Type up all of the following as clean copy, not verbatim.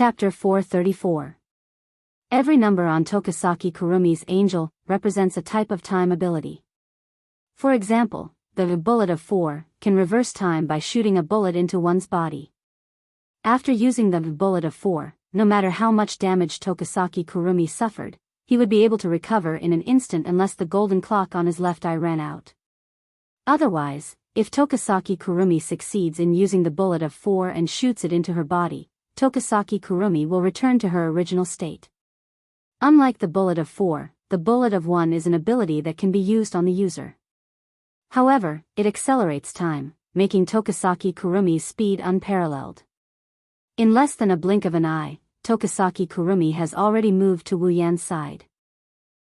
Chapter 434. Every number on Tokasaki Kurumi's angel represents a type of time ability. For example, the bullet of 4 can reverse time by shooting a bullet into one's body. After using the bullet of 4, no matter how much damage Tokasaki Kurumi suffered, he would be able to recover in an instant unless the golden clock on his left eye ran out. Otherwise, if Tokasaki Kurumi succeeds in using the bullet of 4 and shoots it into her body, Tokasaki Kurumi will return to her original state. Unlike the bullet of 4, the bullet of 1 is an ability that can be used on the user. However, it accelerates time, making Tokasaki Kurumi's speed unparalleled. In less than a blink of an eye, Tokasaki Kurumi has already moved to Wu Yan's side.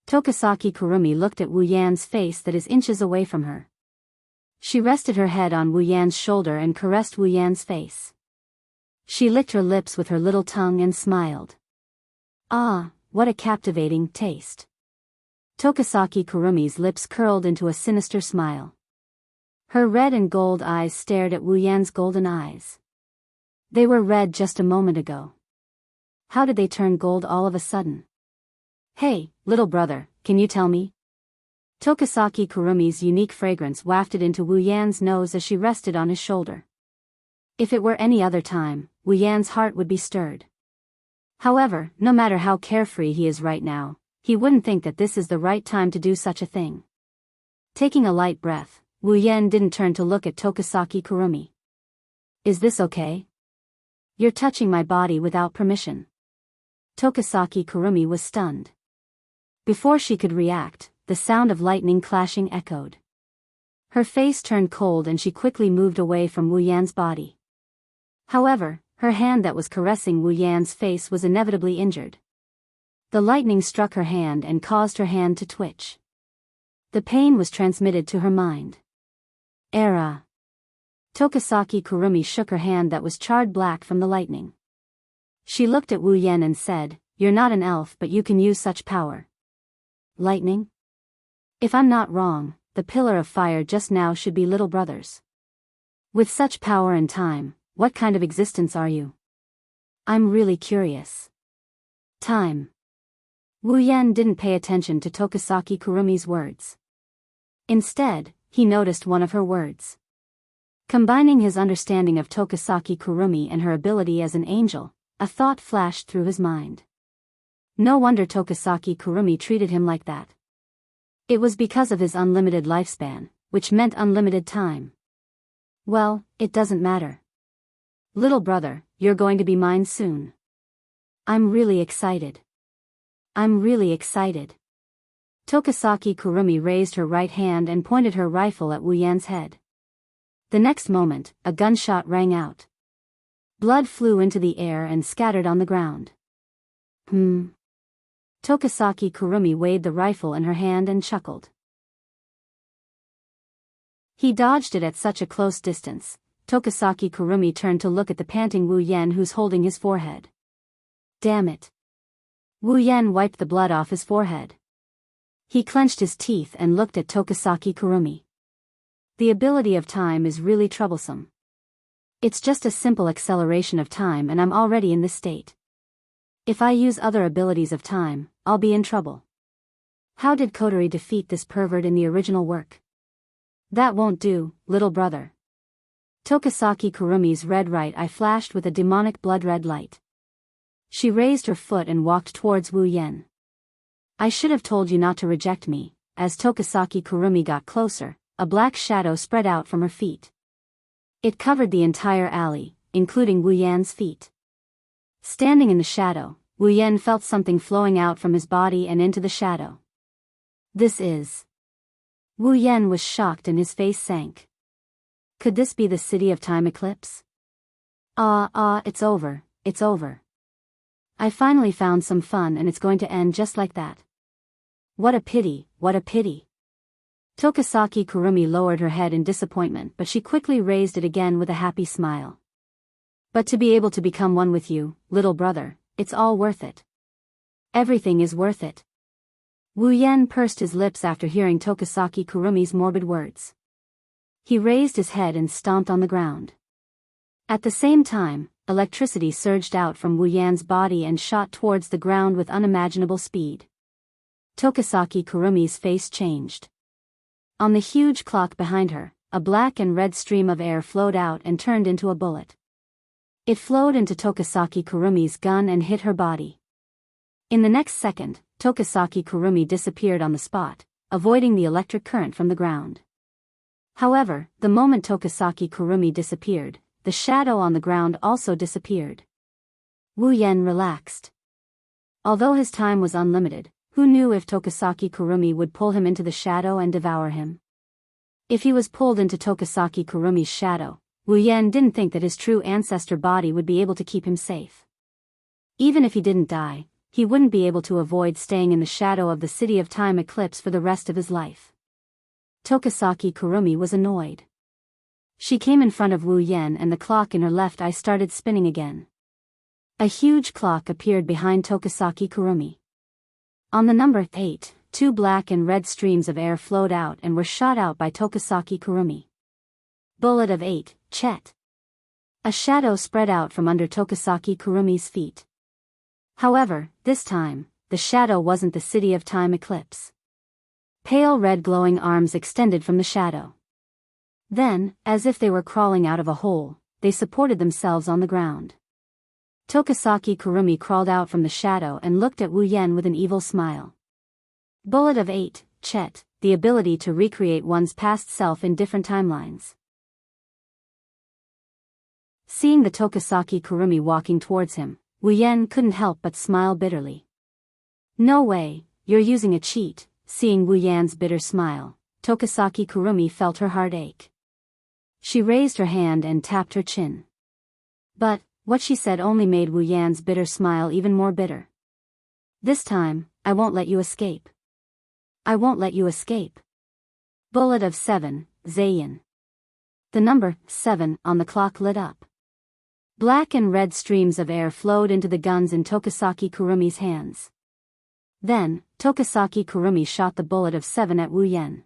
Tokasaki Kurumi looked at Wu Yan's face that is inches away from her. She rested her head on Wu Yan's shoulder and caressed Wu Yan's face. She licked her lips with her little tongue and smiled. Ah, what a captivating taste. Tokasaki Kurumi's lips curled into a sinister smile. Her red and gold eyes stared at Wu Yan's golden eyes. They were red just a moment ago. How did they turn gold all of a sudden? Hey, little brother, can you tell me? Tokasaki Kurumi's unique fragrance wafted into Wu Yan's nose as she rested on his shoulder. If it were any other time, Wu Yan's heart would be stirred. However, no matter how carefree he is right now, he wouldn't think that this is the right time to do such a thing. Taking a light breath, Wu Yan didn't turn to look at Tokasaki Kurumi. Is this okay? You're touching my body without permission. Tokasaki Kurumi was stunned. Before she could react, the sound of lightning clashing echoed. Her face turned cold and she quickly moved away from Wu Yan's body. However, her hand that was caressing Wu Yan's face was inevitably injured. The lightning struck her hand and caused her hand to twitch. The pain was transmitted to her mind. Era. Tokasaki Kurumi shook her hand that was charred black from the lightning. She looked at Wu Yan and said, "You're not an elf, but you can use such power." Lightning? If I'm not wrong, the pillar of fire just now should be little brothers. With such power and time, what kind of existence are you? I'm really curious. Time. Wu Yan didn't pay attention to Tokasaki Kurumi's words. Instead, he noticed one of her words. Combining his understanding of Tokasaki Kurumi and her ability as an angel, a thought flashed through his mind. No wonder Tokasaki Kurumi treated him like that. It was because of his unlimited lifespan, which meant unlimited time. Well, it doesn't matter. Little brother, you're going to be mine soon. I'm really excited. I'm really excited. Tokasaki Kurumi raised her right hand and pointed her rifle at Wu Yan's head. The next moment, a gunshot rang out. Blood flew into the air and scattered on the ground. Tokasaki Kurumi weighed the rifle in her hand and chuckled. He dodged it at such a close distance. Tokasaki Kurumi turned to look at the panting Wu Yan who's holding his forehead. Damn it. Wu Yan wiped the blood off his forehead. He clenched his teeth and looked at Tokasaki Kurumi. The ability of time is really troublesome. It's just a simple acceleration of time and I'm already in this state. If I use other abilities of time, I'll be in trouble. How did Kotori defeat this pervert in the original work? That won't do, little brother. Tokasaki Kurumi's red right eye flashed with a demonic blood-red light. She raised her foot and walked towards Wu Yan. I should have told you not to reject me. As Tokasaki Kurumi got closer, a black shadow spread out from her feet. It covered the entire alley, including Wu Yan's feet. Standing in the shadow, Wu Yan felt something flowing out from his body and into the shadow. This is... Wu Yan was shocked and his face sank. Could this be the city of time eclipse? It's over, it's over. I finally found some fun and it's going to end just like that. What a pity, what a pity. Tokasaki Kurumi lowered her head in disappointment, but she quickly raised it again with a happy smile. But to be able to become one with you, little brother, it's all worth it. Everything is worth it. Wu Yan pursed his lips after hearing Tokasaki Kurumi's morbid words. He raised his head and stomped on the ground. At the same time, electricity surged out from Wu Yan's body and shot towards the ground with unimaginable speed. Tokisaki Kurumi's face changed. On the huge clock behind her, a black and red stream of air flowed out and turned into a bullet. It flowed into Tokisaki Kurumi's gun and hit her body. In the next second, Tokisaki Kurumi disappeared on the spot, avoiding the electric current from the ground. However, the moment Tokisaki Kurumi disappeared, the shadow on the ground also disappeared. Wu Yan relaxed. Although his time was unlimited, who knew if Tokisaki Kurumi would pull him into the shadow and devour him? If he was pulled into Tokisaki Kurumi's shadow, Wu Yan didn't think that his true ancestor body would be able to keep him safe. Even if he didn't die, he wouldn't be able to avoid staying in the shadow of the City of Time Eclipse for the rest of his life. Tokisaki Kurumi was annoyed. She came in front of Wu Yan and the clock in her left eye started spinning again. A huge clock appeared behind Tokisaki Kurumi. On the number 8, 2 black and red streams of air flowed out and were shot out by Tokisaki Kurumi. Bullet of 8, Chet. A shadow spread out from under Tokisaki Kurumi's feet. However, this time, the shadow wasn't the City of Time Eclipse. Pale red glowing arms extended from the shadow. Then, as if they were crawling out of a hole, they supported themselves on the ground. Tokisaki Kurumi crawled out from the shadow and looked at Wu Yan with an evil smile. Bullet of 8, Chet, the ability to recreate one's past self in different timelines. Seeing the Tokisaki Kurumi walking towards him, Wu Yan couldn't help but smile bitterly. No way, you're using a cheat. Seeing Wu Yan's bitter smile, Tokisaki Kurumi felt her heart ache. She raised her hand and tapped her chin. But, what she said only made Wu Yan's bitter smile even more bitter. This time, I won't let you escape. I won't let you escape. Bullet of 7, Zayin. The number 7 on the clock lit up. Black and red streams of air flowed into the guns in Tokisaki Kurumi's hands. Then, Tokisaki Kurumi shot the bullet of 7 at Wu Yan.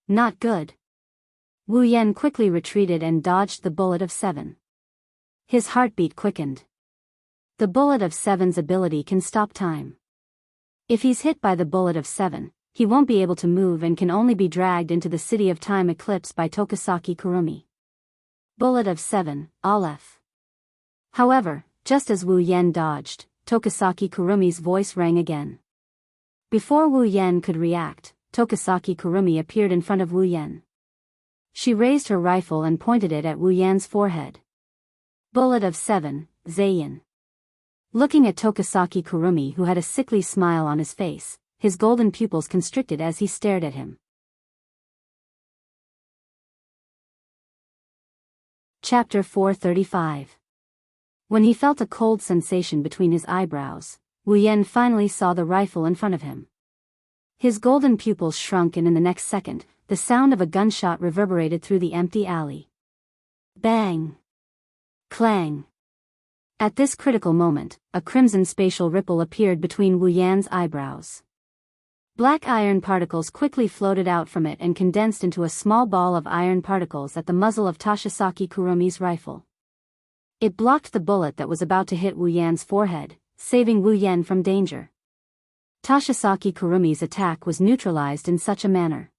Not good. Wu Yan quickly retreated and dodged the bullet of 7. His heartbeat quickened. The bullet of 7's ability can stop time. If he's hit by the bullet of 7, he won't be able to move and can only be dragged into the City of Time Eclipse by Tokisaki Kurumi. Bullet of 7, Aleph. However, just as Wu Yan dodged, Tokisaki Kurumi's voice rang again. Before Wu Yan could react, Tokisaki Kurumi appeared in front of Wu Yan. She raised her rifle and pointed it at Wu Yan's forehead. Bullet of 7, Zayin. Looking at Tokisaki Kurumi, who had a sickly smile on his face, his golden pupils constricted as he stared at him. Chapter 435. When he felt a cold sensation between his eyebrows, Wu Yan finally saw the rifle in front of him. His golden pupils shrunk and in the next second, the sound of a gunshot reverberated through the empty alley. Bang! Clang! At this critical moment, a crimson spatial ripple appeared between Wu Yan's eyebrows. Black iron particles quickly floated out from it and condensed into a small ball of iron particles at the muzzle of Tokisaki Kurumi's rifle. It blocked the bullet that was about to hit Wu Yan's forehead, saving Wu Yan from danger. Tokisaki Kurumi's attack was neutralized in such a manner.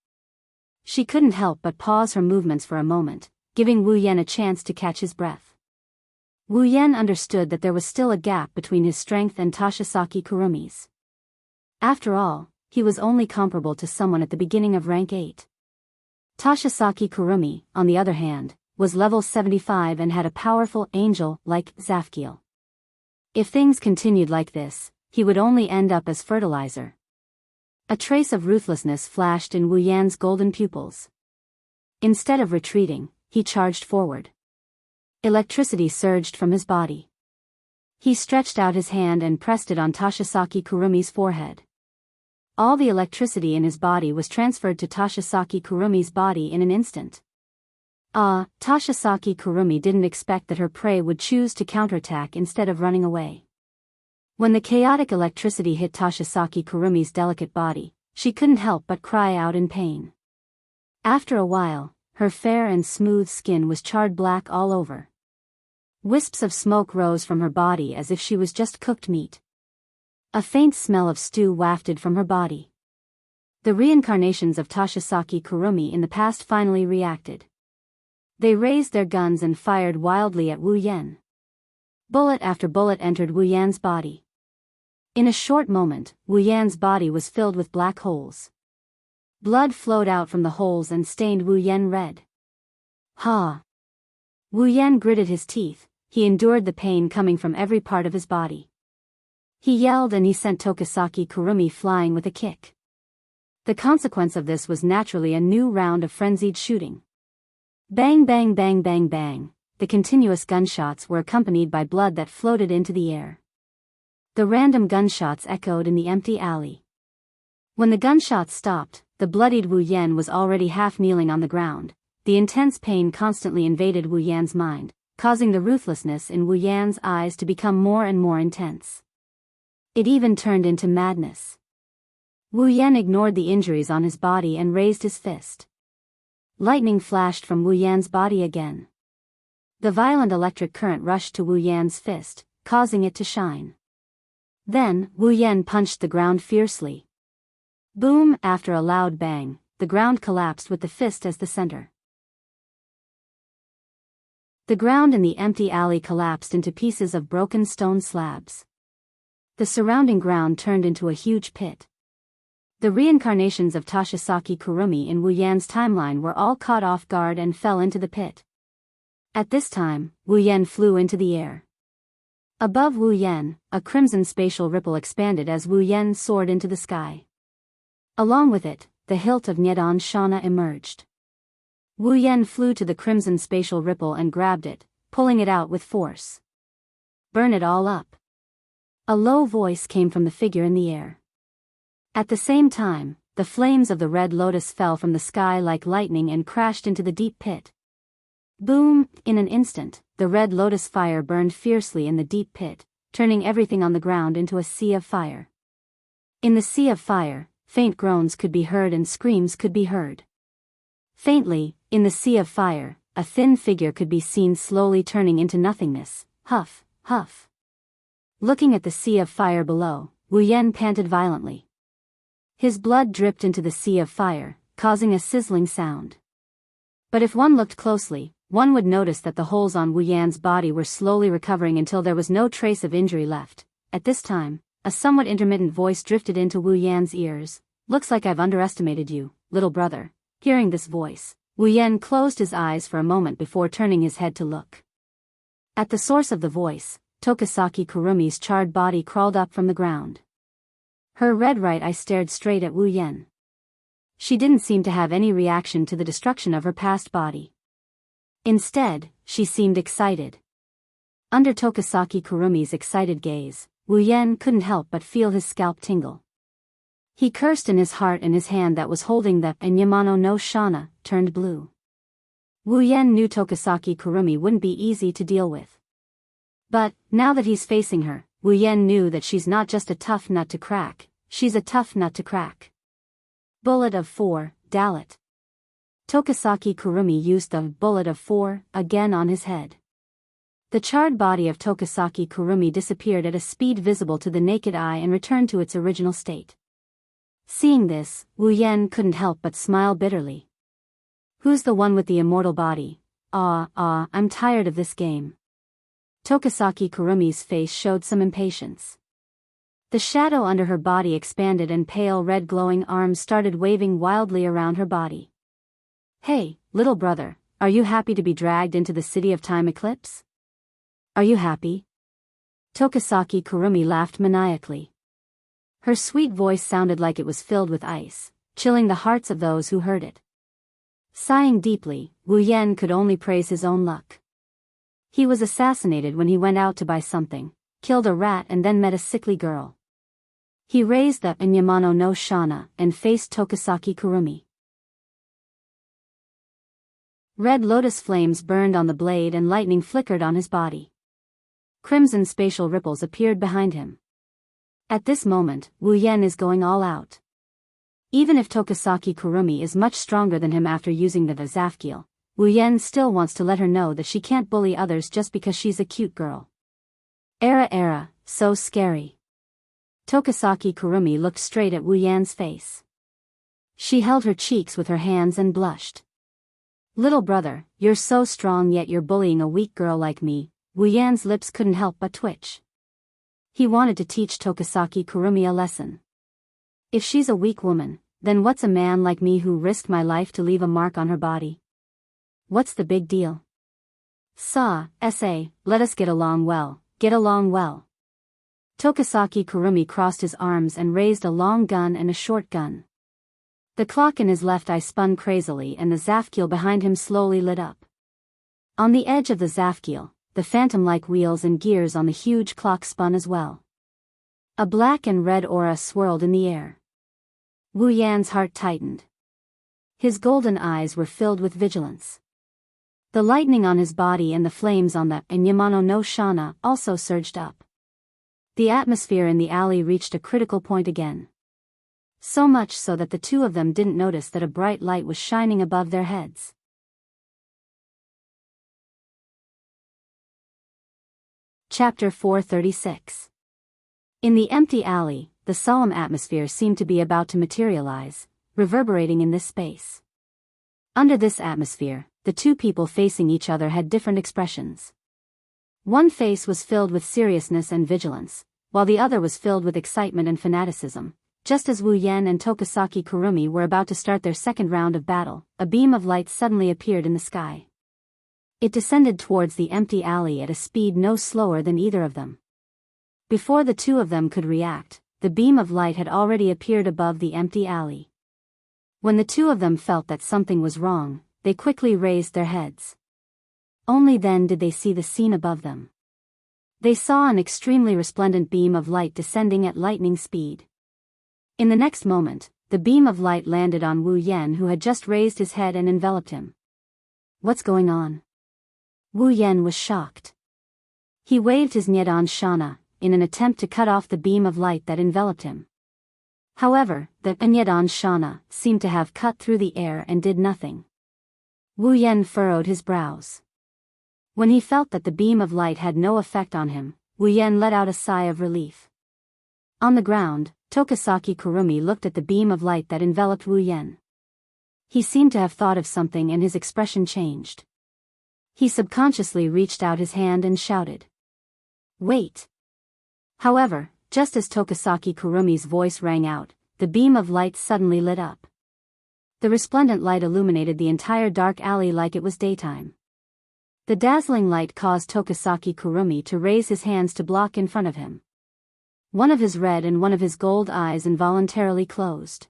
She couldn't help but pause her movements for a moment, giving Wu Yan a chance to catch his breath. Wu Yan understood that there was still a gap between his strength and Tokisaki Kurumi's. After all, he was only comparable to someone at the beginning of rank 8. Tokisaki Kurumi, on the other hand, was level 75 and had a powerful angel-like Zafkiel. If things continued like this, he would only end up as fertilizer. A trace of ruthlessness flashed in Wu Yan's golden pupils. Instead of retreating, he charged forward. Electricity surged from his body. He stretched out his hand and pressed it on Tokisaki Kurumi's forehead. All the electricity in his body was transferred to Tokisaki Kurumi's body in an instant. Tokisaki Kurumi didn't expect that her prey would choose to counterattack instead of running away. When the chaotic electricity hit Tokisaki Kurumi's delicate body, she couldn't help but cry out in pain. After a while, her fair and smooth skin was charred black all over. Wisps of smoke rose from her body as if she was just cooked meat. A faint smell of stew wafted from her body. The reincarnations of Toshisaki Kurumi in the past finally reacted. They raised their guns and fired wildly at Wu Yan. Bullet after bullet entered Wu Yan's body. In a short moment, Wu Yan's body was filled with black holes. Blood flowed out from the holes and stained Wu Yan red. Ha! Wu Yan gritted his teeth. He endured the pain coming from every part of his body. He yelled and he sent Toshisaki Kurumi flying with a kick. The consequence of this was naturally a new round of frenzied shooting. Bang bang bang bang bang, the continuous gunshots were accompanied by blood that floated into the air. The random gunshots echoed in the empty alley. When the gunshots stopped, the bloodied Wu Yan was already half kneeling on the ground. The intense pain constantly invaded Wu Yan's mind, causing the ruthlessness in Wu Yan's eyes to become more and more intense. It even turned into madness. Wu Yan ignored the injuries on his body and raised his fist. Lightning flashed from Wu Yan's body again. The violent electric current rushed to Wu Yan's fist, causing it to shine. Then, Wu Yan punched the ground fiercely. Boom! After a loud bang, the ground collapsed with the fist as the center. The ground in the empty alley collapsed into pieces of broken stone slabs. The surrounding ground turned into a huge pit. The reincarnations of Toshisaki Kurumi in Wu Yan's timeline were all caught off guard and fell into the pit. At this time, Wu Yan flew into the air. Above Wu Yan, a crimson spatial ripple expanded as Wu Yan soared into the sky. Along with it, the hilt of Nyedan Shana emerged. Wu Yan flew to the crimson spatial ripple and grabbed it, pulling it out with force. Burn it all up. A low voice came from the figure in the air. At the same time, the flames of the red lotus fell from the sky like lightning and crashed into the deep pit. Boom! In an instant, the red lotus fire burned fiercely in the deep pit, turning everything on the ground into a sea of fire. In the sea of fire, faint groans could be heard and screams could be heard. Faintly, in the sea of fire, a thin figure could be seen slowly turning into nothingness. Huff, huff. Looking at the sea of fire below, Wu Yan panted violently. His blood dripped into the sea of fire, causing a sizzling sound. But if one looked closely, one would notice that the holes on Wu Yan's body were slowly recovering until there was no trace of injury left. At this time, a somewhat intermittent voice drifted into Wu Yan's ears. Looks like I've underestimated you, little brother. Hearing this voice, Wu Yan closed his eyes for a moment before turning his head to look. At the source of the voice, Toshisaki Kurumi's charred body crawled up from the ground. Her red right eye stared straight at Wu Yan. She didn't seem to have any reaction to the destruction of her past body. Instead, she seemed excited. Under Toshisaki Kurumi's excited gaze, Wu Yan couldn't help but feel his scalp tingle. He cursed in his heart and his hand that was holding the Enyamano no Shana turned blue. Wu Yan knew Toshisaki Kurumi wouldn't be easy to deal with. But, now that he's facing her, Wu Yan knew that she's not just a tough nut to crack, she's a tough nut to crack. Bullet of 4, Dalit. Toshisaki Kurumi used the bullet of 4 again on his head. The charred body of Toshisaki Kurumi disappeared at a speed visible to the naked eye and returned to its original state. Seeing this, Wu Yan couldn't help but smile bitterly. Who's the one with the immortal body? I'm tired of this game. Toshisaki Kurumi's face showed some impatience. The shadow under her body expanded and pale red glowing arms started waving wildly around her body. Hey, little brother, are you happy to be dragged into the city of time eclipse? Are you happy? Toshisaki Kurumi laughed maniacally. Her sweet voice sounded like it was filled with ice, chilling the hearts of those who heard it. Sighing deeply, Wu Yan could only praise his own luck. He was assassinated when he went out to buy something, killed a rat and then met a sickly girl. He raised the Enyamano no Shana and faced Toshisaki Kurumi. Red lotus flames burned on the blade and lightning flickered on his body. Crimson spatial ripples appeared behind him. At this moment, Wu Yan is going all out. Even if Toshisaki Kurumi is much stronger than him after using the Zafgil, Wu Yan still wants to let her know that she can't bully others just because she's a cute girl. Era, so scary. Tokasaki Kurumi looked straight at Wu Yan's face. She held her cheeks with her hands and blushed. Little brother, you're so strong yet you're bullying a weak girl like me. Wu Yan's lips couldn't help but twitch. He wanted to teach Tokasaki Kurumi a lesson. If she's a weak woman, then what's a man like me who risked my life to leave a mark on her body? What's the big deal? Let us get along well, get along well. Tokasaki Kurumi crossed his arms and raised a long gun and a short gun. The clock in his left eye spun crazily and the Zafkiel behind him slowly lit up. On the edge of the Zafkiel, the phantom-like wheels and gears on the huge clock spun as well. A black and red aura swirled in the air. Wu Yan's heart tightened. His golden eyes were filled with vigilance. The lightning on his body and the flames on the Yamano no Shana also surged up. The atmosphere in the alley reached a critical point again. So much so that the two of them didn't notice that a bright light was shining above their heads. Chapter 436. In the empty alley, the solemn atmosphere seemed to be about to materialize, reverberating in this space. Under this atmosphere, the two people facing each other had different expressions. One face was filled with seriousness and vigilance, while the other was filled with excitement and fanaticism. Just as Wu Yan and Tokasaki Kurumi were about to start their second round of battle, a beam of light suddenly appeared in the sky. It descended towards the empty alley at a speed no slower than either of them. Before the two of them could react, the beam of light had already appeared above the empty alley. When the two of them felt that something was wrong, they quickly raised their heads. Only then did they see the scene above them. They saw an extremely resplendent beam of light descending at lightning speed. In the next moment, the beam of light landed on Wu Yan, who had just raised his head and enveloped him. What's going on? Wu Yan was shocked. He waved his Nyedan Shana, in an attempt to cut off the beam of light that enveloped him. However, the Nyedan Shana seemed to have cut through the air and did nothing. Wu Yan furrowed his brows. When he felt that the beam of light had no effect on him, Wu Yan let out a sigh of relief. On the ground, Tokasaki Kurumi looked at the beam of light that enveloped Wu Yan. He seemed to have thought of something and his expression changed. He subconsciously reached out his hand and shouted, "Wait!" However, just as Tokasaki Kurumi's voice rang out, the beam of light suddenly lit up. The resplendent light illuminated the entire dark alley like it was daytime. The dazzling light caused Tokasaki Kurumi to raise his hands to block in front of him. One of his red and one of his gold eyes involuntarily closed.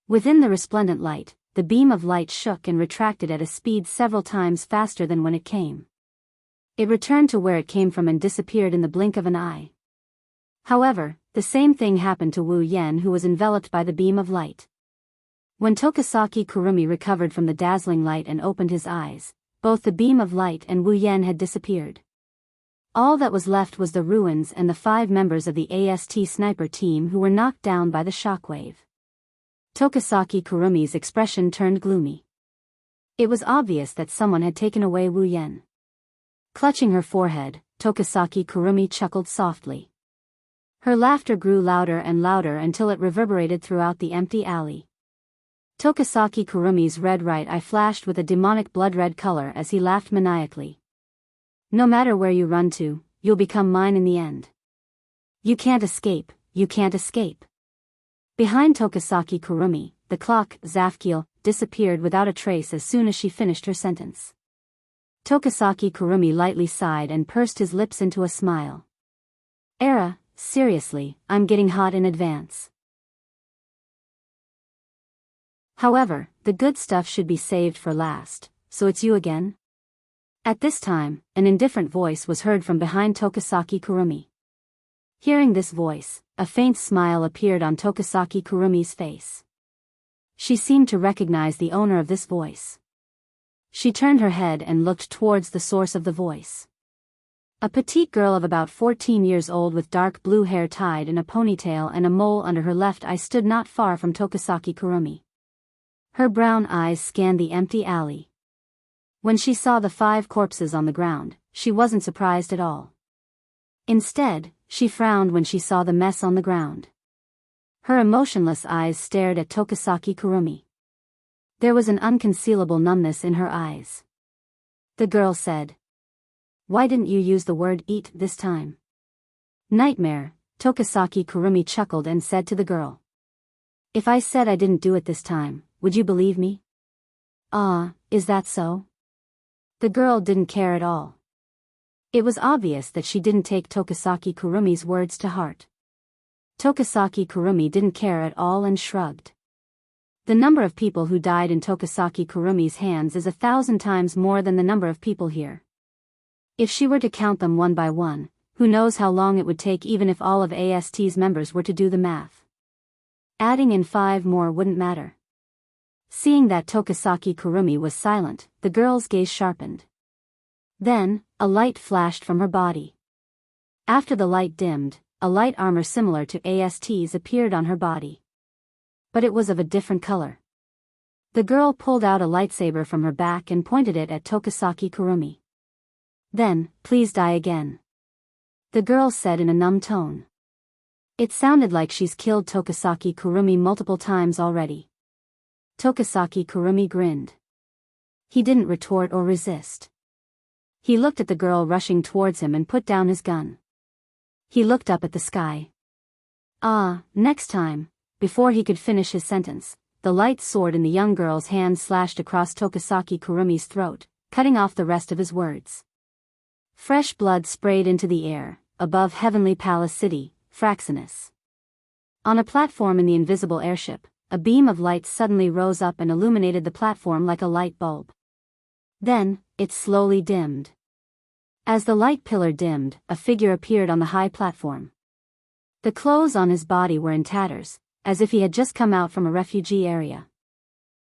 Within the resplendent light, the beam of light shook and retracted at a speed several times faster than when it came. It returned to where it came from and disappeared in the blink of an eye. However, the same thing happened to Wu Yan, who was enveloped by the beam of light. When Tokasaki Kurumi recovered from the dazzling light and opened his eyes, both the beam of light and Wu Yan had disappeared. All that was left was the ruins and the 5 members of the AST sniper team who were knocked down by the shockwave. Tokasaki Kurumi's expression turned gloomy. It was obvious that someone had taken away Wu Yan. Clutching her forehead, Tokasaki Kurumi chuckled softly. Her laughter grew louder and louder until it reverberated throughout the empty alley. Tokasaki Kurumi's red right eye flashed with a demonic blood-red color as he laughed maniacally. "No matter where you run to, you'll become mine in the end. You can't escape, you can't escape." Behind Tokasaki Kurumi, the clock, Zafkiel, disappeared without a trace as soon as she finished her sentence. Tokasaki Kurumi lightly sighed and pursed his lips into a smile. Seriously, I'm getting hot in advance. However, the good stuff should be saved for last, so it's you again? At this time, an indifferent voice was heard from behind Tokasaki Kurumi. Hearing this voice, a faint smile appeared on Tokasaki Kurumi's face. She seemed to recognize the owner of this voice. She turned her head and looked towards the source of the voice. A petite girl of about 14 years old with dark blue hair tied in a ponytail and a mole under her left eye stood not far from Tokasaki Kurumi. Her brown eyes scanned the empty alley. When she saw the 5 corpses on the ground, she wasn't surprised at all. Instead, she frowned when she saw the mess on the ground. Her emotionless eyes stared at Tokisaki Kurumi. There was an unconcealable numbness in her eyes. The girl said, "Why didn't you use the word eat this time?" "Nightmare," Tokisaki Kurumi chuckled and said to the girl. "If I said I didn't do it this time, would you believe me?" "Ah, is that so?" The girl didn't care at all. It was obvious that she didn't take Tokisaki Kurumi's words to heart. Tokisaki Kurumi didn't care at all and shrugged. The number of people who died in Tokisaki Kurumi's hands is 1,000 times more than the number of people here. If she were to count them one by one, who knows how long it would take even if all of AST's members were to do the math. Adding in 5 more wouldn't matter. Seeing that Tokisaki Kurumi was silent, the girl's gaze sharpened. Then, a light flashed from her body. After the light dimmed, a light armor similar to AST's appeared on her body. But it was of a different color. The girl pulled out a lightsaber from her back and pointed it at Tokisaki Kurumi. "Then, please die again," the girl said in a numb tone. It sounded like she's killed Tokisaki Kurumi multiple times already. Tokisaki Kurumi grinned. He didn't retort or resist. He looked at the girl rushing towards him and put down his gun. He looked up at the sky. Next time. Before he could finish his sentence, the light sword in the young girl's hand slashed across Tokisaki Kurumi's throat, cutting off the rest of his words. Fresh blood sprayed into the air, above Heavenly Palace City, Fraxinus. On a platform in the invisible airship, a beam of light suddenly rose up and illuminated the platform like a light bulb. Then, it slowly dimmed. As the light pillar dimmed, a figure appeared on the high platform. The clothes on his body were in tatters, as if he had just come out from a refugee area.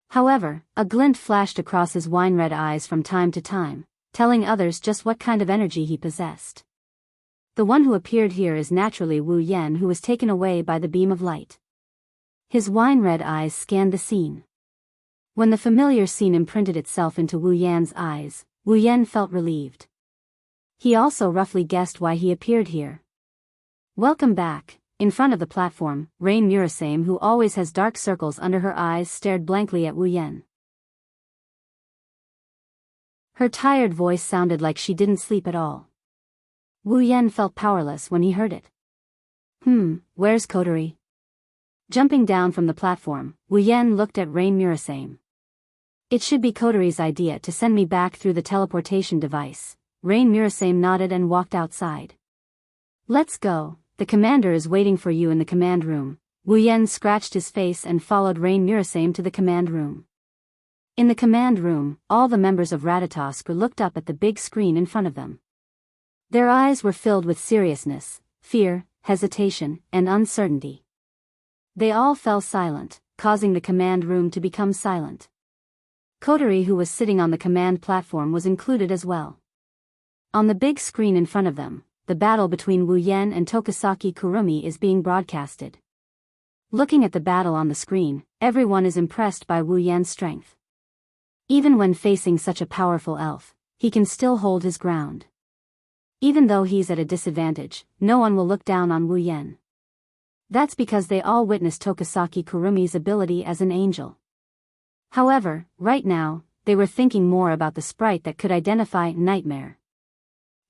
However, a glint flashed across his wine-red eyes from time to time, telling others just what kind of energy he possessed. The one who appeared here is naturally Wu Yen, who was taken away by the beam of light. His wine-red eyes scanned the scene. When the familiar scene imprinted itself into Wu Yan's eyes, Wu Yen felt relieved. He also roughly guessed why he appeared here. "Welcome back." In front of the platform, Rain Murasame, who always has dark circles under her eyes, stared blankly at Wu Yen. Her tired voice sounded like she didn't sleep at all. Wu Yen felt powerless when he heard it. Where's Kotori?" Jumping down from the platform, Wu Yen looked at Rain Murasame. "It should be Kotori's idea to send me back through the teleportation device." Rain Murasame nodded and walked outside. "Let's go. The commander is waiting for you in the command room." Wu Yen scratched his face and followed Rain Murasame to the command room. In the command room, all the members of Ratatosk looked up at the big screen in front of them. Their eyes were filled with seriousness, fear, hesitation, and uncertainty. They all fell silent, causing the command room to become silent. Kotori, who was sitting on the command platform, was included as well. On the big screen in front of them, the battle between Wu Yen and Tokisaki Kurumi is being broadcasted. Looking at the battle on the screen, everyone is impressed by Wu Yen's strength. Even when facing such a powerful elf, he can still hold his ground. Even though he's at a disadvantage, no one will look down on Wu Yen. That's because they all witnessed Tokisaki Kurumi's ability as an angel. However, right now, they were thinking more about the sprite that could identify Nightmare.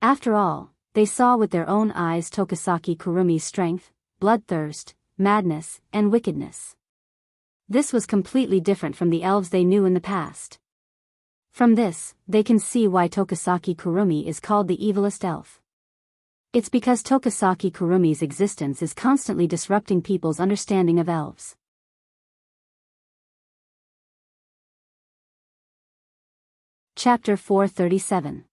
After all, they saw with their own eyes Tokisaki Kurumi's strength, bloodthirst, madness, and wickedness. This was completely different from the elves they knew in the past. From this, they can see why Tokisaki Kurumi is called the evilest elf. It's because Tokisaki Kurumi's existence is constantly disrupting people's understanding of elves. Chapter 437.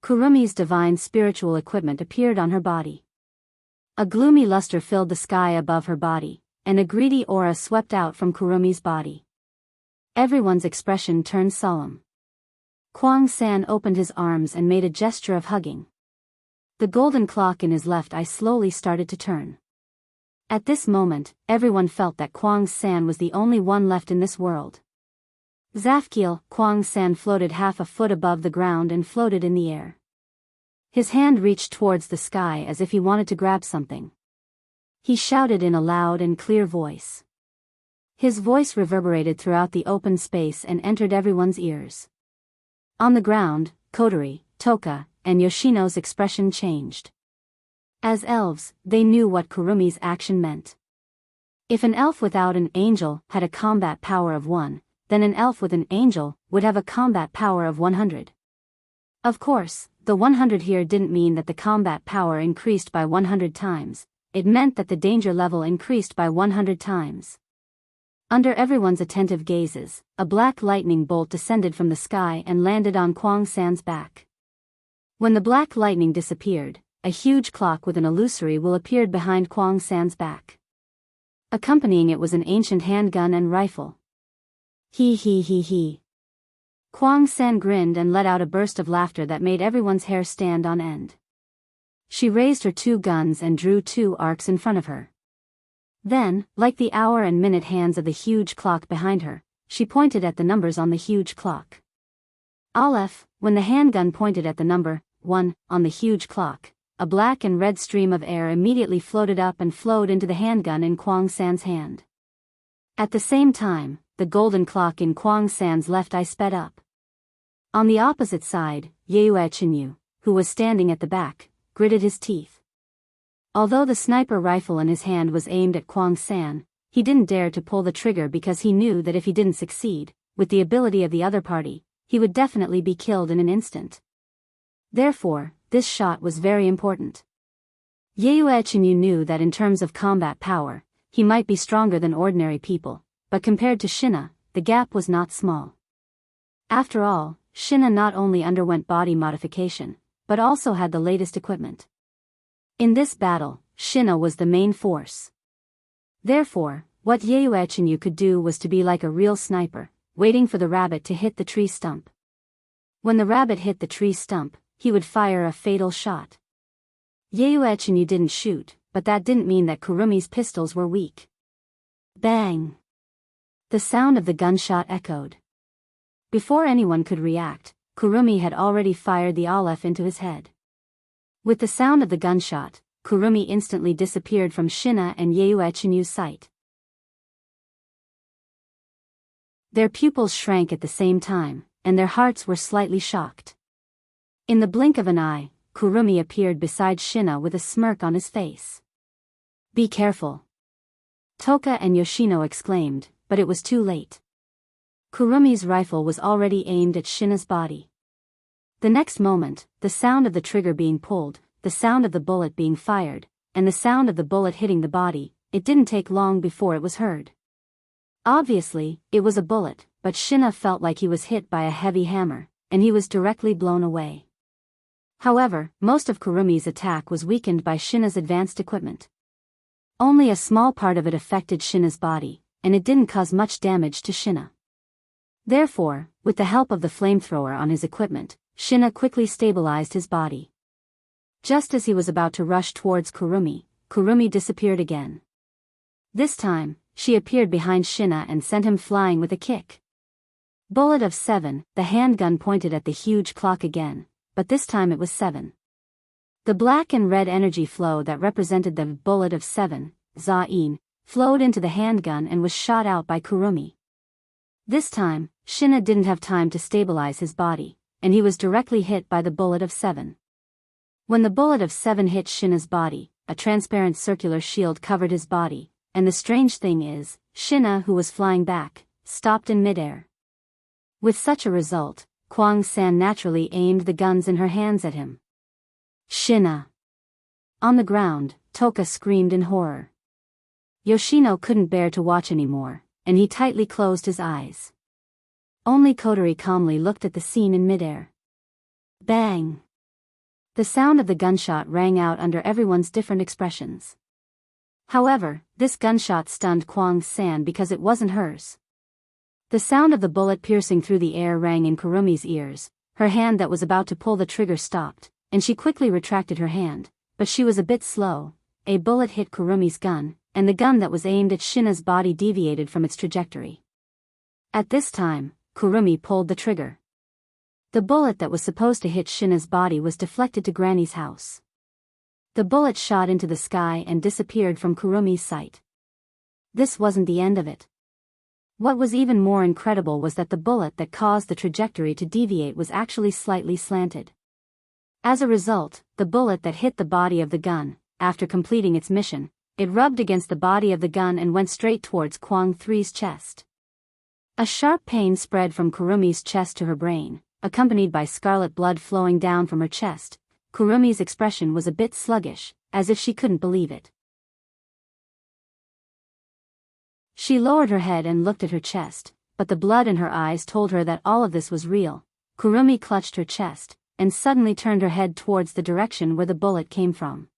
Kurumi's divine spiritual equipment appeared on her body. A gloomy luster filled the sky above her body, and a greedy aura swept out from Kurumi's body. Everyone's expression turned solemn. Kwang-san opened his arms and made a gesture of hugging. The golden clock in his left eye slowly started to turn. At this moment, everyone felt that Kwang-san was the only one left in this world. Zafkiel, Kwang San floated half a foot above the ground and floated in the air. His hand reached towards the sky as if he wanted to grab something. He shouted in a loud and clear voice. His voice reverberated throughout the open space and entered everyone's ears. On the ground, Kotori, Toka, and Yoshino's expression changed. As elves, they knew what Kurumi's action meant. If an elf without an angel had a combat power of 1, then an elf with an angel would have a combat power of 100. Of course, the 100 here didn't mean that the combat power increased by 100 times, it meant that the danger level increased by 100 times. Under everyone's attentive gazes, a black lightning bolt descended from the sky and landed on Kwang San's back. When the black lightning disappeared, a huge clock with an illusory will appeared behind Kwang San's back. Accompanying it was an ancient handgun and rifle. He. Kwang San grinned and let out a burst of laughter that made everyone's hair stand on end. She raised her 2 guns and drew 2 arcs in front of her. Then, like the hour and minute hands of the huge clock behind her, she pointed at the numbers on the huge clock. Aleph, when the handgun pointed at the number 1 on the huge clock, a black and red stream of air immediately floated up and flowed into the handgun in Kwang San's hand. At the same time, the golden clock in Kwang San's left eye sped up. On the opposite side, Yue Chinyu, who was standing at the back, gritted his teeth. Although the sniper rifle in his hand was aimed at Kwang San, he didn't dare to pull the trigger because he knew that if he didn't succeed, with the ability of the other party, he would definitely be killed in an instant. Therefore, this shot was very important. Yue Chinyu knew that in terms of combat power, he might be stronger than ordinary people, but compared to Shina, the gap was not small. After all, Shina not only underwent body modification, but also had the latest equipment. In this battle, Shina was the main force. Therefore, what Yue Chinyu could do was to be like a real sniper, waiting for the rabbit to hit the tree stump. When the rabbit hit the tree stump, he would fire a fatal shot. Yue Chinyu didn't shoot, but that didn't mean that Kurumi's pistols were weak. Bang! The sound of the gunshot echoed. Before anyone could react, Kurumi had already fired the Aleph into his head. With the sound of the gunshot, Kurumi instantly disappeared from Shina and Yue Chinyu's sight. Their pupils shrank at the same time, and their hearts were slightly shocked. In the blink of an eye, Kurumi appeared beside Shina with a smirk on his face. "Be careful!" Toka and Yoshino exclaimed, but it was too late. Kurumi's rifle was already aimed at Shina's body. The next moment, the sound of the trigger being pulled, the sound of the bullet being fired, and the sound of the bullet hitting the body, it didn't take long before it was heard. Obviously, it was a bullet, but Shina felt like he was hit by a heavy hammer, and he was directly blown away. However, most of Kurumi's attack was weakened by Shina's advanced equipment. Only a small part of it affected Shina's body, and it didn't cause much damage to Shina. Therefore, with the help of the flamethrower on his equipment, Shina quickly stabilized his body. Just as he was about to rush towards Kurumi, Kurumi disappeared again. This time, she appeared behind Shina and sent him flying with a kick. Bullet of 7, the handgun pointed at the huge clock again, but this time it was 7. The black and red energy flow that represented the bullet of 7, Zain, flowed into the handgun and was shot out by Kurumi. This time, Shina didn't have time to stabilize his body, and he was directly hit by the bullet of 7. When the bullet of 7 hit Shina's body, a transparent circular shield covered his body, and the strange thing is, Shina, who was flying back, stopped in midair. With such a result, Kwang San naturally aimed the guns in her hands at him. Shina! On the ground, Toka screamed in horror. Yoshino couldn't bear to watch anymore, and he tightly closed his eyes. Only Kotori calmly looked at the scene in midair. Bang! The sound of the gunshot rang out under everyone's different expressions. However, this gunshot stunned Kwang San because it wasn't hers. The sound of the bullet piercing through the air rang in Kurumi's ears, her hand that was about to pull the trigger stopped, and she quickly retracted her hand, but she was a bit slow. A bullet hit Kurumi's gun, and the gun that was aimed at Shina's body deviated from its trajectory. At this time, Kurumi pulled the trigger. The bullet that was supposed to hit Shina's body was deflected to Granny's house. The bullet shot into the sky and disappeared from Kurumi's sight. This wasn't the end of it. What was even more incredible was that the bullet that caused the trajectory to deviate was actually slightly slanted. As a result, the bullet that hit the body of the gun, after completing its mission, it rubbed against the body of the gun and went straight towards Kwang 3's chest. A sharp pain spread from Kurumi's chest to her brain, accompanied by scarlet blood flowing down from her chest. Kurumi's expression was a bit sluggish, as if she couldn't believe it. She lowered her head and looked at her chest, but the blood in her eyes told her that all of this was real. Kurumi clutched her chest, and suddenly turned her head towards the direction where the bullet came from.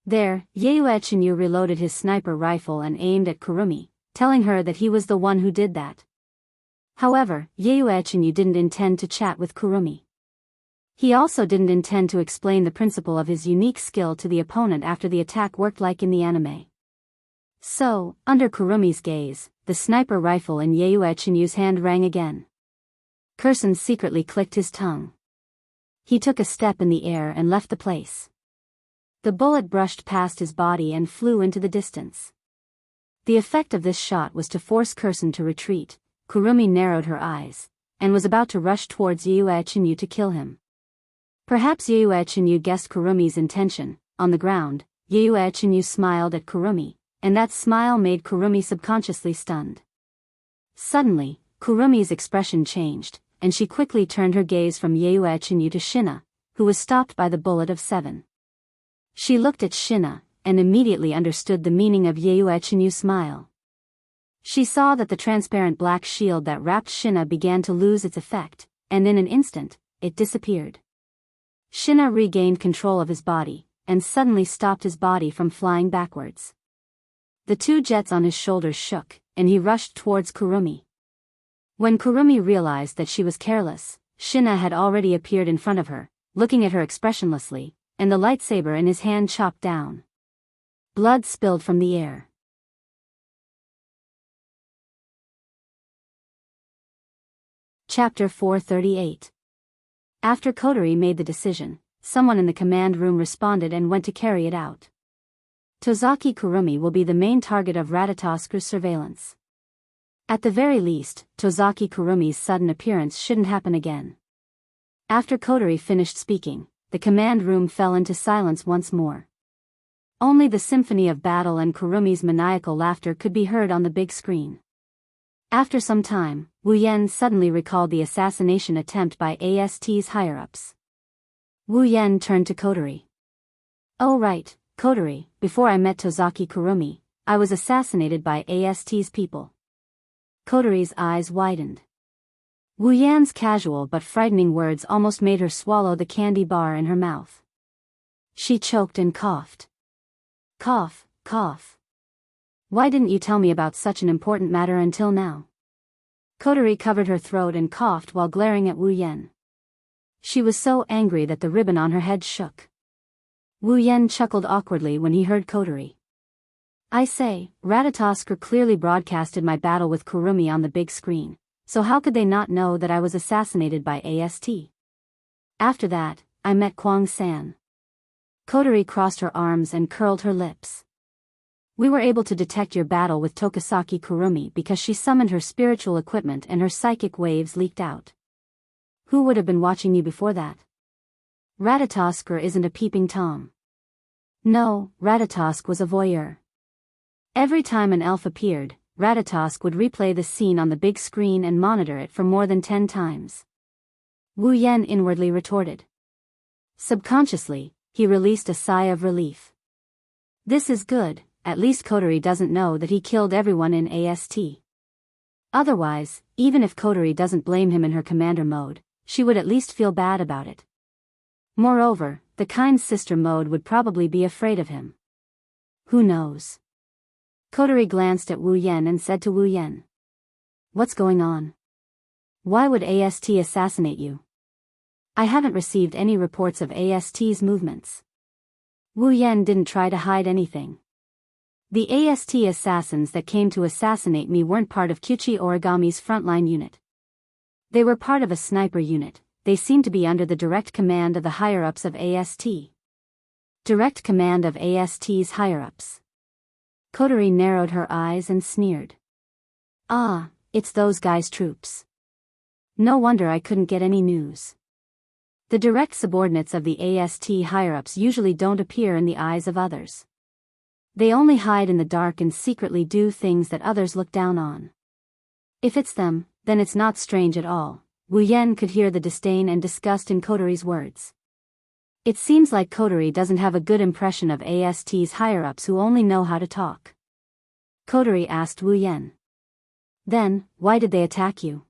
There, Yeuechinyu reloaded his sniper rifle and aimed at Kurumi, telling her that he was the one who did that. However, Yeuechinyu didn't intend to chat with Kurumi. He also didn't intend to explain the principle of his unique skill to the opponent after the attack worked like in the anime. So, under Kurumi's gaze, the sniper rifle in Yeuechinyu's hand rang again. Kurson secretly clicked his tongue. He took a step in the air and left the place. The bullet brushed past his body and flew into the distance. The effect of this shot was to force Kurson to retreat. Kurumi narrowed her eyes, and was about to rush towards Yeuechinyu to kill him. Perhaps Yeuechinyu guessed Kurumi's intention. On the ground, Yeuechinyu smiled at Kurumi, and that smile made Kurumi subconsciously stunned. Suddenly, Kurumi's expression changed, and she quickly turned her gaze from Yeuechinyu to Shina, who was stopped by the bullet of 7. She looked at Shina, and immediately understood the meaning of Yeuechinyu's smile. She saw that the transparent black shield that wrapped Shina began to lose its effect, and in an instant, it disappeared. Shina regained control of his body, and suddenly stopped his body from flying backwards. The 2 jets on his shoulders shook, and he rushed towards Kurumi. When Kurumi realized that she was careless, Shina had already appeared in front of her, looking at her expressionlessly, and the lightsaber in his hand chopped down. Blood spilled from the air. Chapter 438. After Kotori made the decision, someone in the command room responded and went to carry it out. Tozaki Kurumi will be the main target of Ratatosk's surveillance. At the very least, Tozaki Kurumi's sudden appearance shouldn't happen again. After Kotori finished speaking, the command room fell into silence once more. Only the symphony of battle and Kurumi's maniacal laughter could be heard on the big screen. After some time, Wu Yen suddenly recalled the assassination attempt by AST's higher-ups. Wu Yen turned to Kotori. "Oh right, Kotori, before I met Tozaki Kurumi, I was assassinated by AST's people." Kotori's eyes widened. Wu Yan's casual but frightening words almost made her swallow the candy bar in her mouth. She choked and coughed. Cough, cough. "Why didn't you tell me about such an important matter until now?" Kotori covered her throat and coughed while glaring at Wu Yen. She was so angry that the ribbon on her head shook. Wu Yen chuckled awkwardly when he heard Kotori. "I say, Ratatosk clearly broadcasted my battle with Kurumi on the big screen, so how could they not know that I was assassinated by AST? After that, I met Kwang-san." Kotori crossed her arms and curled her lips. "We were able to detect your battle with Tokisaki Kurumi because she summoned her spiritual equipment and her psychic waves leaked out. Who would have been watching you before that? Ratatosk isn't a peeping Tom." No, Ratatosk was a voyeur. Every time an elf appeared, Ratatosk would replay the scene on the big screen and monitor it for more than 10 times. Wu Yen inwardly retorted. Subconsciously, he released a sigh of relief. This is good. At least Kotori doesn't know that he killed everyone in AST. Otherwise, even if Kotori doesn't blame him in her commander mode, she would at least feel bad about it. Moreover, the kind sister mode would probably be afraid of him. Who knows? Kotori glanced at Wu Yen and said to Wu Yen. "What's going on? Why would AST assassinate you?" "I haven't received any reports of AST's movements." Wu Yen didn't try to hide anything. "The AST assassins that came to assassinate me weren't part of Kyuchi Origami's frontline unit. They were part of a sniper unit. They seemed to be under the direct command of the higher-ups of AST. Direct command of AST's higher-ups. Kotori narrowed her eyes and sneered. Ah, it's those guys' troops. No wonder I couldn't get any news. The direct subordinates of the AST higher-ups usually don't appear in the eyes of others. They only hide in the dark and secretly do things that others look down on. If it's them, then it's not strange at all. Wu Yan could hear the disdain and disgust in Kotori's words. It seems like Kotori doesn't have a good impression of AST's higher-ups who only know how to talk. Kotori asked Wu Yan. Then, why did they attack you?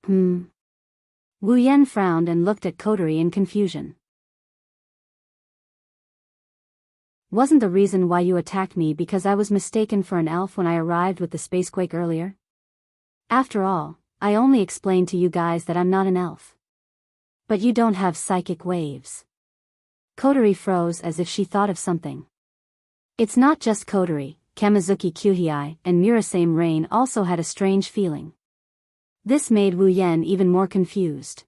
Wu Yan frowned and looked at Kotori in confusion. Wasn't the reason why you attacked me because I was mistaken for an elf when I arrived with the spacequake earlier? After all, I only explained to you guys that I'm not an elf. But you don't have psychic waves. Kotori froze as if she thought of something. It's not just Kotori, Kamizuki Kyuhei and Murasame Rain also had a strange feeling. This made Wu Yan even more confused.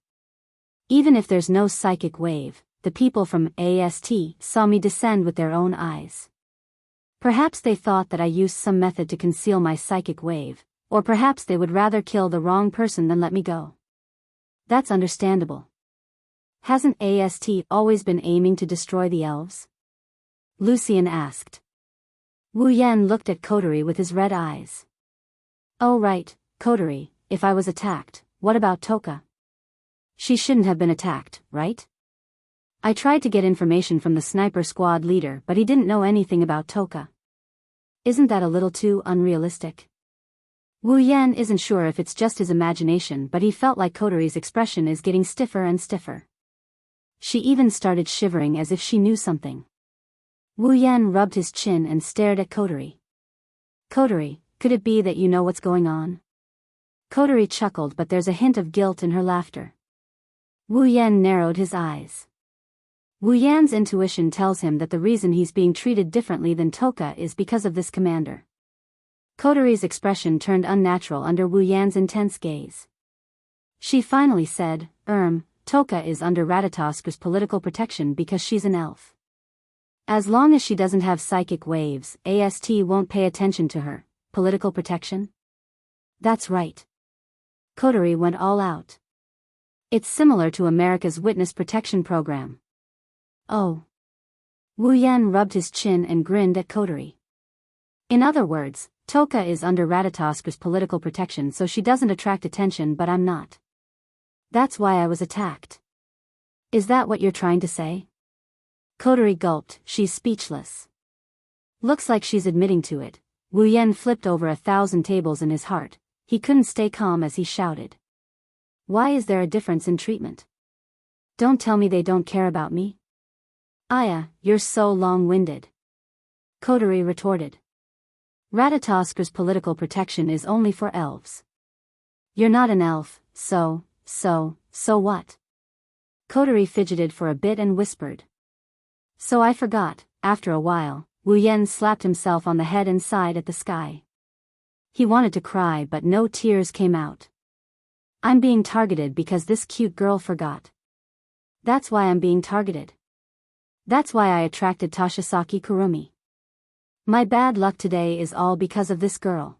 Even if there's no psychic wave, the people from AST saw me descend with their own eyes. Perhaps they thought that I used some method to conceal my psychic wave, or perhaps they would rather kill the wrong person than let me go. That's understandable. Hasn't AST always been aiming to destroy the elves? Lucian asked. Wu Yan looked at Kotori with his red eyes. Oh right, Kotori, if I was attacked, what about Toka? She shouldn't have been attacked, right? I tried to get information from the sniper squad leader but he didn't know anything about Toka. Isn't that a little too unrealistic? Wu Yan isn't sure if it's just his imagination but he felt like Kotori's expression is getting stiffer and stiffer. She even started shivering as if she knew something. Wu Yan rubbed his chin and stared at Kotori. Kotori, could it be that you know what's going on? Kotori chuckled but there's a hint of guilt in her laughter. Wu Yan narrowed his eyes. Wu Yan's intuition tells him that the reason he's being treated differently than Toka is because of this commander. Kotori's expression turned unnatural under Wu Yan's intense gaze. She finally said, Toka is under Ratatosk's political protection because she's an elf. As long as she doesn't have psychic waves, AST won't pay attention to her. Political protection? That's right. Kotori went all out. It's similar to America's Witness Protection Program. Oh. Wu Yan rubbed his chin and grinned at Kotori. In other words, Toka is under Ratatosk's political protection so she doesn't attract attention but I'm not. That's why I was attacked. Is that what you're trying to say? Kotori gulped, she's speechless. Looks like she's admitting to it. Wu Yan flipped over 1,000 tables in his heart. He couldn't stay calm as he shouted. Why is there a difference in treatment? Don't tell me they don't care about me. Aya, you're so long-winded. Kotori retorted. Ratatosk's political protection is only for elves. You're not an elf, so what? Kotori fidgeted for a bit and whispered. So I forgot. After a while, Wu Yan slapped himself on the head and sighed at the sky. He wanted to cry but no tears came out. I'm being targeted because this cute girl forgot. That's why I'm being targeted. That's why I attracted Toshisaki Kurumi. My bad luck today is all because of this girl.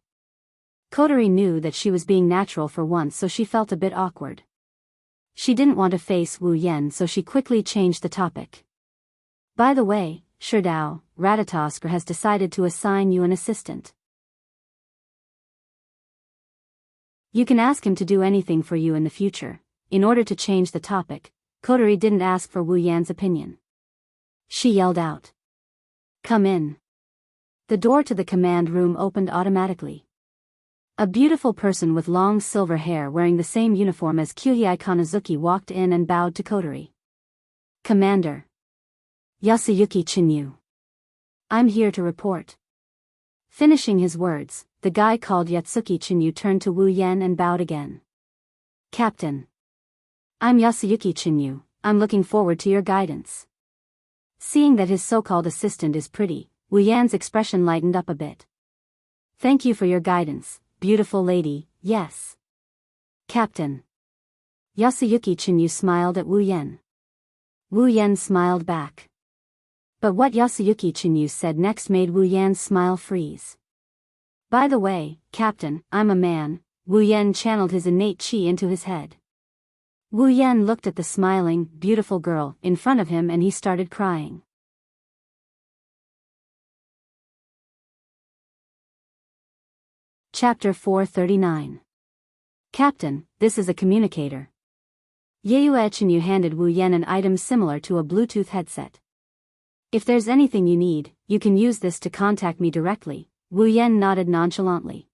Kotori knew that she was being natural for once so she felt a bit awkward. She didn't want to face Wu Yan so she quickly changed the topic. By the way, Sherdao, Ratatosk has decided to assign you an assistant. You can ask him to do anything for you in the future. In order to change the topic, Kotori didn't ask for Wu Yan's opinion. She yelled out. Come in. The door to the command room opened automatically. A beautiful person with long silver hair wearing the same uniform as Kyuhei Kanazuki walked in and bowed to Kotori. Commander. Yasuyuki Chinyu. I'm here to report. Finishing his words, the guy called Yatsuki Chinyu turned to Wu Yan and bowed again. Captain. I'm Yasuyuki Chinyu, I'm looking forward to your guidance. Seeing that his so-called assistant is pretty, Wu Yan's expression lightened up a bit. Thank you for your guidance, beautiful lady, yes. Captain. Yasuyuki Chinyu smiled at Wu Yan. Wu Yan smiled back. But what Yasuyuki Chinyu said next made Wu Yan's smile freeze. By the way, Captain, I'm a man. Wu Yan channeled his innate chi into his head. Wu Yan looked at the smiling, beautiful girl in front of him and he started crying. Chapter 439. Captain, this is a communicator. Yue Chinyu handed Wu Yan an item similar to a Bluetooth headset. If there's anything you need, you can use this to contact me directly. Wu Yan nodded nonchalantly.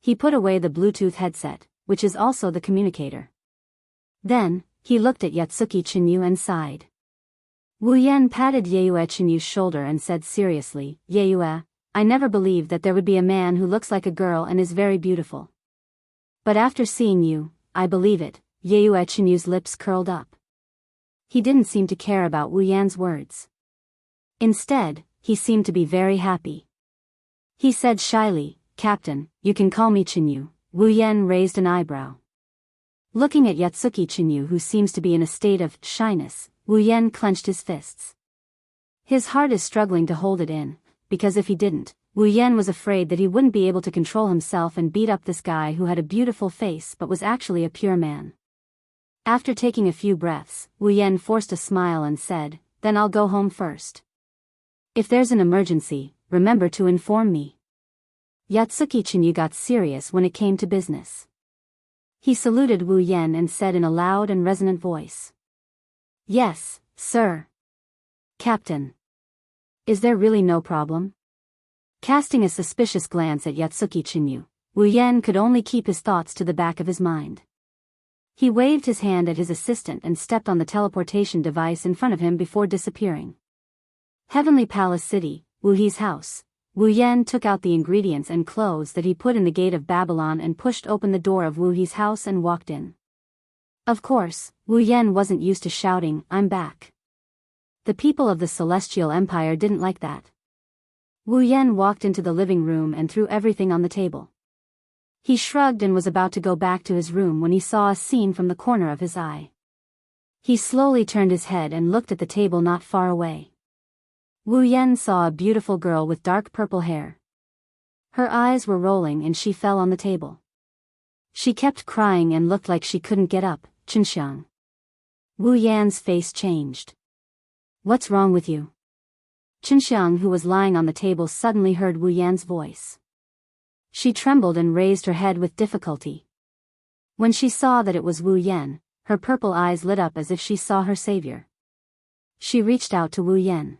He put away the Bluetooth headset, which is also the communicator. Then, he looked at Yatsuki Chinyu and sighed. Wu Yan patted Yue Chinyu's shoulder and said seriously, Yue, I never believed that there would be a man who looks like a girl and is very beautiful. But after seeing you, I believe it. Yue Chinyu's lips curled up. He didn't seem to care about Wu Yan's words. Instead, he seemed to be very happy. He said shyly, Captain, you can call me Chinyu. Wu Yan raised an eyebrow. Looking at Yatsuki Chinyu, who seems to be in a state of shyness, Wu Yan clenched his fists. His heart is struggling to hold it in, because if he didn't, Wu Yan was afraid that he wouldn't be able to control himself and beat up this guy who had a beautiful face but was actually a pure man. After taking a few breaths, Wu Yan forced a smile and said, Then I'll go home first. If there's an emergency, remember to inform me. Yatsuki Chinyu got serious when it came to business. He saluted Wu Yan and said in a loud and resonant voice. Yes, sir. Captain. Is there really no problem? Casting a suspicious glance at Yatsuki Chinyu, Wu Yan could only keep his thoughts to the back of his mind. He waved his hand at his assistant and stepped on the teleportation device in front of him before disappearing. Heavenly Palace City, Wu He's house. Wu Yan took out the ingredients and clothes that he put in the gate of Babylon and pushed open the door of Wu He's house and walked in. Of course, Wu Yan wasn't used to shouting, I'm back. The people of the Celestial Empire didn't like that. Wu Yan walked into the living room and threw everything on the table. He shrugged and was about to go back to his room when he saw a scene from the corner of his eye. He slowly turned his head and looked at the table not far away. Wu Yan saw a beautiful girl with dark purple hair. Her eyes were rolling and she fell on the table. She kept crying and looked like she couldn't get up. Chinxiang. Wu Yan's face changed. What's wrong with you? Chinxiang, who was lying on the table, suddenly heard Wu Yan's voice. She trembled and raised her head with difficulty. When she saw that it was Wu Yan, her purple eyes lit up as if she saw her savior. She reached out to Wu Yan.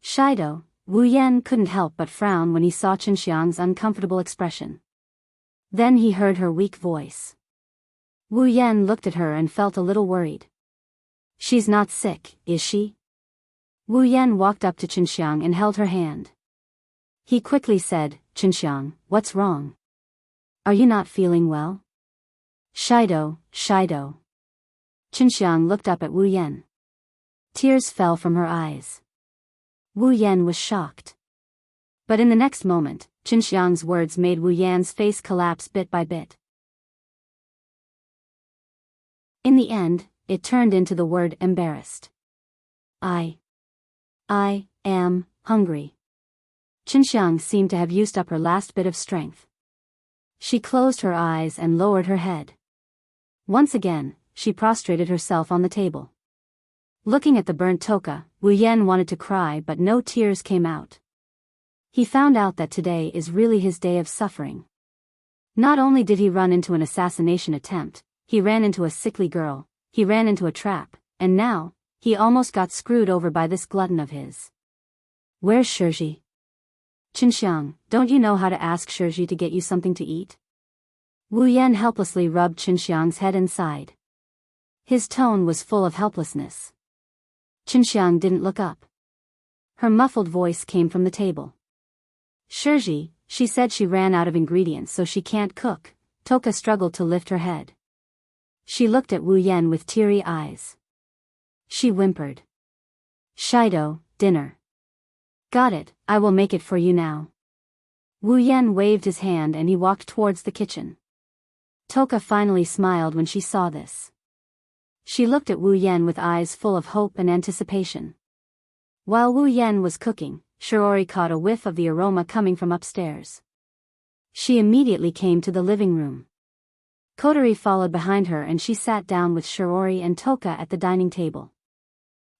Shido, Wu Yan couldn't help but frown when he saw Chinxiang's uncomfortable expression. Then he heard her weak voice. Wu Yan looked at her and felt a little worried. She's not sick, is she? Wu Yan walked up to Chinxiang and held her hand. He quickly said, Chinxiang, what's wrong? Are you not feeling well? Shido. Chinxiang looked up at Wu Yan. Tears fell from her eyes. Wu Yan was shocked. But in the next moment, Chinxiang's words made Wu Yan's face collapse bit by bit. In the end, it turned into the word embarrassed. I am hungry. Chinxiang seemed to have used up her last bit of strength. She closed her eyes and lowered her head. Once again, she prostrated herself on the table. Looking at the burnt toka, Wu Yan wanted to cry but no tears came out. He found out that today is really his day of suffering. Not only did he run into an assassination attempt, he ran into a sickly girl, he ran into a trap, and now, he almost got screwed over by this glutton of his. Where's Shirji? Chinxiang, don't you know how to ask Shirji to get you something to eat? Wu Yan helplessly rubbed Chinxiang's head and sighed. His tone was full of helplessness. Chinxiang didn't look up. Her muffled voice came from the table. Shirji, she said she ran out of ingredients so she can't cook. Toka struggled to lift her head. She looked at Wu Yan with teary eyes. She whimpered. Shido, dinner. Got it, I will make it for you now. Wu Yan waved his hand and he walked towards the kitchen. Toka finally smiled when she saw this. She looked at Wu Yen with eyes full of hope and anticipation. While Wu Yen was cooking, Shiori caught a whiff of the aroma coming from upstairs. She immediately came to the living room. Kotori followed behind her and she sat down with Shiori and Toka at the dining table.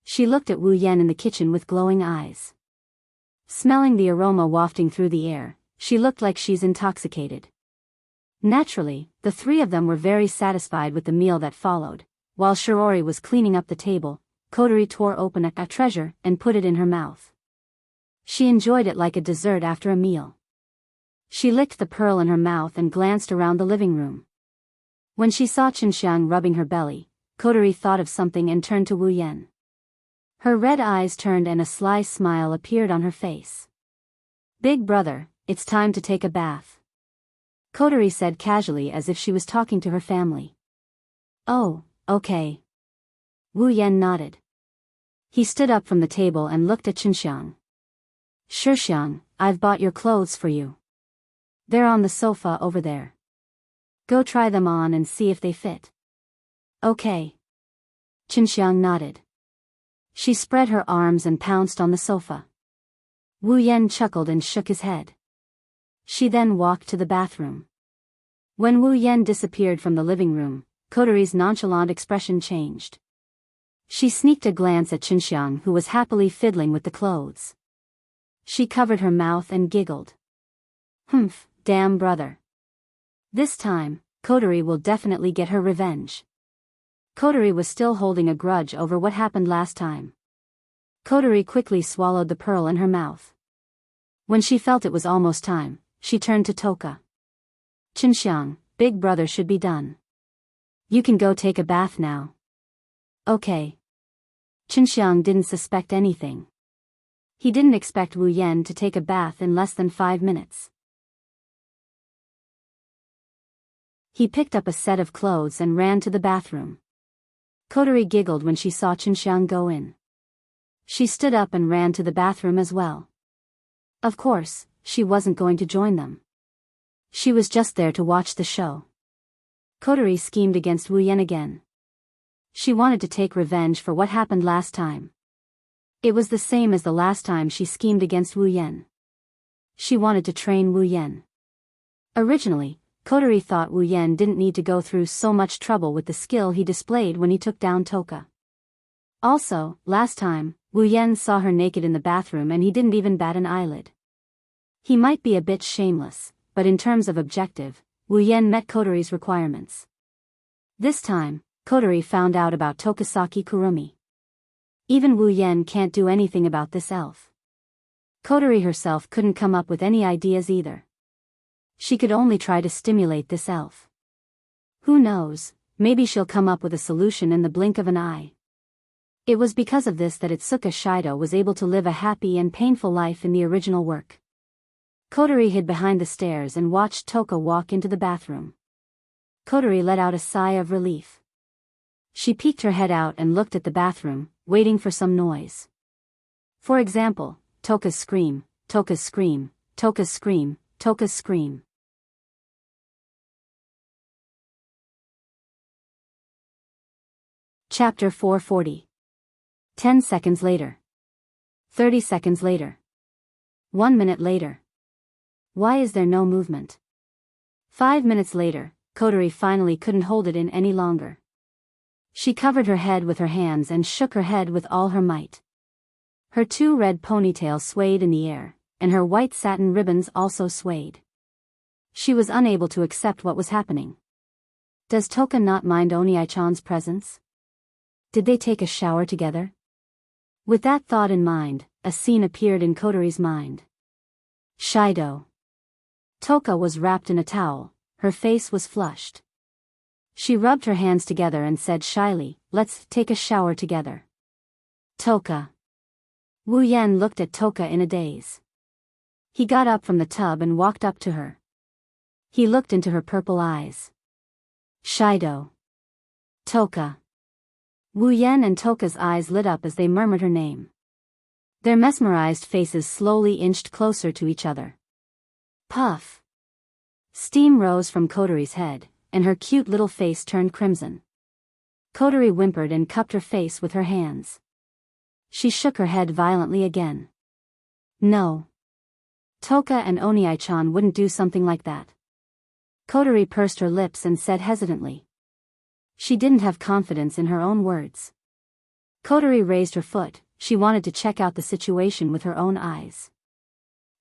She looked at Wu Yen in the kitchen with glowing eyes. Smelling the aroma wafting through the air, she looked like she's intoxicated. Naturally, the three of them were very satisfied with the meal that followed. While Shiori was cleaning up the table, Kotori tore open a treasure and put it in her mouth. She enjoyed it like a dessert after a meal. She licked the pearl in her mouth and glanced around the living room. When she saw Qinxiang rubbing her belly, Kotori thought of something and turned to Wu Yen. Her red eyes turned and a sly smile appeared on her face. "Big brother, it's time to take a bath," Kotori said casually as if she was talking to her family. "Oh, okay." Wu Yen nodded. He stood up from the table and looked at Qinxiang. "Shixiang, I've bought your clothes for you. They're on the sofa over there. Go try them on and see if they fit." "Okay." Qinxiang nodded. She spread her arms and pounced on the sofa. Wu Yen chuckled and shook his head. She then walked to the bathroom. When Wu Yen disappeared from the living room, Kotori's nonchalant expression changed. She sneaked a glance at Qinxiang, who was happily fiddling with the clothes. She covered her mouth and giggled. "Humph, damn brother. This time, Kotori will definitely get her revenge." Kotori was still holding a grudge over what happened last time. Kotori quickly swallowed the pearl in her mouth. When she felt it was almost time, she turned to Toka. "Qinxiang, big brother should be done. You can go take a bath now." "Okay." Qinxiang didn't suspect anything. He didn't expect Wu Yen to take a bath in less than 5 minutes. He picked up a set of clothes and ran to the bathroom. Kotori giggled when she saw Qinxiang go in. She stood up and ran to the bathroom as well. Of course, she wasn't going to join them. She was just there to watch the show. Kotori schemed against Wu Yen again. She wanted to take revenge for what happened last time. It was the same as the last time she schemed against Wu Yen. She wanted to train Wu Yen. Originally, Kotori thought Wu Yen didn't need to go through so much trouble with the skill he displayed when he took down Toka. Also, last time, Wu Yen saw her naked in the bathroom and he didn't even bat an eyelid. He might be a bit shameless, but in terms of objective, Wu Yen met Kotori's requirements. This time, Kotori found out about Tokasaki Kurumi. Even Wu Yen can't do anything about this elf. Kotori herself couldn't come up with any ideas either. She could only try to stimulate this elf. Who knows, maybe she'll come up with a solution in the blink of an eye. It was because of this that Itsuka Shido was able to live a happy and painful life in the original work. Kotori hid behind the stairs and watched Toka walk into the bathroom. Kotori let out a sigh of relief. She peeked her head out and looked at the bathroom, waiting for some noise. For example, Toka's scream, Toka's scream, Toka's scream, Toka's scream. Chapter 440. 10 seconds later. 30 seconds later. 1 minute later. Why is there no movement? 5 minutes later, Kotori finally couldn't hold it in any longer. She covered her head with her hands and shook her head with all her might. Her 2 red ponytails swayed in the air, and her white satin ribbons also swayed. She was unable to accept what was happening. Does Toka not mind Oni-chan's presence? Did they take a shower together? With that thought in mind, a scene appeared in Kotori's mind. Shido. Toka was wrapped in a towel, her face was flushed. She rubbed her hands together and said shyly, "Let's take a shower together." Toka. Wu Yen looked at Toka in a daze. He got up from the tub and walked up to her. He looked into her purple eyes. Shido. Toka. Wu Yen and Toka's eyes lit up as they murmured her name. Their mesmerized faces slowly inched closer to each other. Puff. Steam rose from Kotori's head, and her cute little face turned crimson. Kotori whimpered and cupped her face with her hands. She shook her head violently again. No. Toka and Oniai-chan wouldn't do something like that. Kotori pursed her lips and said hesitantly. She didn't have confidence in her own words. Kotori raised her foot. She wanted to check out the situation with her own eyes.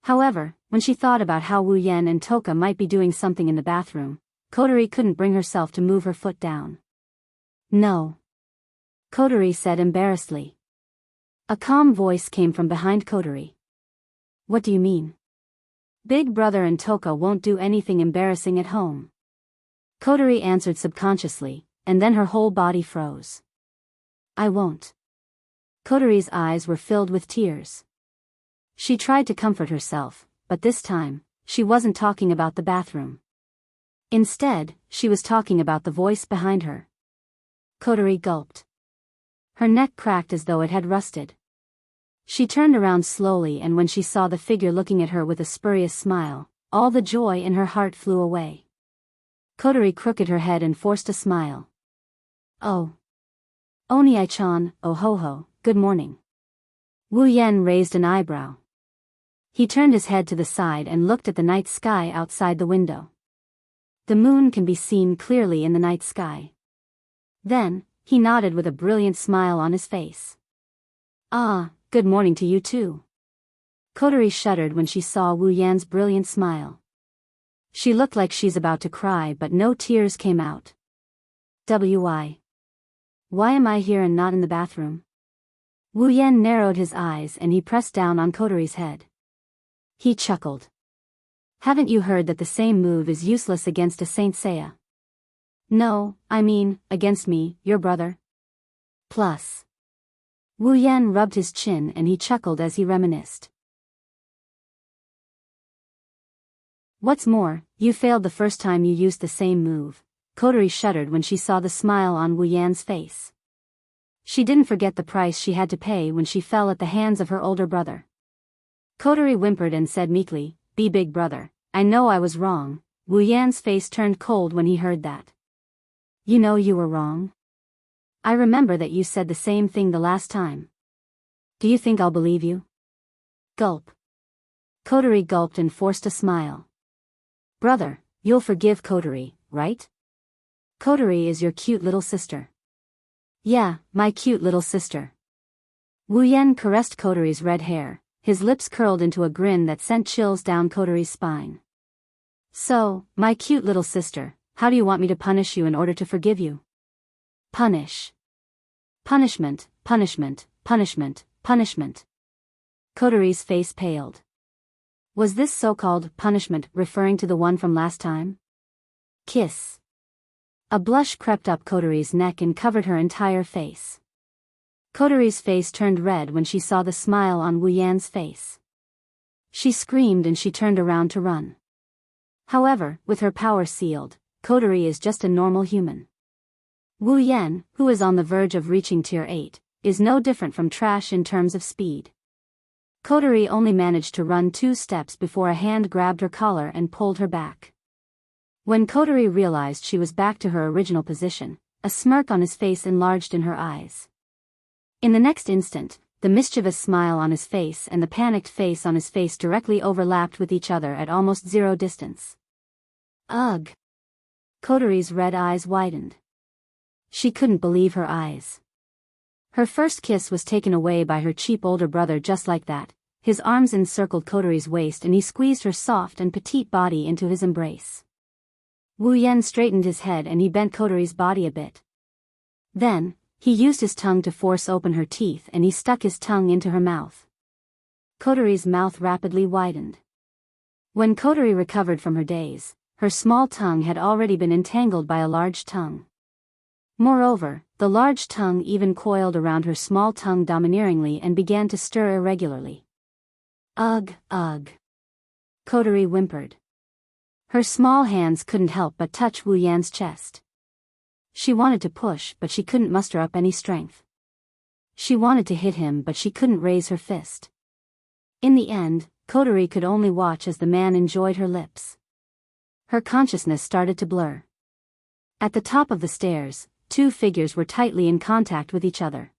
However, when she thought about how Wu Yan and Toka might be doing something in the bathroom, Kotori couldn't bring herself to move her foot down. No. Kotori said embarrassedly. A calm voice came from behind Kotori. What do you mean? Big brother and Toka won't do anything embarrassing at home. Kotori answered subconsciously, and then her whole body froze. I won't. Kotori's eyes were filled with tears. She tried to comfort herself, but this time, she wasn't talking about the bathroom. Instead, she was talking about the voice behind her. Kotori gulped. Her neck cracked as though it had rusted. She turned around slowly, and when she saw the figure looking at her with a spurious smile, all the joy in her heart flew away. Kotori crooked her head and forced a smile. Oh. Oniai-chan, oh ho ho, good morning. Wu Yan raised an eyebrow. He turned his head to the side and looked at the night sky outside the window. The moon can be seen clearly in the night sky. Then, he nodded with a brilliant smile on his face. Ah, good morning to you too. Kotori shuddered when she saw Wu Yan's brilliant smile. She looked like she's about to cry, but no tears came out. Why? Why am I here and not in the bathroom? Wu Yan narrowed his eyes and he pressed down on Kotori's head. He chuckled. Haven't you heard that the same move is useless against a Saint Seiya? No, I mean, against me, your brother. Plus. Wu Yan rubbed his chin and he chuckled as he reminisced. What's more, you failed the first time you used the same move. Kotori shuddered when she saw the smile on Wu Yan's face. She didn't forget the price she had to pay when she fell at the hands of her older brother. Kotori whimpered and said meekly, Be big brother, I know I was wrong. Wu Yan's face turned cold when he heard that. You know you were wrong? I remember that you said the same thing the last time. Do you think I'll believe you? Gulp. Kotori gulped and forced a smile. Brother, you'll forgive Kotori, right? Kotori is your cute little sister. Yeah, my cute little sister. Wu Yan caressed Kotori's red hair, his lips curled into a grin that sent chills down Kotori's spine. So, my cute little sister, how do you want me to punish you in order to forgive you? Punish. Punishment, punishment, punishment, punishment. Kotori's face paled. Was this so-called punishment referring to the one from last time? Kiss. A blush crept up Kotori's neck and covered her entire face. Kotori's face turned red when she saw the smile on Wu Yan's face. She screamed and she turned around to run. However, with her power sealed, Kotori is just a normal human. Wu Yan, who is on the verge of reaching Tier 8, is no different from trash in terms of speed. Kotori only managed to run 2 steps before a hand grabbed her collar and pulled her back. When Kotori realized she was back to her original position, a smirk on his face enlarged in her eyes. In the next instant, the mischievous smile on his face and the panicked face on his face directly overlapped with each other at almost 0 distance. Ugh! Kotori's red eyes widened. She couldn't believe her eyes. Her first kiss was taken away by her cheap older brother just like that. His arms encircled Kotori's waist and he squeezed her soft and petite body into his embrace. Wu Yan straightened his head and he bent Kotori's body a bit. Then, he used his tongue to force open her teeth and he stuck his tongue into her mouth. Kotori's mouth rapidly widened. When Kotori recovered from her daze, her small tongue had already been entangled by a large tongue. Moreover, the large tongue even coiled around her small tongue domineeringly and began to stir irregularly. Ugh, ugh. Kotori whimpered. Her small hands couldn't help but touch Wu Yan's chest. She wanted to push, but she couldn't muster up any strength. She wanted to hit him, but she couldn't raise her fist. In the end, Kotori could only watch as the man enjoyed her lips. Her consciousness started to blur. At the top of the stairs, two figures were tightly in contact with each other.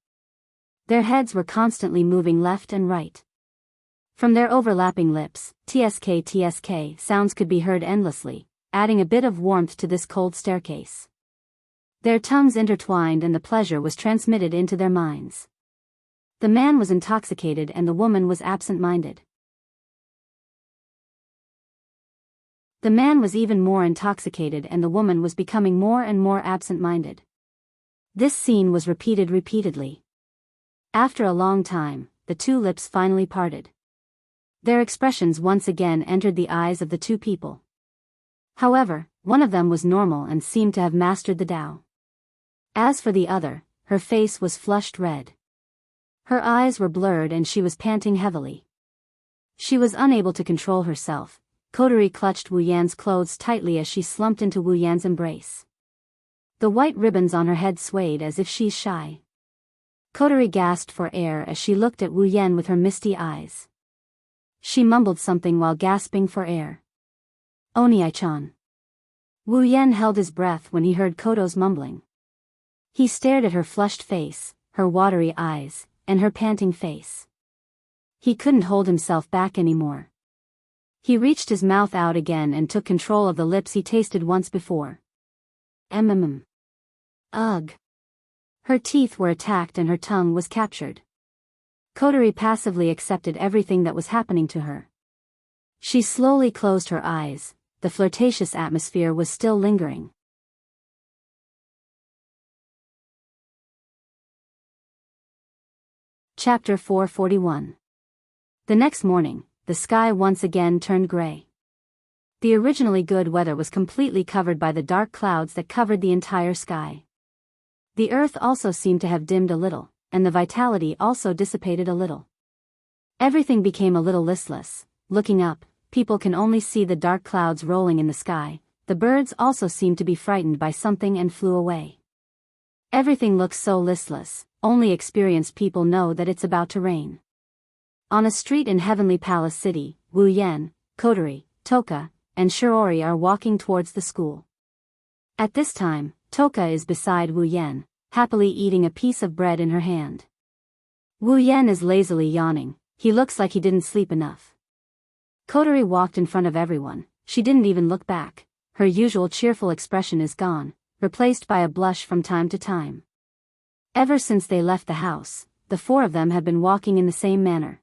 Their heads were constantly moving left and right. From their overlapping lips, tsk sounds could be heard endlessly, adding a bit of warmth to this cold staircase. Their tongues intertwined and the pleasure was transmitted into their minds. The man was intoxicated and the woman was absent-minded. The man was even more intoxicated and the woman was becoming more and more absent-minded. This scene was repeated repeatedly. After a long time, the two lips finally parted. Their expressions once again entered the eyes of the two people. However, one of them was normal and seemed to have mastered the Tao. As for the other, her face was flushed red. Her eyes were blurred and she was panting heavily. She was unable to control herself. Coterie clutched Wu Yan's clothes tightly as she slumped into Wu Yan's embrace. The white ribbons on her head swayed as if she's shy. Coterie gasped for air as she looked at Wu Yan with her misty eyes. She mumbled something while gasping for air. Oni-chan. Wu Yan held his breath when he heard Koto's mumbling. He stared at her flushed face, her watery eyes, and her panting face. He couldn't hold himself back anymore. He reached his mouth out again and took control of the lips he tasted once before. Ugh. Her teeth were attacked and her tongue was captured. Coterie passively accepted everything that was happening to her. She slowly closed her eyes. The flirtatious atmosphere was still lingering. Chapter 441. The next morning, the sky once again turned gray. The originally good weather was completely covered by the dark clouds that covered the entire sky. The earth also seemed to have dimmed a little, and the vitality also dissipated a little. Everything became a little listless. Looking up, people can only see the dark clouds rolling in the sky. The birds also seemed to be frightened by something and flew away. Everything looks so listless, only experienced people know that it's about to rain. On a street in Heavenly Palace City, Wu Yan, Coterie, Toka, and Shiori are walking towards the school. At this time, Toka is beside Wu Yan, happily eating a piece of bread in her hand. Wu Yan is lazily yawning. He looks like he didn't sleep enough. Coterie walked in front of everyone. She didn't even look back. Her usual cheerful expression is gone, replaced by a blush from time to time. Ever since they left the house, the four of them have been walking in the same manner.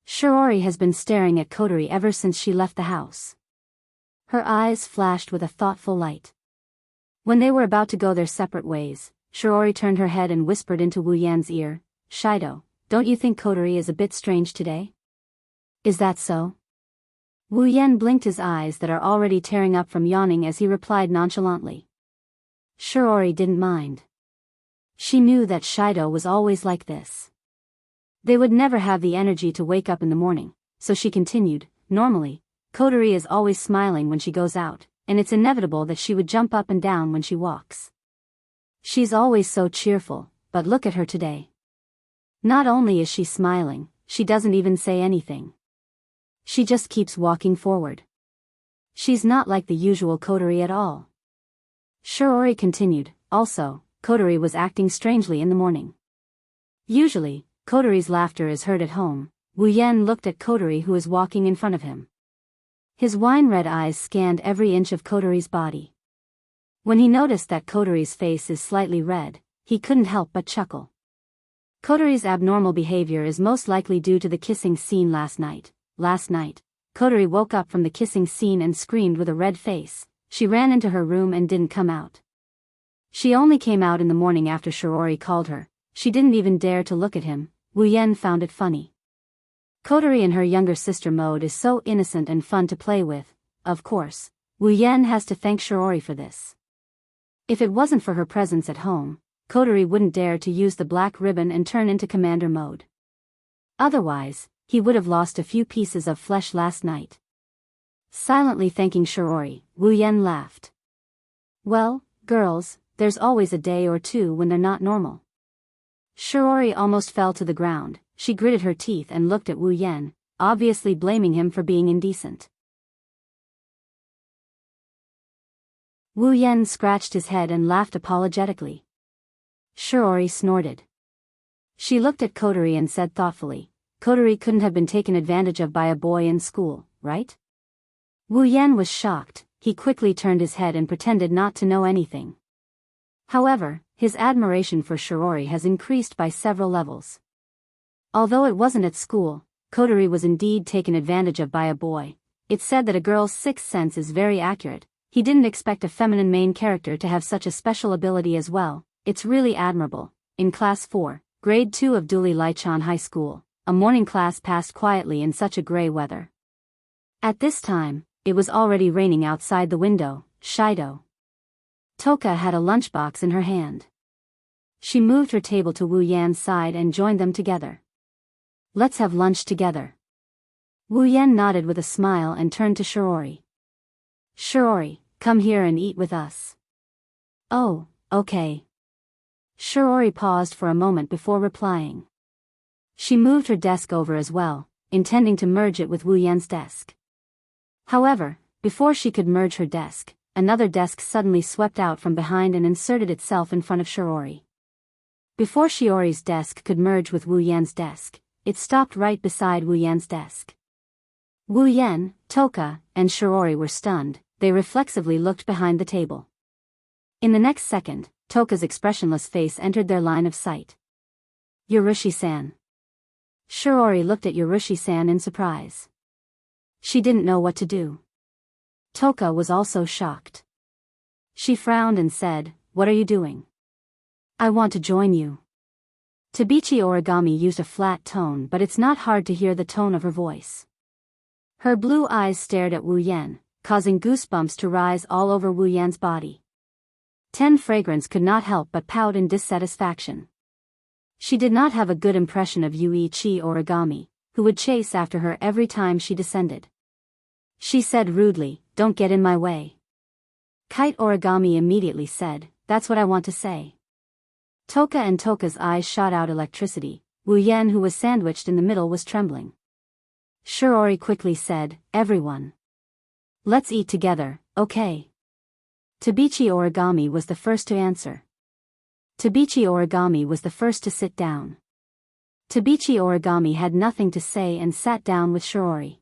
Shiori has been staring at Coterie ever since she left the house. Her eyes flashed with a thoughtful light. When they were about to go their separate ways, Shiori turned her head and whispered into Wu Yan's ear, "Shido, don't you think Coterie is a bit strange today?" "Is that so?" Wu Yan blinked his eyes that are already tearing up from yawning as he replied nonchalantly. Shiori didn't mind. She knew that Shido was always like this. They would never have the energy to wake up in the morning, so she continued, "Normally, Coterie is always smiling when she goes out, and it's inevitable that she would jump up and down when she walks. She's always so cheerful, but look at her today. Not only is she smiling, she doesn't even say anything. She just keeps walking forward. She's not like the usual Coterie at all." Shiori continued, "Also, Coterie was acting strangely in the morning. Usually, Coterie's laughter is heard at home." Wu Yan looked at Coterie who is walking in front of him. His wine-red eyes scanned every inch of Coterie's body. When he noticed that Coterie's face is slightly red, he couldn't help but chuckle. Coterie's abnormal behavior is most likely due to the kissing scene last night. Coterie woke up from the kissing scene and screamed with a red face. She ran into her room and didn't come out. She only came out in the morning after Shiori called her. She didn't even dare to look at him. Wu Yan found it funny. Coterie in her younger sister mode is so innocent and fun to play with. Of course, Wu Yan has to thank Shiori for this. If it wasn't for her presence at home, Coterie wouldn't dare to use the black ribbon and turn into commander mode. Otherwise, he would have lost a few pieces of flesh last night. Silently thanking Shiori, Wu Yan laughed. "Well, girls, there's always a day or two when they're not normal." Shiori almost fell to the ground. She gritted her teeth and looked at Wu Yan, obviously blaming him for being indecent. Wu Yen scratched his head and laughed apologetically. Shiori snorted. She looked at Kotori and said thoughtfully, Kotori couldn't have been taken advantage of by a boy in school, right? Wu Yen was shocked. He quickly turned his head and pretended not to know anything. However, his admiration for Shiori has increased by several levels. Although it wasn't at school, Kotori was indeed taken advantage of by a boy. It's said that a girl's sixth sense is very accurate. He didn't expect a feminine main character to have such a special ability as well. It's really admirable. In Class 4, Grade 2 of Duli Lichon High School, a morning class passed quietly in such a gray weather. At this time, it was already raining outside the window. Shido. Toka had a lunchbox in her hand. She moved her table to Wu Yan's side and joined them together. Let's have lunch together. Wu Yan nodded with a smile and turned to Shiori. Shiori, come here and eat with us. Oh, okay. Shiori paused for a moment before replying. She moved her desk over as well, intending to merge it with Wu Yan's desk. However, before she could merge her desk, another desk suddenly swept out from behind and inserted itself in front of Shiori. Before Shiori's desk could merge with Wu Yan's desk, it stopped right beside Wu Yan's desk. Wu Yan, Toka, and Shiori were stunned. They reflexively looked behind the table. In the next second, Toka's expressionless face entered their line of sight. Yorushi-san. Shiori looked at Yorushi-san in surprise. She didn't know what to do. Toka was also shocked. She frowned and said, What are you doing? I want to join you. Tabichi Origami used a flat tone, but it's not hard to hear the tone of her voice. Her blue eyes stared at Wu Yan, causing goosebumps to rise all over Wu Yan's body. 10 Fragrance could not help but pout in dissatisfaction. She did not have a good impression of Yuichi Origami, who would chase after her every time she descended. She said rudely, Don't get in my way. Kite Origami immediately said, That's what I want to say. Toka and Toka's eyes shot out electricity. Wu Yan, who was sandwiched in the middle, was trembling. Shiori quickly said, Everyone. Let's eat together, okay? Tabichi Origami was the first to answer. Tabichi Origami was the first to sit down. Tabichi Origami had nothing to say and sat down with Shiori.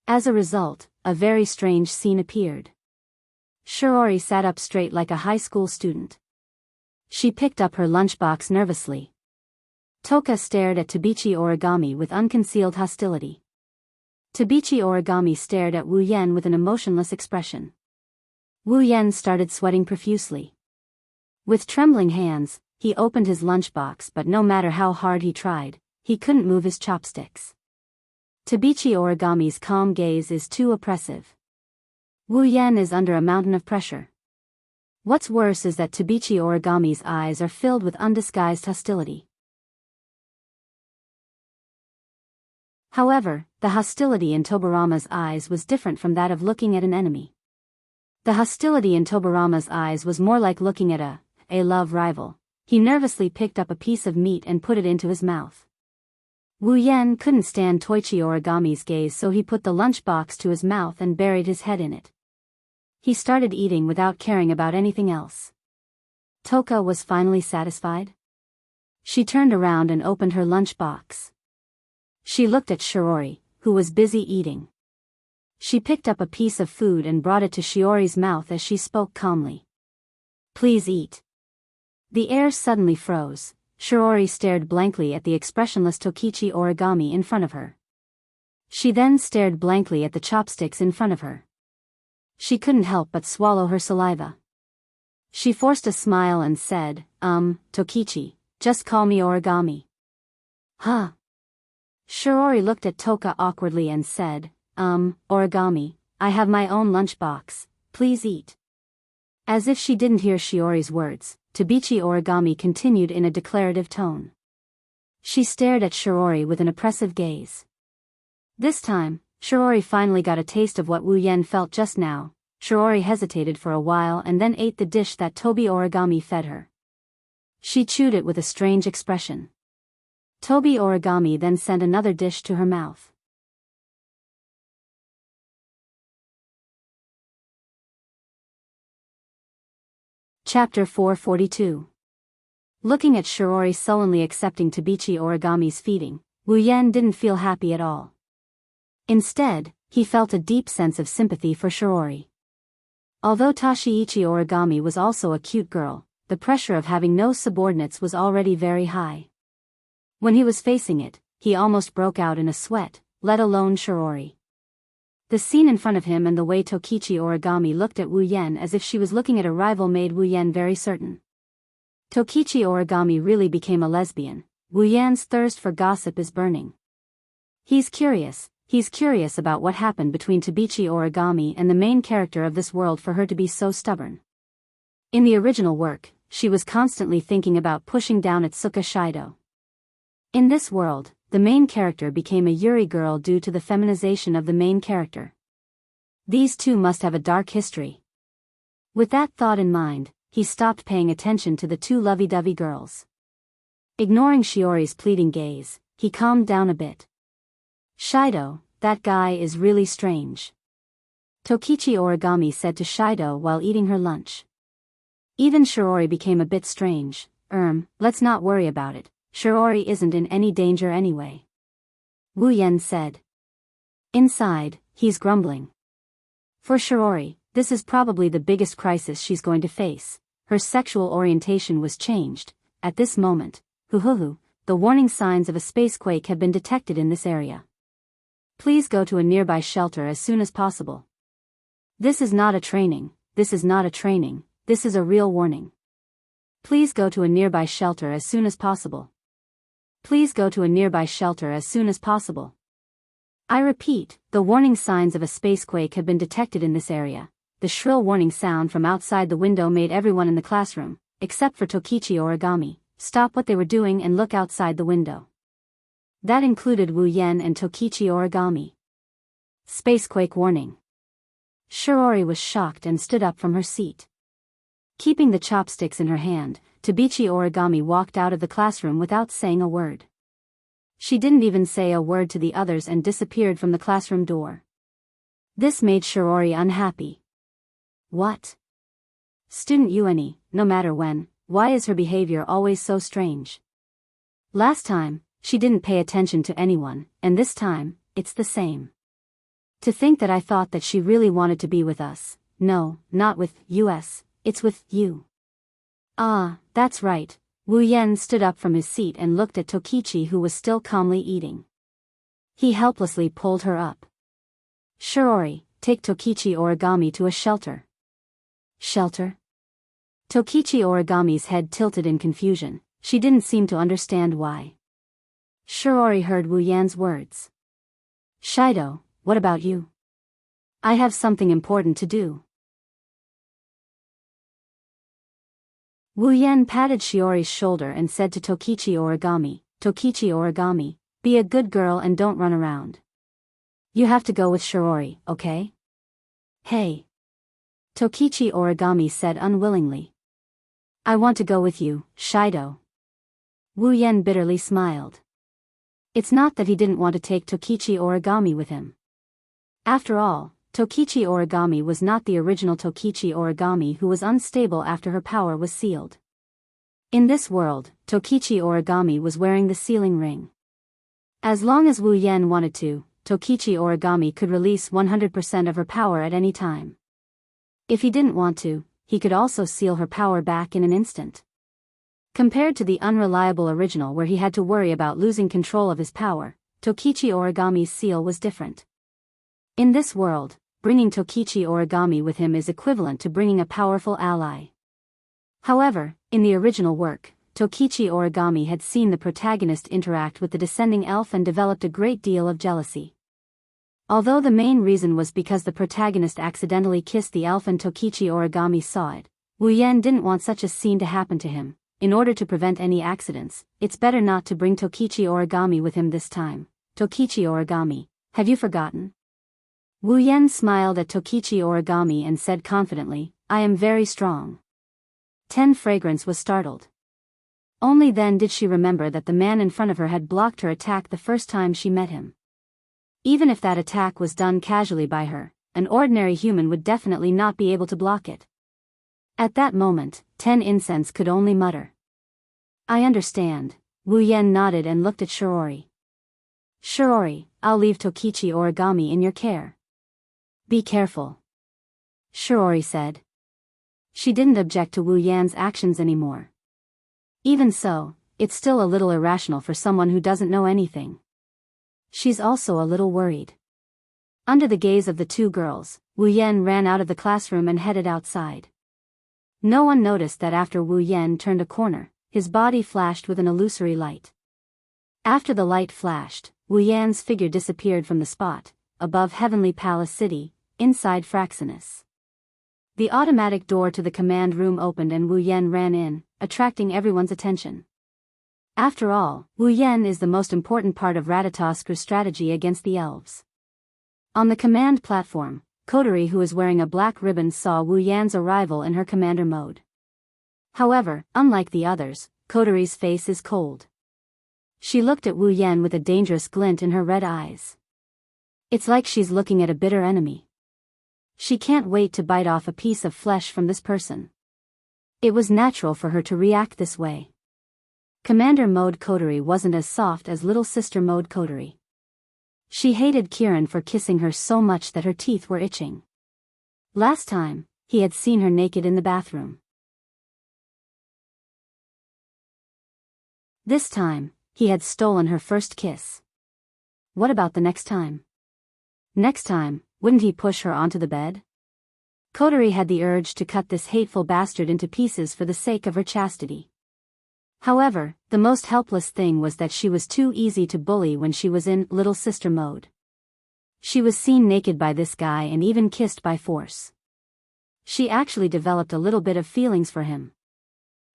As a result, a very strange scene appeared. Shiori sat up straight like a high school student. She picked up her lunchbox nervously. Toka stared at Tabichi Origami with unconcealed hostility. Tabichi Origami stared at Wu Yan with an emotionless expression. Wu Yan started sweating profusely. With trembling hands, he opened his lunchbox, but no matter how hard he tried, he couldn't move his chopsticks. Tabichi Origami's calm gaze is too oppressive. Wu Yan is under a mountain of pressure. What's worse is that Tabichi Origami's eyes are filled with undisguised hostility. However, the hostility in Tobarama's eyes was different from that of looking at an enemy. The hostility in Tobarama's eyes was more like looking at a love rival. He nervously picked up a piece of meat and put it into his mouth. Wu Yan couldn't stand Toichi Origami's gaze, so he put the lunchbox to his mouth and buried his head in it. He started eating without caring about anything else. Toka was finally satisfied. She turned around and opened her lunchbox. She looked at Shiori, who was busy eating. She picked up a piece of food and brought it to Shiori's mouth as she spoke calmly. Please eat. The air suddenly froze. Shiori stared blankly at the expressionless Tokichi Origami in front of her. She then stared blankly at the chopsticks in front of her. She couldn't help but swallow her saliva. She forced a smile and said, Tokichi, just call me Origami. Huh? Shiori looked at Toka awkwardly and said, Origami, I have my own lunchbox, please eat. As if she didn't hear Shiori's words, Tabichi Origami continued in a declarative tone. She stared at Shiori with an oppressive gaze. This time, Shiori finally got a taste of what Wu Yan felt just now. Shiori hesitated for a while and then ate the dish that Tobi Origami fed her. She chewed it with a strange expression. Tobi Origami then sent another dish to her mouth. Chapter 442. Looking at Shirori sullenly accepting Tabichi Origami's feeding, Wu Yan didn't feel happy at all. Instead, he felt a deep sense of sympathy for Shirori. Although Tashiichi Origami was also a cute girl, the pressure of having no subordinates was already very high. When he was facing it, he almost broke out in a sweat, let alone Shirori. The scene in front of him and the way Tokichi Origami looked at Wu Yan as if she was looking at a rival made Wu Yan very certain. Tokichi Origami really became a lesbian. Wu Yan's thirst for gossip is burning. He's curious about what happened between Tabichi Origami and the main character of this world for her to be so stubborn. In the original work, she was constantly thinking about pushing down Atsuka Shido. In this world, the main character became a Yuri girl due to the feminization of the main character. These two must have a dark history. With that thought in mind, he stopped paying attention to the two lovey-dovey girls. Ignoring Shiori's pleading gaze, he calmed down a bit. Shido, that guy is really strange. Tokichi Origami said to Shido while eating her lunch. Even Shirori became a bit strange. Let's not worry about it. Shirori isn't in any danger anyway. Wu Yan said. Inside, he's grumbling. For Shirori, this is probably the biggest crisis she's going to face. Her sexual orientation was changed. At this moment, the warning signs of a spacequake have been detected in this area. Please go to a nearby shelter as soon as possible. This is not a training, this is a real warning. Please go to a nearby shelter as soon as possible. Please go to a nearby shelter as soon as possible. I repeat, the warning signs of a spacequake have been detected in this area. The shrill warning sound from outside the window made everyone in the classroom, except for Tokichi Origami, stop what they were doing and look outside the window. That included Wu Yan and Tokichi Origami. Spacequake warning. Shirori was shocked and stood up from her seat. Keeping the chopsticks in her hand, Tabichi Origami walked out of the classroom without saying a word. She didn't even say a word to the others and disappeared from the classroom door. This made Shirori unhappy. What? Student Yuani, no matter when, why is her behavior always so strange? Last time, she didn't pay attention to anyone, and this time, it's the same. To think that I thought that she really wanted to be with us. No, not with us, it's with you. Ah, that's right. Wu Yan stood up from his seat and looked at Tokichi, who was still calmly eating. He helplessly pulled her up. Shirori, take Tokichi Origami to a shelter. Shelter? Tokichi Origami's head tilted in confusion. She didn't seem to understand why. Shirori heard Wu Yan's words. Shido, what about you? I have something important to do. Wu Yan patted Shiori's shoulder and said to Tokichi Origami, be a good girl and don't run around. You have to go with Shirori, okay? Hey. Tokichi Origami said unwillingly. I want to go with you, Shido. Wu Yan bitterly smiled. It's not that he didn't want to take Tokichi Origami with him. After all, Tokichi Origami was not the original Tokichi Origami who was unstable after her power was sealed. In this world, Tokichi Origami was wearing the sealing ring. As long as Wu Yan wanted to, Tokichi Origami could release 100% of her power at any time. If he didn't want to, he could also seal her power back in an instant. Compared to the unreliable original where he had to worry about losing control of his power, Tokichi Origami's seal was different. In this world, bringing Tokichi Origami with him is equivalent to bringing a powerful ally. However, in the original work, Tokichi Origami had seen the protagonist interact with the descending elf and developed a great deal of jealousy. Although the main reason was because the protagonist accidentally kissed the elf and Tokichi Origami saw it, Wu Yan didn't want such a scene to happen to him. In order to prevent any accidents, it's better not to bring Tokichi Origami with him this time. Tokichi Origami, have you forgotten? Wu Yan smiled at Tokichi Origami and said confidently, I am very strong. 10 Fragrance was startled. Only then did she remember that the man in front of her had blocked her attack the first time she met him. Even if that attack was done casually by her, an ordinary human would definitely not be able to block it. At that moment, 10 Incense could only mutter. I understand. Wu Yen nodded and looked at Shiori. Shiori, I'll leave Tokichi Origami in your care. Be careful. Shiori said. She didn't object to Wu Yan's actions anymore. Even so, it's still a little irrational for someone who doesn't know anything. She's also a little worried. Under the gaze of the two girls, Wu Yan ran out of the classroom and headed outside. No one noticed that after Wu Yan turned a corner, his body flashed with an illusory light. After the light flashed, Wu Yan's figure disappeared from the spot, above Heavenly Palace City, inside Fraxinus. The automatic door to the command room opened and Wu Yan ran in, attracting everyone's attention. After all, Wu Yan is the most important part of Ratatosk's strategy against the elves. On the command platform, Kotori, who is wearing a black ribbon, saw Wu Yan's arrival in her commander mode. However, unlike the others, Kotori's face is cold. She looked at Wu Yan with a dangerous glint in her red eyes. It's like she's looking at a bitter enemy. She can't wait to bite off a piece of flesh from this person. It was natural for her to react this way. Commander mode Kotori wasn't as soft as little sister mode Kotori. She hated Kirin for kissing her so much that her teeth were itching. Last time, he had seen her naked in the bathroom. This time, he had stolen her first kiss. What about the next time? Next time, wouldn't he push her onto the bed? Kotori had the urge to cut this hateful bastard into pieces for the sake of her chastity. However, the most helpless thing was that she was too easy to bully when she was in little sister mode. She was seen naked by this guy and even kissed by force. She actually developed a little bit of feelings for him.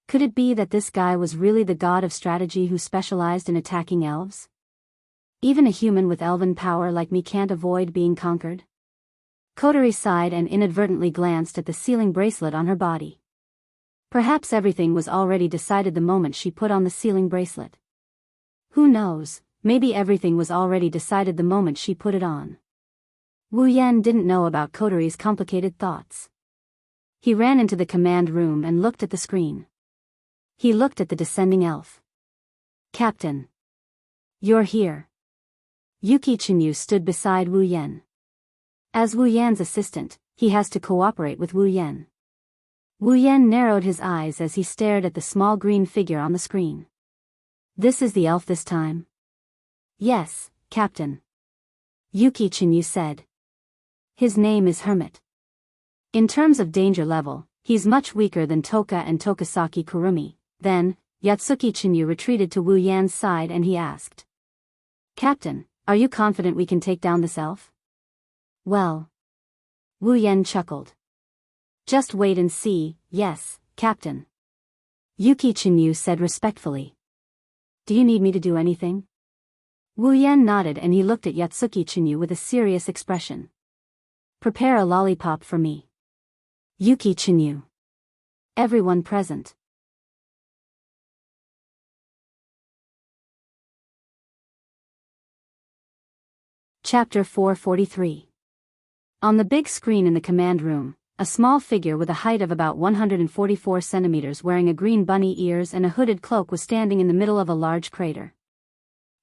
Could it be that this guy was really the god of strategy who specialized in attacking elves? Even a human with elven power like me can't avoid being conquered? Kotori sighed and inadvertently glanced at the sealing bracelet on her body. Perhaps everything was already decided the moment she put on the sealing bracelet. Who knows, maybe everything was already decided the moment she put it on. Wu Yan didn't know about Kotori's complicated thoughts. He ran into the command room and looked at the screen. He looked at the descending elf. Captain. You're here. Yuki Chinyu stood beside Wu Yan. As Wu Yan's assistant, he has to cooperate with Wu Yan. Wu Yan narrowed his eyes as he stared at the small green figure on the screen. This is the elf this time? Yes, Captain. Yuki Chinyu said. His name is Hermit. In terms of danger level, he's much weaker than Toka and Tokasaki Kurumi. Then, Yatsuki Chinyu retreated to Wu Yan's side and he asked. Captain, are you confident we can take down this elf? Well. Wu Yan chuckled. Just wait and see, yes, Captain. Yuki Chinyu said respectfully. Do you need me to do anything? Wu Yan nodded and he looked at Yatsuki Chinyu with a serious expression. Prepare a lollipop for me. Yuki Chinyu. Everyone present. Chapter 443. On the big screen in the command room, a small figure with a height of about 144 centimeters wearing a green bunny ears and a hooded cloak was standing in the middle of a large crater.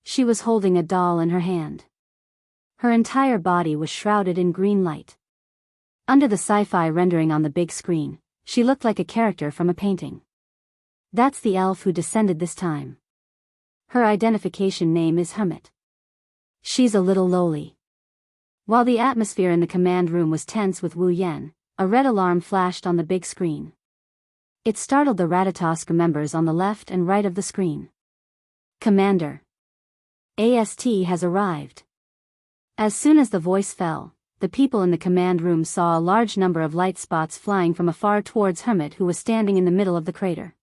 She was holding a doll in her hand. Her entire body was shrouded in green light. Under the sci-fi rendering on the big screen, she looked like a character from a painting. That's the elf who descended this time. Her identification name is Hermit. She's a little lowly. While the atmosphere in the command room was tense with Wu Yan, a red alarm flashed on the big screen. It startled the Ratatosk members on the left and right of the screen. Commander. AST has arrived. As soon as the voice fell, the people in the command room saw a large number of light spots flying from afar towards Hermit, who was standing in the middle of the crater.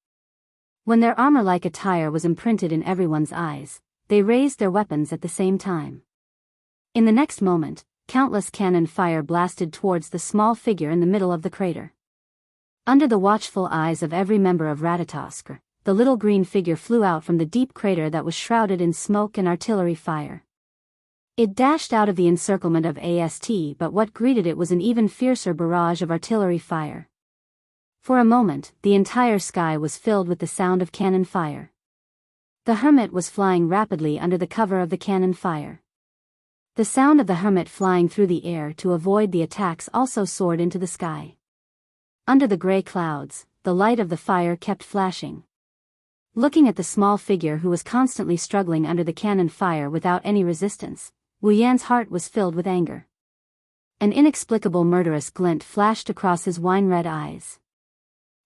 When their armor-like attire was imprinted in everyone's eyes, they raised their weapons at the same time. In the next moment, countless cannon fire blasted towards the small figure in the middle of the crater. Under the watchful eyes of every member of Ratatosk, the little green figure flew out from the deep crater that was shrouded in smoke and artillery fire. It dashed out of the encirclement of AST, but what greeted it was an even fiercer barrage of artillery fire. For a moment, the entire sky was filled with the sound of cannon fire. The hermit was flying rapidly under the cover of the cannon fire. The sound of the hermit flying through the air to avoid the attacks also soared into the sky. Under the gray clouds, the light of the fire kept flashing. Looking at the small figure who was constantly struggling under the cannon fire without any resistance, Wu Yan's heart was filled with anger. An inexplicable murderous glint flashed across his wine-red eyes.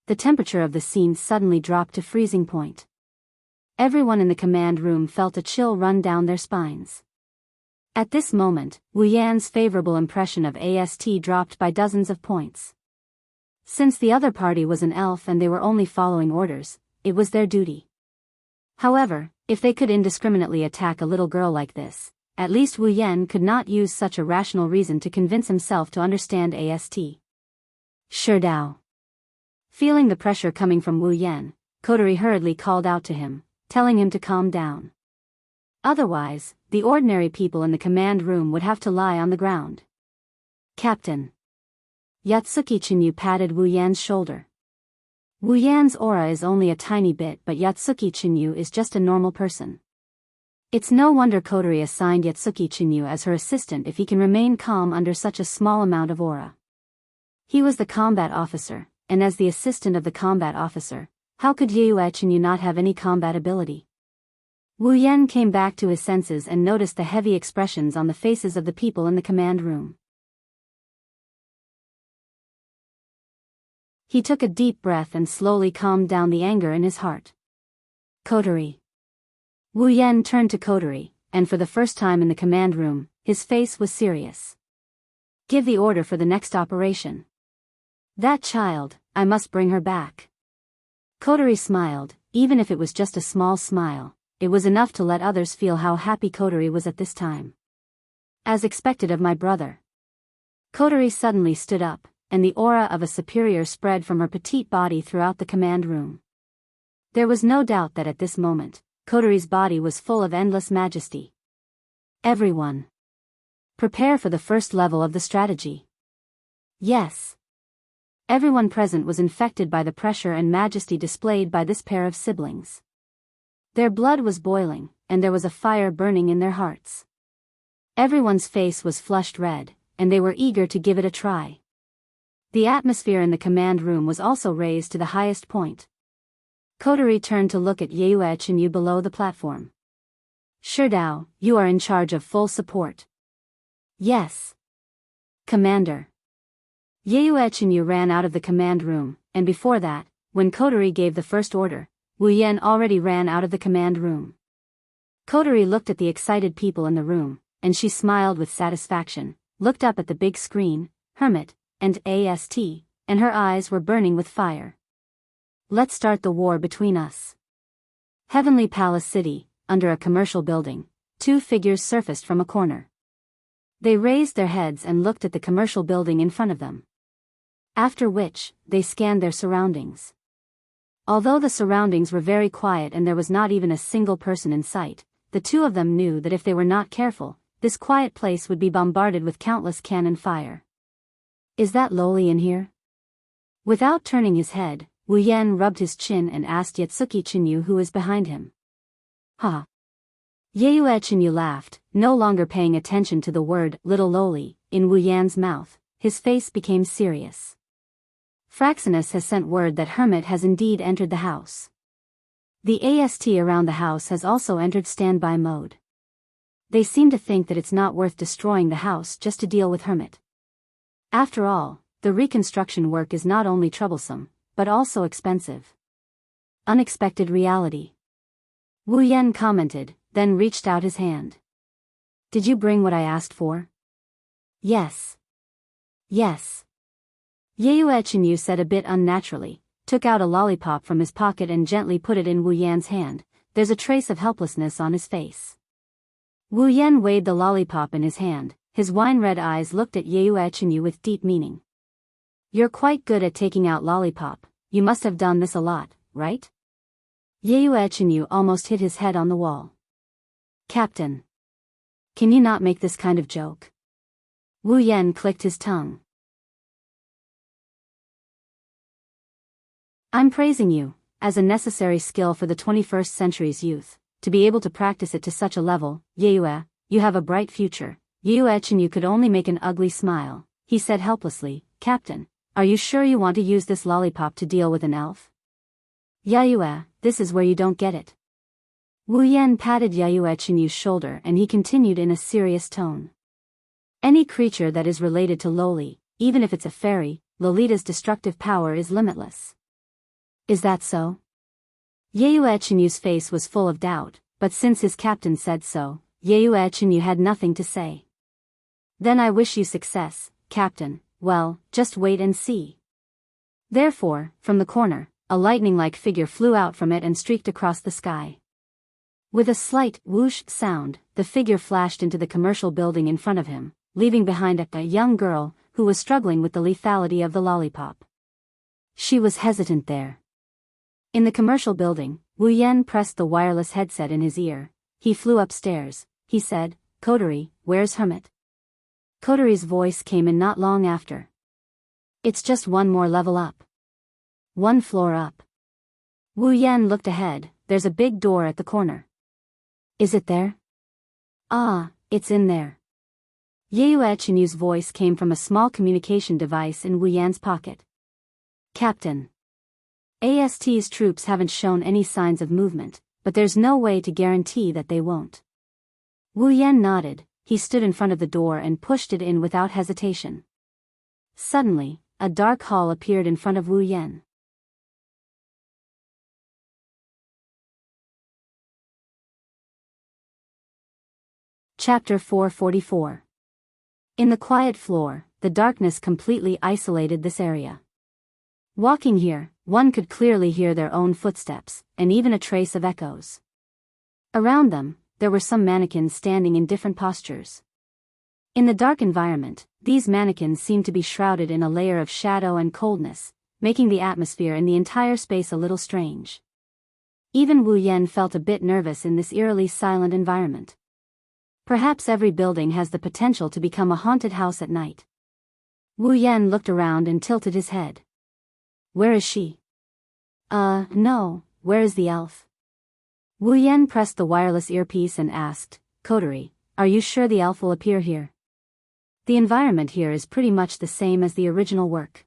The temperature of the scene suddenly dropped to freezing point. Everyone in the command room felt a chill run down their spines. At this moment, Wu Yan's favorable impression of AST dropped by dozens of points. Since the other party was an elf and they were only following orders, it was their duty. However, if they could indiscriminately attack a little girl like this, at least Wu Yan could not use such a rational reason to convince himself to understand AST. Sherdao. Feeling the pressure coming from Wu Yan, Kotori hurriedly called out to him, telling him to calm down. Otherwise, the ordinary people in the command room would have to lie on the ground. Captain. Yatsuki Chinyu patted Wu Yan's shoulder. Wu Yan's aura is only a tiny bit, but Yatsuki Chinyu is just a normal person. It's no wonder Kotori assigned Yatsuki Chinyu as her assistant if he can remain calm under such a small amount of aura. He was the combat officer, and as the assistant of the combat officer, how could Yue Chinyu not have any combat ability? Wu Yan came back to his senses and noticed the heavy expressions on the faces of the people in the command room. He took a deep breath and slowly calmed down the anger in his heart. Kotori. Wu Yan turned to Kotori, and for the first time in the command room, his face was serious. Give the order for the next operation. That child, I must bring her back. Kotori smiled, even if it was just a small smile, it was enough to let others feel how happy Kotori was at this time. As expected of my brother. Kotori suddenly stood up, and the aura of a superior spread from her petite body throughout the command room. There was no doubt that at this moment, Kotori's body was full of endless majesty. Everyone. Prepare for the first level of the strategy. Yes. Everyone present was infected by the pressure and majesty displayed by this pair of siblings. Their blood was boiling, and there was a fire burning in their hearts. Everyone's face was flushed red, and they were eager to give it a try. The atmosphere in the command room was also raised to the highest point. Kotori turned to look at Yue Chinyu below the platform. Sherdao, you are in charge of full support. Yes. Commander. Yue Chinyu ran out of the command room, and before that, when Kotori gave the first order, Wu Yan already ran out of the command room. Kotori looked at the excited people in the room, and she smiled with satisfaction, looked up at the big screen, Hermit, and AST, and her eyes were burning with fire. Let's start the war between us. Heavenly Palace City, under a commercial building, two figures surfaced from a corner. They raised their heads and looked at the commercial building in front of them. After which, they scanned their surroundings. Although the surroundings were very quiet and there was not even a single person in sight, the two of them knew that if they were not careful, this quiet place would be bombarded with countless cannon fire. Is that Loli in here? Without turning his head, Wu Yan rubbed his chin and asked Yatsuki Chinyu who is behind him. Ha! Yue Chinyu laughed, no longer paying attention to the word little Loli in Wu Yan's mouth. His face became serious. Fraxinus has sent word that Hermit has indeed entered the house. The AST around the house has also entered standby mode. They seem to think that it's not worth destroying the house just to deal with Hermit. After all, the reconstruction work is not only troublesome, but also expensive. Unexpected reality. Wu Yan commented, then reached out his hand. Did you bring what I asked for? Yes. Yes. Yue Chinyu said a bit unnaturally, took out a lollipop from his pocket and gently put it in Wu Yan's hand. There's a trace of helplessness on his face. Wu Yan weighed the lollipop in his hand, his wine-red eyes looked at Yue Chinyu with deep meaning. You're quite good at taking out lollipop, you must have done this a lot, right? Yue Chinyu almost hit his head on the wall. Captain. Can you not make this kind of joke? Wu Yan clicked his tongue. I'm praising you, as a necessary skill for the 21st century's youth, to be able to practice it to such a level. Yue, you have a bright future. And you could only make an ugly smile, he said helplessly. Captain, are you sure you want to use this lollipop to deal with an elf? Yue, this is where you don't get it. Wu Yan patted Yu's shoulder and he continued in a serious tone. Any creature that is related to Loli, even if it's a fairy, Lolita's destructive power is limitless. Is that so? Yu's face was full of doubt, but since his captain said so, Yu had nothing to say. Then I wish you success, Captain. Well, just wait and see. Therefore, from the corner, a lightning-like figure flew out from it and streaked across the sky. With a slight whoosh sound, the figure flashed into the commercial building in front of him, leaving behind a young girl who was struggling with the lethality of the lollipop. She was hesitant there. In the commercial building, Wu Yan pressed the wireless headset in his ear. He flew upstairs. He said, Coterie, where's Hermit? Coterie's voice came in not long after. It's just one more level up. One floor up. Wu Yan looked ahead. There's a big door at the corner. Is it there? Ah, it's in there. Yu's voice came from a small communication device in Wu Yan's pocket. Captain. AST's troops haven't shown any signs of movement, but there's no way to guarantee that they won't. Wu Yan nodded. He stood in front of the door and pushed it in without hesitation. Suddenly, a dark hall appeared in front of Wu Yan. Chapter 444. In the quiet floor, the darkness completely isolated this area. Walking here, one could clearly hear their own footsteps, and even a trace of echoes. Around them, there were some mannequins standing in different postures. In the dark environment, these mannequins seemed to be shrouded in a layer of shadow and coldness, making the atmosphere in the entire space a little strange. Even Wu Yan felt a bit nervous in this eerily silent environment. Perhaps every building has the potential to become a haunted house at night. Wu Yan looked around and tilted his head. Where is she? No, where is the elf? Wu Yan pressed the wireless earpiece and asked, Coterie, are you sure the elf will appear here? The environment here is pretty much the same as the original work.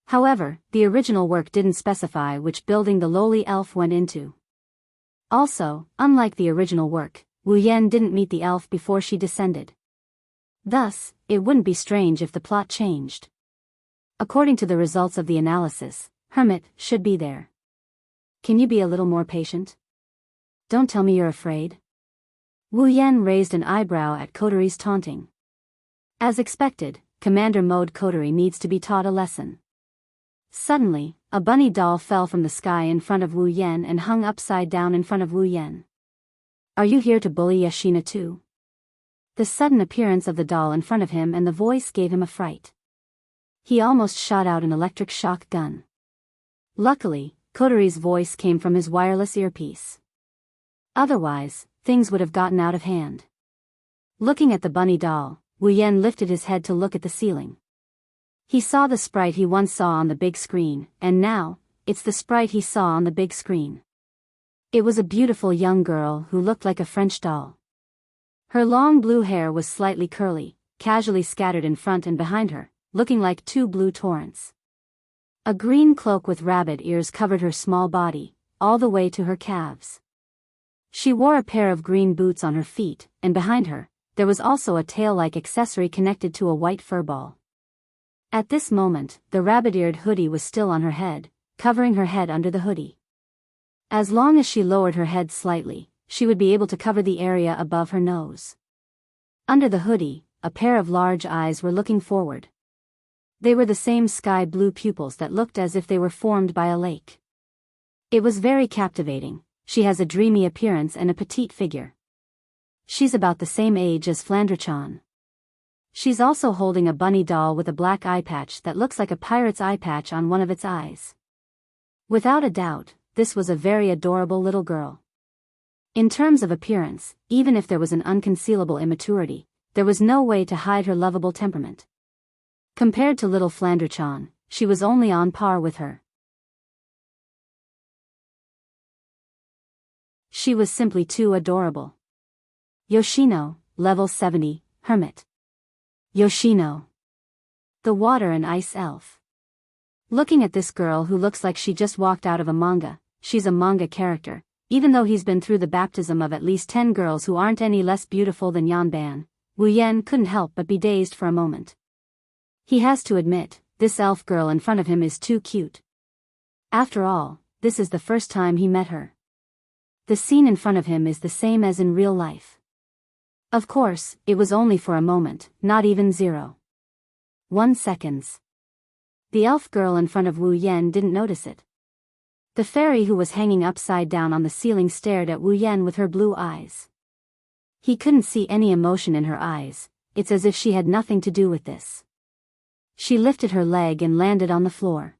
However, the original work didn't specify which building the lowly elf went into. Also, unlike the original work, Wu Yan didn't meet the elf before she descended. Thus, it wouldn't be strange if the plot changed. According to the results of the analysis, Hermit should be there. Can you be a little more patient? Don't tell me you're afraid. Wu Yan raised an eyebrow at Coterie's taunting. As expected, Commander Mode Coterie needs to be taught a lesson. Suddenly, a bunny doll fell from the sky in front of Wu Yan and hung upside down in front of Wu Yan. Are you here to bully Yashina too? The sudden appearance of the doll in front of him and the voice gave him a fright. He almost shot out an electric shock gun. Luckily, Coterie's voice came from his wireless earpiece. Otherwise, things would have gotten out of hand. Looking at the bunny doll, Wu Yan lifted his head to look at the ceiling. He saw the sprite he once saw on the big screen, and now, it's the sprite he saw on the big screen. It was a beautiful young girl who looked like a French doll. Her long blue hair was slightly curly, casually scattered in front and behind her, looking like two blue torrents. A green cloak with rabbit ears covered her small body, all the way to her calves. She wore a pair of green boots on her feet, and behind her, there was also a tail-like accessory connected to a white fur ball. At this moment, the rabbit-eared hoodie was still on her head, covering her head under the hoodie. As long as she lowered her head slightly, she would be able to cover the area above her nose. Under the hoodie, a pair of large eyes were looking forward. They were the same sky blue pupils that looked as if they were formed by a lake. It was very captivating. She has a dreamy appearance and a petite figure. She's about the same age as Flandrechan. She's also holding a bunny doll with a black eye patch that looks like a pirate's eye patch on one of its eyes. Without a doubt, this was a very adorable little girl. In terms of appearance, even if there was an unconcealable immaturity, there was no way to hide her lovable temperament. Compared to little Flandrechan, she was only on par with her. She was simply too adorable. Yoshino, level 70, Hermit. Yoshino. The water and ice elf. Looking at this girl who looks like she just walked out of a manga, she's a manga character, even though he's been through the baptism of at least 10 girls who aren't any less beautiful than Yanban, Wu Yan couldn't help but be dazed for a moment. He has to admit, this elf girl in front of him is too cute. After all, this is the first time he met her. The scene in front of him is the same as in real life. Of course, it was only for a moment, not even 0.1 seconds. The elf girl in front of Wu Yan didn't notice it. The fairy who was hanging upside down on the ceiling stared at Wu Yan with her blue eyes. He couldn't see any emotion in her eyes, it's as if she had nothing to do with this. She lifted her leg and landed on the floor.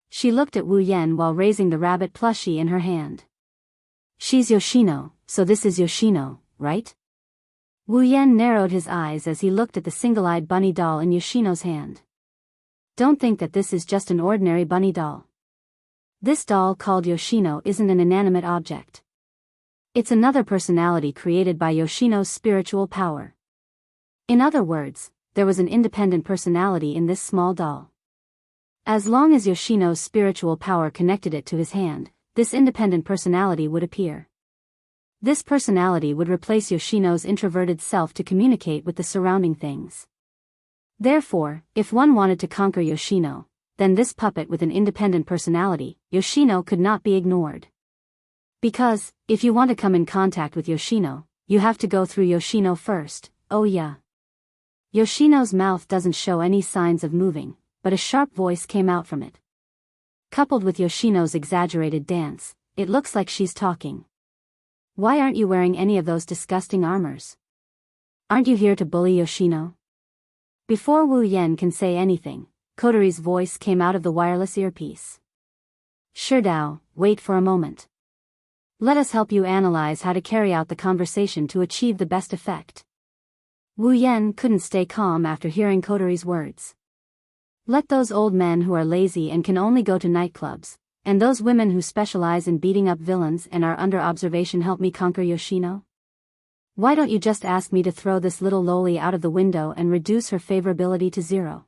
She looked at Wu Yan while raising the rabbit plushie in her hand. She's Yoshino, so this is Yoshino, right? Wu Yan narrowed his eyes as he looked at the single-eyed bunny doll in Yoshino's hand. Don't think that this is just an ordinary bunny doll. This doll called Yoshino isn't an inanimate object. It's another personality created by Yoshino's spiritual power. In other words, there was an independent personality in this small doll. As long as Yoshino's spiritual power connected it to his hand, this independent personality would appear. This personality would replace Yoshino's introverted self to communicate with the surrounding things. Therefore, if one wanted to conquer Yoshino, then this puppet with an independent personality, Yoshino, could not be ignored. Because, if you want to come in contact with Yoshino, you have to go through Yoshino first. Oh yeah. Yoshino's mouth doesn't show any signs of moving, but a sharp voice came out from it. Coupled with Yoshino's exaggerated dance, it looks like she's talking. Why aren't you wearing any of those disgusting armors? Aren't you here to bully Yoshino? Before Wu Yan can say anything, Kotori's voice came out of the wireless earpiece. Sherdao, wait for a moment. Let us help you analyze how to carry out the conversation to achieve the best effect. Wu Yan couldn't stay calm after hearing Kotori's words. Let those old men who are lazy and can only go to nightclubs, and those women who specialize in beating up villains and are under observation help me conquer Yoshino? Why don't you just ask me to throw this little loli out of the window and reduce her favorability to 0?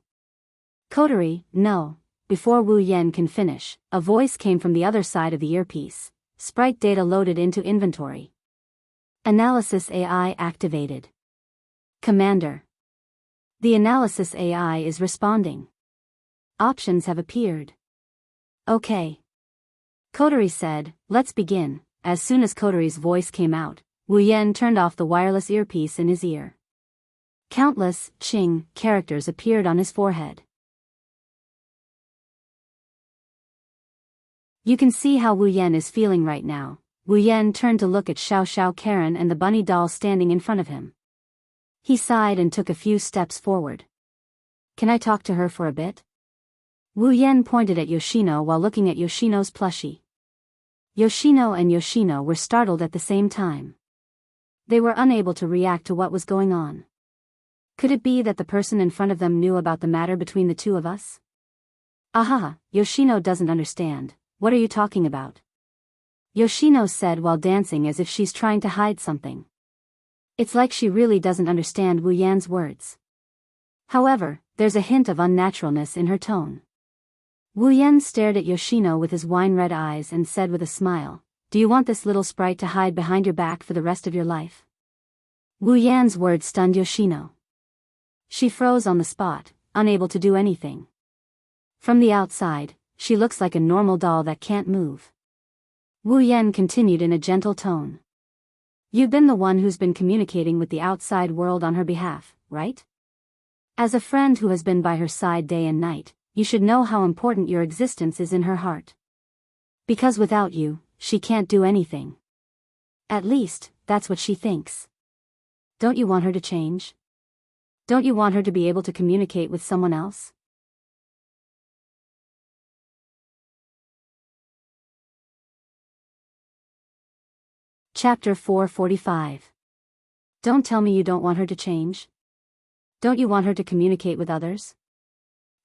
Kotori, no. Before Wu Yan can finish, a voice came from the other side of the earpiece. Sprite data loaded into inventory. Analysis AI activated. Commander. The analysis AI is responding. Options have appeared. Okay. Kotori said, let's begin. As soon as Kotori's voice came out, Wu Yan turned off the wireless earpiece in his ear. Countless, Qing, characters appeared on his forehead. You can see how Wu Yan is feeling right now. Wu Yan turned to look at Xiao Xiao Karen and the bunny doll standing in front of him. He sighed and took a few steps forward. Can I talk to her for a bit? Wu Yan pointed at Yoshino while looking at Yoshino's plushie. Yoshino and Yoshino were startled at the same time. They were unable to react to what was going on. Could it be that the person in front of them knew about the matter between the two of us? Aha, Yoshino doesn't understand. What are you talking about? Yoshino said while dancing as if she's trying to hide something. It's like she really doesn't understand Wu Yan's words. However, there's a hint of unnaturalness in her tone. Wu Yan stared at Yoshino with his wine-red eyes and said with a smile, do you want this little sprite to hide behind your back for the rest of your life? Wu Yan's words stunned Yoshino. She froze on the spot, unable to do anything. From the outside, she looks like a normal doll that can't move. Wu Yan continued in a gentle tone. You've been the one who's been communicating with the outside world on her behalf, right? As a friend who has been by her side day and night, you should know how important your existence is in her heart. Because without you, she can't do anything. At least, that's what she thinks. Don't you want her to change? Don't you want her to be able to communicate with someone else? Chapter 445. Don't tell me you don't want her to change. Don't you want her to communicate with others?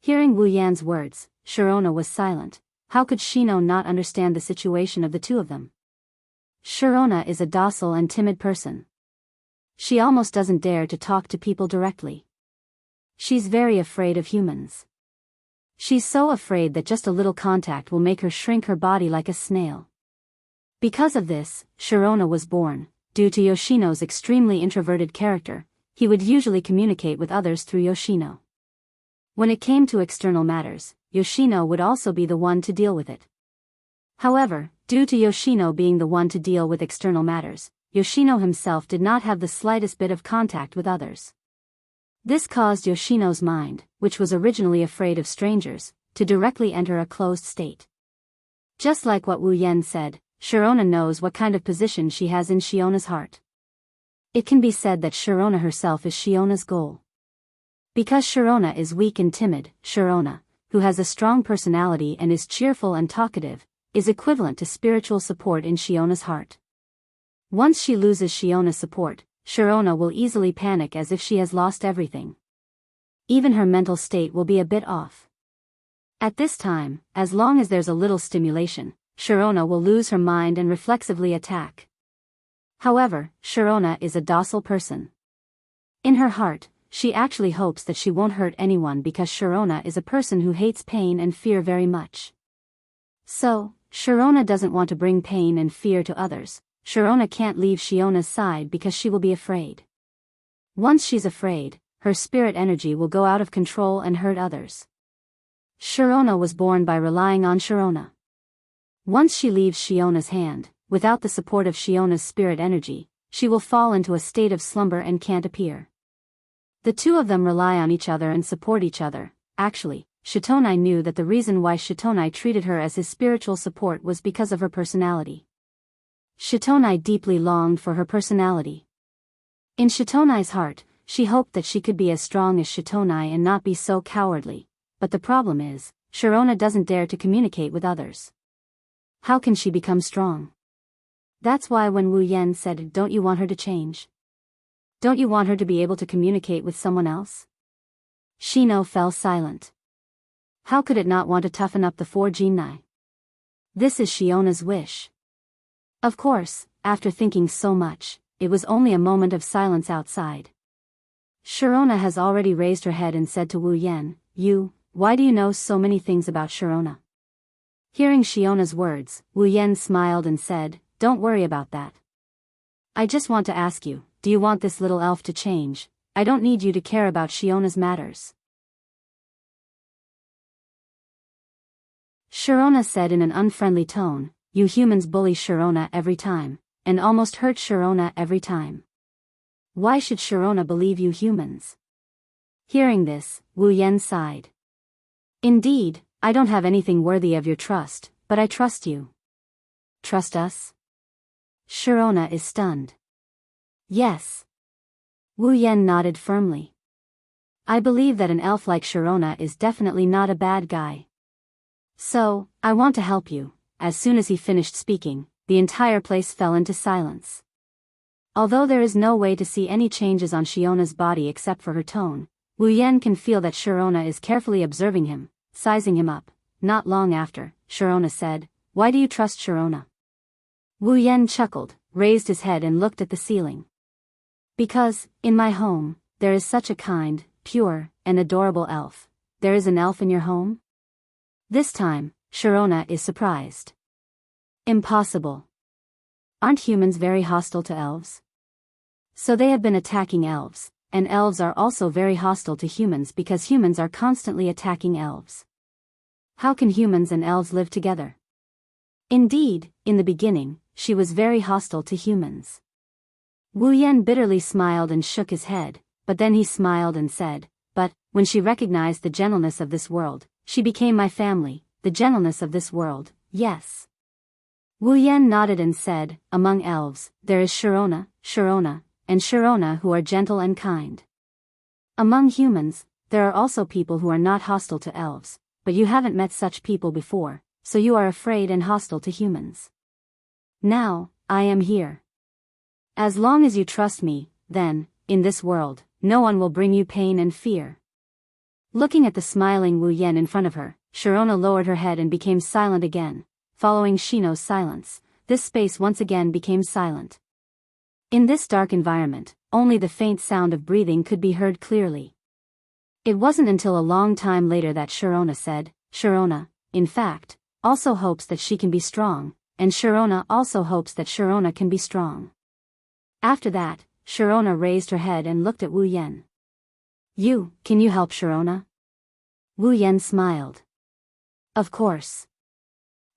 Hearing Wu Yan's words, Sharona was silent. How could Shino not understand the situation of the two of them? Sharona is a docile and timid person. She almost doesn't dare to talk to people directly. She's very afraid of humans. She's so afraid that just a little contact will make her shrink her body like a snail. Because of this, Sharona was born. Due to Yoshino's extremely introverted character, he would usually communicate with others through Yoshino. When it came to external matters, Yoshino would also be the one to deal with it. However, due to Yoshino being the one to deal with external matters, Yoshino himself did not have the slightest bit of contact with others. This caused Yoshino's mind, which was originally afraid of strangers, to directly enter a closed state. Just like what Wu Yen said, Sharona knows what kind of position she has in Shiona's heart. It can be said that Sharona herself is Shiona's goal. Because Sharona is weak and timid, Sharona, who has a strong personality and is cheerful and talkative, is equivalent to spiritual support in Shiona's heart. Once she loses Shiona's support, Sharona will easily panic as if she has lost everything. Even her mental state will be a bit off. At this time, as long as there's a little stimulation, Sharona will lose her mind and reflexively attack. However, Sharona is a docile person. In her heart, she actually hopes that she won't hurt anyone because Sharona is a person who hates pain and fear very much. So, Sharona doesn't want to bring pain and fear to others. Sharona can't leave Shiona's side because she will be afraid. Once she's afraid, her spirit energy will go out of control and hurt others. Sharona was born by relying on Sharona. Once she leaves Shiona's hand, without the support of Shiona's spirit energy, she will fall into a state of slumber and can't appear. The two of them rely on each other and support each other. Actually, Shitonai knew that the reason why Shitonai treated her as his spiritual support was because of her personality. Shitonai deeply longed for her personality. In Shitonai's heart, she hoped that she could be as strong as Shitonai and not be so cowardly, but the problem is, Sharona doesn't dare to communicate with others. How can she become strong? That's why when Wu Yen said, "Don't you want her to change? Don't you want her to be able to communicate with someone else?" Shino fell silent. How could it not want to toughen up the four Jinai? This is Shiona's wish. Of course, after thinking so much, it was only a moment of silence outside. Sharona has already raised her head and said to Wu Yen, Why do you know so many things about Sharona?" Hearing Shiona's words, Wu Yen smiled and said, "Don't worry about that. I just want to ask you, do you want this little elf to change? I don't need you to care about Shiona's matters." Sharona said in an unfriendly tone, "You humans bully Sharona every time, and almost hurt Sharona every time. Why should Sharona believe you humans?" Hearing this, Wu Yen sighed. "Indeed, I don't have anything worthy of your trust, but I trust you." "Trust us?" Sharona is stunned. "Yes." Wu Yen nodded firmly. "I believe that an elf like Sharona is definitely not a bad guy. So, I want to help you." As soon as he finished speaking, the entire place fell into silence. Although there is no way to see any changes on Shiona's body except for her tone, Wu Yen can feel that Sharona is carefully observing him, sizing him up. Not long after, Sharona said, "Why do you trust Sharona?" Wu Yen chuckled, raised his head and looked at the ceiling. "Because, in my home, there is such a kind, pure, and adorable elf." "There is an elf in your home?" This time, Sharona is surprised. "Impossible. Aren't humans very hostile to elves?" "So they have been attacking elves, and elves are also very hostile to humans because humans are constantly attacking elves. How can humans and elves live together?" Indeed, in the beginning, she was very hostile to humans. Wu Yen bitterly smiled and shook his head, but then he smiled and said, "But, when she recognized the gentleness of this world, she became my family." "The gentleness of this world, yes." Wu Yen nodded and said, "Among elves, there is Sharona, and Sharona who are gentle and kind. Among humans, there are also people who are not hostile to elves, but you haven't met such people before, so you are afraid and hostile to humans. Now, I am here. As long as you trust me, then, in this world, no one will bring you pain and fear." Looking at the smiling Wu Yen in front of her, Sharona lowered her head and became silent again. Following Shino's silence, this space once again became silent. In this dark environment, only the faint sound of breathing could be heard clearly. It wasn't until a long time later that Sharona said, Sharona, in fact, also hopes that she can be strong, and Sharona also hopes that Sharona can be strong. After that, Sharona raised her head and looked at Wu Yan. Can you help Sharona? Wu Yan smiled. Of course.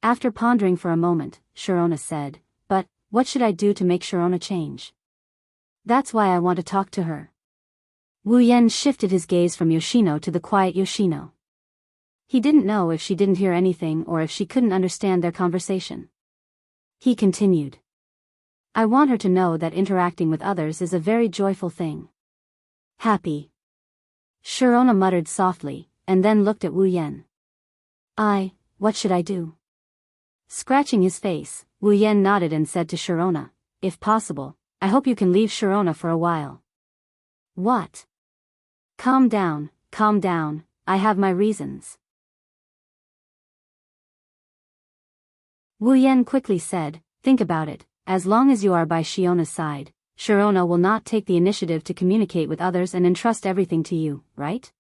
After pondering for a moment, Sharona said, but, what should I do to make Sharona change? That's why I want to talk to her. Wu Yan shifted his gaze from Yoshino to the quiet Yoshino. He didn't know if she didn't hear anything or if she couldn't understand their conversation. He continued. I want her to know that interacting with others is a very joyful thing. Happy. Sharona muttered softly, and then looked at Wu Yan. What should I do? Scratching his face, Wu Yan nodded and said to Sharona, if possible, I hope you can leave Sharona for a while. What? Calm down, I have my reasons. Wu Yan quickly said, think about it, as long as you are by Shiona's side, Sharona will not take the initiative to communicate with others and entrust everything to you, right?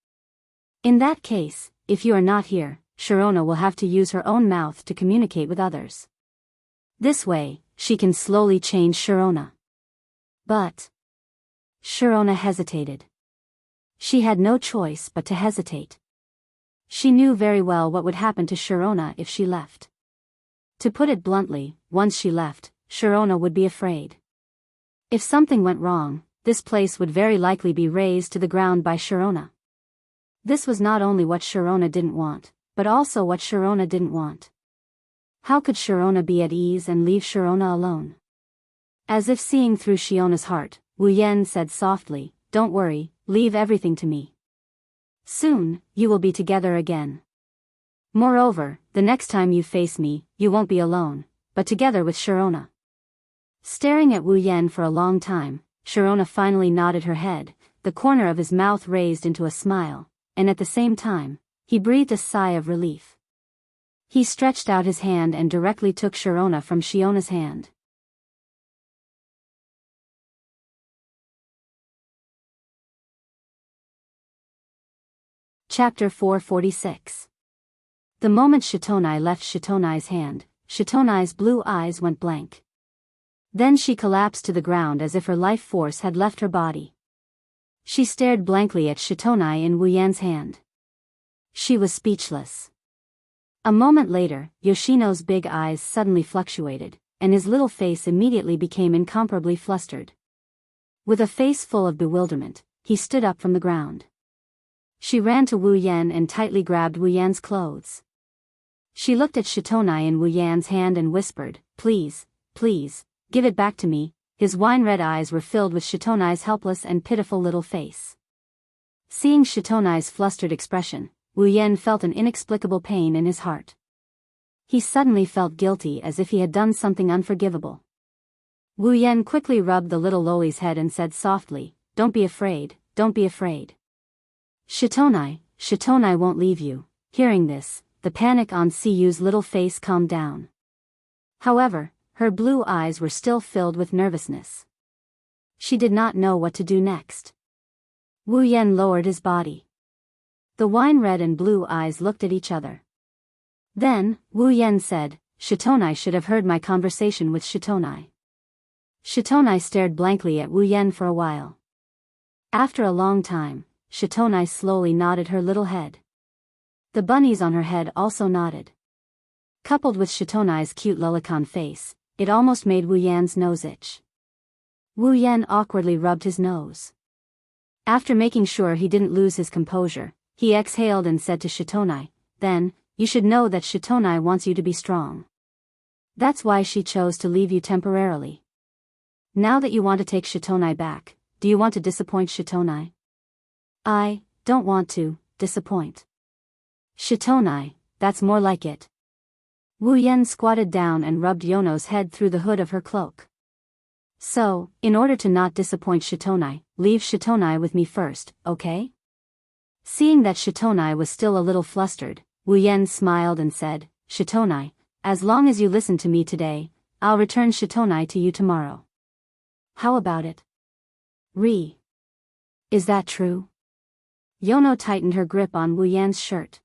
In that case, if you are not here, Sharona will have to use her own mouth to communicate with others. This way, she can slowly change Sharona. But Sharona hesitated. She had no choice but to hesitate. She knew very well what would happen to Sharona if she left. To put it bluntly, once she left, Sharona would be afraid. If something went wrong, this place would very likely be razed to the ground by Sharona. This was not only what Sharona didn't want, but also what Sharona didn't want. How could Sharona be at ease and leave Sharona alone? As if seeing through Shiona's heart, Wu Yan said softly, don't worry, leave everything to me. Soon, you will be together again. Moreover, the next time you face me, you won't be alone, but together with Sharona. Staring at Wu Yan for a long time, Sharona finally nodded her head, the corner of his mouth raised into a smile, and at the same time, he breathed a sigh of relief. He stretched out his hand and directly took Sharona from Shiona's hand. Chapter 446. The moment Shitonai left Shitonai's hand, Shitonai's blue eyes went blank. Then she collapsed to the ground as if her life force had left her body. She stared blankly at Shitonai in Wu Yan's hand. She was speechless. A moment later, Yoshino's big eyes suddenly fluctuated, and his little face immediately became incomparably flustered. With a face full of bewilderment, he stood up from the ground. She ran to Wu Yan and tightly grabbed Wu Yan's clothes. She looked at Shitonai in Wu Yan's hand and whispered, please, give it back to me. His wine-red eyes were filled with Shitonai's helpless and pitiful little face. Seeing Shitonai's flustered expression, Wu Yan felt an inexplicable pain in his heart. He suddenly felt guilty as if he had done something unforgivable. Wu Yan quickly rubbed the little loli's head and said softly, don't be afraid. Shitonai won't leave you. Hearing this, the panic on Siyu's little face calmed down. However, her blue eyes were still filled with nervousness. She did not know what to do next. Wu Yan lowered his body. The wine-red and blue eyes looked at each other. Then, Wu Yan said, Shitonai should have heard my conversation with Shitonai. Shitonai stared blankly at Wu Yan for a while. After a long time, Shitonai slowly nodded her little head. The bunnies on her head also nodded. Coupled with Shitonai's cute lolicon face, it almost made Wu Yan's nose itch. Wu Yan awkwardly rubbed his nose. After making sure he didn't lose his composure, he exhaled and said to Shitonai, then, you should know that Shitonai wants you to be strong. That's why she chose to leave you temporarily. Now that you want to take Shitonai back, do you want to disappoint Shitonai? I don't want to disappoint Shitonai, that's more like it. Wu Yan squatted down and rubbed Yono's head through the hood of her cloak. So, in order to not disappoint Shitonai, leave Shitonai with me first, okay? Seeing that Shitonai was still a little flustered, Wu Yan smiled and said, Shitonai, as long as you listen to me today, I'll return Shitonai to you tomorrow. How about it? Is that true? Yono tightened her grip on Wu Yan's shirt.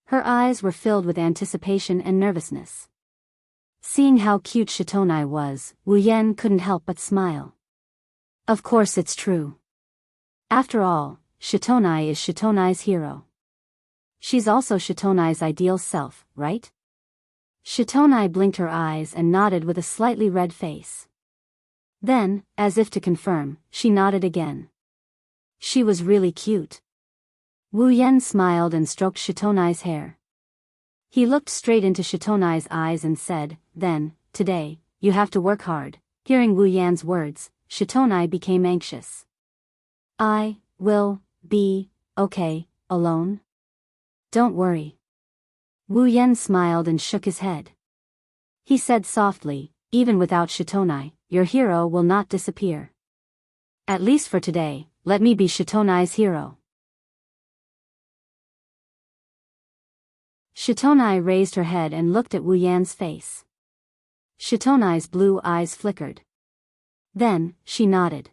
Her eyes were filled with anticipation and nervousness. Seeing how cute Shitonai was, Wu Yan couldn't help but smile. Of course it's true. After all, Shitonai is Shitonai's hero. She's also Shitonai's ideal self, right? Shitonai blinked her eyes and nodded with a slightly red face. Then, as if to confirm, she nodded again. She was really cute. Wu Yan smiled and stroked Shitonai's hair. He looked straight into Shitonai's eyes and said, "Then, today, you have to work hard." Hearing Wu Yan's words, Shitonai became anxious. "I will be okay, alone? Don't worry." Wu Yan smiled and shook his head. He said softly, "Even without Shitonai, your hero will not disappear. At least for today, let me be Shitonai's hero." Shitonai raised her head and looked at Wu Yan's face. Shitonai's blue eyes flickered. Then, she nodded.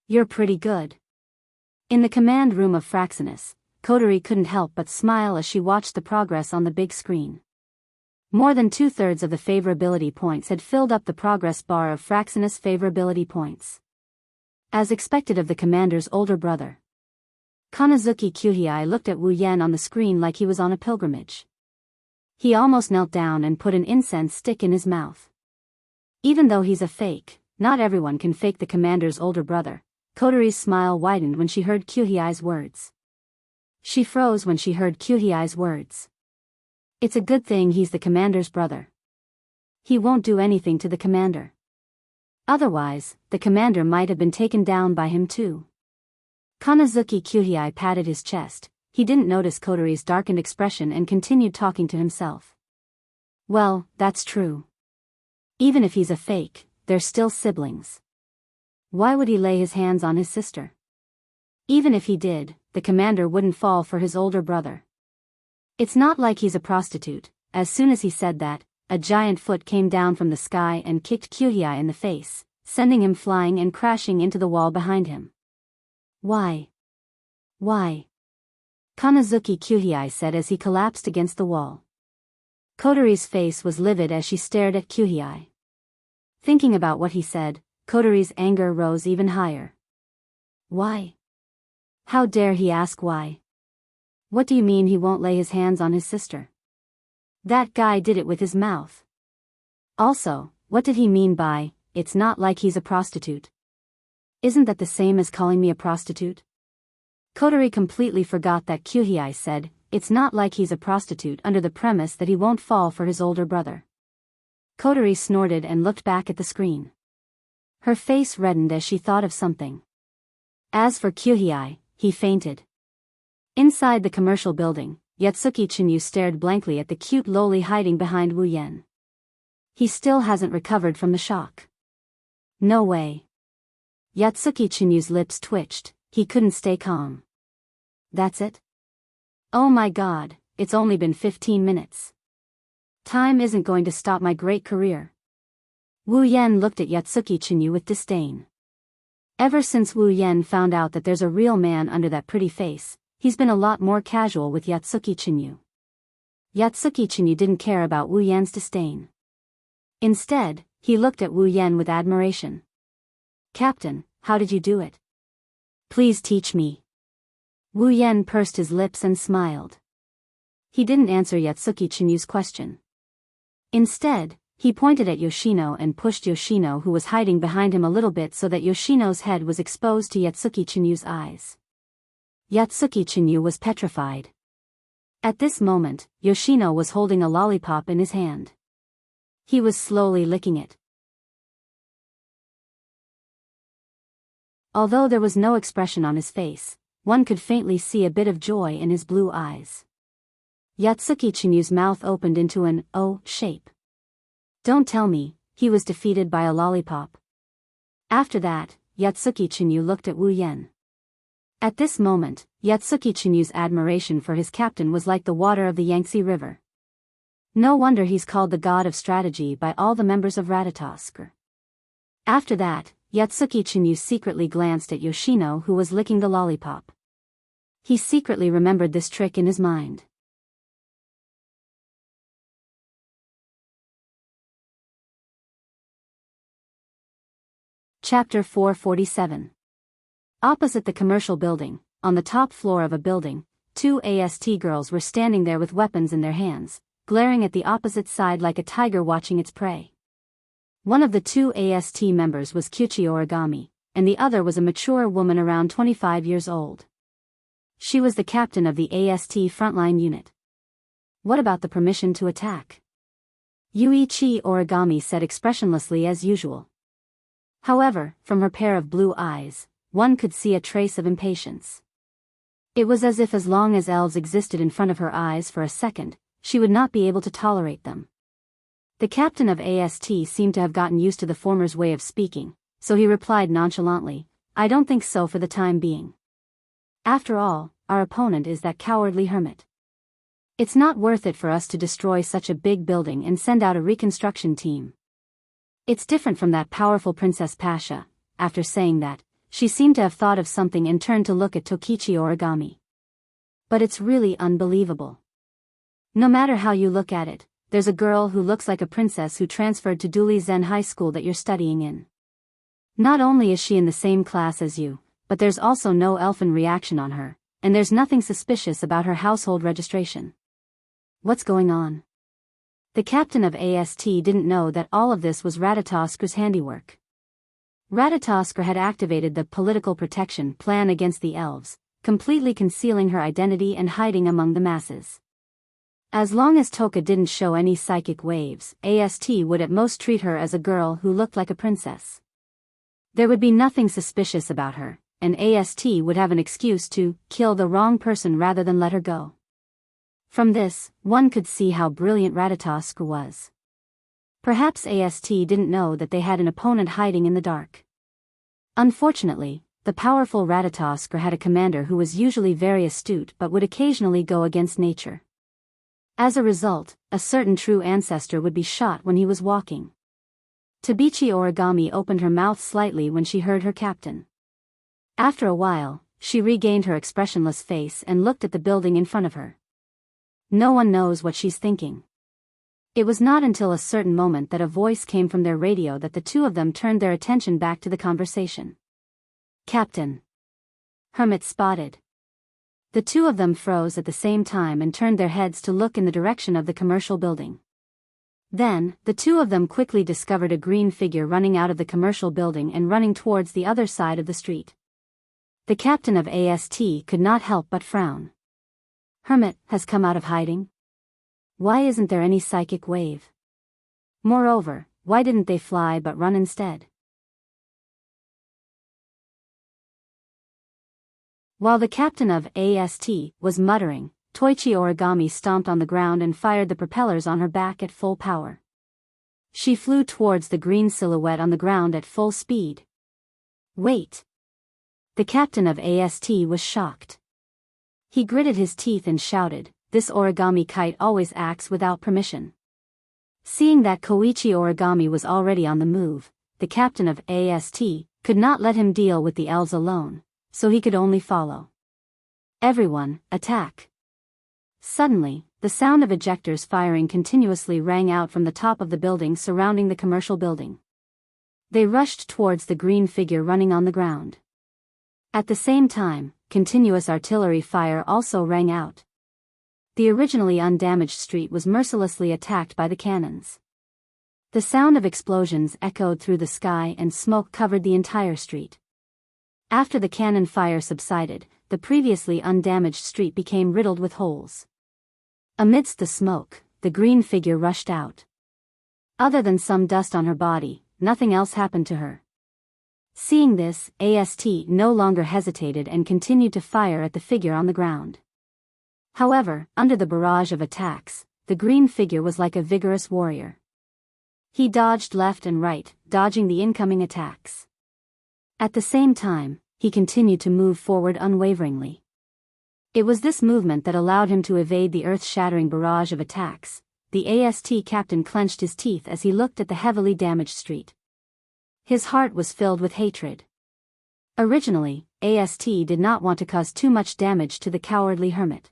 "You're pretty good." In the command room of Fraxinus, Kotori couldn't help but smile as she watched the progress on the big screen. More than 2/3 of the favorability points had filled up the progress bar of Fraxinus favorability points. As expected of the commander's older brother, Kanazuki Kyuhei looked at Wu Yan on the screen like he was on a pilgrimage. He almost knelt down and put an incense stick in his mouth. Even though he's a fake, not everyone can fake the commander's older brother. Kotori's smile widened when she heard Kyuhei's words. She froze when she heard Kyuhei's words. It's a good thing he's the commander's brother. He won't do anything to the commander. Otherwise, the commander might have been taken down by him too. Kanazuki Kyuhei patted his chest. He didn't notice Kotori's darkened expression and continued talking to himself. Well, that's true. Even if he's a fake, they're still siblings. Why would he lay his hands on his sister? Even if he did, the commander wouldn't fall for his older brother. It's not like he's a prostitute. As soon as he said that, a giant foot came down from the sky and kicked Kyuhei in the face, sending him flying and crashing into the wall behind him. Why? Kanazuki Kyuhei said as he collapsed against the wall. Kotori's face was livid as she stared at Kyuhei. Thinking about what he said, Kotori's anger rose even higher. Why? How dare he ask why? What do you mean he won't lay his hands on his sister? That guy did it with his mouth. Also, what did he mean by, "It's not like he's a prostitute"? Isn't that the same as calling me a prostitute? Kotori completely forgot that Kyuhei said, "It's not like he's a prostitute" under the premise that he won't fall for his older brother. Kotori snorted and looked back at the screen. Her face reddened as she thought of something. As for Kyuhei, he fainted. Inside the commercial building, Yatsuki Chinyu stared blankly at the cute loli hiding behind Wu Yan. He still hasn't recovered from the shock. No way. Yatsuki Chinyu's lips twitched. He couldn't stay calm. That's it? Oh my god, it's only been 15 minutes. Time isn't going to stop my great career. Wu Yan looked at Yatsuki Chinyu with disdain. Ever since Wu Yan found out that there's a real man under that pretty face, he's been a lot more casual with Yatsuki Chinyu. Yatsuki Chinyu didn't care about Wu Yan's disdain. Instead, he looked at Wu Yan with admiration. "Captain, how did you do it? Please teach me." Wu Yan pursed his lips and smiled. He didn't answer Yatsuki Chinyu's question. Instead, he pointed at Yoshino and pushed Yoshino, who was hiding behind him, a little bit so that Yoshino's head was exposed to Yatsuki Chinyu's eyes. Yatsuki Chinyu was petrified. At this moment, Yoshino was holding a lollipop in his hand. He was slowly licking it. Although there was no expression on his face, one could faintly see a bit of joy in his blue eyes. Yatsuki Chinyu's mouth opened into an O shape. Don't tell me, he was defeated by a lollipop. After that, Yatsuki Chinyu looked at Wu Yan. At this moment, Yatsuki Chinyu's admiration for his captain was like the water of the Yangtze River. No wonder he's called the god of strategy by all the members of Ratatosk. After that, Yatsuki Chinyu secretly glanced at Yoshino, who was licking the lollipop. He secretly remembered this trick in his mind. Chapter 447. Opposite the commercial building, on the top floor of a building, two AST girls were standing there with weapons in their hands, glaring at the opposite side like a tiger watching its prey. One of the two AST members was Kyuchi Origami, and the other was a mature woman around 25 years old. She was the captain of the AST frontline unit. What about the permission to attack? Yuichi Origami said expressionlessly as usual. However, from her pair of blue eyes, one could see a trace of impatience. It was as if as long as elves existed in front of her eyes for a second, she would not be able to tolerate them. The captain of AST seemed to have gotten used to the former's way of speaking, so he replied nonchalantly, "I don't think so for the time being. After all, our opponent is that cowardly hermit. It's not worth it for us to destroy such a big building and send out a reconstruction team. It's different from that powerful Princess Pasha." After saying that, she seemed to have thought of something and turned to look at Tokichi Origami. "But it's really unbelievable. No matter how you look at it, there's a girl who looks like a princess who transferred to Duli Zen High School that you're studying in. Not only is she in the same class as you, but there's also no elfin reaction on her, and there's nothing suspicious about her household registration. What's going on?" The captain of AST didn't know that all of this was Ratatosker's handiwork. Ratatosker had activated the political protection plan against the elves, completely concealing her identity and hiding among the masses. As long as Toka didn't show any psychic waves, AST would at most treat her as a girl who looked like a princess. There would be nothing suspicious about her, and AST would have an excuse to kill the wrong person rather than let her go. From this, one could see how brilliant Ratatosker was. Perhaps AST didn't know that they had an opponent hiding in the dark. Unfortunately, the powerful Ratatosker had a commander who was usually very astute but would occasionally go against nature. As a result, a certain true ancestor would be shot when he was walking. Tabichi Origami opened her mouth slightly when she heard her captain. After a while, she regained her expressionless face and looked at the building in front of her. No one knows what she's thinking. It was not until a certain moment that a voice came from their radio that the two of them turned their attention back to the conversation. "Captain." Hermit spotted. The two of them froze at the same time and turned their heads to look in the direction of the commercial building. Then, the two of them quickly discovered a green figure running out of the commercial building and running towards the other side of the street. The captain of AST could not help but frown. Hermit has come out of hiding? Why isn't there any psychic wave? Moreover, why didn't they fly but run instead? While the captain of AST was muttering, Toichi Origami stomped on the ground and fired the propellers on her back at full power. She flew towards the green silhouette on the ground at full speed. "Wait!" The captain of AST was shocked. He gritted his teeth and shouted, "This origami kite always acts without permission." Seeing that Koichi Origami was already on the move, the captain of AST could not let him deal with the elves alone, so he could only follow. "Everyone, attack!" Suddenly, the sound of ejectors firing continuously rang out from the top of the building surrounding the commercial building. They rushed towards the green figure running on the ground. At the same time, continuous artillery fire also rang out. The originally undamaged street was mercilessly attacked by the cannons. The sound of explosions echoed through the sky and smoke covered the entire street. After the cannon fire subsided, the previously undamaged street became riddled with holes. Amidst the smoke, the green figure rushed out. Other than some dust on her body, nothing else happened to her. Seeing this, AST no longer hesitated and continued to fire at the figure on the ground. However, under the barrage of attacks, the green figure was like a vigorous warrior. He dodged left and right, dodging the incoming attacks. At the same time, he continued to move forward unwaveringly. It was this movement that allowed him to evade the earth-shattering barrage of attacks, the AST captain clenched his teeth as he looked at the heavily damaged street. His heart was filled with hatred. Originally, AST did not want to cause too much damage to the cowardly hermit.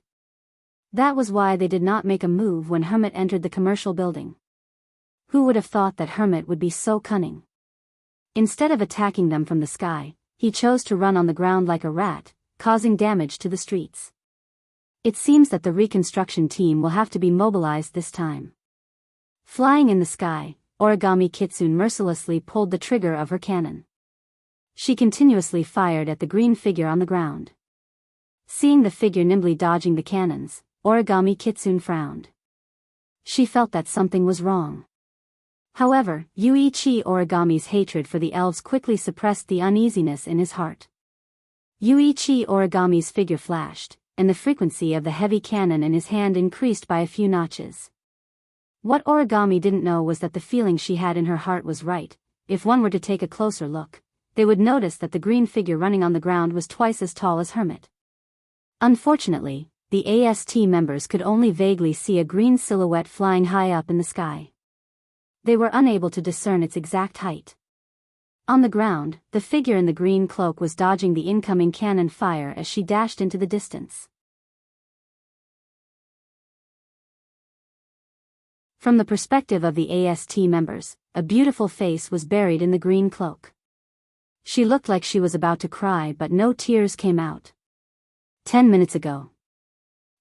That was why they did not make a move when Hermit entered the commercial building. Who would have thought that Hermit would be so cunning? Instead of attacking them from the sky, he chose to run on the ground like a rat, causing damage to the streets. It seems that the reconstruction team will have to be mobilized this time. Flying in the sky, Origami Kitsune mercilessly pulled the trigger of her cannon. She continuously fired at the green figure on the ground. Seeing the figure nimbly dodging the cannons, Origami Kitsune frowned. She felt that something was wrong. However, Yuichi Origami's hatred for the elves quickly suppressed the uneasiness in his heart. Yuichi Origami's figure flashed, and the frequency of the heavy cannon in his hand increased by a few notches. What Origami didn't know was that the feeling she had in her heart was right. If one were to take a closer look, they would notice that the green figure running on the ground was twice as tall as Hermit. Unfortunately, the AST members could only vaguely see a green silhouette flying high up in the sky. They were unable to discern its exact height. On the ground, the figure in the green cloak was dodging the incoming cannon fire as she dashed into the distance. From the perspective of the AST members, a beautiful face was buried in the green cloak. She looked like she was about to cry, but no tears came out. 10 minutes ago.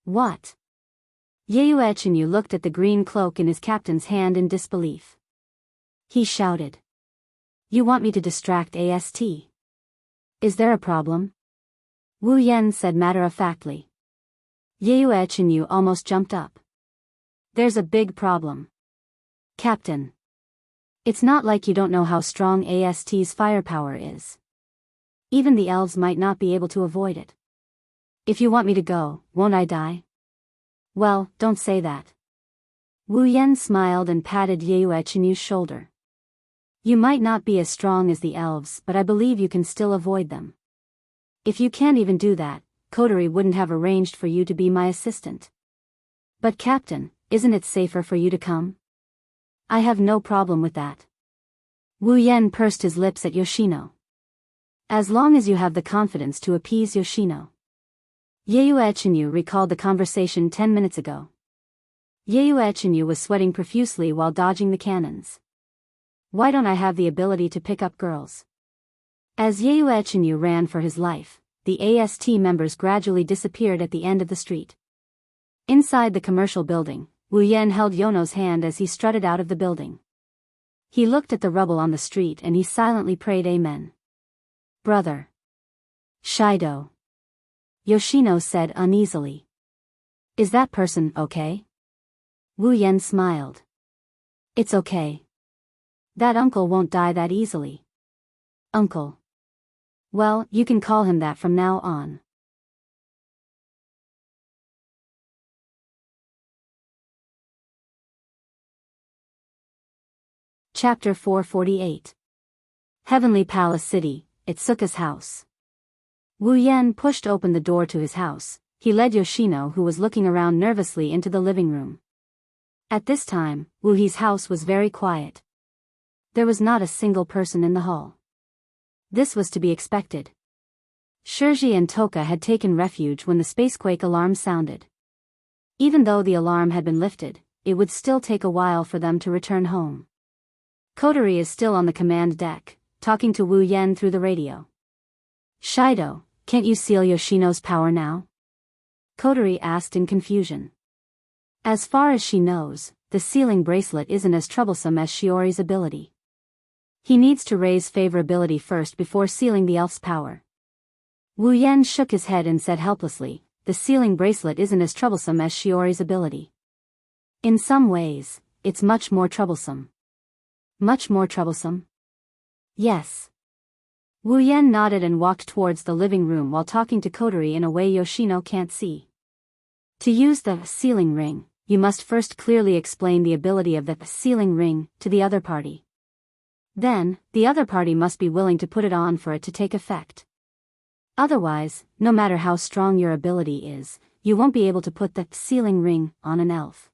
What? Yeyuechinyu looked at the green cloak in his captain's hand in disbelief. He shouted. You want me to distract AST? Is there a problem? Wu Yan said matter-of-factly. Yeyuechinyu almost jumped up. There's a big problem. Captain. It's not like you don't know how strong AST's firepower is. Even the elves might not be able to avoid it. If you want me to go, won't I die? Well, don't say that. Wu Yan smiled and patted Yeyuechinyu's shoulder. You might not be as strong as the elves, but I believe you can still avoid them. If you can't even do that, Kotori wouldn't have arranged for you to be my assistant. But Captain, isn't it safer for you to come? I have no problem with that. Wu Yan pursed his lips at Yoshino. As long as you have the confidence to appease Yoshino. Yeyuechinyu recalled the conversation 10 minutes ago. Yeyuechinyu was sweating profusely while dodging the cannons. Why don't I have the ability to pick up girls? As Yeyuechinyu ran for his life, the AST members gradually disappeared at the end of the street. Inside the commercial building, Wu Yan held Yono's hand as he strutted out of the building. He looked at the rubble on the street and he silently prayed Amen. Brother. Shido. Yoshino said uneasily. Is that person okay? Wu Yan smiled. It's okay. That uncle won't die that easily. Uncle. Well, you can call him that from now on. Chapter 448. Heavenly Palace City, Itsuka's house. Wu Yan pushed open the door to his house. He led Yoshino, who was looking around nervously, into the living room. At this time, Wu He's house was very quiet. There was not a single person in the hall. This was to be expected. Shirji and Toka had taken refuge when the spacequake alarm sounded. Even though the alarm had been lifted, it would still take a while for them to return home. Kotori is still on the command deck, talking to Wu Yan through the radio. Shido, can't you seal Yoshino's power now? Kotori asked in confusion. As far as she knows, the sealing bracelet isn't as troublesome as Shiori's ability. He needs to raise favorability first before sealing the elf's power. Wu Yan shook his head and said helplessly, the sealing bracelet isn't as troublesome as Shiori's ability. In some ways, it's much more troublesome. Much more troublesome? Yes. Wu Yan nodded and walked towards the living room while talking to Kotori in a way Yoshino can't see. To use the sealing ring, you must first clearly explain the ability of the sealing ring to the other party. Then, the other party must be willing to put it on for it to take effect. Otherwise, no matter how strong your ability is, you won't be able to put the sealing ring on an elf.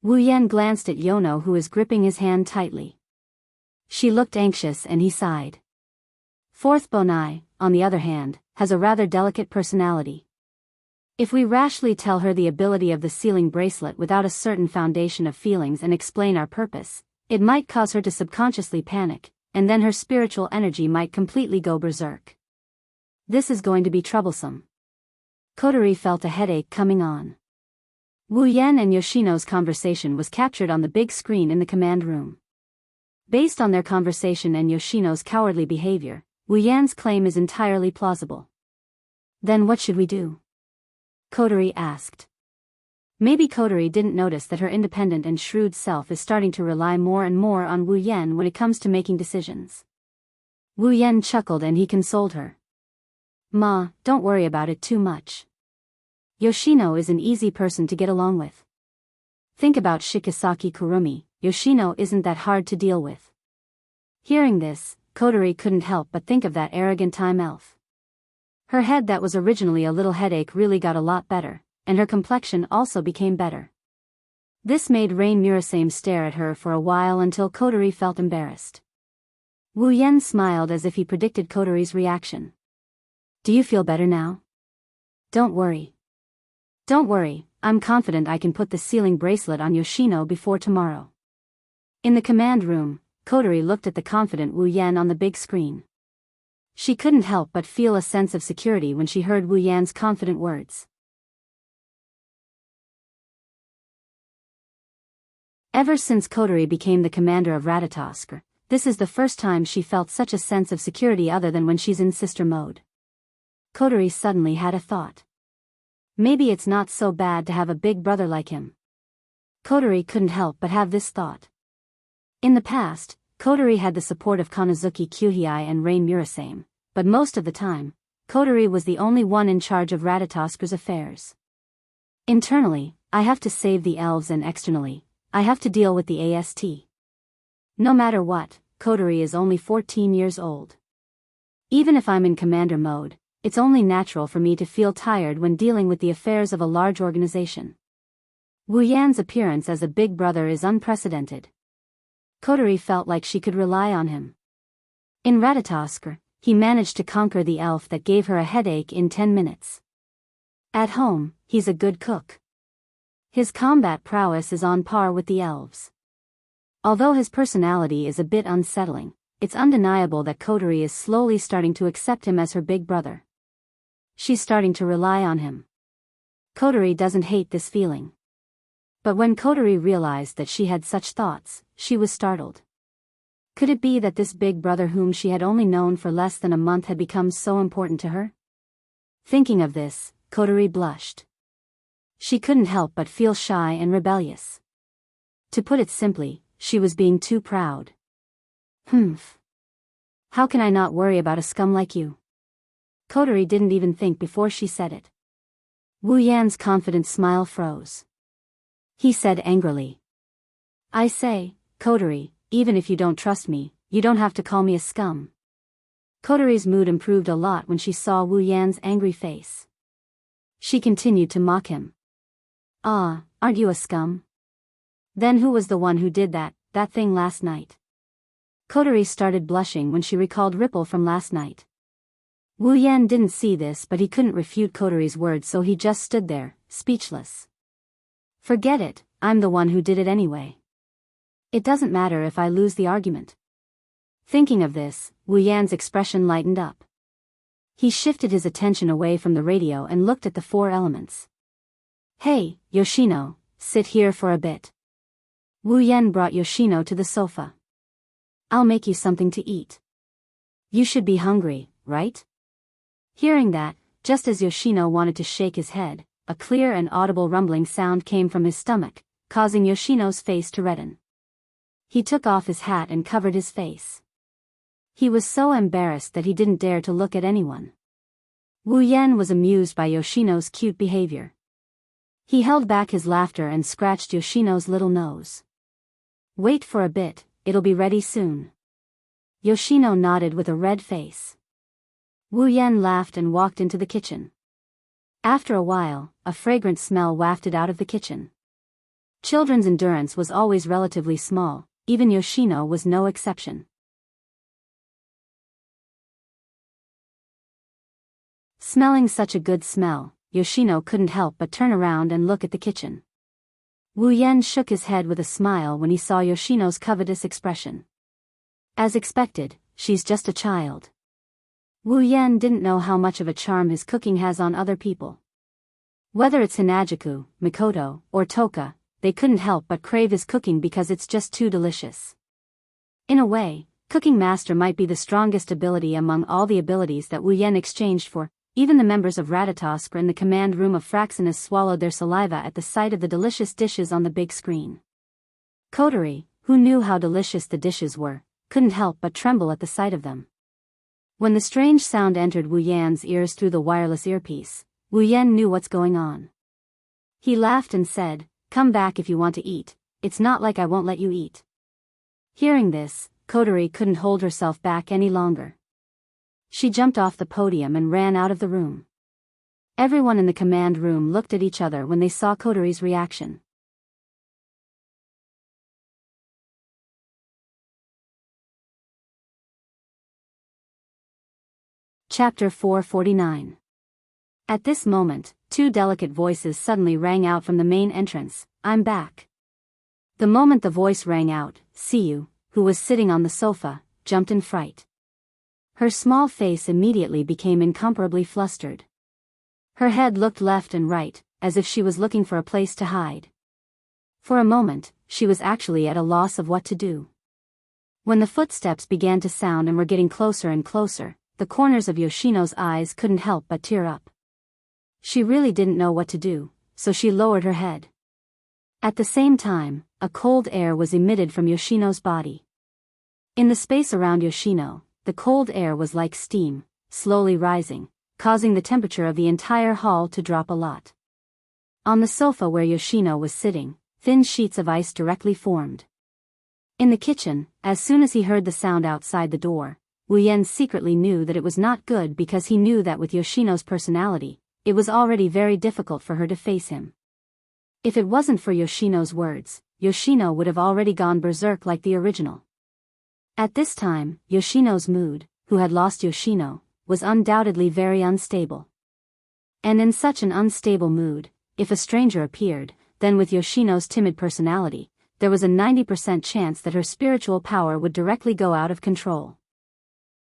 Wu Yan glanced at Yono, who was gripping his hand tightly. She looked anxious and he sighed. Fourth Bonai, on the other hand, has a rather delicate personality. If we rashly tell her the ability of the sealing bracelet without a certain foundation of feelings and explain our purpose, it might cause her to subconsciously panic, and then her spiritual energy might completely go berserk. This is going to be troublesome. Kotori felt a headache coming on. Wu Yan and Yoshino's conversation was captured on the big screen in the command room. Based on their conversation and Yoshino's cowardly behavior, Wu Yan's claim is entirely plausible. Then what should we do? Kotori asked. Maybe Kotori didn't notice that her independent and shrewd self is starting to rely more and more on Wu Yan when it comes to making decisions. Wu Yan chuckled and he consoled her. Ma, don't worry about it too much. Yoshino is an easy person to get along with. Think about Shikisaki Kurumi, Yoshino isn't that hard to deal with. Hearing this, Kotori couldn't help but think of that arrogant time elf. Her head that was originally a little headache really got a lot better, and her complexion also became better. This made Rain Murasame stare at her for a while until Kotori felt embarrassed. Wu Yan smiled as if he predicted Kotori's reaction. Do you feel better now? Don't worry. Don't worry, I'm confident I can put the sealing bracelet on Yoshino before tomorrow. In the command room, Kotori looked at the confident Wu Yan on the big screen. She couldn't help but feel a sense of security when she heard Wu Yan's confident words. Ever since Kotori became the commander of Ratatosk, this is the first time she felt such a sense of security other than when she's in sister mode. Kotori suddenly had a thought. Maybe it's not so bad to have a big brother like him. Kotori couldn't help but have this thought. In the past, Kotori had the support of Kanazuki Kyuhei and Rain Murasame, but most of the time, Kotori was the only one in charge of Ratatosk's affairs. Internally, I have to save the elves, and externally, I have to deal with the AST. No matter what, Kotori is only 14 years old. Even if I'm in commander mode, it's only natural for me to feel tired when dealing with the affairs of a large organization. Wu Yan's appearance as a big brother is unprecedented. Kotori felt like she could rely on him. In Ratatosk, he managed to conquer the elf that gave her a headache in 10 minutes. At home, he's a good cook. His combat prowess is on par with the elves. Although his personality is a bit unsettling, it's undeniable that Kotori is slowly starting to accept him as her big brother. She's starting to rely on him. Kotori doesn't hate this feeling. But when Kotori realized that she had such thoughts, she was startled. Could it be that this big brother whom she had only known for less than a month had become so important to her? Thinking of this, Kotori blushed. She couldn't help but feel shy and rebellious. To put it simply, she was being too proud. Humph. How can I not worry about a scum like you? Kotori didn't even think before she said it. Wu Yan's confident smile froze. He said angrily. I say, Kotori, even if you don't trust me, you don't have to call me a scum. Kotori's mood improved a lot when she saw Wu Yan's angry face. She continued to mock him. Ah, aren't you a scum? Then who was the one who did that thing last night? Kotori started blushing when she recalled Ripple from last night. Wu Yan didn't see this, but he couldn't refute Kotori's words, so he just stood there, speechless. Forget it, I'm the one who did it anyway. It doesn't matter if I lose the argument. Thinking of this, Wu Yan's expression lightened up. He shifted his attention away from the radio and looked at the four elements. Hey, Yoshino, sit here for a bit. Wu Yan brought Yoshino to the sofa. I'll make you something to eat. You should be hungry, right? Hearing that, just as Yoshino wanted to shake his head, a clear and audible rumbling sound came from his stomach, causing Yoshino's face to redden. He took off his hat and covered his face. He was so embarrassed that he didn't dare to look at anyone. Wu Yan was amused by Yoshino's cute behavior. He held back his laughter and scratched Yoshino's little nose. Wait for a bit, it'll be ready soon. Yoshino nodded with a red face. Wu Yan laughed and walked into the kitchen. After a while, a fragrant smell wafted out of the kitchen. Children's endurance was always relatively small, even Yoshino was no exception. Smelling such a good smell, Yoshino couldn't help but turn around and look at the kitchen. Wu Yan shook his head with a smile when he saw Yoshino's covetous expression. As expected, she's just a child. Wu Yan didn't know how much of a charm his cooking has on other people. Whether it's Hinajuku, Mikoto, or Toka, they couldn't help but crave his cooking because it's just too delicious. In a way, cooking master might be the strongest ability among all the abilities that Wu Yan exchanged for. Even the members of Ratatoskr in the command room of Fraxinus swallowed their saliva at the sight of the delicious dishes on the big screen. Kotori, who knew how delicious the dishes were, couldn't help but tremble at the sight of them. When the strange sound entered Wu Yan's ears through the wireless earpiece, Wu Yan knew what's going on. He laughed and said, "Come back if you want to eat, it's not like I won't let you eat." Hearing this, Kotori couldn't hold herself back any longer. She jumped off the podium and ran out of the room. Everyone in the command room looked at each other when they saw Kotori's reaction. Chapter 449. At this moment, two delicate voices suddenly rang out from the main entrance, "I'm back." The moment the voice rang out, Siyu, who was sitting on the sofa, jumped in fright. Her small face immediately became incomparably flustered. Her head looked left and right, as if she was looking for a place to hide. For a moment, she was actually at a loss of what to do. When the footsteps began to sound and were getting closer and closer, the corners of Yoshino's eyes couldn't help but tear up. She really didn't know what to do, so she lowered her head. At the same time, a cold air was emitted from Yoshino's body. In the space around Yoshino, the cold air was like steam, slowly rising, causing the temperature of the entire hall to drop a lot. On the sofa where Yoshino was sitting, thin sheets of ice directly formed. In the kitchen, as soon as he heard the sound outside the door, Wu Yan secretly knew that it was not good because he knew that with Yoshino's personality, it was already very difficult for her to face him. If it wasn't for Yoshino's words, Yoshino would have already gone berserk like the original. At this time, Yoshino's mood, who had lost Yoshino, was undoubtedly very unstable. And in such an unstable mood, if a stranger appeared, then with Yoshino's timid personality, there was a 90% chance that her spiritual power would directly go out of control.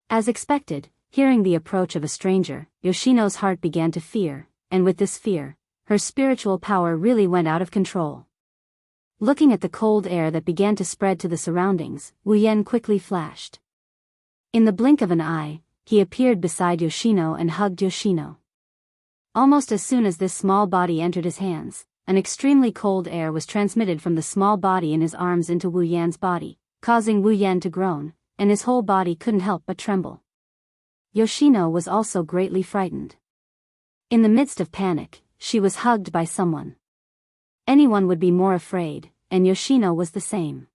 As expected, hearing the approach of a stranger, Yoshino's heart began to fear, and with this fear, her spiritual power really went out of control. Looking at the cold air that began to spread to the surroundings, Wu Yan quickly flashed. In the blink of an eye, he appeared beside Yoshino and hugged Yoshino. Almost as soon as this small body entered his hands, an extremely cold air was transmitted from the small body in his arms into Wu Yan's body, causing Wu Yan to groan, and his whole body couldn't help but tremble. Yoshino was also greatly frightened. In the midst of panic, she was hugged by someone. Anyone would be more afraid, and Yoshino was the same.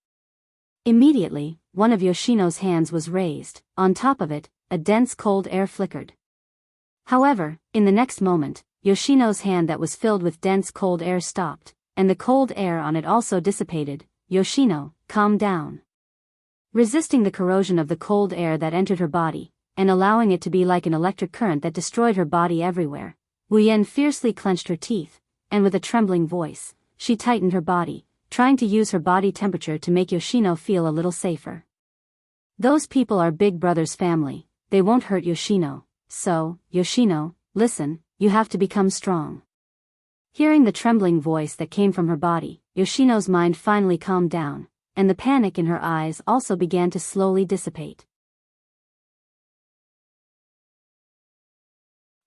Immediately, one of Yoshino's hands was raised, on top of it, a dense cold air flickered. However, in the next moment, Yoshino's hand that was filled with dense cold air stopped, and the cold air on it also dissipated. "Yoshino, calm down." Resisting the corrosion of the cold air that entered her body, and allowing it to be like an electric current that destroyed her body everywhere, Wu Yan fiercely clenched her teeth, and with a trembling voice, she tightened her body, trying to use her body temperature to make Yoshino feel a little safer. Those people are Big Brother's family, they won't hurt Yoshino, so, Yoshino, listen, you have to become strong. Hearing the trembling voice that came from her body, Yoshino's mind finally calmed down, and the panic in her eyes also began to slowly dissipate.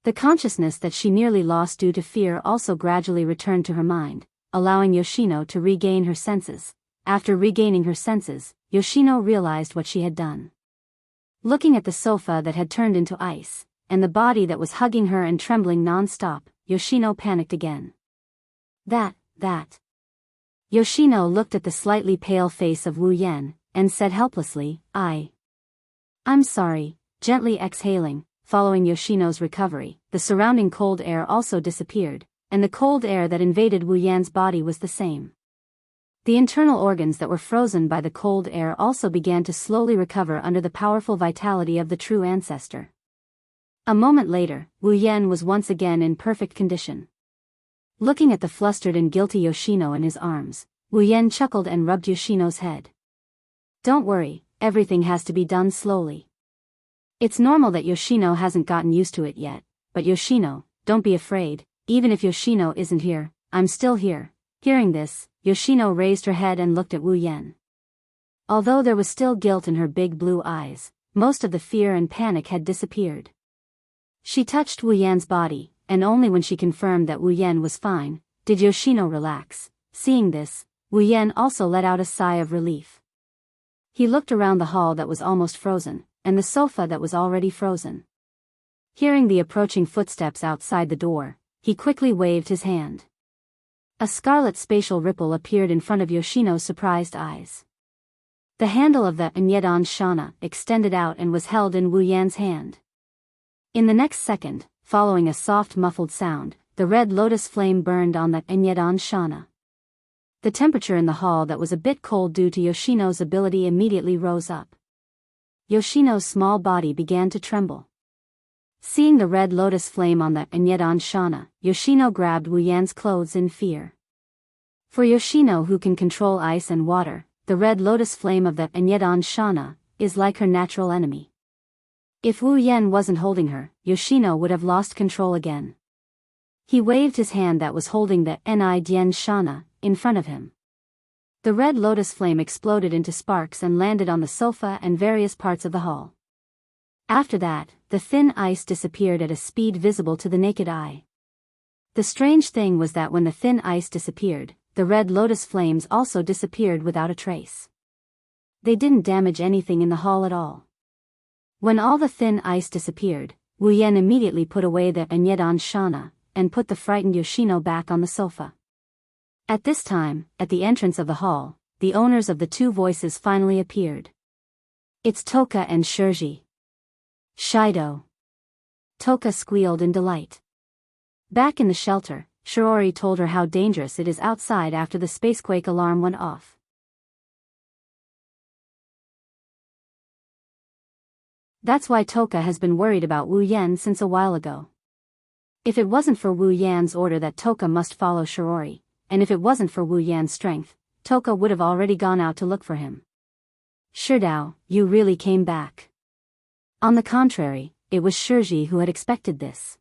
The consciousness that she nearly lost due to fear also gradually returned to her mind, allowing Yoshino to regain her senses. After regaining her senses, Yoshino realized what she had done. Looking at the sofa that had turned into ice, and the body that was hugging her and trembling non-stop, Yoshino panicked again. That. Yoshino looked at the slightly pale face of Wu Yan, and said helplessly, I'm sorry, gently exhaling. Following Yoshino's recovery, the surrounding cold air also disappeared, and the cold air that invaded Wu Yan's body was the same. The internal organs that were frozen by the cold air also began to slowly recover under the powerful vitality of the true ancestor. A moment later, Wu Yan was once again in perfect condition. Looking at the flustered and guilty Yoshino in his arms, Wu Yan chuckled and rubbed Yoshino's head. Don't worry, everything has to be done slowly. It's normal that Yoshino hasn't gotten used to it yet, but Yoshino, don't be afraid, even if Yoshino isn't here, I'm still here. Hearing this, Yoshino raised her head and looked at Wu Yan. Although there was still guilt in her big blue eyes, most of the fear and panic had disappeared. She touched Wu Yan's body, and only when she confirmed that Wu Yan was fine, did Yoshino relax. Seeing this, Wu Yan also let out a sigh of relief. He looked around the hall that was almost frozen, and the sofa that was already frozen. Hearing the approaching footsteps outside the door, he quickly waved his hand. A scarlet spatial ripple appeared in front of Yoshino's surprised eyes. The handle of the Enrich shana extended out and was held in Wu Yan's hand. In the next second, following a soft muffled sound, the red lotus flame burned on the Enrich shana. The temperature in the hall that was a bit cold due to Yoshino's ability immediately rose up. Yoshino's small body began to tremble. Seeing the red lotus flame on the Enrich shana, Yoshino grabbed Wu Yan's clothes in fear. For Yoshino, who can control ice and water, the red lotus flame of the Enrich shana is like her natural enemy. If Wu Yan wasn't holding her, Yoshino would have lost control again. He waved his hand that was holding the Enrich shana in front of him. The red lotus flame exploded into sparks and landed on the sofa and various parts of the hall. After that, the thin ice disappeared at a speed visible to the naked eye. The strange thing was that when the thin ice disappeared, the red lotus flames also disappeared without a trace. They didn't damage anything in the hall at all. When all the thin ice disappeared, Wu Yan immediately put away the Enrich shana and put the frightened Yoshino back on the sofa. At this time, at the entrance of the hall, the owners of the two voices finally appeared. It's Toka and Shirji. Shido. Toka squealed in delight. Back in the shelter, Shirori told her how dangerous it is outside after the spacequake alarm went off. That's why Toka has been worried about Wu Yan since a while ago. If it wasn't for Wu Yan's order that Toka must follow Shirori, and if it wasn't for Wu Yan's strength, Toka would have already gone out to look for him. Shidao, you really came back. On the contrary, it was Shirji who had expected this.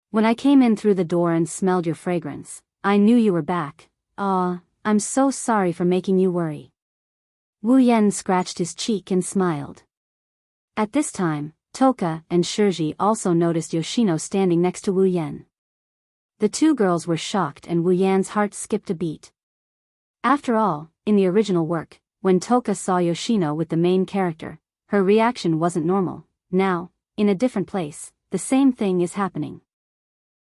When I came in through the door and smelled your fragrance, I knew you were back. I'm so sorry for making you worry. Wu Yan scratched his cheek and smiled. At this time, Toka and Shirji also noticed Yoshino standing next to Wu Yan. The two girls were shocked and Wu Yan's heart skipped a beat. After all, in the original work, when Toka saw Yoshino with the main character, her reaction wasn't normal. Now, in a different place, the same thing is happening.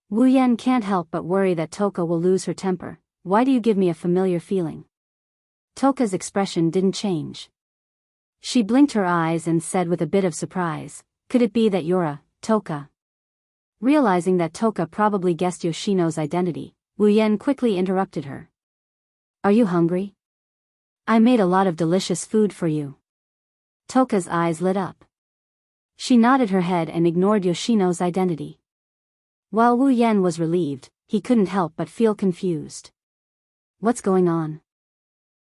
Wu Yan can't help but worry that Toka will lose her temper. Why do you give me a familiar feeling? Toka's expression didn't change. She blinked her eyes and said with a bit of surprise, could it be that you're Toka? Realizing that Toka probably guessed Yoshino's identity, Wu Yan quickly interrupted her. Are you hungry? I made a lot of delicious food for you. Toka's eyes lit up. She nodded her head and ignored Yoshino's identity. While Wu Yan was relieved, he couldn't help but feel confused. What's going on?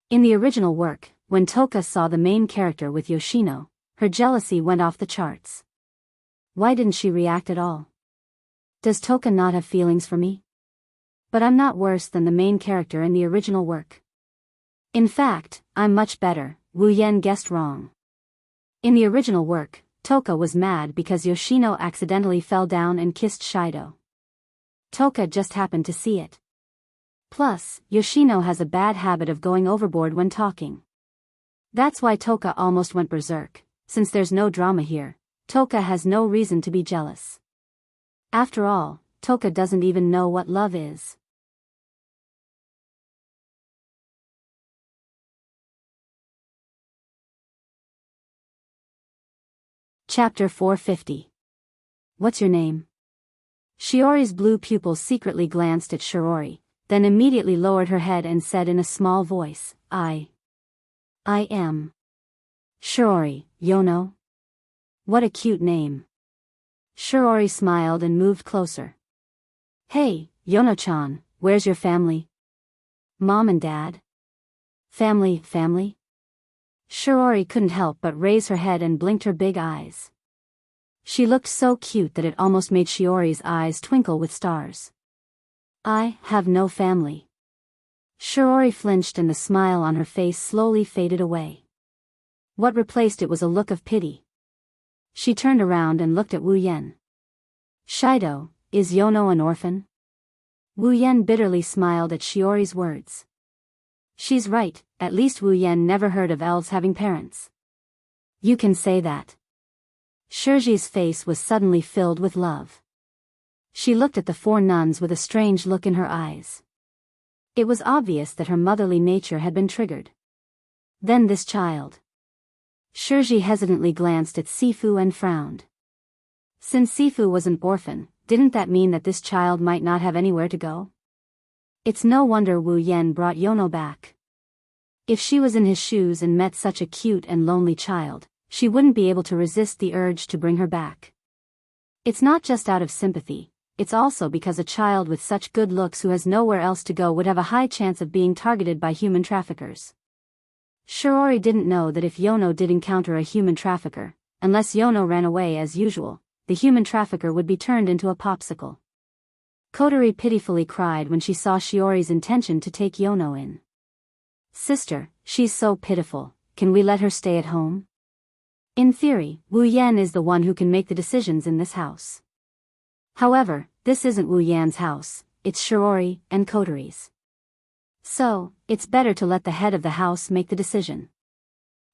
In the original work, when Toka saw the main character with Yoshino, her jealousy went off the charts. Why didn't she react at all? Does Toka not have feelings for me? But I'm not worse than the main character in the original work. In fact, I'm much better. Wu Yan guessed wrong. In the original work, Toka was mad because Yoshino accidentally fell down and kissed Shido. Toka just happened to see it. Plus, Yoshino has a bad habit of going overboard when talking. That's why Toka almost went berserk. Since there's no drama here, Toka has no reason to be jealous. After all, Toka doesn't even know what love is. Chapter 450. What's your name? Shiori's blue pupils secretly glanced at Shirori, then immediately lowered her head and said in a small voice, I am Shiori, Yono. What a cute name. Shiori smiled and moved closer. Hey, Yono-chan, where's your family? Mom and dad? Family? Shiori couldn't help but raise her head and blinked her big eyes. She looked so cute that it almost made Shiori's eyes twinkle with stars. I have no family. Shiori flinched and the smile on her face slowly faded away. What replaced it was a look of pity. She turned around and looked at Wu Yen. Shido, is Yono an orphan? Wu Yen bitterly smiled at Shiori's words. She's right, at least Wu Yen never heard of elves having parents. You can say that. Shirji's face was suddenly filled with love. She looked at the four nuns with a strange look in her eyes. It was obvious that her motherly nature had been triggered. Then this child. Shirji hesitantly glanced at Sifu and frowned. Since Sifu was an orphan, didn't that mean that this child might not have anywhere to go? It's no wonder Wu Yen brought Yono back. If she was in his shoes and met such a cute and lonely child, she wouldn't be able to resist the urge to bring her back. It's not just out of sympathy, it's also because a child with such good looks who has nowhere else to go would have a high chance of being targeted by human traffickers. Shiori didn't know that if Yono did encounter a human trafficker, unless Yono ran away as usual, the human trafficker would be turned into a popsicle. Kotori pitifully cried when she saw Shiori's intention to take Yono in. Sister, she's so pitiful, can we let her stay at home? In theory, Wu Yen is the one who can make the decisions in this house. However, this isn't Wu Yan's house, it's Shiori and Kotori's. So, it's better to let the head of the house make the decision.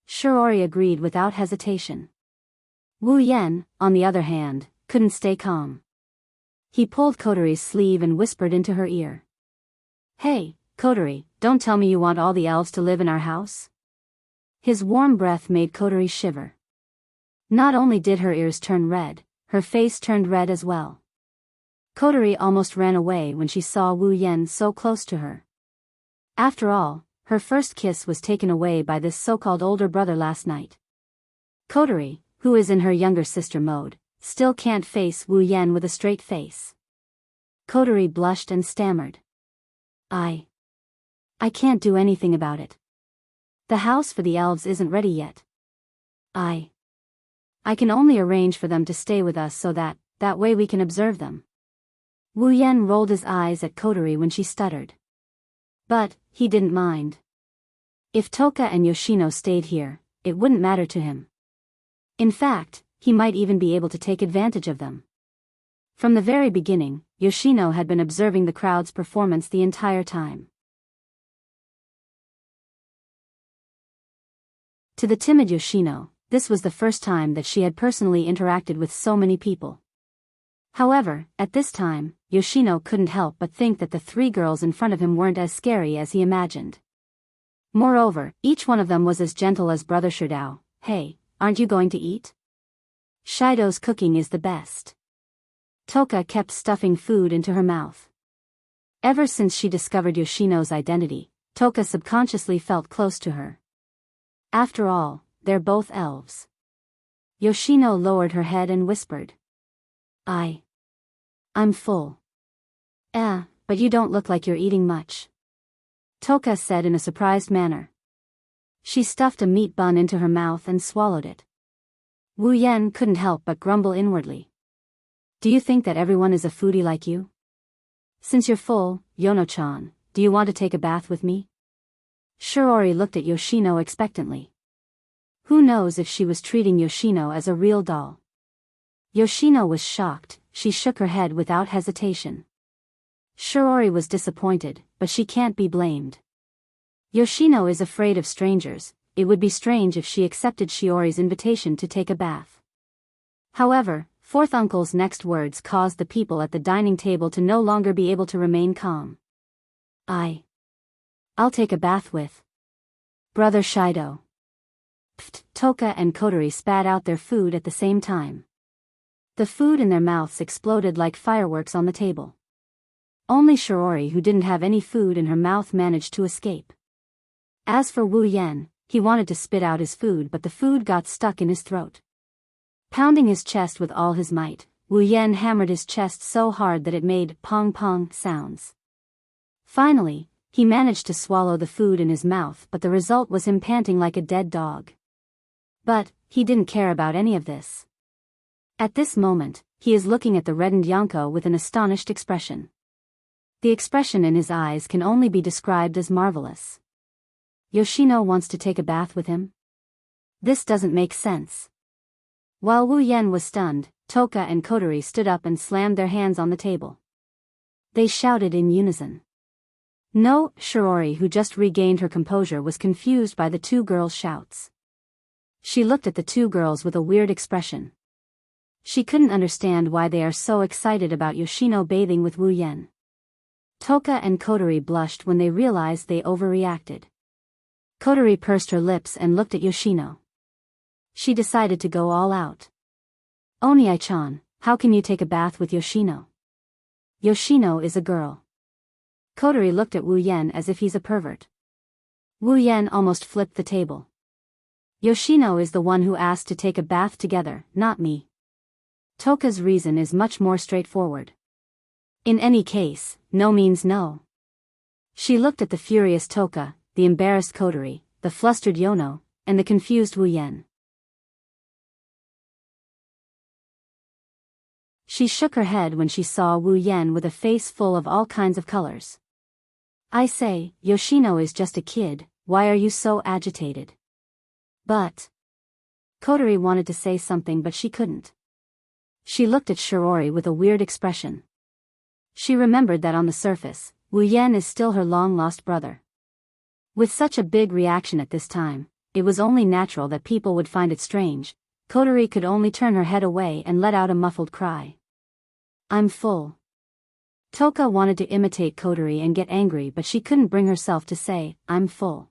Shiori agreed without hesitation. Wu Yen, on the other hand, couldn't stay calm. He pulled Kotori's sleeve and whispered into her ear. Hey, Kotori, don't tell me you want all the elves to live in our house? His warm breath made Kotori shiver. Not only did her ears turn red, her face turned red as well. Kotori almost ran away when she saw Wu Yen so close to her. After all, her first kiss was taken away by this so-called older brother last night. Kotori, who is in her younger sister mode, still can't face Wu Yen with a straight face. Kotori blushed and stammered. I can't do anything about it. The house for the elves isn't ready yet. I can only arrange for them to stay with us so that way we can observe them. Wu Yen rolled his eyes at Kotori when she stuttered. But, he didn't mind. If Toka and Yoshino stayed here, it wouldn't matter to him. In fact, he might even be able to take advantage of them. From the very beginning, Yoshino had been observing the crowd's performance the entire time. To the timid Yoshino, this was the first time that she had personally interacted with so many people. However, at this time, Yoshino couldn't help but think that the three girls in front of him weren't as scary as he imagined. Moreover, each one of them was as gentle as Brother Shidao. Hey, aren't you going to eat? Shido's cooking is the best. Toka kept stuffing food into her mouth. Ever since she discovered Yoshino's identity, Toka subconsciously felt close to her. After all, they're both elves. Yoshino lowered her head and whispered. I'm full. But you don't look like you're eating much. Toka said in a surprised manner. She stuffed a meat bun into her mouth and swallowed it. Wu Yen couldn't help but grumble inwardly. Do you think that everyone is a foodie like you? Since you're full, Yono-chan, do you want to take a bath with me? Shiori looked at Yoshino expectantly. Who knows if she was treating Yoshino as a real doll? Yoshino was shocked, she shook her head without hesitation. Shiori was disappointed, but she can't be blamed. Yoshino is afraid of strangers, it would be strange if she accepted Shiori's invitation to take a bath. However, Fourth Uncle's next words caused the people at the dining table to no longer be able to remain calm. I'll take a bath with Brother Shido. Pfft, Toka and Kotori spat out their food at the same time. The food in their mouths exploded like fireworks on the table. Only Shiori, who didn't have any food in her mouth, managed to escape. As for Wu Yan, he wanted to spit out his food, but the food got stuck in his throat. Pounding his chest with all his might, Wu Yan hammered his chest so hard that it made pong-pong sounds. Finally, he managed to swallow the food in his mouth, but the result was him panting like a dead dog. But he didn't care about any of this. At this moment, he is looking at the reddened Yonko with an astonished expression. The expression in his eyes can only be described as marvelous. Yoshino wants to take a bath with him? This doesn't make sense. While Wu Yan was stunned, Toka and Kotori stood up and slammed their hands on the table. They shouted in unison. No, Shiori, who just regained her composure, was confused by the two girls' shouts. She looked at the two girls with a weird expression. She couldn't understand why they are so excited about Yoshino bathing with Wu Yan. Toka and Kotori blushed when they realized they overreacted. Kotori pursed her lips and looked at Yoshino. She decided to go all out. Oniai-chan, how can you take a bath with Yoshino? Yoshino is a girl. Kotori looked at Wu Yan as if he's a pervert. Wu Yan almost flipped the table. Yoshino is the one who asked to take a bath together, not me. Toka's reason is much more straightforward. In any case, no means no. She looked at the furious Toka, the embarrassed Kotori, the flustered Yono, and the confused Wu Yan. She shook her head when she saw Wu Yan with a face full of all kinds of colors. I say, Yoshino is just a kid, why are you so agitated? But... Kotori wanted to say something but she couldn't. She looked at Shiori with a weird expression. She remembered that on the surface, Wu Yan is still her long-lost brother. With such a big reaction at this time, it was only natural that people would find it strange. Kotori could only turn her head away and let out a muffled cry. I'm full. Toka wanted to imitate Kotori and get angry, but she couldn't bring herself to say, I'm full.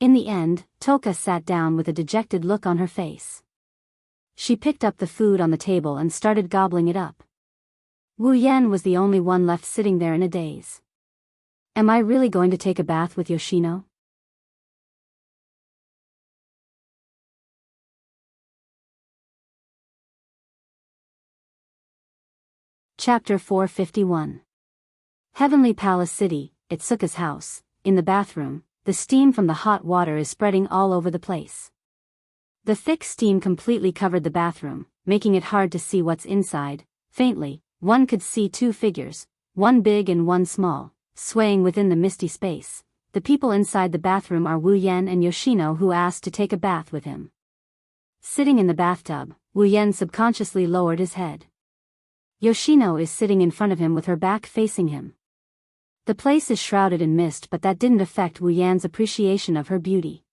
In the end, Toka sat down with a dejected look on her face. She picked up the food on the table and started gobbling it up. Wu Yan was the only one left sitting there in a daze. Am I really going to take a bath with Yoshino? Chapter 451. Heavenly Palace City, Itsuka's house. In the bathroom, the steam from the hot water is spreading all over the place. The thick steam completely covered the bathroom, making it hard to see what's inside. Faintly, one could see two figures, one big and one small, swaying within the misty space. The people inside the bathroom are Wu Yan and Yoshino, who asked to take a bath with him. Sitting in the bathtub, Wu Yan subconsciously lowered his head. Yoshino is sitting in front of him with her back facing him. The place is shrouded in mist, but that didn't affect Wu Yan's appreciation of her beauty.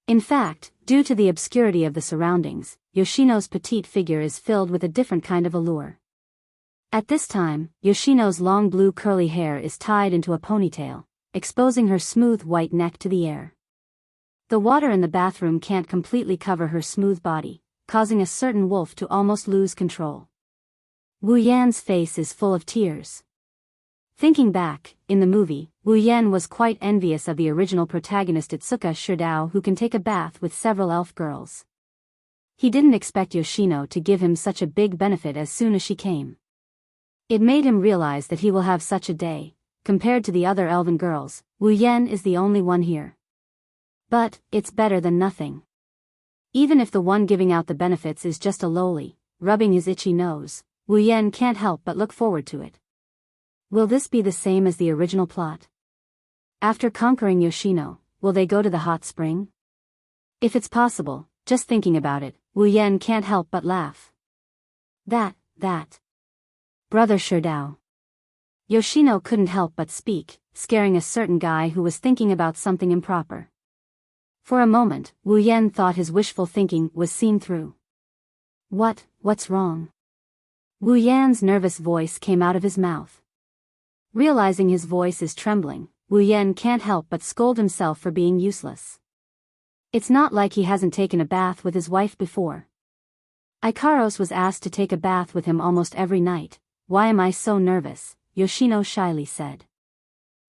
In fact, due to the obscurity of the surroundings, Yoshino's petite figure is filled with a different kind of allure. At this time, Yoshino's long blue curly hair is tied into a ponytail, exposing her smooth white neck to the air. The water in the bathroom can't completely cover her smooth body, causing a certain wolf to almost lose control. Wu Yan's face is full of tears. Thinking back, in the movie, Wu Yan was quite envious of the original protagonist Itsuka Sherdao, who can take a bath with several elf girls. He didn't expect Yoshino to give him such a big benefit as soon as she came. It made him realize that he will have such a day. Compared to the other elven girls, Wu Yan is the only one here. But, it's better than nothing. Even if the one giving out the benefits is just a lowly, rubbing his itchy nose, Wu Yan can't help but look forward to it. Will this be the same as the original plot? After conquering Yoshino, will they go to the hot spring? If it's possible, just thinking about it, Wu Yan can't help but laugh. That. Brother Sherdao. Yoshino couldn't help but speak, scaring a certain guy who was thinking about something improper. For a moment, Wu Yan thought his wishful thinking was seen through. What's wrong? Wu Yan's nervous voice came out of his mouth. Realizing his voice is trembling, Wu Yan can't help but scold himself for being useless. It's not like he hasn't taken a bath with his wife before. Ikaros was asked to take a bath with him almost every night. Why am I so nervous? Yoshino shyly said.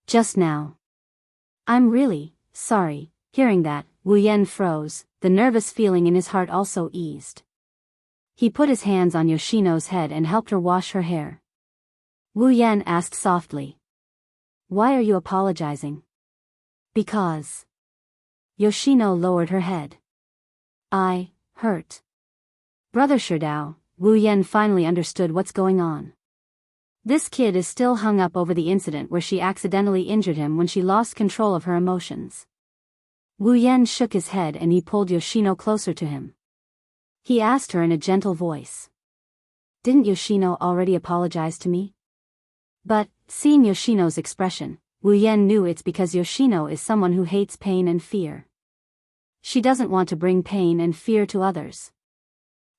Just now. I'm really sorry. Hearing that, Wu Yan froze, the nervous feeling in his heart also eased. He put his hands on Yoshino's head and helped her wash her hair. Wu Yan asked softly. Why are you apologizing? Because. Yoshino lowered her head. I hurt. Brother Sherdao, Wu Yan finally understood what's going on. This kid is still hung up over the incident where she accidentally injured him when she lost control of her emotions. Wu Yan shook his head and he pulled Yoshino closer to him. He asked her in a gentle voice. Didn't Yoshino already apologize to me? But, seeing Yoshino's expression, Wu Yan knew it's because Yoshino is someone who hates pain and fear. She doesn't want to bring pain and fear to others.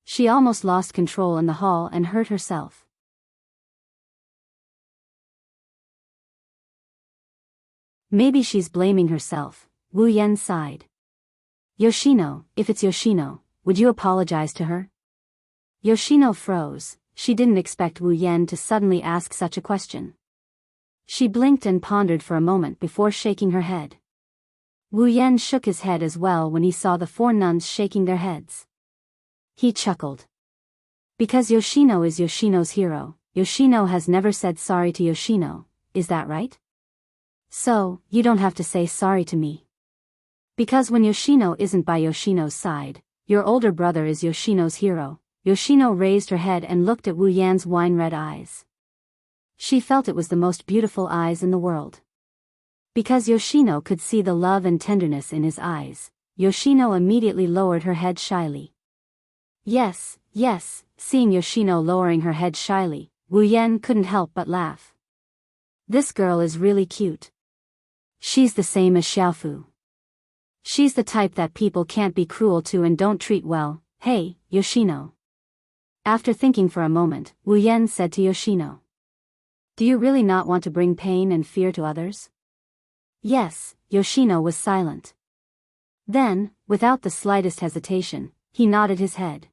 She almost lost control in the hall and hurt herself. Maybe she's blaming herself, Wu Yan sighed. Yoshino, if it's Yoshino, would you apologize to her? Yoshino froze. She didn't expect Wu Yan to suddenly ask such a question. She blinked and pondered for a moment before shaking her head. Wu Yan shook his head as well when he saw the 4 nuns shaking their heads. He chuckled. Because Yoshino is Yoshino's hero, Yoshino has never said sorry to Yoshino, is that right? So, you don't have to say sorry to me. Because when Yoshino isn't by Yoshino's side, your older brother is Yoshino's hero. Yoshino raised her head and looked at Wu Yan's wine-red eyes. She felt it was the most beautiful eyes in the world. Because Yoshino could see the love and tenderness in his eyes, Yoshino immediately lowered her head shyly. Yes, seeing Yoshino lowering her head shyly, Wu Yan couldn't help but laugh. This girl is really cute. She's the same as Xiaofu. She's the type that people can't be cruel to and don't treat well. Hey, Yoshino. After thinking for a moment, Wu Yan said to Yoshino. Do you really not want to bring pain and fear to others? Yes, Yoshino was silent. Then, without the slightest hesitation, he nodded his head.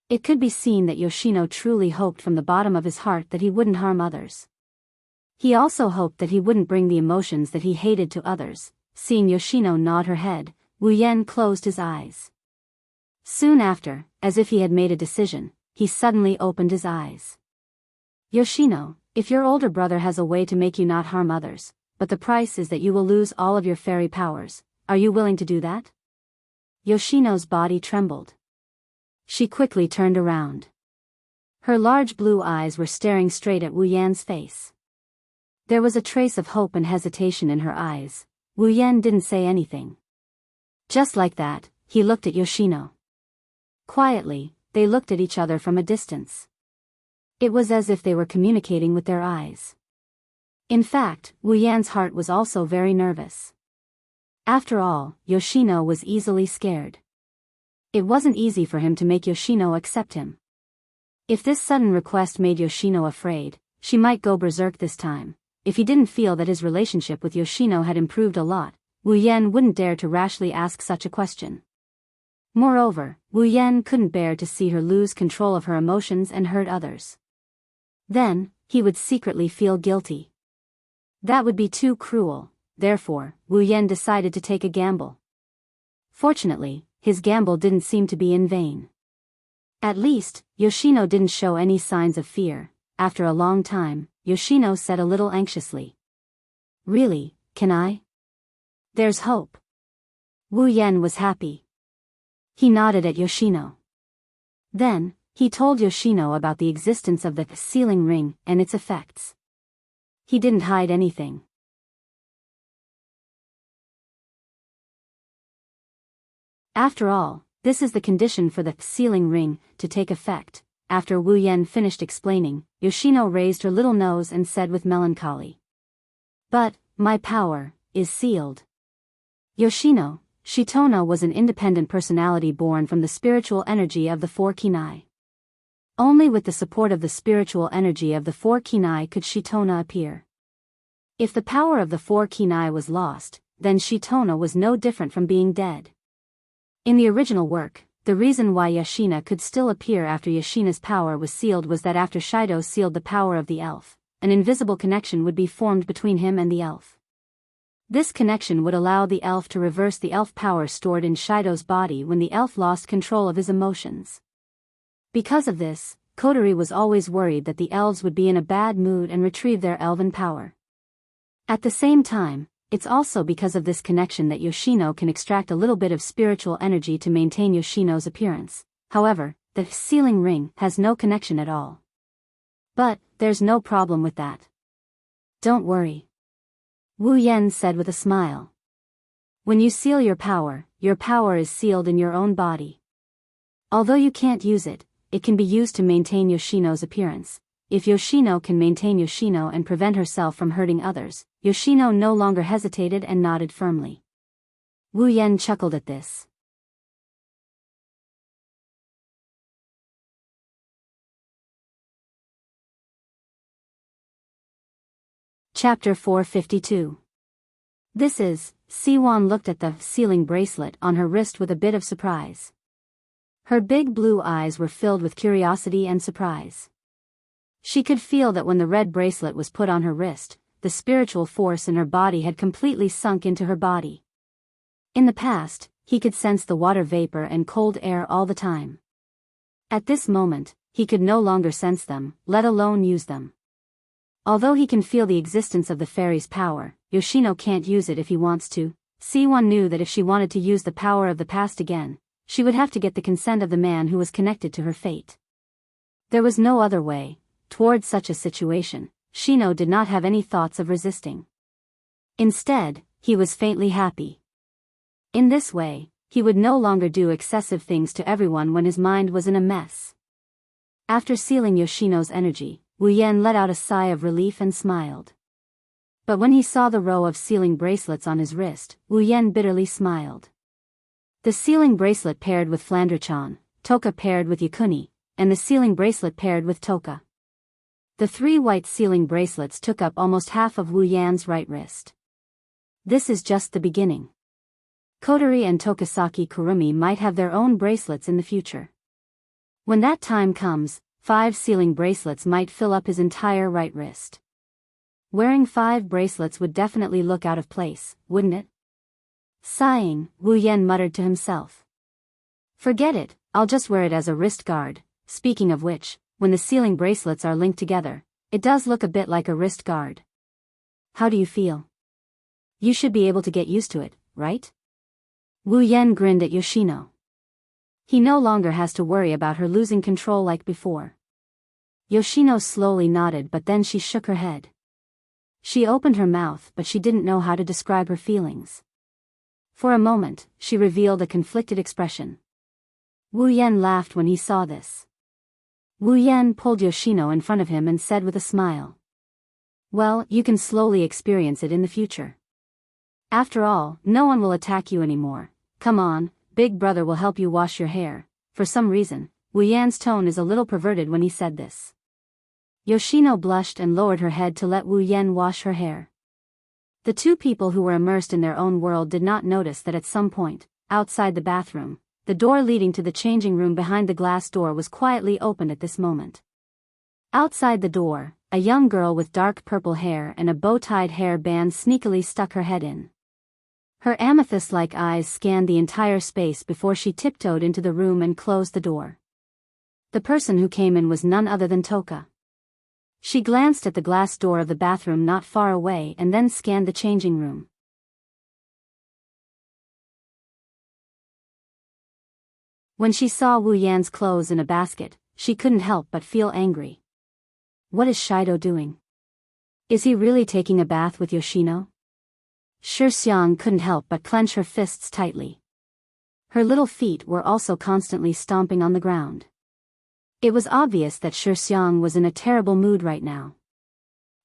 It could be seen that Yoshino truly hoped from the bottom of his heart that he wouldn't harm others. He also hoped that he wouldn't bring the emotions that he hated to others. Seeing Yoshino nod her head, Wu Yan closed his eyes. Soon after, as if he had made a decision, he suddenly opened his eyes. Yoshino, if your older brother has a way to make you not harm others, but the price is that you will lose all of your fairy powers, are you willing to do that? Yoshino's body trembled. She quickly turned around. Her large blue eyes were staring straight at Wu Yan's face. There was a trace of hope and hesitation in her eyes. Wu Yan didn't say anything. Just like that, he looked at Yoshino. Quietly, they looked at each other from a distance. It was as if they were communicating with their eyes. In fact, Wu Yan's heart was also very nervous. After all, Yoshino was easily scared. It wasn't easy for him to make Yoshino accept him. If this sudden request made Yoshino afraid, she might go berserk this time. If he didn't feel that his relationship with Yoshino had improved a lot, Wu Yan wouldn't dare to rashly ask such a question. Moreover, Wu Yan couldn't bear to see her lose control of her emotions and hurt others. Then, he would secretly feel guilty. That would be too cruel. Therefore, Wu Yan decided to take a gamble. Fortunately, his gamble didn't seem to be in vain. At least, Yoshino didn't show any signs of fear. After a long time, Yoshino said a little anxiously. Really, can I? There's hope. Wu Yan was happy. He nodded at Yoshino. Then, he told Yoshino about the existence of the sealing ring and its effects. He didn't hide anything. After all, this is the condition for the sealing ring to take effect. After Wu Yan finished explaining, Yoshino raised her little nose and said with melancholy. But, my power is sealed. Yoshino, Shitona was an independent personality born from the spiritual energy of the 4 kinai. Only with the support of the spiritual energy of the 4 kinai could Shitona appear. If the power of the 4 kinai was lost, then Shitona was no different from being dead. In the original work, the reason why Yashina could still appear after Yashina's power was sealed was that after Shido sealed the power of the elf, an invisible connection would be formed between him and the elf. This connection would allow the elf to reverse the elf power stored in Shido's body when the elf lost control of his emotions. Because of this, Kotori was always worried that the elves would be in a bad mood and retrieve their elven power. At the same time, it's also because of this connection that Yoshino can extract a little bit of spiritual energy to maintain Yoshino's appearance. However, the sealing ring has no connection at all. But there's no problem with that. Don't worry, Wu Yan said with a smile. When you seal your power is sealed in your own body. Although you can't use it, it can be used to maintain Yoshino's appearance. If Yoshino can maintain Yoshino and prevent herself from hurting others, Yoshino no longer hesitated and nodded firmly. Wu Yan chuckled at this. Chapter 452. This is, Siwon looked at the sealing bracelet on her wrist with a bit of surprise. Her big blue eyes were filled with curiosity and surprise. She could feel that when the red bracelet was put on her wrist, the spiritual force in her body had completely sunk into her body. In the past, he could sense the water vapor and cold air all the time. At this moment, he could no longer sense them, let alone use them. Although he can feel the existence of the fairy's power, Yoshino can't use it if he wants to. Siwon knew that if she wanted to use the power of the past again, she would have to get the consent of the man who was connected to her fate. There was no other way. Towards such a situation, Shino did not have any thoughts of resisting. Instead, he was faintly happy. In this way, he would no longer do excessive things to everyone when his mind was in a mess. After sealing Yoshino's energy, Wu Yan let out a sigh of relief and smiled. But when he saw the row of sealing bracelets on his wrist, Wu Yan bitterly smiled. The sealing bracelet paired with Flandre-chan, Toka paired with Yakuni, and the sealing bracelet paired with Toka. The 3 white sealing bracelets took up almost half of Wu Yan's right wrist. This is just the beginning. Kotori and Tokasaki Kurumi might have their own bracelets in the future. When that time comes, 5 sealing bracelets might fill up his entire right wrist. Wearing 5 bracelets would definitely look out of place, wouldn't it? Sighing, Wu Yan muttered to himself. Forget it, I'll just wear it as a wrist guard. Speaking of which, when the sealing bracelets are linked together, it does look a bit like a wrist guard. How do you feel? You should be able to get used to it, right? Wu Yan grinned at Yoshino. He no longer has to worry about her losing control like before. Yoshino slowly nodded, but then she shook her head. She opened her mouth, but she didn't know how to describe her feelings. For a moment, she revealed a conflicted expression. Wu Yan laughed when he saw this. Wu Yan pulled Yoshino in front of him and said with a smile. Well, you can slowly experience it in the future. After all, no one will attack you anymore. Come on, Big Brother will help you wash your hair. For some reason, Wu Yan's tone is a little perverted when he said this. Yoshino blushed and lowered her head to let Wu Yan wash her hair. The 2 people who were immersed in their own world did not notice that at some point, outside the bathroom, the door leading to the changing room behind the glass door was quietly opened at this moment. Outside the door, a young girl with dark purple hair and a bow-tied hair band sneakily stuck her head in. Her amethyst-like eyes scanned the entire space before she tiptoed into the room and closed the door. The person who came in was none other than Toka. She glanced at the glass door of the bathroom not far away and then scanned the changing room. When she saw Wu Yan's clothes in a basket, she couldn't help but feel angry. What is Shido doing? Is he really taking a bath with Yoshino? Shixiang couldn't help but clench her fists tightly. Her little feet were also constantly stomping on the ground. It was obvious that Shixiang was in a terrible mood right now.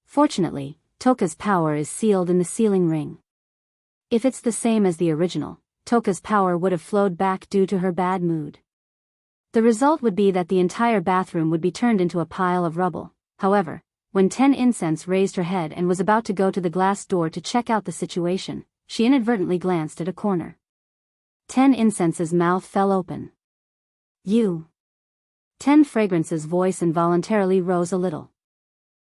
Fortunately, Toka's power is sealed in the sealing ring. If it's the same as the original, Toka's power would have flowed back due to her bad mood. The result would be that the entire bathroom would be turned into a pile of rubble. However, when 10 Incense raised her head and was about to go to the glass door to check out the situation, she inadvertently glanced at a corner. 10 Incense's mouth fell open. You. 10 Fragrance's voice involuntarily rose a little.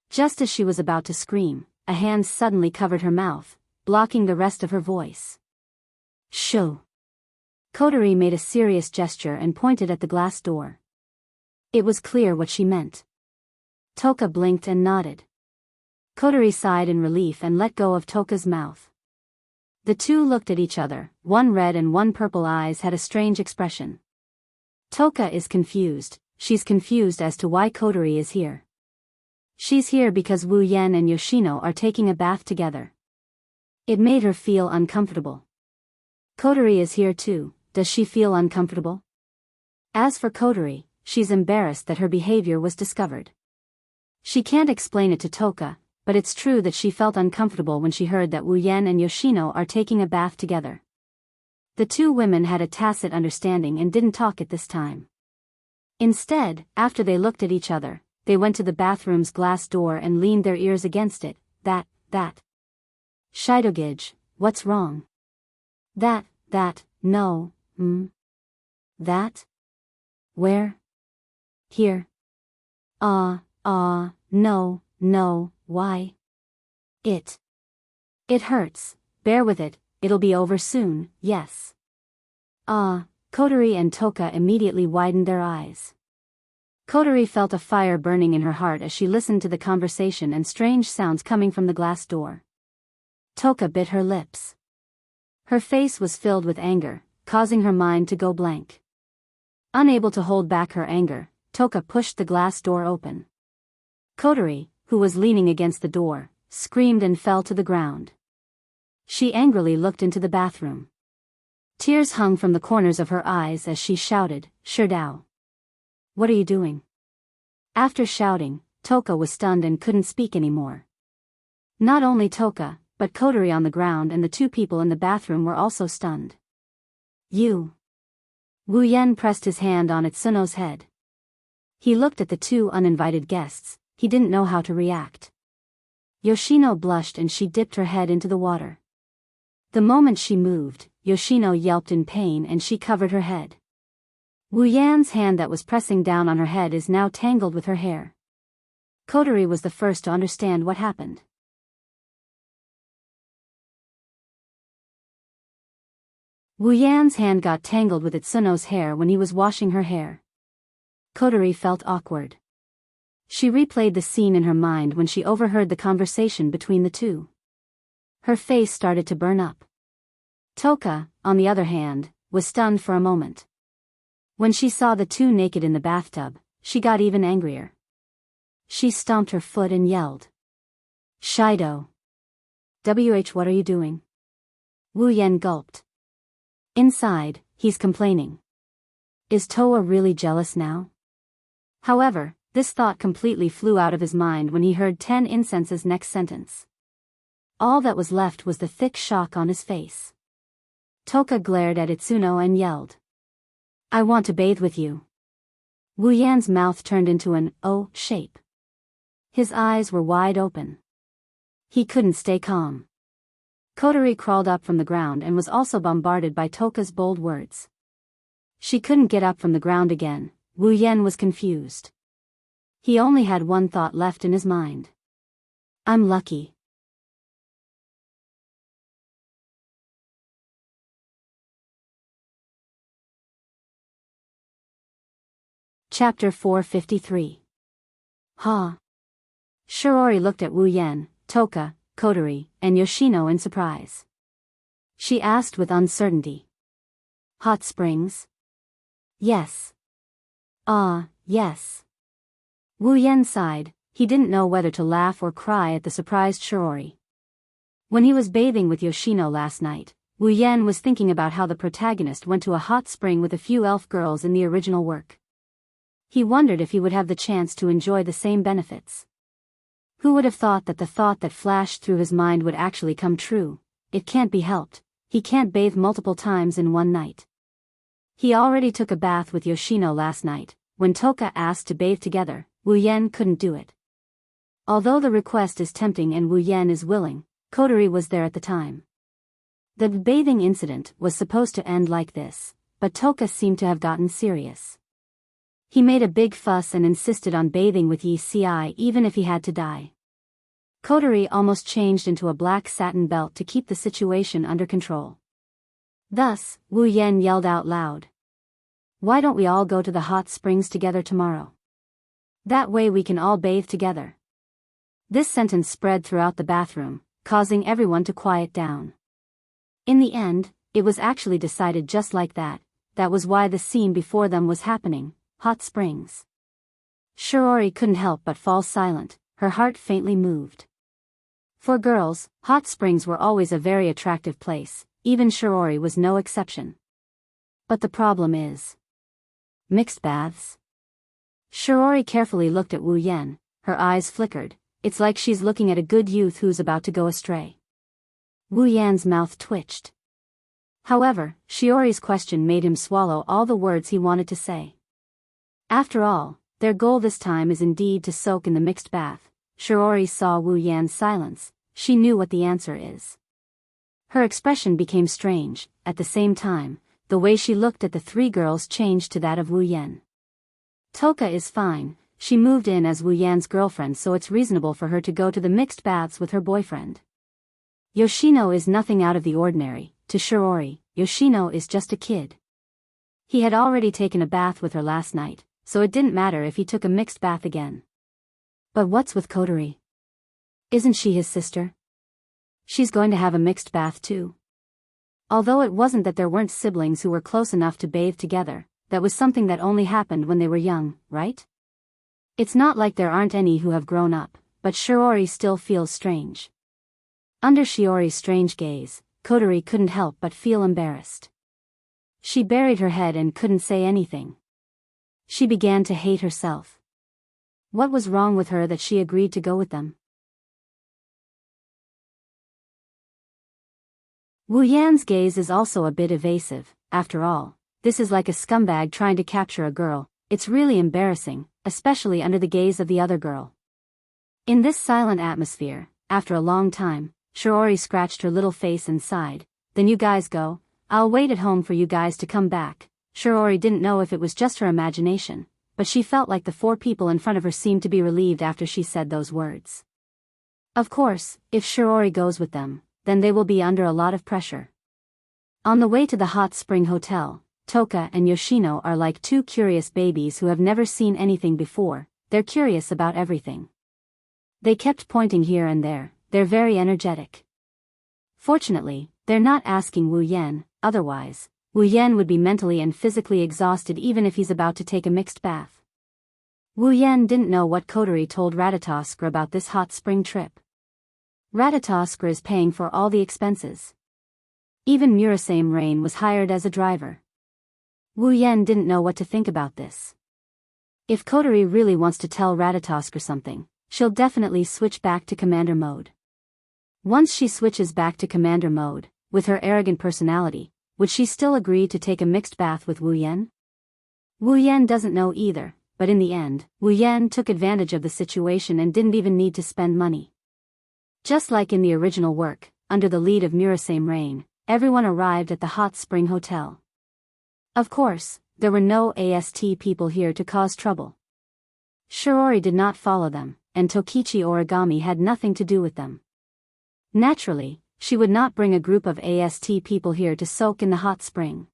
Just as she was about to scream, a hand suddenly covered her mouth, blocking the rest of her voice. Shoo! Kotori made a serious gesture and pointed at the glass door. It was clear what she meant. Toka blinked and nodded. Kotori sighed in relief and let go of Toka's mouth. The two looked at each other, one red and one purple eyes had a strange expression. Toka is confused, she's confused as to why Kotori is here. She's here because Wu Yan and Yoshino are taking a bath together. It made her feel uncomfortable. Kotori is here too, does she feel uncomfortable? As for Kotori, she's embarrassed that her behavior was discovered. She can't explain it to Toka, but it's true that she felt uncomfortable when she heard that Wu Yan and Yoshino are taking a bath together. The two women had a tacit understanding and didn't talk at this time. Instead, after they looked at each other, they went to the bathroom's glass door and leaned their ears against it. That. Shidogage, what's wrong? That, no, That? Where? Here. No, why? It hurts, bear with it, it'll be over soon, yes. Kotori and Toka immediately widened their eyes. Kotori felt a fire burning in her heart as she listened to the conversation and strange sounds coming from the glass door. Toka bit her lips. Her face was filled with anger, causing her mind to go blank. Unable to hold back her anger, Toka pushed the glass door open. Kotori, who was leaning against the door, screamed and fell to the ground. She angrily looked into the bathroom. Tears hung from the corners of her eyes as she shouted, "Sherdao! What are you doing?" After shouting, Toka was stunned and couldn't speak anymore. Not only Toka, but Kotori on the ground and the two people in the bathroom were also stunned. You! Wu Yan pressed his hand on Itsuno's head. He looked at the two uninvited guests, he didn't know how to react. Yoshino blushed and she dipped her head into the water. The moment she moved, Yoshino yelped in pain and she covered her head. Wu Yan's hand that was pressing down on her head is now tangled with her hair. Kotori was the first to understand what happened. Wu Yan's hand got tangled with Itsuno's hair when he was washing her hair. Kotori felt awkward. She replayed the scene in her mind when she overheard the conversation between the two. Her face started to burn up. Toka, on the other hand, was stunned for a moment. When she saw the two naked in the bathtub, she got even angrier. She stomped her foot and yelled. Shido! What are you doing? Wu Yan gulped. Inside, he's complaining. Is Toa really jealous now? However, this thought completely flew out of his mind when he heard 10 Incense's next sentence. All that was left was the thick shock on his face. Toka glared at Itsuno and yelled. I want to bathe with you. Wu Yan's mouth turned into an O shape. His eyes were wide open. He couldn't stay calm. Kotori crawled up from the ground and was also bombarded by Toka's bold words. She couldn't get up from the ground again. Wu Yan was confused. He only had one thought left in his mind. I'm lucky. Chapter 453. Shirori looked at Wu Yan, Toka, Kotori, and Yoshino in surprise. She asked with uncertainty. Hot springs? Yes. Yes. Wu Yan sighed, he didn't know whether to laugh or cry at the surprised Shirori. When he was bathing with Yoshino last night, Wu Yan was thinking about how the protagonist went to a hot spring with a few elf girls in the original work. He wondered if he would have the chance to enjoy the same benefits. Who would have thought that the thought that flashed through his mind would actually come true? It can't be helped, he can't bathe multiple times in one night. He already took a bath with Yoshino last night. When Toka asked to bathe together, Wu Yan couldn't do it. Although the request is tempting and Wu Yan is willing, Kotori was there at the time. The bathing incident was supposed to end like this, but Toka seemed to have gotten serious. He made a big fuss and insisted on bathing with Yi Ci even if he had to die. Kotori almost changed into a black satin belt to keep the situation under control. Thus, Wu Yan yelled out loud. "Why don't we all go to the hot springs together tomorrow? That way we can all bathe together." This sentence spread throughout the bathroom, causing everyone to quiet down. In the end, it was actually decided just like that. That was why the scene before them was happening, hot springs. Shiori couldn't help but fall silent, her heart faintly moved. For girls, hot springs were always a very attractive place, even Shiori was no exception. But the problem is mixed baths. Shiori carefully looked at Wu Yan, her eyes flickered. It's like she's looking at a good youth who's about to go astray. Wu Yan's mouth twitched. However, Shiori's question made him swallow all the words he wanted to say. After all, their goal this time is indeed to soak in the mixed bath. Shiori saw Wu Yan's silence. She knew what the answer is. Her expression became strange. At the same time, the way she looked at the three girls changed to that of Wu Yan. Toka is fine. She moved in as Wu Yan's girlfriend, so it's reasonable for her to go to the mixed baths with her boyfriend. Yoshino is nothing out of the ordinary. To Shiori, Yoshino is just a kid. He had already taken a bath with her last night, so it didn't matter if he took a mixed bath again. But what's with Kotori? Isn't she his sister? She's going to have a mixed bath too. Although it wasn't that there weren't siblings who were close enough to bathe together, that was something that only happened when they were young, right? It's not like there aren't any who have grown up, but Shiori still feels strange. Under Shiori's strange gaze, Kotori couldn't help but feel embarrassed. She buried her head and couldn't say anything. She began to hate herself. What was wrong with her that she agreed to go with them? Wu Yan's gaze is also a bit evasive. After all, this is like a scumbag trying to capture a girl. It's really embarrassing, especially under the gaze of the other girl. In this silent atmosphere, after a long time, Shiori scratched her little face and sighed. "Then you guys go. I'll wait at home for you guys to come back." Shiori didn't know if it was just her imagination, but she felt like the four people in front of her seemed to be relieved after she said those words. Of course, if Shiori goes with them, then they will be under a lot of pressure. On the way to the hot spring hotel, Toka and Yoshino are like two curious babies who have never seen anything before. They're curious about everything. They kept pointing here and there. They're very energetic. Fortunately, they're not asking Wu Yan, otherwise, Wu Yan would be mentally and physically exhausted even if he's about to take a mixed bath. Wu Yan didn't know what Kotori told Ratatoskr about this hot spring trip. Ratatoskr is paying for all the expenses. Even Murasame Rain was hired as a driver. Wu Yan didn't know what to think about this. If Kotori really wants to tell Ratatoskr something, she'll definitely switch back to commander mode. Once she switches back to commander mode, with her arrogant personality, would she still agree to take a mixed bath with Wu Yan? Wu Yan doesn't know either, but in the end, Wu Yan took advantage of the situation and didn't even need to spend money. Just like in the original work, under the lead of Murasame Rain, everyone arrived at the hot spring hotel. Of course, there were no AST people here to cause trouble. Shiori did not follow them, and Tokichi Origami had nothing to do with them. Naturally, she would not bring a group of AST people here to soak in the hot spring.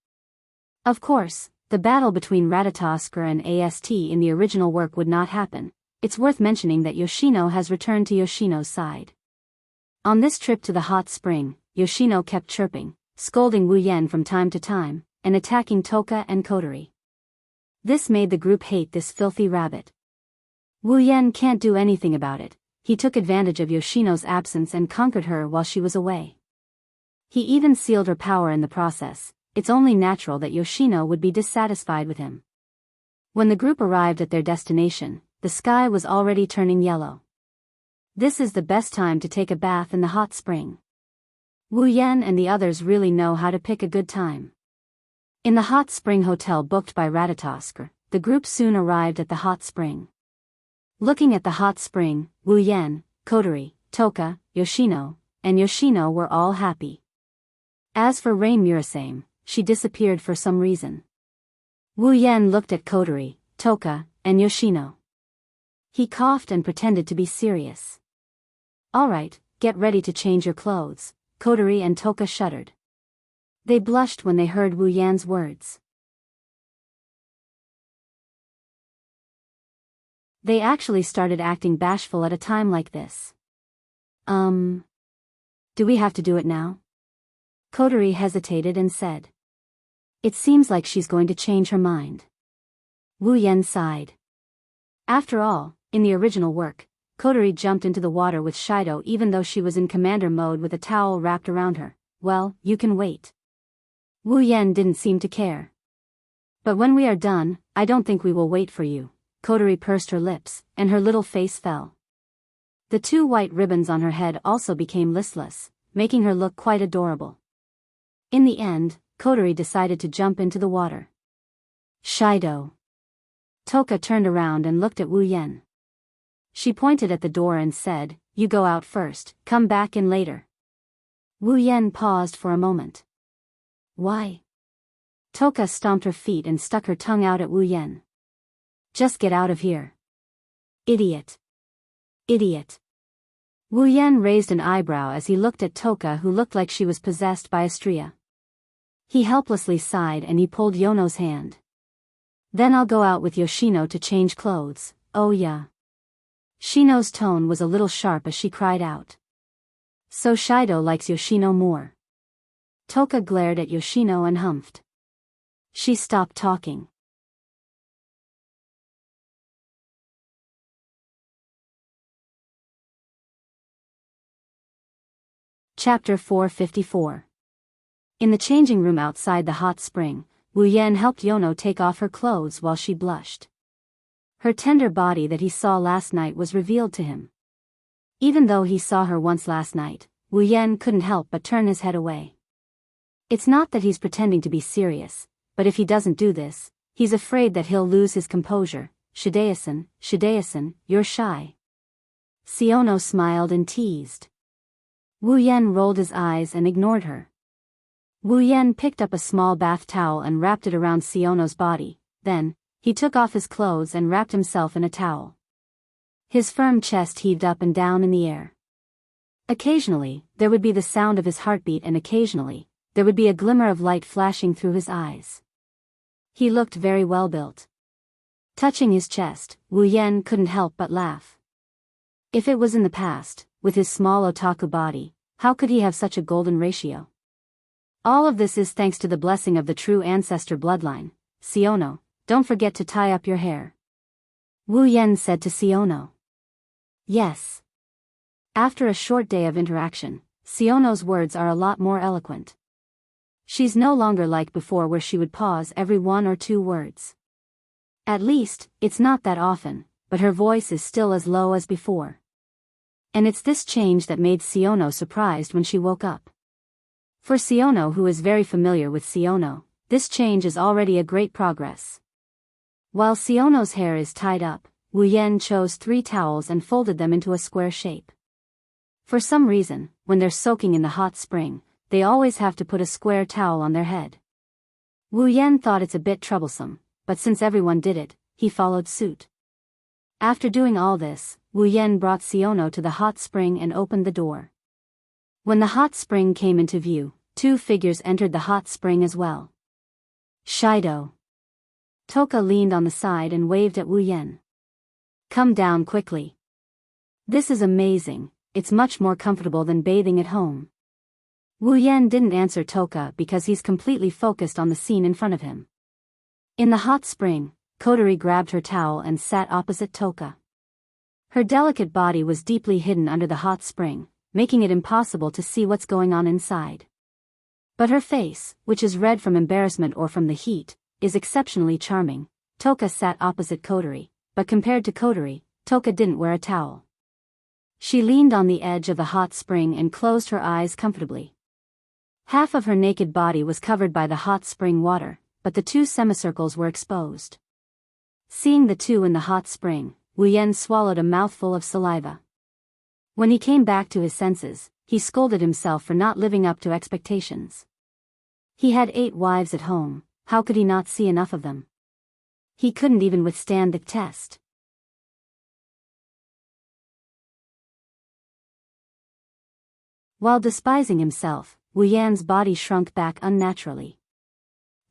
Of course, the battle between Ratatoskr and AST in the original work would not happen. It's worth mentioning that Yoshino has returned to Yoshino's side. On this trip to the hot spring, Yoshino kept chirping, scolding Wu Yan from time to time, and attacking Toka and Kotori. This made the group hate this filthy rabbit. Wu Yan can't do anything about it. He took advantage of Yoshino's absence and conquered her while she was away. He even sealed her power in the process. It's only natural that Yoshino would be dissatisfied with him. When the group arrived at their destination, the sky was already turning yellow. This is the best time to take a bath in the hot spring. Wu Yan and the others really know how to pick a good time. In the hot spring hotel booked by Ratatoskr, the group soon arrived at the hot spring. Looking at the hot spring, Wu Yan, Kotori, Toka, Yoshino, and Yoshino were all happy. As for Rain Murasame, she disappeared for some reason. Wu Yan looked at Kotori, Toka, and Yoshino. He coughed and pretended to be serious. Alright, get ready to change your clothes. Kotori and Toka shuddered. They blushed when they heard Wu Yan's words. They actually started acting bashful at a time like this. Do we have to do it now? Kotori hesitated and said. It seems like she's going to change her mind. Wu Yan sighed. After all, in the original work, Kotori jumped into the water with Shido even though she was in commander mode with a towel wrapped around her. Well, you can wait. Wu Yan didn't seem to care. But when we are done, I don't think we will wait for you. Kotori pursed her lips, and her little face fell. The 2 white ribbons on her head also became listless, making her look quite adorable. In the end, Kotori decided to jump into the water. Shido. Toka turned around and looked at Wu Yan. She pointed at the door and said, You go out first, come back in later. Wu Yan paused for a moment. Why? Toka stomped her feet and stuck her tongue out at Wu Yan. Just get out of here. Idiot. Idiot. Wu Yan raised an eyebrow as he looked at Toka, who looked like she was possessed by a stria. He helplessly sighed and he pulled Yono's hand. Then I'll go out with Yoshino to change clothes. Oh yeah. Shino's tone was a little sharp as she cried out. So Shido likes Yoshino more. Toka glared at Yoshino and humphed. She stopped talking. Chapter 454. In the changing room outside the hot spring, Wu Yan helped Yono take off her clothes while she blushed. Her tender body that he saw last night was revealed to him. Even though he saw her once last night, Wu Yan couldn't help but turn his head away. It's not that he's pretending to be serious, but if he doesn't do this, he's afraid that he'll lose his composure. Shideo-san, you're shy. Siono smiled and teased. Wu Yan rolled his eyes and ignored her. Wu Yan picked up a small bath towel and wrapped it around Siono's body, then, he took off his clothes and wrapped himself in a towel. His firm chest heaved up and down in the air. Occasionally, there would be the sound of his heartbeat and occasionally, there would be a glimmer of light flashing through his eyes. He looked very well built. Touching his chest, Wu Yan couldn't help but laugh. If it was in the past, with his small otaku body, how could he have such a golden ratio? All of this is thanks to the blessing of the true ancestor bloodline. Siono, don't forget to tie up your hair. Wu Yan said to Siono. Yes. After a short day of interaction, Siono's words are a lot more eloquent. She's no longer like before where she would pause every 1 or 2 words. At least, it's not that often, but her voice is still as low as before. And it's this change that made Siono surprised when she woke up. For Siono, who is very familiar with Siono, this change is already a great progress. While Siono's hair is tied up, Wu Yan chose 3 towels and folded them into a square shape. For some reason, when they're soaking in the hot spring, they always have to put a square towel on their head. Wu Yan thought it's a bit troublesome, but since everyone did it, he followed suit. After doing all this, Wu Yan brought Siono to the hot spring and opened the door. When the hot spring came into view, 2 figures entered the hot spring as well. Shido. Toka leaned on the side and waved at Wu Yan. Come down quickly. This is amazing, it's much more comfortable than bathing at home. Wu Yan didn't answer Toka because he's completely focused on the scene in front of him. In the hot spring, Kotori grabbed her towel and sat opposite Toka. Her delicate body was deeply hidden under the hot spring, making it impossible to see what's going on inside. But her face, which is red from embarrassment or from the heat, is exceptionally charming. Toka sat opposite Kotori, but compared to Kotori, Toka didn't wear a towel. She leaned on the edge of the hot spring and closed her eyes comfortably. Half of her naked body was covered by the hot spring water, but the 2 semicircles were exposed. Seeing the 2 in the hot spring, Wu Yan swallowed a mouthful of saliva. When he came back to his senses, he scolded himself for not living up to expectations. He had 8 wives at home, how could he not see enough of them? He couldn't even withstand the test. While despising himself, Wu Yan's body shrunk back unnaturally.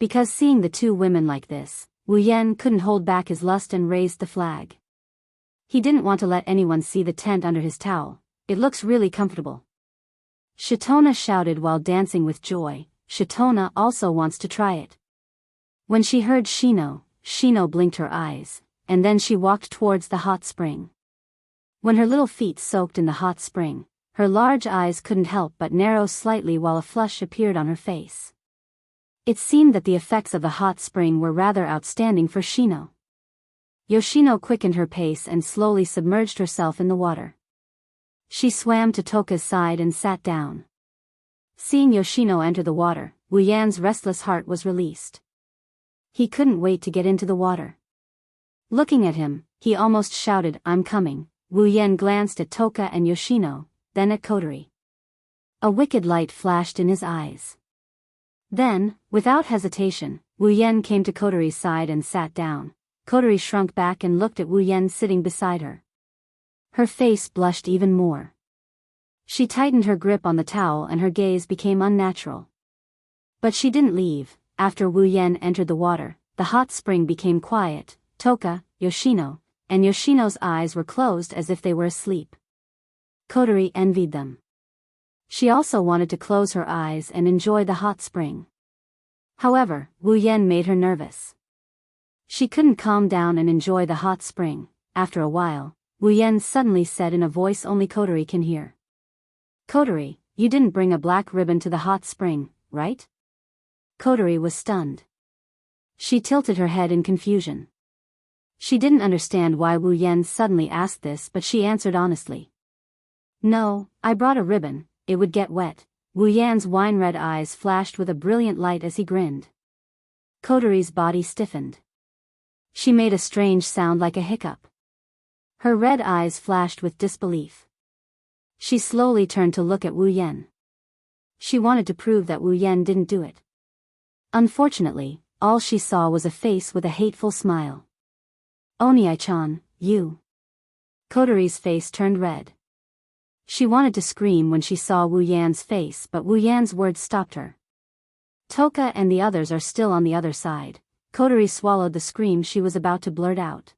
Because seeing the two women like this, Wu Yan couldn't hold back his lust and raised the flag. He didn't want to let anyone see the tent under his towel. It looks really comfortable. Shatona shouted while dancing with joy. Shatona also wants to try it. When she heard Shino blinked her eyes, and then she walked towards the hot spring. When her little feet soaked in the hot spring, her large eyes couldn't help but narrow slightly while a flush appeared on her face. It seemed that the effects of the hot spring were rather outstanding for Shino. Yoshino quickened her pace and slowly submerged herself in the water. She swam to Toka's side and sat down. Seeing Yoshino enter the water, Wu Yan's restless heart was released. He couldn't wait to get into the water. Looking at him, he almost shouted, "I'm coming." Wu Yan glanced at Toka and Yoshino, then at Kotori. A wicked light flashed in his eyes. Then, without hesitation, Wu Yan came to Kotori's side and sat down. Kotori shrunk back and looked at Wu Yan sitting beside her. Her face blushed even more. She tightened her grip on the towel and her gaze became unnatural. But she didn't leave. After Wu Yan entered the water, the hot spring became quiet. Toka, Yoshino, and Yoshino's eyes were closed as if they were asleep. Kotori envied them. She also wanted to close her eyes and enjoy the hot spring. However, Wu Yan made her nervous. She couldn't calm down and enjoy the hot spring. After a while, Wu Yan suddenly said in a voice only Kotori can hear. "Kotori, you didn't bring a black ribbon to the hot spring, right?" Kotori was stunned. She tilted her head in confusion. She didn't understand why Wu Yan suddenly asked this, but she answered honestly. "No, I brought a ribbon, it would get wet." Wu Yan's wine-red eyes flashed with a brilliant light as he grinned. Kotori's body stiffened. She made a strange sound like a hiccup. Her red eyes flashed with disbelief. She slowly turned to look at Wu Yan. She wanted to prove that Wu Yan didn't do it. Unfortunately, all she saw was a face with a hateful smile. "Onii-chan, you." Kotori's face turned red. She wanted to scream when she saw Wu Yan's face, but Wu Yan's words stopped her. "Toka and the others are still on the other side." Kotori swallowed the scream she was about to blurt out.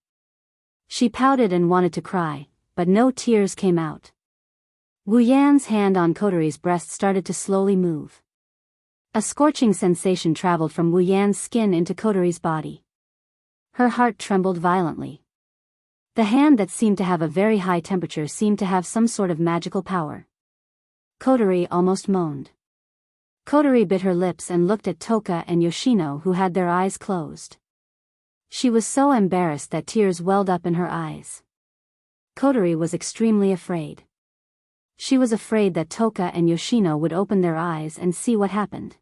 She pouted and wanted to cry, but no tears came out. Wu Yan's hand on Kotori's breast started to slowly move. A scorching sensation traveled from Wu Yan's skin into Kotori's body. Her heart trembled violently. The hand that seemed to have a very high temperature seemed to have some sort of magical power. Kotori almost moaned. Kotori bit her lips and looked at Toka and Yoshino, who had their eyes closed. She was so embarrassed that tears welled up in her eyes. Kotori was extremely afraid. She was afraid that Toka and Yoshino would open their eyes and see what happened.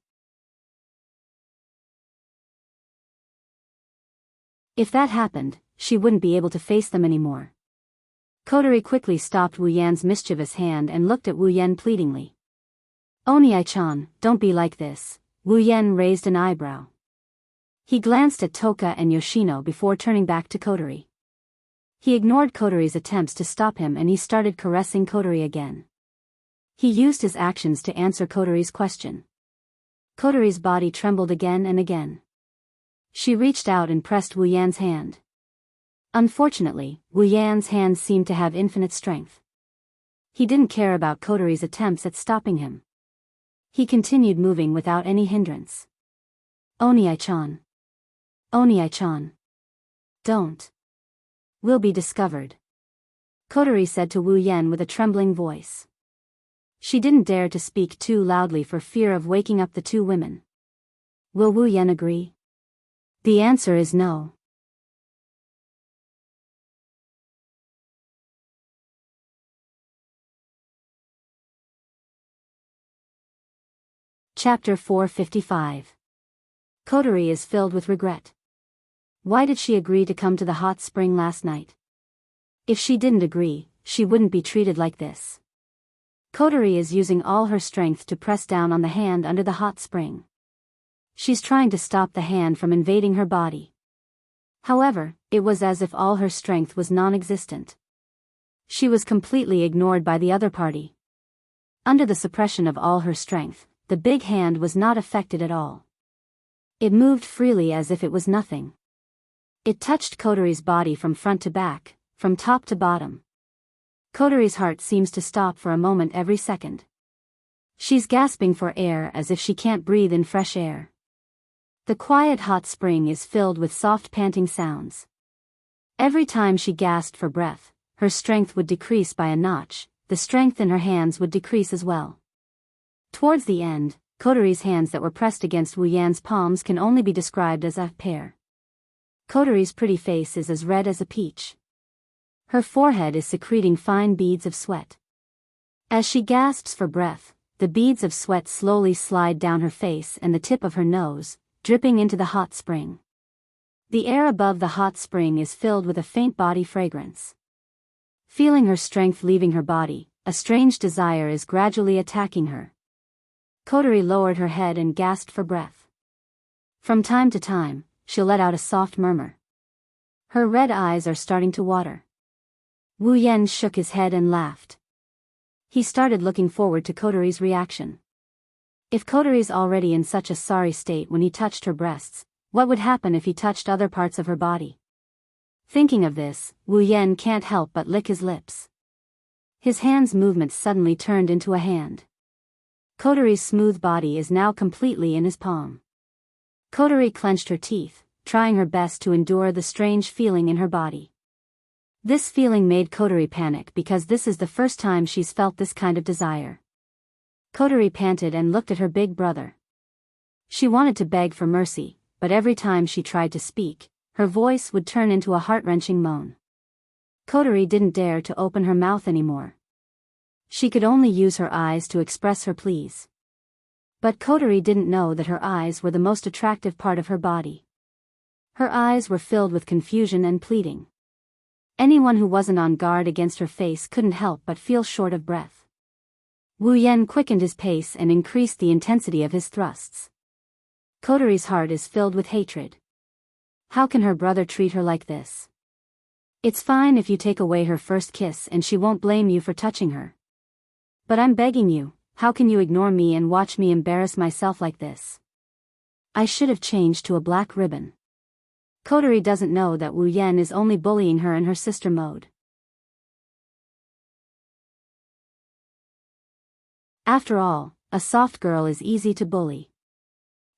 If that happened, she wouldn't be able to face them anymore. Kotori quickly stopped Wu Yan's mischievous hand and looked at Wu Yan pleadingly. "Onii-chan, don't be like this." Wu Yan raised an eyebrow. He glanced at Toka and Yoshino before turning back to Kotori. He ignored Kotori's attempts to stop him and he started caressing Kotori again. He used his actions to answer Kotori's question. Kotori's body trembled again and again. She reached out and pressed Wu Yan's hand. Unfortunately, Wu Yan's hand seemed to have infinite strength. He didn't care about Kotori's attempts at stopping him. He continued moving without any hindrance. "Onii-chan. Onii-chan. Don't. We'll be discovered," Kotori said to Wu Yan with a trembling voice. She didn't dare to speak too loudly for fear of waking up the two women. Will Wu Yan agree? The answer is no. Chapter 455. Kotori is filled with regret. Why did she agree to come to the hot spring last night? If she didn't agree, she wouldn't be treated like this. Kotori is using all her strength to press down on the hand under the hot spring. She's trying to stop the hand from invading her body. However, it was as if all her strength was non-existent. She was completely ignored by the other party. Under the suppression of all her strength, the big hand was not affected at all. It moved freely as if it was nothing. It touched Kotori's body from front to back, from top to bottom. Kotori's heart seems to stop for a moment every second. She's gasping for air as if she can't breathe in fresh air. The quiet hot spring is filled with soft panting sounds. Every time she gasped for breath, her strength would decrease by a notch, the strength in her hands would decrease as well. Towards the end, Kotori's hands that were pressed against Wu Yan's palms can only be described as a pear. Kotori's pretty face is as red as a peach. Her forehead is secreting fine beads of sweat. As she gasps for breath, the beads of sweat slowly slide down her face and the tip of her nose, dripping into the hot spring. The air above the hot spring is filled with a faint body fragrance. Feeling her strength leaving her body, a strange desire is gradually attacking her. Kotori lowered her head and gasped for breath. From time to time, she'll let out a soft murmur. Her red eyes are starting to water. Wu Yan shook his head and laughed. He started looking forward to Kotori's reaction. If Kotori's already in such a sorry state when he touched her breasts, what would happen if he touched other parts of her body? Thinking of this, Wu Yan can't help but lick his lips. His hand's movement suddenly turned into a hand. Kotori's smooth body is now completely in his palm. Kotori clenched her teeth, trying her best to endure the strange feeling in her body. This feeling made Kotori panic because this is the first time she's felt this kind of desire. Kotori panted and looked at her big brother. She wanted to beg for mercy, but every time she tried to speak, her voice would turn into a heart-wrenching moan. Kotori didn't dare to open her mouth anymore. She could only use her eyes to express her pleas. But Kotori didn't know that her eyes were the most attractive part of her body. Her eyes were filled with confusion and pleading. Anyone who wasn't on guard against her face couldn't help but feel short of breath. Wu Yan quickened his pace and increased the intensity of his thrusts. Kotori's heart is filled with hatred. How can her brother treat her like this? It's fine if you take away her first kiss and she won't blame you for touching her. But I'm begging you, how can you ignore me and watch me embarrass myself like this? I should have changed to a black ribbon. Kotori doesn't know that Wu Yan is only bullying her in her sister mode. After all, a soft girl is easy to bully.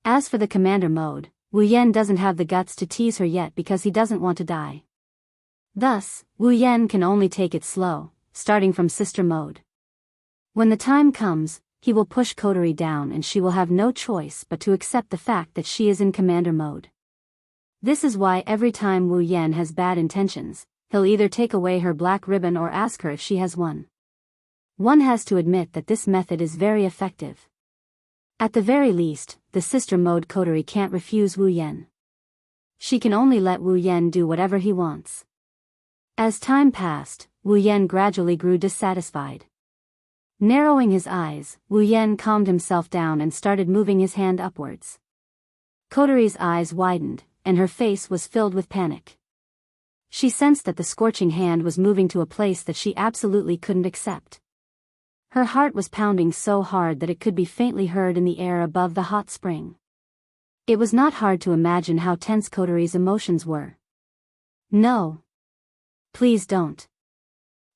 As for the commander mode, Wu Yan doesn't have the guts to tease her yet because he doesn't want to die. Thus, Wu Yan can only take it slow, starting from sister mode. When the time comes, he will push Kotori down and she will have no choice but to accept the fact that she is in commander mode. This is why every time Wu Yan has bad intentions, he'll either take away her black ribbon or ask her if she has one. One has to admit that this method is very effective. At the very least, the sister mode Kotori can't refuse Wu Yan. She can only let Wu Yan do whatever he wants. As time passed, Wu Yan gradually grew dissatisfied. Narrowing his eyes, Wu Yan calmed himself down and started moving his hand upwards. Kotori's eyes widened, and her face was filled with panic. She sensed that the scorching hand was moving to a place that she absolutely couldn't accept. Her heart was pounding so hard that it could be faintly heard in the air above the hot spring. It was not hard to imagine how tense Kotori's emotions were. No. Please don't.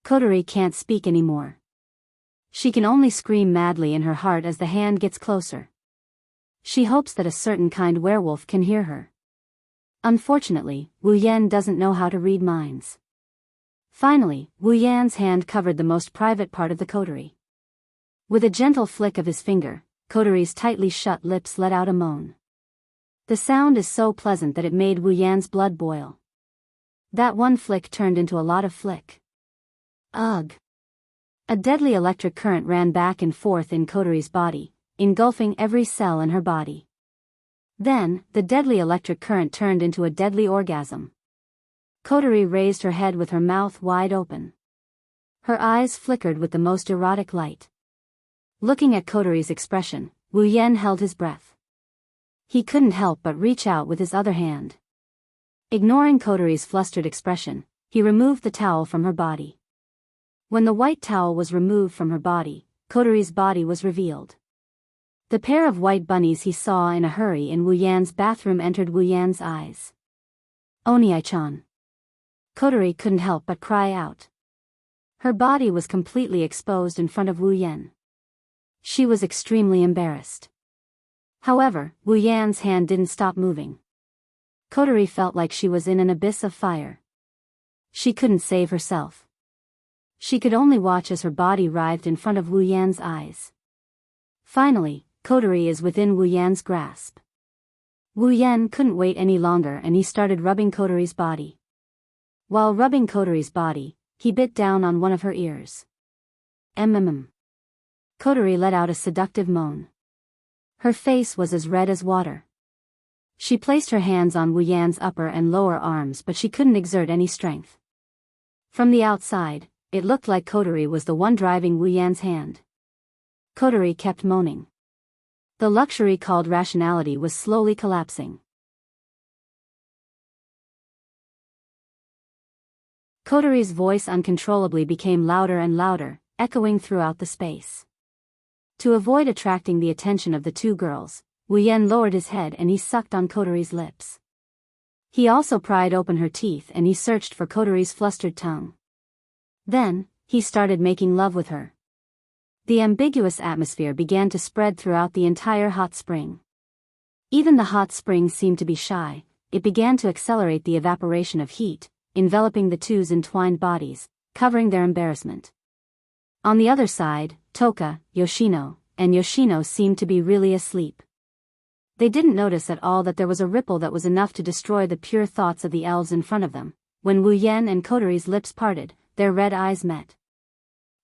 Kotori can't speak anymore. She can only scream madly in her heart as the hand gets closer. She hopes that a certain kind werewolf can hear her. Unfortunately, Wu Yan doesn't know how to read minds. Finally, Wu Yan's hand covered the most private part of the Kotori. With a gentle flick of his finger, Kotori's tightly shut lips let out a moan. The sound is so pleasant that it made Wu Yan's blood boil. That one flick turned into a lot of flick. Ugh! A deadly electric current ran back and forth in Kotori's body, engulfing every cell in her body. Then, the deadly electric current turned into a deadly orgasm. Kotori raised her head with her mouth wide open. Her eyes flickered with the most erotic light. Looking at Kotori's expression, Wu Yan held his breath. He couldn't help but reach out with his other hand. Ignoring Kotori's flustered expression, he removed the towel from her body. When the white towel was removed from her body, Kotori's body was revealed. The pair of white bunnies he saw in a hurry in Wu-Yan's bathroom entered Wu-Yan's eyes. Oni-chan. Kotori couldn't help but cry out. Her body was completely exposed in front of Wu-Yan. She was extremely embarrassed. However, Wu-Yan's hand didn't stop moving. Kotori felt like she was in an abyss of fire. She couldn't save herself. She could only watch as her body writhed in front of Wu-Yan's eyes. Finally, Kotori is within Wu-Yan's grasp. Wu-Yan couldn't wait any longer and he started rubbing Kotori's body. While rubbing Kotori's body, he bit down on one of her ears. Mm. Kotori let out a seductive moan. Her face was as red as water. She placed her hands on Wu-Yan's upper and lower arms but she couldn't exert any strength. From the outside, it looked like Kotori was the one driving Wu-Yan's hand. Kotori kept moaning. The luxury called rationality was slowly collapsing. Kotori's voice uncontrollably became louder and louder, echoing throughout the space. To avoid attracting the attention of the two girls, Wu-Yan lowered his head and he sucked on Kotori's lips. He also pried open her teeth and he searched for Kotori's flustered tongue. Then, he started making love with her. The ambiguous atmosphere began to spread throughout the entire hot spring. Even the hot spring seemed to be shy. It began to accelerate the evaporation of heat, enveloping the two's entwined bodies, covering their embarrassment. On the other side, Toka, Yoshino, and Yoshino seemed to be really asleep. They didn't notice at all that there was a ripple that was enough to destroy the pure thoughts of the elves in front of them. When Wu-Yan and Kotori's lips parted, their red eyes met.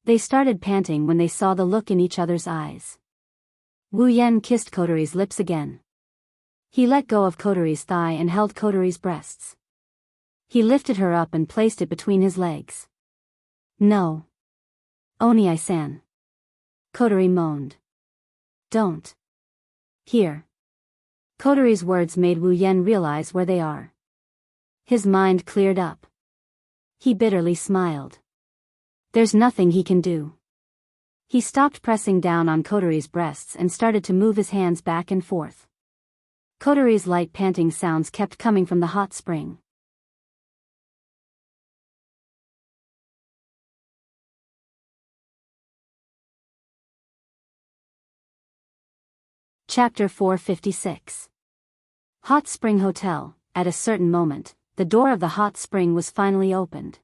They started panting when they saw the look in each other's eyes. Wu-Yan kissed Kotori's lips again. He let go of Kotori's thigh and held Kotori's breasts. He lifted her up and placed it between his legs. No. Oni-san. Kotori moaned. Don't. Here. Kotori's words made Wu-Yan realize where they are. His mind cleared up. He bitterly smiled. There's nothing he can do. He stopped pressing down on Kotori's breasts and started to move his hands back and forth. Kotori's light panting sounds kept coming from the hot spring. Chapter 456. Hot Spring Hotel. At a certain moment, the door of the hot spring was finally opened.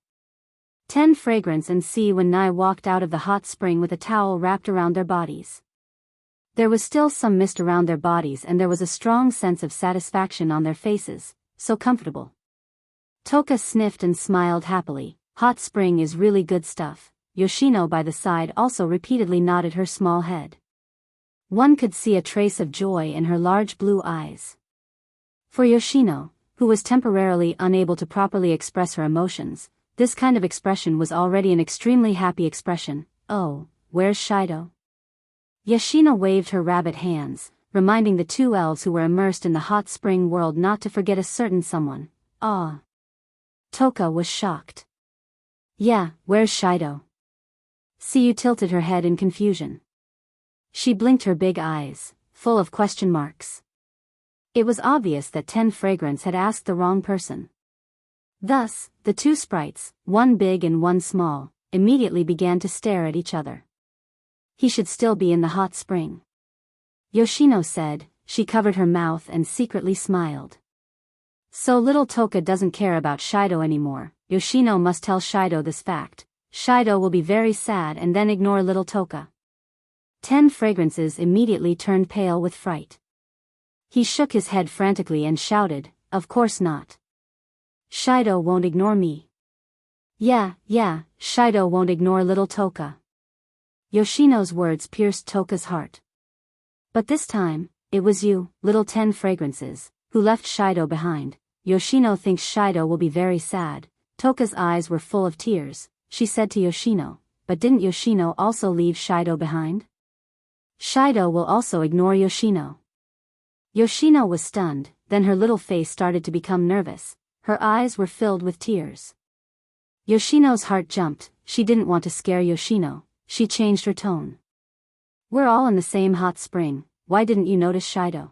10 Fragrance and Si-Wen-Nai walked out of the hot spring with a towel wrapped around their bodies. There was still some mist around their bodies and there was a strong sense of satisfaction on their faces, so comfortable. Toka sniffed and smiled happily. Hot spring is really good stuff. Yoshino by the side also repeatedly nodded her small head. One could see a trace of joy in her large blue eyes. For Yoshino, who was temporarily unable to properly express her emotions, this kind of expression was already an extremely happy expression. Oh, where's Shido? Yoshino waved her rabbit hands, reminding the two elves who were immersed in the hot spring world not to forget a certain someone. Ah. Toka was shocked. Yeah, where's Shido? Siyu tilted her head in confusion. She blinked her big eyes, full of question marks. It was obvious that 10 Fragrance had asked the wrong person. Thus, the two sprites, one big and one small, immediately began to stare at each other. He should still be in the hot spring. Yoshino said. She covered her mouth and secretly smiled. So little Toka doesn't care about Shido anymore. Yoshino must tell Shido this fact. Shido will be very sad and then ignore little Toka. 10 Fragrances immediately turned pale with fright. He shook his head frantically and shouted, "Of course not. Shido won't ignore me." Yeah, Shido won't ignore little Toka." Yoshino's words pierced Toka's heart. "But this time, it was you, little 10 Fragrances, who left Shido behind. Yoshino thinks Shido will be very sad." Toka's eyes were full of tears. She said to Yoshino, "But didn't Yoshino also leave Shido behind? Shido will also ignore Yoshino." Yoshino was stunned, then her little face started to become nervous. Her eyes were filled with tears. Yoshino's heart jumped. She didn't want to scare Yoshino. She changed her tone. We're all in the same hot spring, why didn't you notice Shido?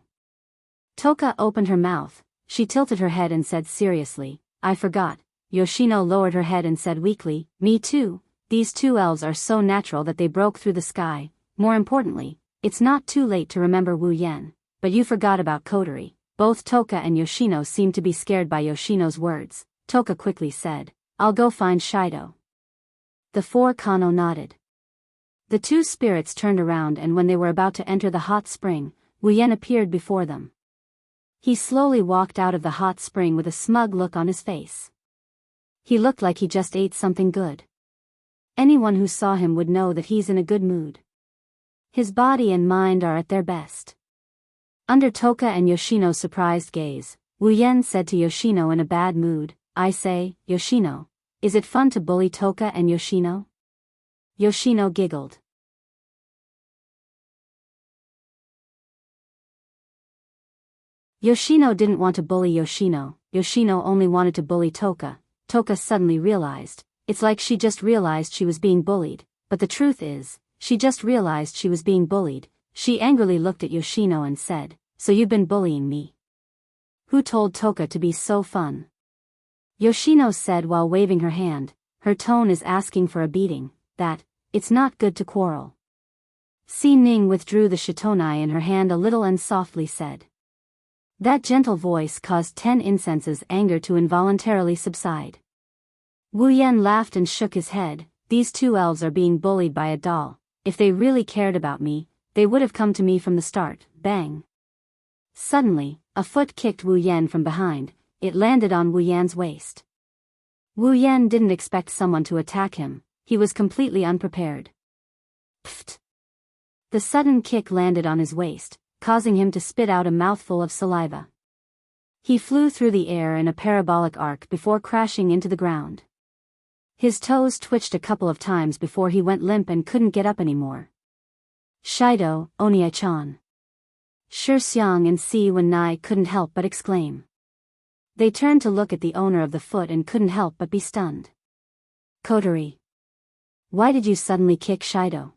Toka opened her mouth, she tilted her head and said seriously, I forgot. Yoshino lowered her head and said weakly, me too, these two elves are so natural that they broke through the sky. More importantly, it's not too late to remember Wu Yen, but you forgot about Kotori. Both Toka and Yoshino seemed to be scared by Yoshino's words. Toka quickly said, I'll go find Shido. The four Kano nodded. The two spirits turned around, and when they were about to enter the hot spring, Wu Yen appeared before them. He slowly walked out of the hot spring with a smug look on his face. He looked like he just ate something good. Anyone who saw him would know that he's in a good mood. His body and mind are at their best. Under Toka and Yoshino's surprised gaze, Wu Yen said to Yoshino in a bad mood, I say, Yoshino, is it fun to bully Toka and Yoshino? Yoshino giggled. Yoshino didn't want to bully Yoshino, Yoshino only wanted to bully Toka. Toka suddenly realized, it's like she just realized she was being bullied, but the truth is, she just realized she was being bullied. She angrily looked at Yoshino and said, so you've been bullying me? Who told Toka to be so fun? Yoshino said while waving her hand, her tone is asking for a beating, that, it's not good to quarrel. Si Ning withdrew the shitonai in her hand a little and softly said. That gentle voice caused 10 Incense's anger to involuntarily subside. Wu Yen laughed and shook his head, these two elves are being bullied by a doll. If they really cared about me, they would have come to me from the start. Bang. Suddenly, a foot kicked Wu Yen from behind, it landed on Wu Yan's waist. Wu Yen didn't expect someone to attack him, he was completely unprepared. Pfft. The sudden kick landed on his waist, causing him to spit out a mouthful of saliva. He flew through the air in a parabolic arc before crashing into the ground. His toes twitched a couple of times before he went limp and couldn't get up anymore. Shido, Onie-chan. Shixiang and Si Wen-nai couldn't help but exclaim. They turned to look at the owner of the foot and couldn't help but be stunned. Kotori. Why did you suddenly kick Shido?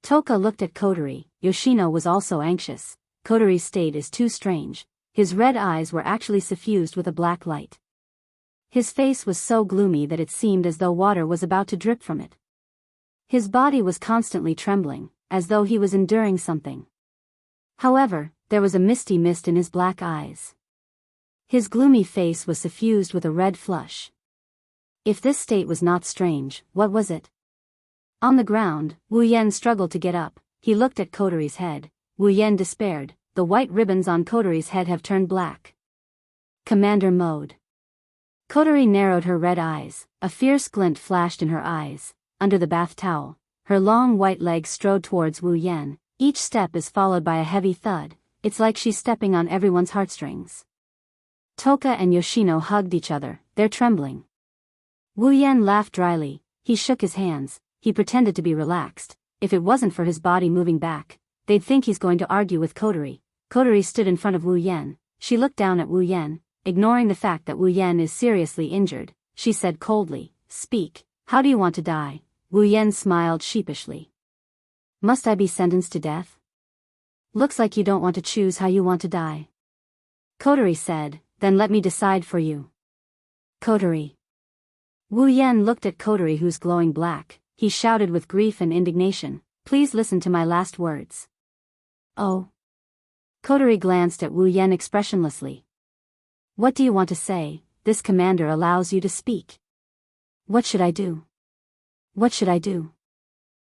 Toka looked at Kotori. Yoshino was also anxious. Kotori's state is too strange. His red eyes were actually suffused with a black light. His face was so gloomy that it seemed as though water was about to drip from it. His body was constantly trembling, as though he was enduring something. However, there was a misty mist in his black eyes. His gloomy face was suffused with a red flush. If this state was not strange, what was it? On the ground, Wu Yen struggled to get up. He looked at Kotori's head. Wu Yen despaired. The white ribbons on Kotori's head have turned black. Commander mode. Kotori narrowed her red eyes. A fierce glint flashed in her eyes. Under the bath towel, her long white legs strode towards Wu Yen. Each step is followed by a heavy thud. It's like she's stepping on everyone's heartstrings. Toka and Yoshino hugged each other. They're trembling. Wu Yen laughed dryly. He shook his hands. He pretended to be relaxed. If it wasn't for his body moving back, they'd think he's going to argue with Kotori. Kotori stood in front of Wu Yen. She looked down at Wu Yen, ignoring the fact that Wu Yen is seriously injured. She said coldly, Speak, how do you want to die? Wu Yen smiled sheepishly. Must I be sentenced to death? Looks like you don't want to choose how you want to die. Kotori said, Then let me decide for you. Kotori. Wu Yen looked at Kotori, who's glowing black. He shouted with grief and indignation, Please listen to my last words. Oh. Kotori glanced at Wu Yen expressionlessly. What do you want to say? This commander allows you to speak. What should I do? What should I do?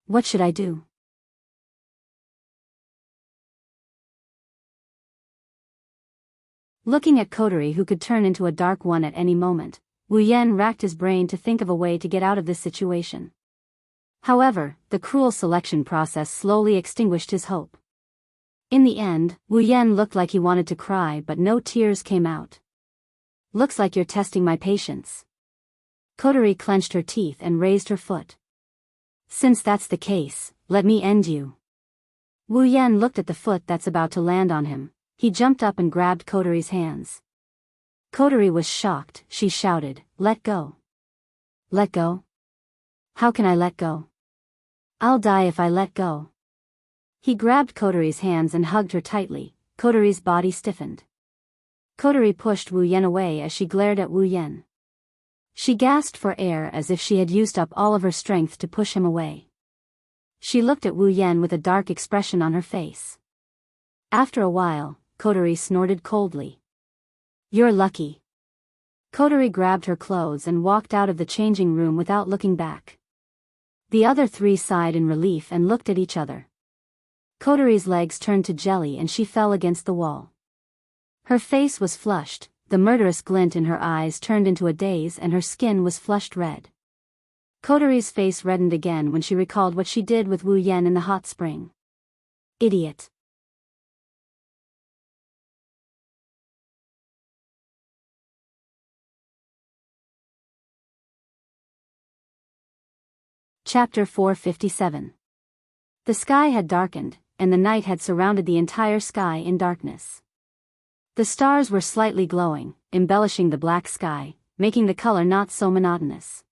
What should I do? Looking at Kotori, who could turn into a dark one at any moment, Wu Yen racked his brain to think of a way to get out of this situation. However, the cruel selection process slowly extinguished his hope. In the end, Wu Yen looked like he wanted to cry, but no tears came out. Looks like you're testing my patience. Kotori clenched her teeth and raised her foot. Since that's the case, let me end you. Wu Yen looked at the foot that's about to land on him. He jumped up and grabbed Kotori's hands. Kotori was shocked. She shouted, Let go. Let go? How can I let go? I'll die if I let go. He grabbed Kotori's hands and hugged her tightly. Kotori's body stiffened. Kotori pushed Wu Yan away as she glared at Wu Yan. She gasped for air as if she had used up all of her strength to push him away. She looked at Wu Yan with a dark expression on her face. After a while, Kotori snorted coldly. "You're lucky." Kotori grabbed her clothes and walked out of the changing room without looking back. The other three sighed in relief and looked at each other. Kotori's legs turned to jelly and she fell against the wall. Her face was flushed, the murderous glint in her eyes turned into a daze and her skin was flushed red. Kotori's face reddened again when she recalled what she did with Wu Yan in the hot spring. Idiot. Chapter 457. The sky had darkened, and the night had surrounded the entire sky in darkness. The stars were slightly glowing, embellishing the black sky, making the color not so monotonous.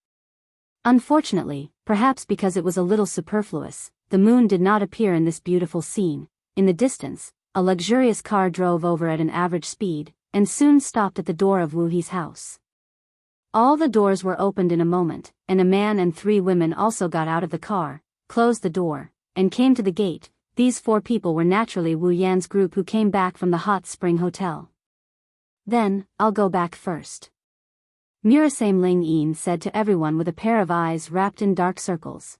Unfortunately, perhaps because it was a little superfluous, the moon did not appear in this beautiful scene. In the distance, a luxurious car drove over at an average speed, and soon stopped at the door of Wu He's house. All the doors were opened in a moment, and a man and 3 women also got out of the car, closed the door, and came to the gate. These 4 people were naturally Wu Yan's group who came back from the hot spring hotel. "Then, I'll go back first," Murasame Ling Yin said to everyone with a pair of eyes wrapped in dark circles.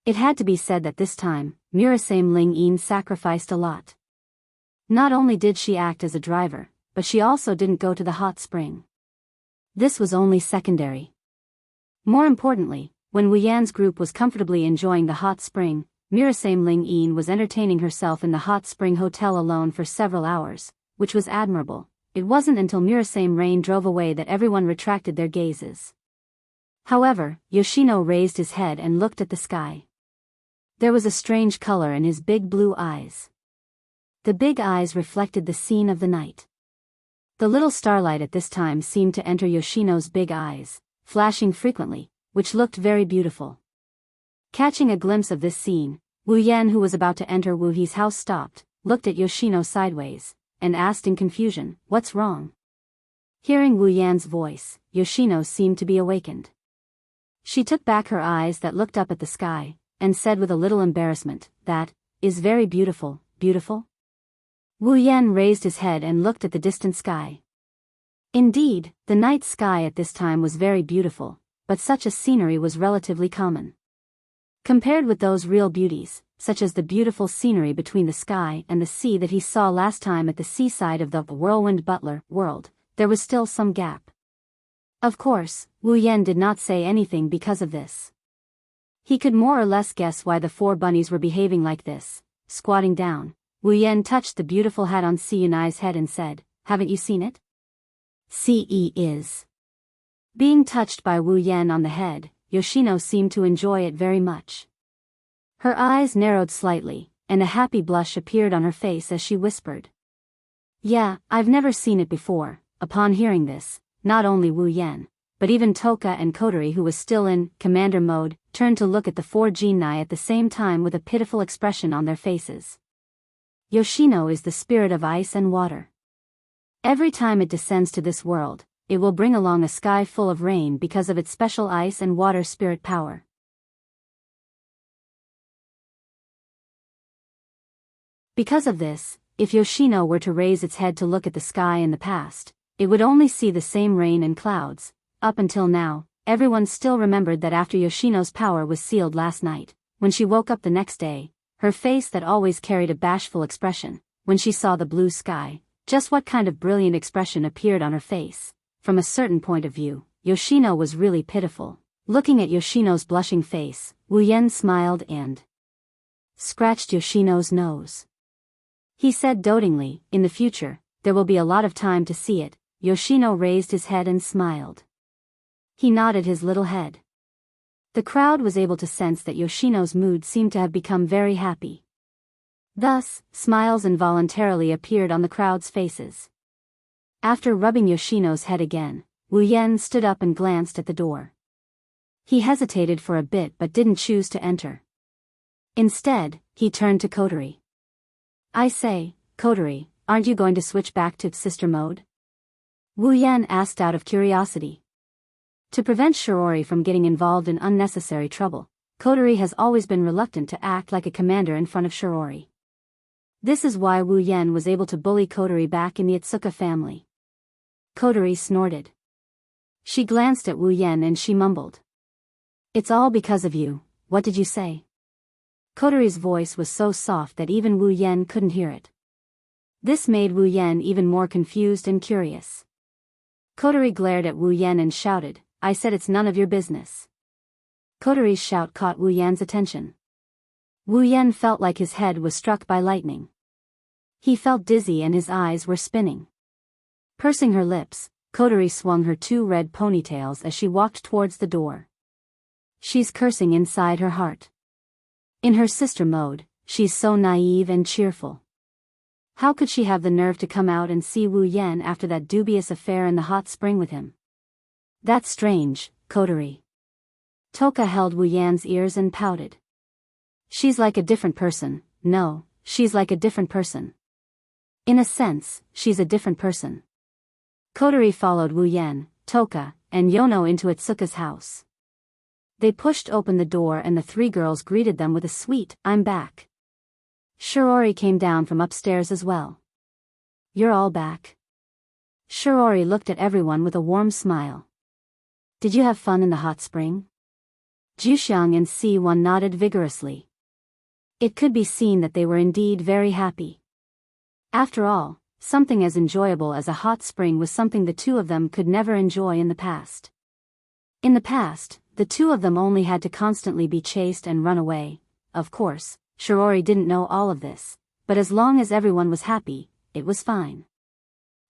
It had to be said that this time, Murasame Ling Yin sacrificed a lot. Not only did she act as a driver, but she also didn't go to the hot spring. This was only secondary. More importantly, when Wu Yan's group was comfortably enjoying the hot spring, Murasame Ling Yin was entertaining herself in the hot spring hotel alone for several hours, which was admirable. It wasn't until Murasame Rain drove away that everyone retracted their gazes. However, Yoshino raised his head and looked at the sky. There was a strange color in his big blue eyes. The big eyes reflected the scene of the night. The little starlight at this time seemed to enter Yoshino's big eyes, flashing frequently, which looked very beautiful. Catching a glimpse of this scene, Wu Yan, who was about to enter Wu He's house, stopped, looked at Yoshino sideways, and asked in confusion, "What's wrong?" Hearing Wu Yan's voice, Yoshino seemed to be awakened. She took back her eyes that looked up at the sky, and said with a little embarrassment, "That is very beautiful, beautiful?" Wu Yan raised his head and looked at the distant sky. Indeed, the night sky at this time was very beautiful, but such a scenery was relatively common. Compared with those real beauties, such as the beautiful scenery between the sky and the sea that he saw last time at the seaside of the Whirlwind Butler world, there was still some gap. Of course, Wu Yan did not say anything because of this. He could more or less guess why the 4 bunnies were behaving like this. Squatting down, Wu Yan touched the beautiful hat on Siyunai's head and said, "Haven't you seen it?" Ce is. Being touched by Wu Yan on the head, Yoshino seemed to enjoy it very much. Her eyes narrowed slightly, and a happy blush appeared on her face as she whispered, "Yeah, I've never seen it before." Upon hearing this, not only Wu Yan, but even Toka and Kotori, who was still in commander mode, turned to look at the 4 genii at the same time with a pitiful expression on their faces. Yoshino is the spirit of ice and water. Every time it descends to this world, it will bring along a sky full of rain because of its special ice and water spirit power. Because of this, if Yoshino were to raise its head to look at the sky in the past, it would only see the same rain and clouds. Up until now, everyone still remembered that after Yoshino's power was sealed last night, when she woke up the next day, her face that always carried a bashful expression, when she saw the blue sky, just what kind of brilliant expression appeared on her face. From a certain point of view, Yoshino was really pitiful. Looking at Yoshino's blushing face, Wu Yan smiled and scratched Yoshino's nose. He said dotingly, "In the future, there will be a lot of time to see it." Yoshino raised his head and smiled. He nodded his little head. The crowd was able to sense that Yoshino's mood seemed to have become very happy. Thus, smiles involuntarily appeared on the crowd's faces. After rubbing Yoshino's head again, Wu Yan stood up and glanced at the door. He hesitated for a bit but didn't choose to enter. Instead, he turned to Kotori. I say, Kotori, aren't you going to switch back to sister mode? Wu Yan asked out of curiosity. To prevent Shiori from getting involved in unnecessary trouble, Kotori has always been reluctant to act like a commander in front of Shiori. This is why Wu Yan was able to bully Kotori back in the Itsuka family. Kotori snorted. She glanced at Wu Yan and she mumbled. It's all because of you, what did you say? Kotori's voice was so soft that even Wu Yan couldn't hear it. This made Wu Yan even more confused and curious. Kotori glared at Wu Yan and shouted, I said it's none of your business. Kotori's shout caught Wu Yan's attention. Wu Yan felt like his head was struck by lightning. He felt dizzy and his eyes were spinning. Pursing her lips, Kotori swung her 2 red ponytails as she walked towards the door. She's cursing inside her heart. In her sister mode, she's so naive and cheerful. How could she have the nerve to come out and see Wu Yan after that dubious affair in the hot spring with him? That's strange, Kotori. Toka held Wu Yan's ears and pouted. She's like a different person. No, she's like a different person. In a sense, she's a different person. Kotori followed Wu Yan, Toka, and Yono into Itsuka's house. They pushed open the door and the 3 girls greeted them with a sweet, I'm back. Shiori came down from upstairs as well. You're all back. Shiori looked at everyone with a warm smile. Did you have fun in the hot spring? Juxiang and Si1 nodded vigorously. It could be seen that they were indeed very happy. After all, something as enjoyable as a hot spring was something the 2 of them could never enjoy in the past. In the past, the 2 of them only had to constantly be chased and run away. Of course, Shiori didn't know all of this, but as long as everyone was happy, it was fine.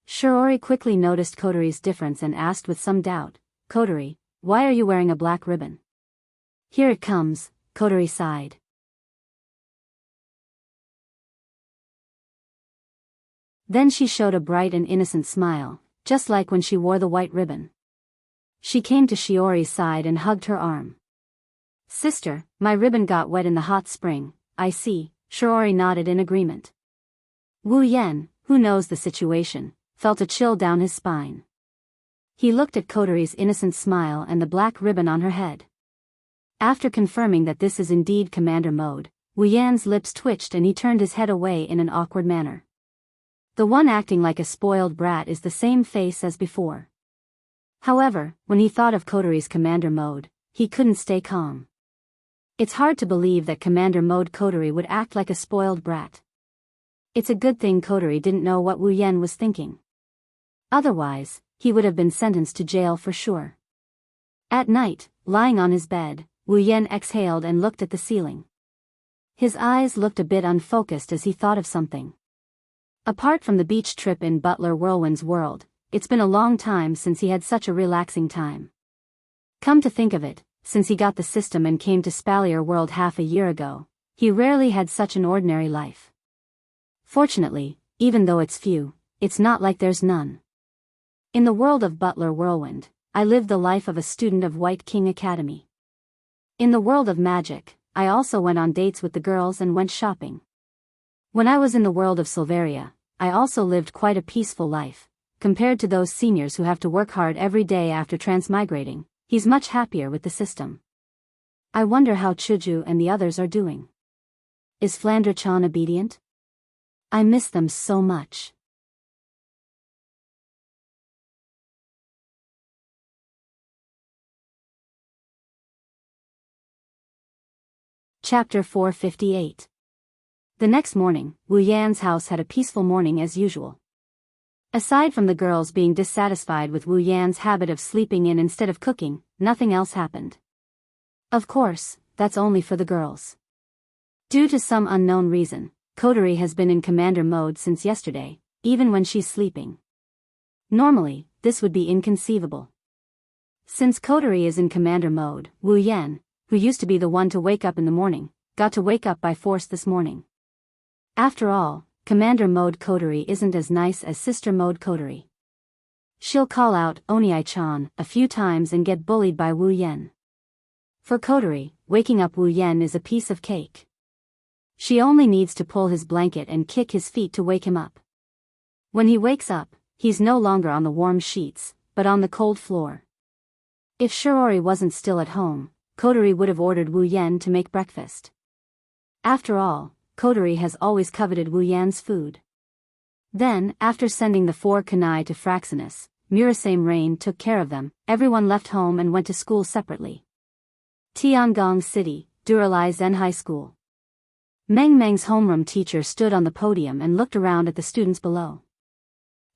Shiori quickly noticed Kotori's difference and asked with some doubt, Kotori, why are you wearing a black ribbon? Here it comes, Kotori sighed. Then she showed a bright and innocent smile, just like when she wore the white ribbon. She came to Shiori's side and hugged her arm. Sister, my ribbon got wet in the hot spring, I see, Shiori nodded in agreement. Wu Yan, who knows the situation, felt a chill down his spine. He looked at Kotori's innocent smile and the black ribbon on her head. After confirming that this is indeed commander mode, Wu Yan's lips twitched and he turned his head away in an awkward manner. The one acting like a spoiled brat is the same face as before. However, when he thought of Kotori's commander mode, he couldn't stay calm. It's hard to believe that commander mode Kotori would act like a spoiled brat. It's a good thing Kotori didn't know what Wu Yan was thinking. Otherwise, he would have been sentenced to jail for sure. At night, lying on his bed, Wu Yan exhaled and looked at the ceiling. His eyes looked a bit unfocused as he thought of something. Apart from the beach trip in Butler Whirlwind's world, it's been a long time since he had such a relaxing time. Come to think of it, since he got the system and came to Spalier World half a year ago, he rarely had such an ordinary life. Fortunately, even though it's few, it's not like there's none. In the world of Butler Whirlwind, I lived the life of a student of White King Academy. In the world of magic, I also went on dates with the girls and went shopping. When I was in the world of Silveria, I also lived quite a peaceful life. Compared to those seniors who have to work hard every day after transmigrating, he's much happier with the system. I wonder how Chuju and the others are doing. Is Flander-chan obedient? I miss them so much. Chapter 458. The next morning, Wu Yan's house had a peaceful morning as usual. Aside from the girls being dissatisfied with Wu Yan's habit of sleeping in instead of cooking, nothing else happened. Of course, that's only for the girls. Due to some unknown reason, Kotori has been in commander mode since yesterday, even when she's sleeping. Normally, this would be inconceivable. Since Kotori is in commander mode, Wu Yan, who used to be the one to wake up in the morning, got to wake up by force this morning. After all, commander mode Kotori isn't as nice as sister mode Kotori. She'll call out Oniai-chan a few times and get bullied by Wu Yan. For Kotori, waking up Wu Yan is a piece of cake. She only needs to pull his blanket and kick his feet to wake him up. When he wakes up, he's no longer on the warm sheets, but on the cold floor. If Shiori wasn't still at home, Kotori would have ordered Wu Yan to make breakfast. After all, Kotori has always coveted Wu Yan's food. Then, after sending the 4 kunai to Fraxinus, Murasame Rain took care of them. Everyone left home and went to school separately. Tiangong City, Duralai Zen High School. Meng Meng's homeroom teacher stood on the podium and looked around at the students below.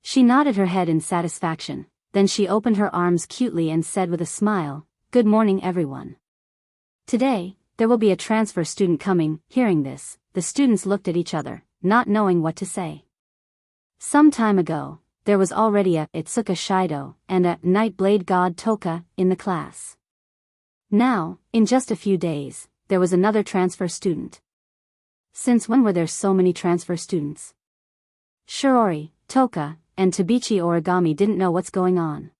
She nodded her head in satisfaction, then she opened her arms cutely and said with a smile, "Good morning everyone. Today, there will be a transfer student coming." Hearing this, the students looked at each other, not knowing what to say. Some time ago, there was already a Itsuka Shido and a Night Blade God Toka in the class. Now, in just a few days, there was another transfer student. Since when were there so many transfer students? Shiori, Toka, and Tabichi Origami didn't know what's going on.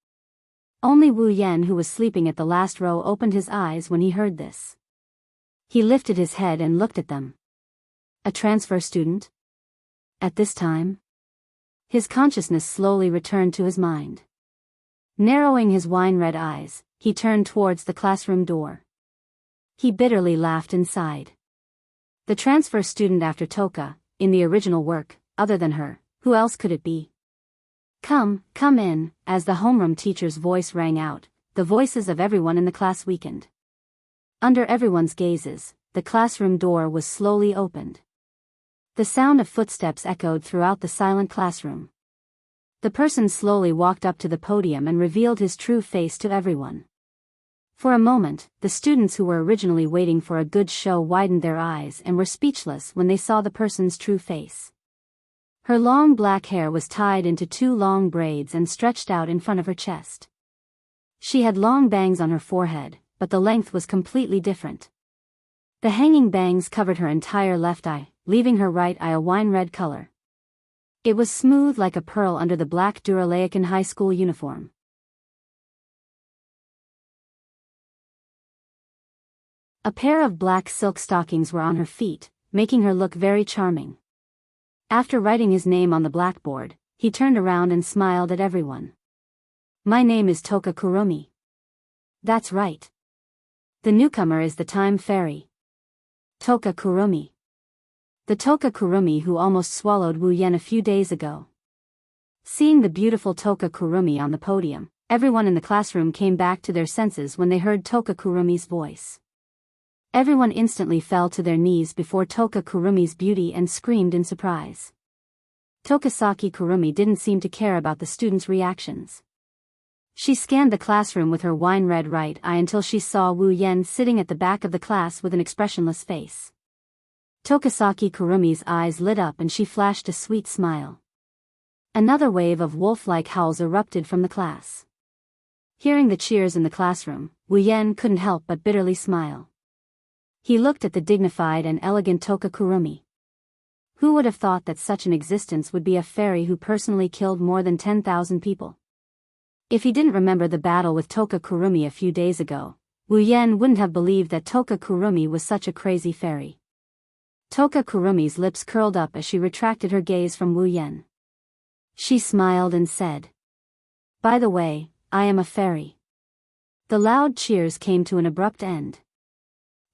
Only Wu Yan, who was sleeping at the last row, opened his eyes when he heard this. He lifted his head and looked at them. A transfer student? At this time? His consciousness slowly returned to his mind. Narrowing his wine-red eyes, he turned towards the classroom door. He bitterly laughed and sighed. The transfer student after Toka, in the original work, other than her, who else could it be? Come in," as the homeroom teacher's voice rang out, the voices of everyone in the class weakened. Under everyone's gazes, the classroom door was slowly opened. The sound of footsteps echoed throughout the silent classroom. The person slowly walked up to the podium and revealed his true face to everyone. For a moment, the students who were originally waiting for a good show widened their eyes and were speechless when they saw the person's true face. Her long black hair was tied into 2 long braids and stretched out in front of her chest. She had long bangs on her forehead, but the length was completely different. The hanging bangs covered her entire left eye, leaving her right eye a wine-red color. It was smooth like a pearl under the black Duralaican high school uniform. A pair of black silk stockings were on her feet, making her look very charming. After writing his name on the blackboard, he turned around and smiled at everyone. "My name is Toka Kurumi." "That's right. The newcomer is the time fairy. Toka Kurumi. The Toka Kurumi who almost swallowed Wu Yan a few days ago." Seeing the beautiful Toka Kurumi on the podium, everyone in the classroom came back to their senses when they heard Toka Kurumi's voice. Everyone instantly fell to their knees before Toka Kurumi's beauty and screamed in surprise. Tokasaki Kurumi didn't seem to care about the students' reactions. She scanned the classroom with her wine-red right eye until she saw Wu Yan sitting at the back of the class with an expressionless face. Tokasaki Kurumi's eyes lit up and she flashed a sweet smile. Another wave of wolf-like howls erupted from the class. Hearing the cheers in the classroom, Wu Yan couldn't help but bitterly smile. He looked at the dignified and elegant Toka Kurumi. Who would have thought that such an existence would be a fairy who personally killed more than 10,000 people? If he didn't remember the battle with Toka Kurumi a few days ago, Wu Yan wouldn't have believed that Toka Kurumi was such a crazy fairy. Toka Kurumi's lips curled up as she retracted her gaze from Wu Yan. She smiled and said, "By the way, I am a fairy." The loud cheers came to an abrupt end.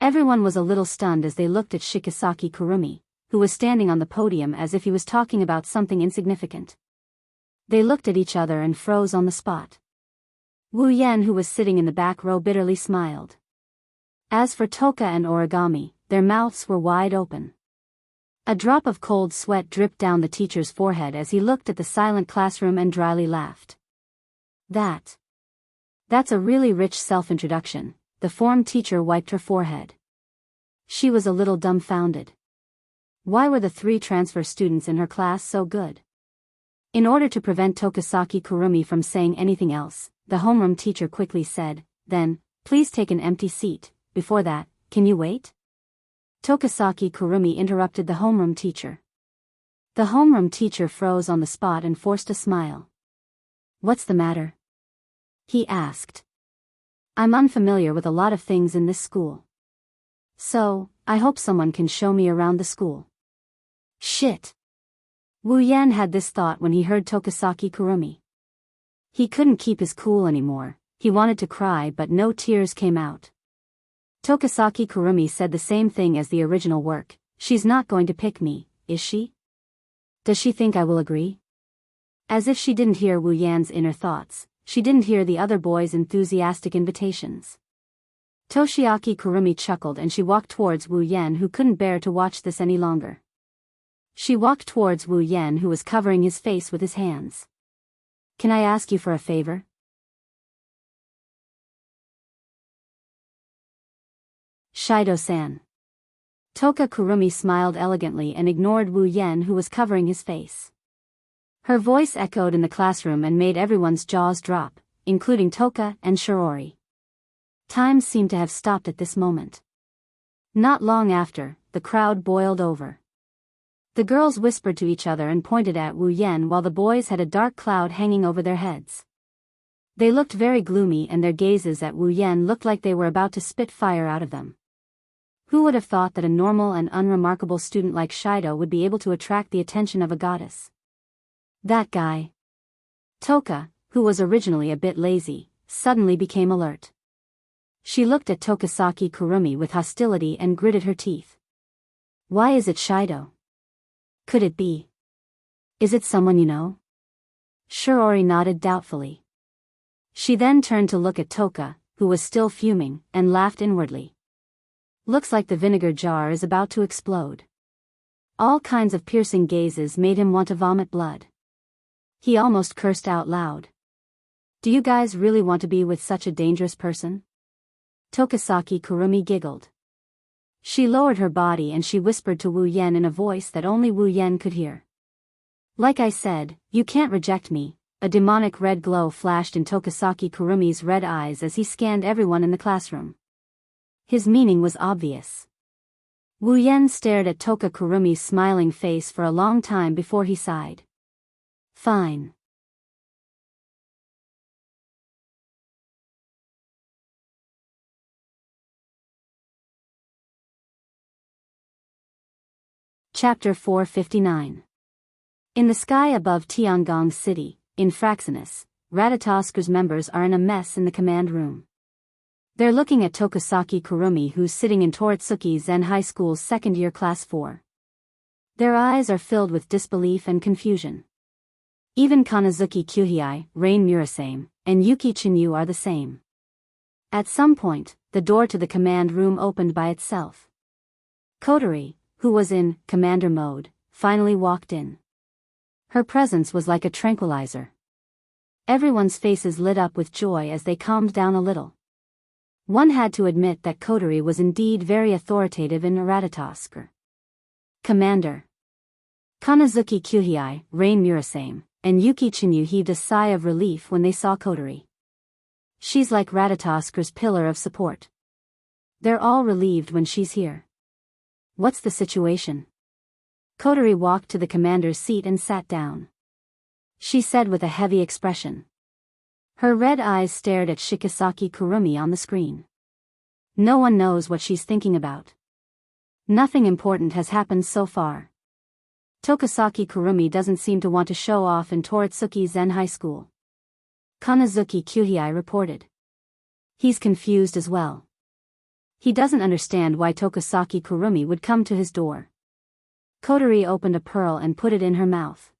Everyone was a little stunned as they looked at Shikisaki Kurumi, who was standing on the podium as if he was talking about something insignificant. They looked at each other and froze on the spot. Wu Yan, who was sitting in the back row, bitterly smiled. As for Toka and Origami, their mouths were wide open. A drop of cold sweat dripped down the teacher's forehead as he looked at the silent classroom and dryly laughed. That's a really rich self-introduction." The form teacher wiped her forehead. She was a little dumbfounded. Why were the 3 transfer students in her class so good? In order to prevent Tokasaki Kurumi from saying anything else, the homeroom teacher quickly said, "Then, please take an empty seat. Before that, can you wait?" Tokasaki Kurumi interrupted the homeroom teacher. The homeroom teacher froze on the spot and forced a smile. "What's the matter?" he asked. "I'm unfamiliar with a lot of things in this school. So, I hope someone can show me around the school. Shit. Wu Yan had this thought when he heard Tokasaki Kurumi. He couldn't keep his cool anymore. He wanted to cry but no tears came out. Tokasaki Kurumi said the same thing as the original work. She's not going to pick me, is she? Does she think I will agree? As if she didn't hear Wu Yan's inner thoughts, she didn't hear the other boys' enthusiastic invitations. Toshiaki Kurumi chuckled and she walked towards Wu Yan, who couldn't bear to watch this any longer. She walked towards Wu Yan, who was covering his face with his hands. Can I ask you for a favor? Shido-san. Toka Kurumi smiled elegantly and ignored Wu Yan, who was covering his face. Her voice echoed in the classroom and made everyone's jaws drop, including Toka and Shiori. Time seemed to have stopped at this moment. Not long after, the crowd boiled over. The girls whispered to each other and pointed at Wu Yan while the boys had a dark cloud hanging over their heads. They looked very gloomy and their gazes at Wu Yan looked like they were about to spit fire out of them. Who would have thought that a normal and unremarkable student like Shido would be able to attract the attention of a goddess? That guy. Toka, who was originally a bit lazy, suddenly became alert. She looked at Tokasaki Kurumi with hostility and gritted her teeth. Why is it Shido? Could it be? Is it someone you know? Shiori nodded doubtfully. She then turned to look at Toka, who was still fuming, and laughed inwardly. Looks like the vinegar jar is about to explode. All kinds of piercing gazes made him want to vomit blood. He almost cursed out loud. Do you guys really want to be with such a dangerous person? Tokasaki Kurumi giggled. She lowered her body and she whispered to Wu Yan in a voice that only Wu Yan could hear. Like I said, you can't reject me. A demonic red glow flashed in Tokasaki Kurumi's red eyes as he scanned everyone in the classroom. His meaning was obvious. Wu Yan stared at Toka Kurumi's smiling face for a long time before he sighed. Fine. Chapter 459. In the sky above Tiangong City, in Fraxinus, Ratatosk's members are in a mess in the command room. They're looking at Tokasaki Kurumi, who's sitting in Toritsuki Zen High School's second-year class 4. Their eyes are filled with disbelief and confusion. Even Kanazuki Kyuhei, Rain Murasame, and Yuki Chinyu are the same. At some point, the door to the command room opened by itself. Kotori, who was in commander mode, finally walked in. Her presence was like a tranquilizer. Everyone's faces lit up with joy as they calmed down a little. One had to admit that Kotori was indeed very authoritative in Ratatosk. Commander. Kanazuki Kyuhei, Rain Murasame, and Yuki Chinyu heaved a sigh of relief when they saw Kotori. She's like Ratatosk's pillar of support. They're all relieved when she's here. What's the situation? Kotori walked to the commander's seat and sat down. She said with a heavy expression. Her red eyes stared at Shikisaki Kurumi on the screen. No one knows what she's thinking about. Nothing important has happened so far. Tokasaki Kurumi doesn't seem to want to show off in Toritsuki Zen High School. Kanazuki Kyuhei reported. He's confused as well. He doesn't understand why Tokasaki Kurumi would come to his door. Kotori opened a pearl and put it in her mouth.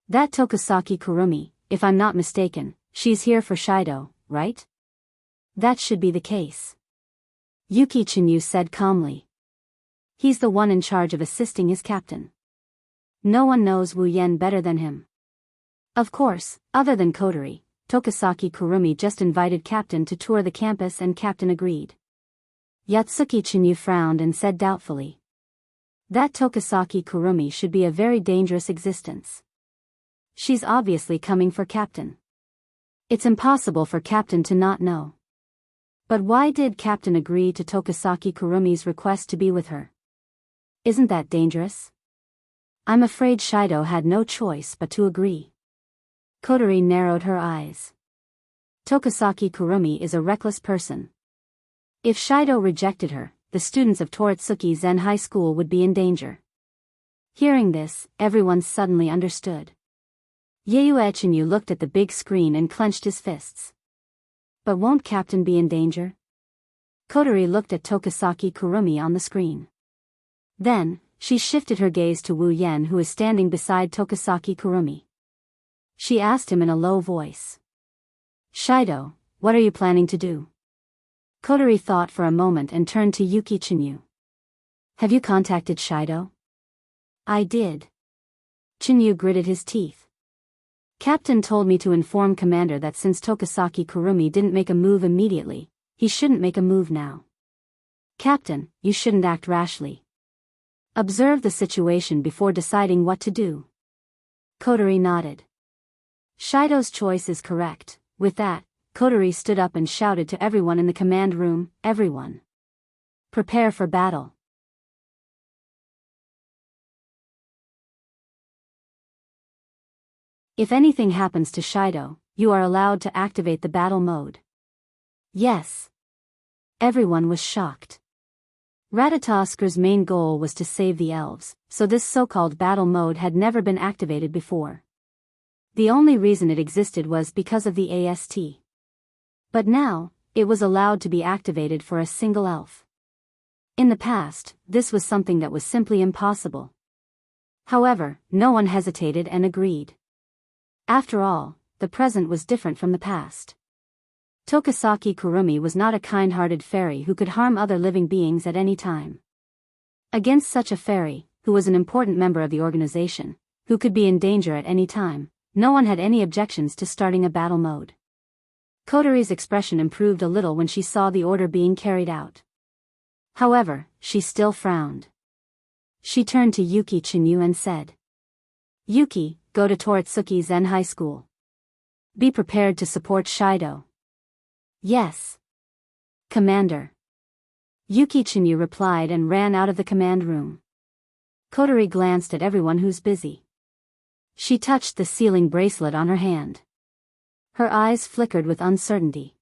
That Tokasaki Kurumi, if I'm not mistaken, she's here for Shido, right? That should be the case. Yuki Chinyu said calmly. He's the one in charge of assisting his captain. No one knows Wu Yan better than him. Of course, other than Kotori, Tokasaki Kurumi just invited Captain to tour the campus and Captain agreed. Yatsuki Chinyu frowned and said doubtfully. That Tokasaki Kurumi should be a very dangerous existence. She's obviously coming for Captain. It's impossible for Captain to not know. But why did Captain agree to Tokasaki Kurumi's request to be with her? Isn't that dangerous? I'm afraid Shido had no choice but to agree. Kotori narrowed her eyes. Tokasaki Kurumi is a reckless person. If Shido rejected her, the students of Toritsuki Zen High School would be in danger. Hearing this, everyone suddenly understood. Yayue Chinyu looked at the big screen and clenched his fists. But won't Captain be in danger? Kotori looked at Tokasaki Kurumi on the screen. Then, she shifted her gaze to Wu Yen, who is standing beside Tokasaki Kurumi. She asked him in a low voice. Shido, what are you planning to do? Kotori thought for a moment and turned to Yuki Chinyu. Have you contacted Shido? I did. Chinyu gritted his teeth. Captain told me to inform Commander that since Tokasaki Kurumi didn't make a move immediately, he shouldn't make a move now. Captain, you shouldn't act rashly. Observe the situation before deciding what to do. Kotori nodded. Shido's choice is correct. With that, Kotori stood up and shouted to everyone in the command room, everyone. Prepare for battle. If anything happens to Shido, you are allowed to activate the battle mode. Yes. Everyone was shocked. Ratatoskir's main goal was to save the elves, so this so-called battle mode had never been activated before. The only reason it existed was because of the AST. But now, it was allowed to be activated for a single elf. In the past, this was something that was simply impossible. However, no one hesitated and agreed. After all, the present was different from the past. Tokasaki Kurumi was not a kind-hearted fairy who could harm other living beings at any time. Against such a fairy, who was an important member of the organization, who could be in danger at any time, no one had any objections to starting a battle mode. Kotori's expression improved a little when she saw the order being carried out. However, she still frowned. She turned to Yuki Chinyu and said, Yuki, go to Toritsuki Zen High School. Be prepared to support Shido. Yes. Commander. Yuki Chinyu replied and ran out of the command room. Kotori glanced at everyone who's busy. She touched the sealing bracelet on her hand. Her eyes flickered with uncertainty.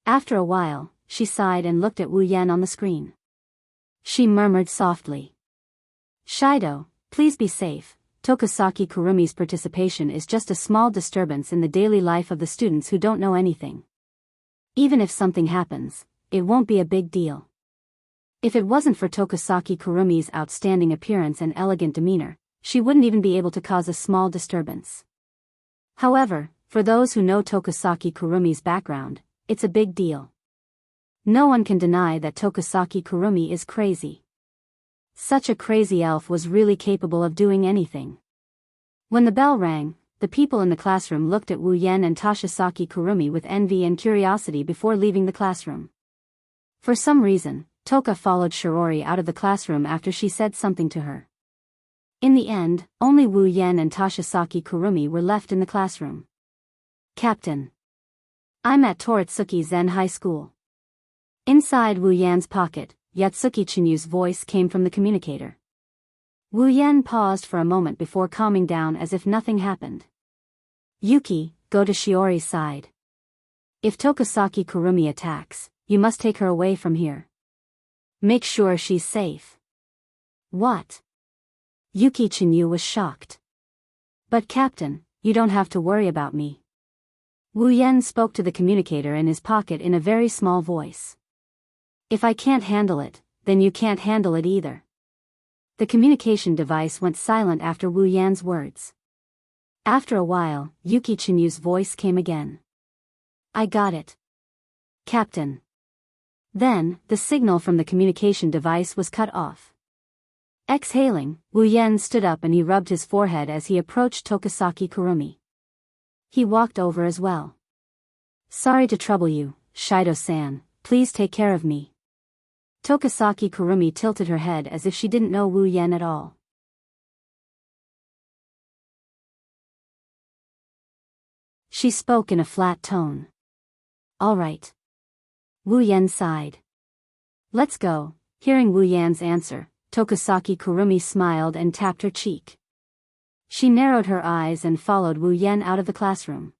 After a while, she sighed and looked at Wu Yen on the screen. She murmured softly. Shido, please be safe. Tokasaki Kurumi's participation is just a small disturbance in the daily life of the students who don't know anything. Even if something happens, it won't be a big deal. If it wasn't for Tokasaki Kurumi's outstanding appearance and elegant demeanor, she wouldn't even be able to cause a small disturbance. However, for those who know Tokasaki Kurumi's background, it's a big deal. No one can deny that Tokasaki Kurumi is crazy. Such a crazy elf was really capable of doing anything. When the bell rang, the people in the classroom looked at Wu Yen and Toshisaki Kurumi with envy and curiosity before leaving the classroom. For some reason, Toka followed Shirori out of the classroom after she said something to her. In the end, only Wu Yen and Toshisaki Kurumi were left in the classroom. Captain. I'm at Toritsuki Zen High School. Inside Wu Yan's pocket, Yatsuki Chinyu's voice came from the communicator. Wu Yen paused for a moment before calming down as if nothing happened. Yuki, go to Shiori's side. If Tokasaki Kurumi attacks, you must take her away from here. Make sure she's safe. What? Yuki Chinyu was shocked. But Captain, you don't have to worry about me. Wu Yen spoke to the communicator in his pocket in a very small voice. If I can't handle it, then you can't handle it either. The communication device went silent after Wu Yan's words. After a while, Yuki Chinyu's voice came again. I got it. Captain. Then, the signal from the communication device was cut off. Exhaling, Wu Yen stood up and he rubbed his forehead as he approached Tokasaki Kurumi. He walked over as well. Sorry to trouble you, Shido-san, please take care of me. Tokasaki Kurumi tilted her head as if she didn't know Wu Yen at all. She spoke in a flat tone. All right. Wu Yen sighed. Let's go. Hearing Wu Yan's answer, Tokasaki Kurumi smiled and tapped her cheek. She narrowed her eyes and followed Wu Yen out of the classroom.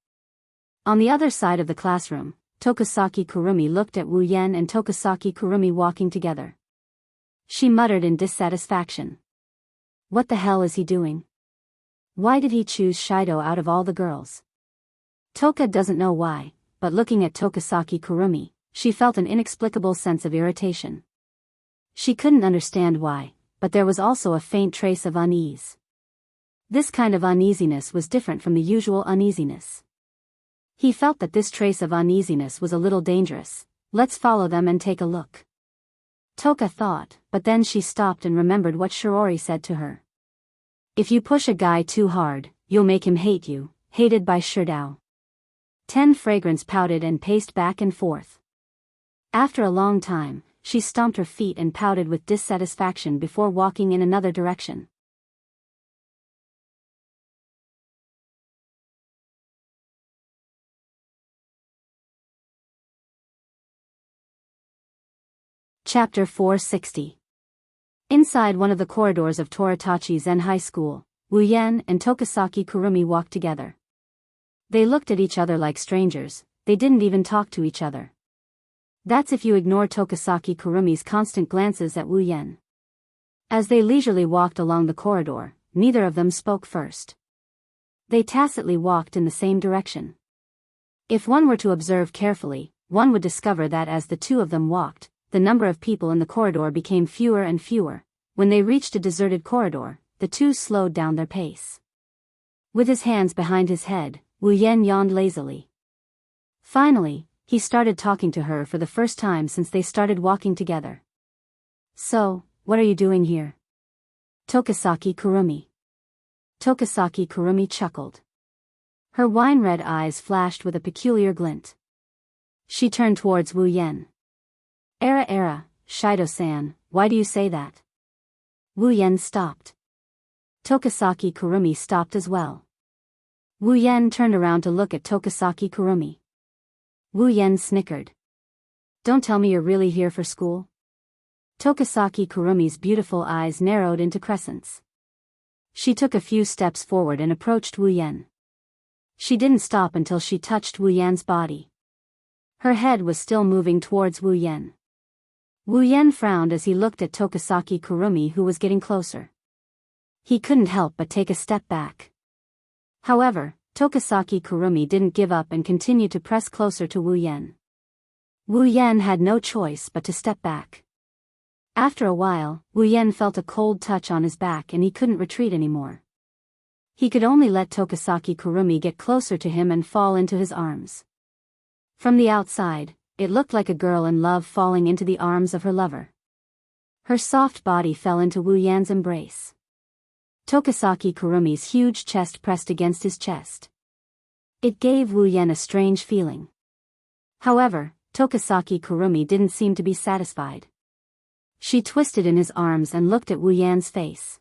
On the other side of the classroom, Tokasaki Kurumi looked at Wu Yen and Tokasaki Kurumi walking together. She muttered in dissatisfaction. What the hell is he doing? Why did he choose Shido out of all the girls? Toka doesn't know why, but looking at Tokasaki Kurumi, she felt an inexplicable sense of irritation. She couldn't understand why, but there was also a faint trace of unease. This kind of uneasiness was different from the usual uneasiness. He felt that this trace of uneasiness was a little dangerous. Let's follow them and take a look. Toka thought, but then she stopped and remembered what Shiori said to her. If you push a guy too hard, you'll make him hate you, hated by Shirdao. 10 Fragrance pouted and paced back and forth. After a long time, she stomped her feet and pouted with dissatisfaction before walking in another direction. Chapter 460. Inside one of the corridors of Toritachi Zen High School, Wu Yen and Tokasaki Kurumi walked together. They looked at each other like strangers, they didn't even talk to each other. That's if you ignore Tokasaki Kurumi's constant glances at Wu Yen. As they leisurely walked along the corridor, neither of them spoke first. They tacitly walked in the same direction. If one were to observe carefully, one would discover that as the two of them walked, the number of people in the corridor became fewer and fewer. When they reached a deserted corridor, the two slowed down their pace. With his hands behind his head, Wu Yen yawned lazily. Finally, he started talking to her for the first time since they started walking together. So, what are you doing here? Tokasaki Kurumi. Tokasaki Kurumi chuckled. Her wine-red eyes flashed with a peculiar glint. She turned towards Wu Yen. Era, Shido-san, why do you say that? Wu Yen stopped. Tokasaki Kurumi stopped as well. Wu Yen turned around to look at Tokasaki Kurumi. Wu Yen snickered. Don't tell me you're really here for school? Tokasaki Kurumi's beautiful eyes narrowed into crescents. She took a few steps forward and approached Wu Yen. She didn't stop until she touched Wu Yen's body. Her head was still moving towards Wu Yen. Wu Yen frowned as he looked at Tokasaki Kurumi, who was getting closer. He couldn't help but take a step back. However, Tokasaki Kurumi didn't give up and continued to press closer to Wu Yen. Wu Yen had no choice but to step back. After a while, Wu Yen felt a cold touch on his back and he couldn't retreat anymore. He could only let Tokasaki Kurumi get closer to him and fall into his arms. From the outside, it looked like a girl in love falling into the arms of her lover. Her soft body fell into Wu Yan's embrace. Tokasaki Kurumi's huge chest pressed against his chest. It gave Wu Yen a strange feeling. However, Tokasaki Kurumi didn't seem to be satisfied. She twisted in his arms and looked at Wu Yan's face.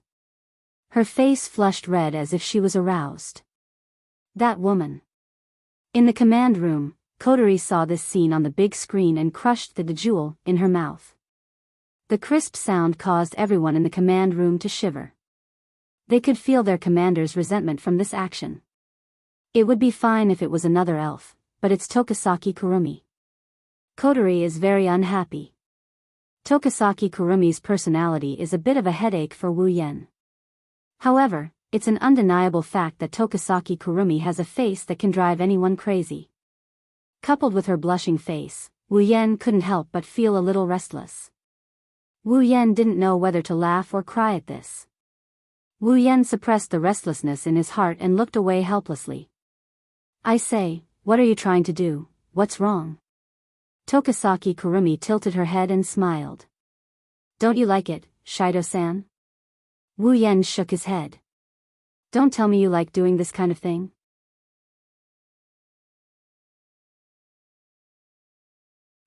Her face flushed red as if she was aroused. That woman. In the command room, Kotori saw this scene on the big screen and crushed the jewel in her mouth. The crisp sound caused everyone in the command room to shiver. They could feel their commander's resentment from this action. It would be fine if it was another elf, but it's Tokasaki Kurumi. Kotori is very unhappy. Tokasaki Kurumi's personality is a bit of a headache for Wu Yen. However, it's an undeniable fact that Tokasaki Kurumi has a face that can drive anyone crazy. Coupled with her blushing face, Wu Yen couldn't help but feel a little restless. Wu Yen didn't know whether to laugh or cry at this. Wu Yen suppressed the restlessness in his heart and looked away helplessly. I say, what are you trying to do? What's wrong? Tokasaki Kurumi tilted her head and smiled. Don't you like it, Shido-san? Wu Yen shook his head. Don't tell me you like doing this kind of thing.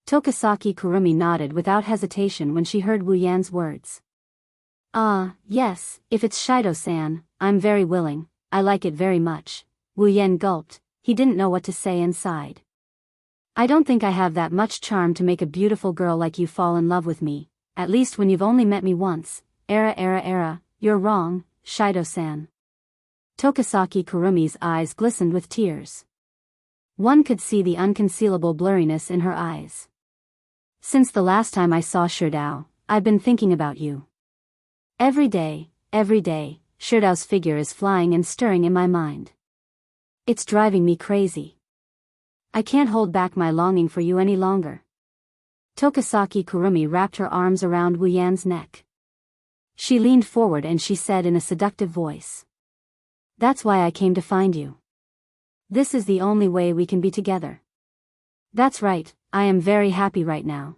Tokasaki Kurumi nodded without hesitation when she heard Wu Yan's words. Yes, if it's Shido-san, I'm very willing, I like it very much. Wu Yen gulped, he didn't know what to say and sighed. I don't think I have that much charm to make a beautiful girl like you fall in love with me, at least when you've only met me once. You're wrong, Shido-san. Tokasaki Kurumi's eyes glistened with tears. One could see the unconcealable blurriness in her eyes. Since the last time I saw Shirdao, I've been thinking about you. Every day, Shirdao's figure is flying and stirring in my mind. It's driving me crazy. I can't hold back my longing for you any longer. Tokasaki Kurumi wrapped her arms around Wu Yan's neck. She leaned forward and she said in a seductive voice. That's why I came to find you. This is the only way we can be together. That's right, I am very happy right now.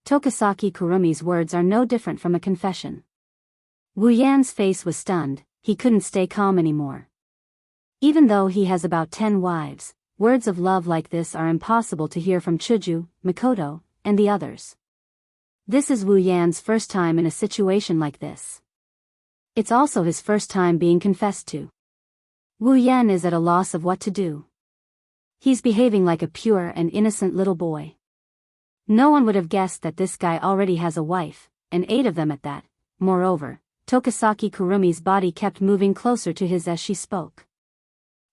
Tokasaki Kurumi's words are no different from a confession. Wu Yan's face was stunned, he couldn't stay calm anymore. Even though he has about 10 wives, words of love like this are impossible to hear from Chuju, Mikoto, and the others. This is Wu Yan's first time in a situation like this. It's also his first time being confessed to. Wu Yan is at a loss of what to do. He's behaving like a pure and innocent little boy. No one would have guessed that this guy already has a wife, and 8 of them at that. Moreover, Tokasaki Kurumi's body kept moving closer to his as she spoke.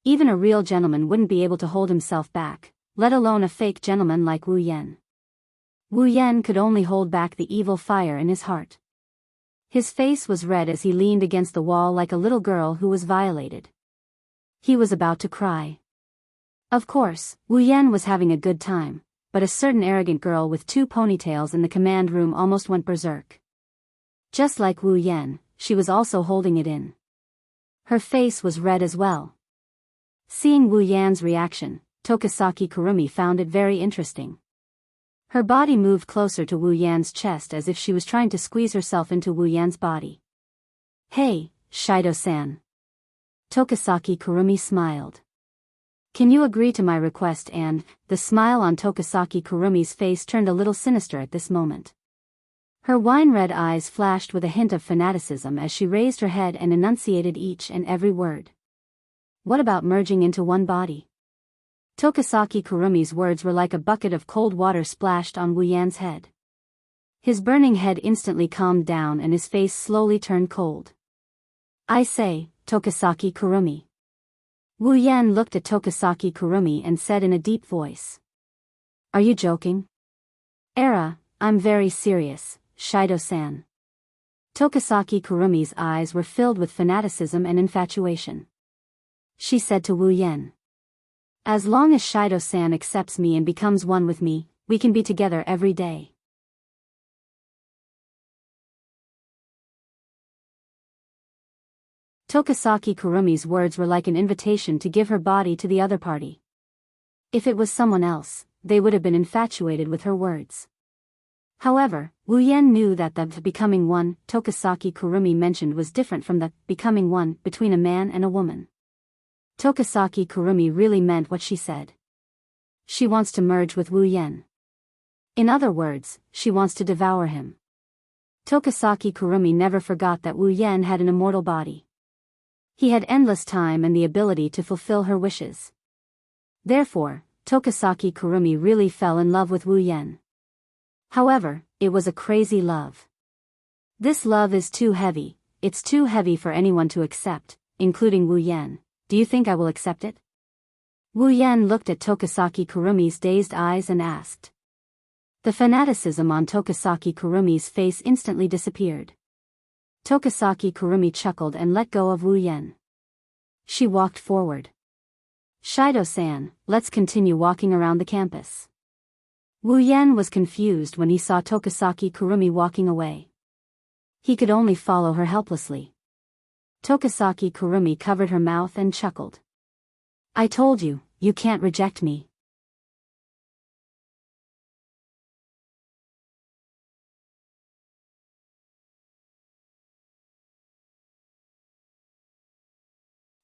Even a real gentleman wouldn't be able to hold himself back, let alone a fake gentleman like Wu Yan. Wu Yan could only hold back the evil fire in his heart. His face was red as he leaned against the wall like a little girl who was violated. He was about to cry. Of course, Wu Yan was having a good time, but a certain arrogant girl with 2 ponytails in the command room almost went berserk. Just like Wu Yan, she was also holding it in. Her face was red as well. Seeing Wu Yan's reaction, Tokasaki Kurumi found it very interesting. Her body moved closer to Wu Yan's chest as if she was trying to squeeze herself into Wu Yan's body. Hey, Shido-san. Tokasaki Kurumi smiled. Can you agree to my request? And the smile on Tokasaki Kurumi's face turned a little sinister at this moment. Her wine-red eyes flashed with a hint of fanaticism as she raised her head and enunciated each and every word. What about merging into one body? Tokasaki Kurumi's words were like a bucket of cold water splashed on Wu Yan's head. His burning head instantly calmed down and his face slowly turned cold. I say, Tokasaki Kurumi. Wu Yan looked at Tokasaki Kurumi and said in a deep voice. Are you joking? I'm very serious, Shido-san. Tokasaki Kurumi's eyes were filled with fanaticism and infatuation. She said to Wu Yan. As long as Shido-san accepts me and becomes one with me, we can be together every day. Tokasaki Kurumi's words were like an invitation to give her body to the other party. If it was someone else, they would have been infatuated with her words. However, Wu Yan knew that the becoming one Tokasaki Kurumi mentioned was different from the becoming one between a man and a woman. Tokasaki Kurumi really meant what she said. She wants to merge with Wu Yan. In other words, she wants to devour him. Tokasaki Kurumi never forgot that Wu Yan had an immortal body. He had endless time and the ability to fulfill her wishes. Therefore, Tokasaki Kurumi really fell in love with Wu Yan. However, it was a crazy love. This love is too heavy, it's too heavy for anyone to accept, including Wu Yan. Do you think I will accept it? Wu Yan looked at Tokasaki Kurumi's dazed eyes and asked. The fanaticism on Tokasaki Kurumi's face instantly disappeared. Tokasaki Kurumi chuckled and let go of Wu Yan. She walked forward. Shido-san, let's continue walking around the campus. Wu Yan was confused when he saw Tokasaki Kurumi walking away. He could only follow her helplessly. Tokasaki Kurumi covered her mouth and chuckled. I told you, you can't reject me.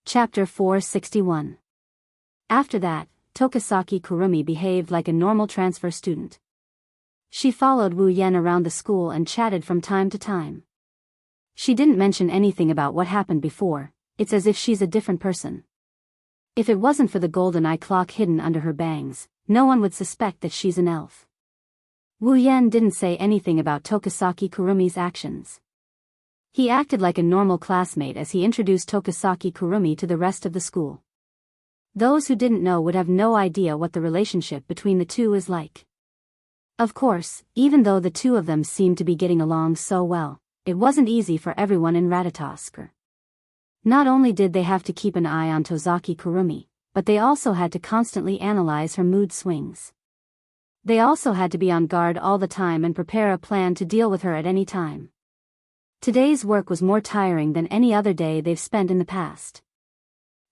Chapter 461. After that, Tokasaki Kurumi behaved like a normal transfer student. She followed Wu Yan around the school and chatted from time to time. She didn't mention anything about what happened before, it's as if she's a different person. If it wasn't for the golden eye clock hidden under her bangs, no one would suspect that she's an elf. Wu Yan didn't say anything about Tokasaki Kurumi's actions. He acted like a normal classmate as he introduced Tokasaki Kurumi to the rest of the school. Those who didn't know would have no idea what the relationship between the two is like. Of course, even though the two of them seemed to be getting along so well, it wasn't easy for everyone in Ratatosk. Not only did they have to keep an eye on Tozaki Kurumi, but they also had to constantly analyze her mood swings. They also had to be on guard all the time and prepare a plan to deal with her at any time. Today's work was more tiring than any other day they've spent in the past.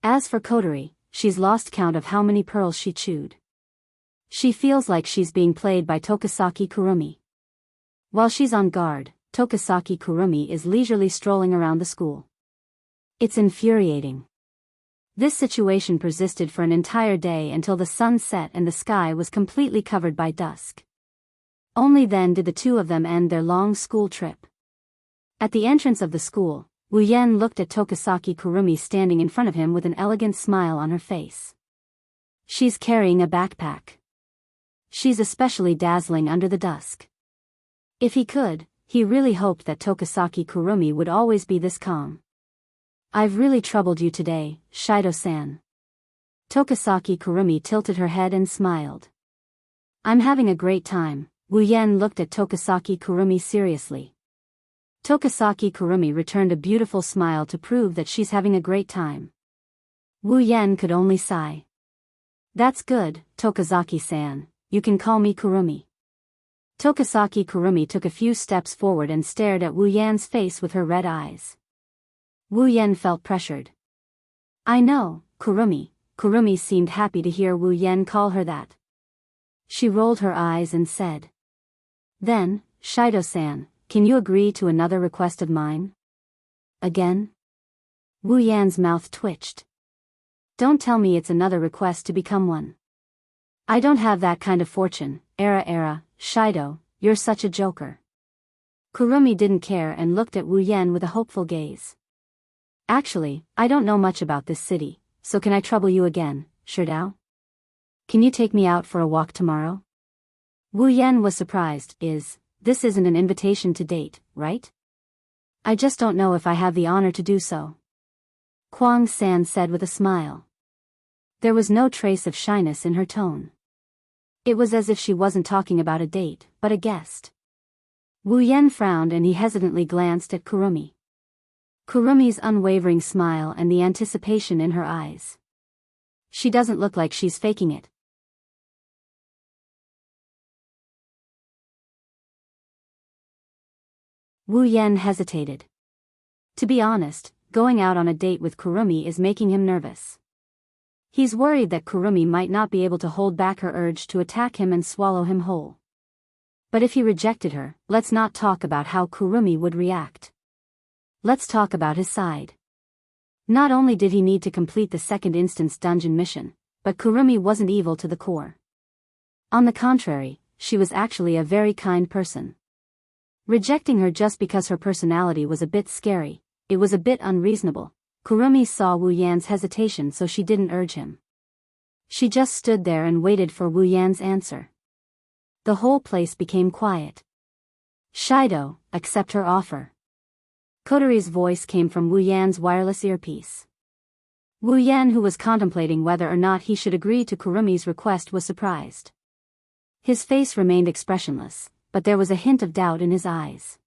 As for Kotori, she's lost count of how many pearls she chewed. She feels like she's being played by Tokasaki Kurumi. While she's on guard, Tokasaki Kurumi is leisurely strolling around the school. It's infuriating. This situation persisted for an entire day until the sun set and the sky was completely covered by dusk. Only then did the two of them end their long school trip. At the entrance of the school, Wu Yen looked at Tokasaki Kurumi standing in front of him with an elegant smile on her face. She's carrying a backpack. She's especially dazzling under the dusk. If he could, he really hoped that Tokasaki Kurumi would always be this calm. I've really troubled you today, Shido-san. Tokasaki Kurumi tilted her head and smiled. I'm having a great time. Wu Yen looked at Tokasaki Kurumi seriously. Tokasaki Kurumi returned a beautiful smile to prove that she's having a great time. Wu Yen could only sigh. That's good, Tokazaki-san, you can call me Kurumi. Tokasaki Kurumi took a few steps forward and stared at Wu Yan's face with her red eyes. Wu Yen felt pressured. I know, Kurumi. Kurumi seemed happy to hear Wu Yen call her that. She rolled her eyes and said. Then, Shido-san, can you agree to another request of mine? Again? Wu Yan's mouth twitched. Don't tell me it's another request to become one. I don't have that kind of fortune, Shido, you're such a joker. Kurumi didn't care and looked at Wu Yen with a hopeful gaze. Actually, I don't know much about this city, so can I trouble you again, Shido? Can you take me out for a walk tomorrow? Wu Yen was surprised. This isn't an invitation to date, right? I just don't know if I have the honor to do so. Kwang-san said with a smile. There was no trace of shyness in her tone. It was as if she wasn't talking about a date, but a guest. Wu Yen frowned and he hesitantly glanced at Kurumi. Kurumi's unwavering smile and the anticipation in her eyes. She doesn't look like she's faking it. Wu Yen hesitated. To be honest, going out on a date with Kurumi is making him nervous. He's worried that Kurumi might not be able to hold back her urge to attack him and swallow him whole. But if he rejected her, let's not talk about how Kurumi would react. Let's talk about his side. Not only did he need to complete the second instance dungeon mission, but Kurumi wasn't evil to the core. On the contrary, she was actually a very kind person. Rejecting her just because her personality was a bit scary, it was a bit unreasonable. Kurumi saw Wu Yan's hesitation, so she didn't urge him. She just stood there and waited for Wu Yan's answer. The whole place became quiet. Shido, accept her offer. Kotori's voice came from Wu Yan's wireless earpiece. Wu Yan, who was contemplating whether or not he should agree to Kurumi's request, was surprised. His face remained expressionless, but there was a hint of doubt in his eyes.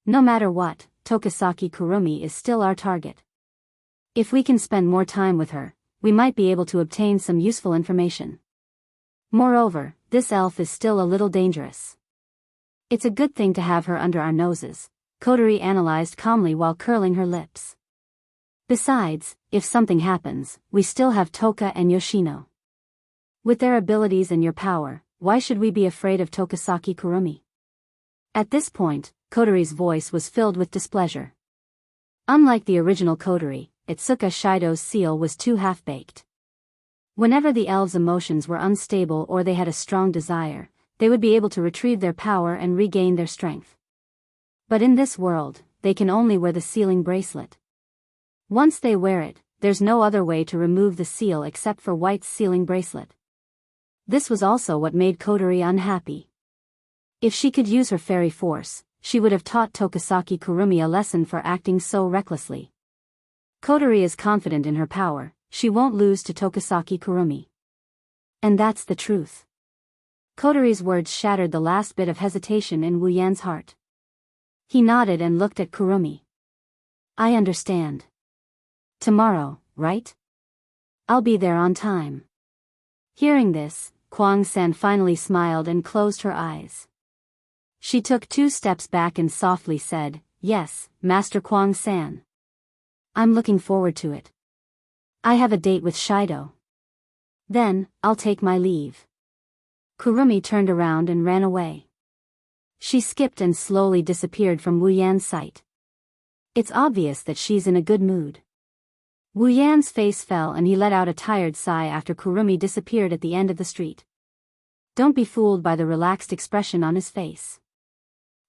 No matter what, Tokasaki Kurumi is still our target. If we can spend more time with her, we might be able to obtain some useful information. Moreover, this elf is still a little dangerous. It's a good thing to have her under our noses, Kotori analyzed calmly while curling her lips. Besides, if something happens, we still have Toka and Yoshino. With their abilities and your power, why should we be afraid of Tokasaki Kurumi? At this point, Kotori's voice was filled with displeasure. Unlike the original Kotori, Itsuka Shido's seal was too half-baked. Whenever the elves' emotions were unstable or they had a strong desire, they would be able to retrieve their power and regain their strength. But in this world, they can only wear the sealing bracelet. Once they wear it, there's no other way to remove the seal except for White's sealing bracelet. This was also what made Kotori unhappy. If she could use her fairy force, she would have taught Tokasaki Kurumi a lesson for acting so recklessly. Kotori is confident in her power, she won't lose to Tokasaki Kurumi. And that's the truth. Kotori's words shattered the last bit of hesitation in Wu Yan's heart. He nodded and looked at Kurumi. I understand. Tomorrow, right? I'll be there on time. Hearing this, Kwang-san finally smiled and closed her eyes. She took 2 steps back and softly said, Yes, Master Kwang-san. I'm looking forward to it. I have a date with Shido. Then, I'll take my leave. Kurumi turned around and ran away. She skipped and slowly disappeared from Wu Yan's sight. It's obvious that she's in a good mood. Wu Yan's face fell and he let out a tired sigh after Kurumi disappeared at the end of the street. Don't be fooled by the relaxed expression on his face.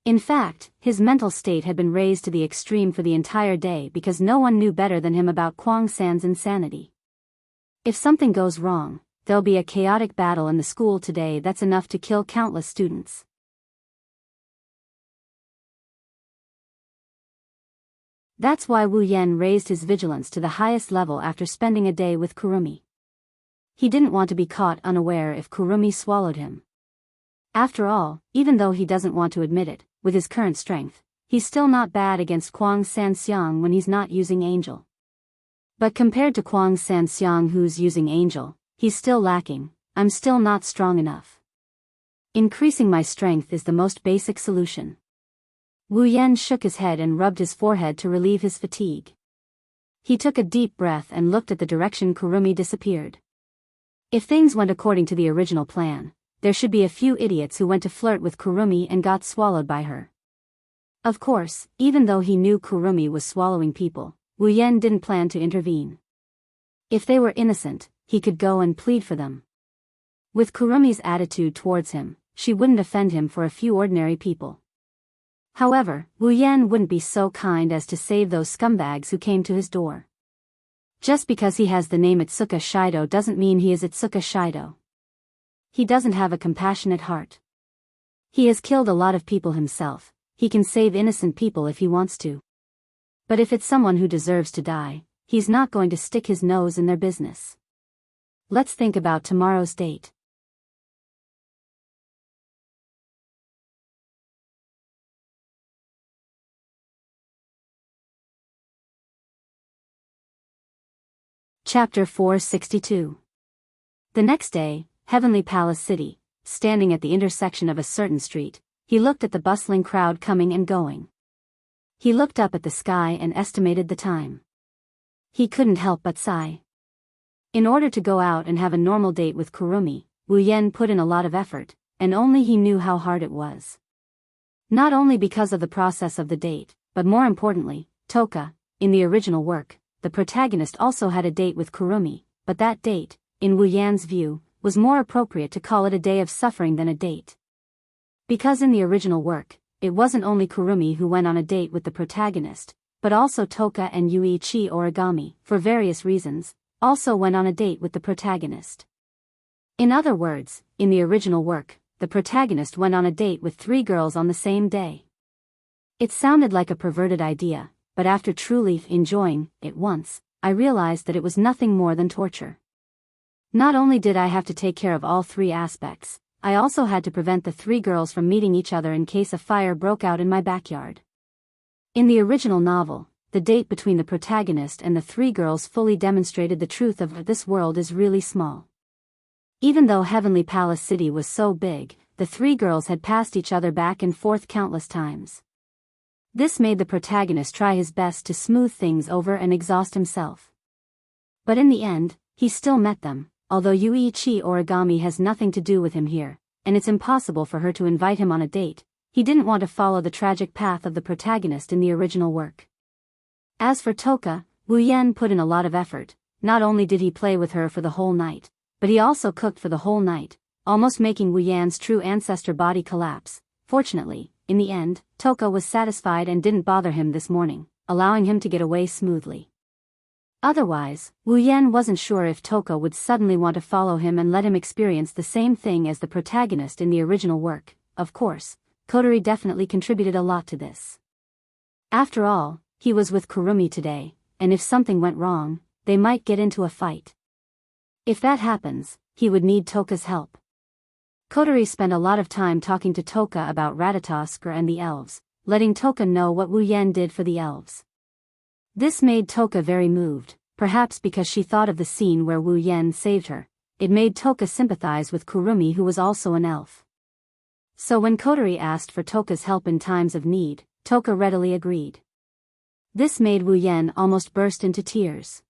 In fact, his mental state had been raised to the extreme for the entire day because no one knew better than him about Kwang-san's insanity. If something goes wrong, there'll be a chaotic battle in the school today that's enough to kill countless students. That's why Wu Yan raised his vigilance to the highest level after spending a day with Kurumi. He didn't want to be caught unaware if Kurumi swallowed him. After all, even though he doesn't want to admit it, with his current strength, he's still not bad against Kwang-san Xiang when he's not using Angel. But compared to Kwang-san Xiang who's using Angel, he's still lacking. I'm still not strong enough. Increasing my strength is the most basic solution. Wu Yan shook his head and rubbed his forehead to relieve his fatigue. He took a deep breath and looked at the direction Kurumi disappeared. If things went according to the original plan, there should be a few idiots who went to flirt with Kurumi and got swallowed by her. Of course, even though he knew Kurumi was swallowing people, Wu Yan didn't plan to intervene. If they were innocent, he could go and plead for them. With Kurumi's attitude towards him, she wouldn't offend him for a few ordinary people. However, Wu Yan wouldn't be so kind as to save those scumbags who came to his door. Just because he has the name Itsuka Shido doesn't mean he is Itsuka Shido. He doesn't have a compassionate heart. He has killed a lot of people himself. He can save innocent people if he wants to. But if it's someone who deserves to die, he's not going to stick his nose in their business. Let's think about tomorrow's date. Chapter 462. The next day, Heavenly Palace City, standing at the intersection of a certain street, he looked at the bustling crowd coming and going. He looked up at the sky and estimated the time. He couldn't help but sigh. In order to go out and have a normal date with Kurumi, Wu Yan put in a lot of effort, and only he knew how hard it was. Not only because of the process of the date, but more importantly, Toka, in the original work, the protagonist also had a date with Kurumi, but that date, in Wu Yan's view, was more appropriate to call it a day of suffering than a date. Because in the original work, it wasn't only Kurumi who went on a date with the protagonist, but also Toka and Yuichi Origami, for various reasons, also went on a date with the protagonist. In other words, in the original work, the protagonist went on a date with 3 girls on the same day. It sounded like a perverted idea, but after truly enjoying it once, I realized that it was nothing more than torture. Not only did I have to take care of all 3 aspects, I also had to prevent the 3 girls from meeting each other in case a fire broke out in my backyard. In the original novel, the date between the protagonist and the 3 girls fully demonstrated the truth of this world is really small. Even though Heavenly Palace City was so big, the 3 girls had passed each other back and forth countless times. This made the protagonist try his best to smooth things over and exhaust himself. But in the end, he still met them, although Yuichi Origami has nothing to do with him here, and it's impossible for her to invite him on a date. He didn't want to follow the tragic path of the protagonist in the original work. As for Toka, Wu Yan put in a lot of effort. Not only did he play with her for the whole night, but he also cooked for the whole night, almost making Wu Yan's true ancestor body collapse. Fortunately, in the end, Toka was satisfied and didn't bother him this morning, allowing him to get away smoothly. Otherwise, Wu Yan wasn't sure if Toka would suddenly want to follow him and let him experience the same thing as the protagonist in the original work. Of course, Kotori definitely contributed a lot to this. After all, he was with Kurumi today, and if something went wrong, they might get into a fight. If that happens, he would need Toka's help. Kotori spent a lot of time talking to Toka about Ratatoskr and the elves, letting Toka know what Wu Yen did for the elves. This made Toka very moved, perhaps because she thought of the scene where Wu Yen saved her. It made Toka sympathize with Kurumi, who was also an elf. So when Kotori asked for Toka's help in times of need, Toka readily agreed. This made Wu Yen almost burst into tears.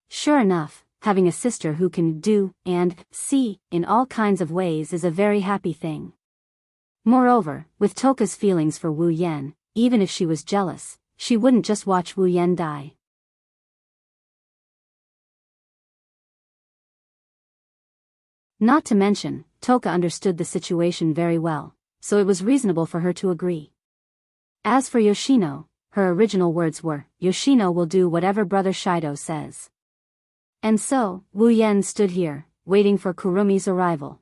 Sure enough, having a sister who can do and see in all kinds of ways is a very happy thing. Moreover, with Toka's feelings for Wu Yen, even if she was jealous, she wouldn't just watch Wu Yen die. Not to mention, Toka understood the situation very well, so it was reasonable for her to agree. As for Yoshino, her original words were, "Yoshino will do whatever Brother Shido says." And so, Wu Yen stood here, waiting for Kurumi's arrival.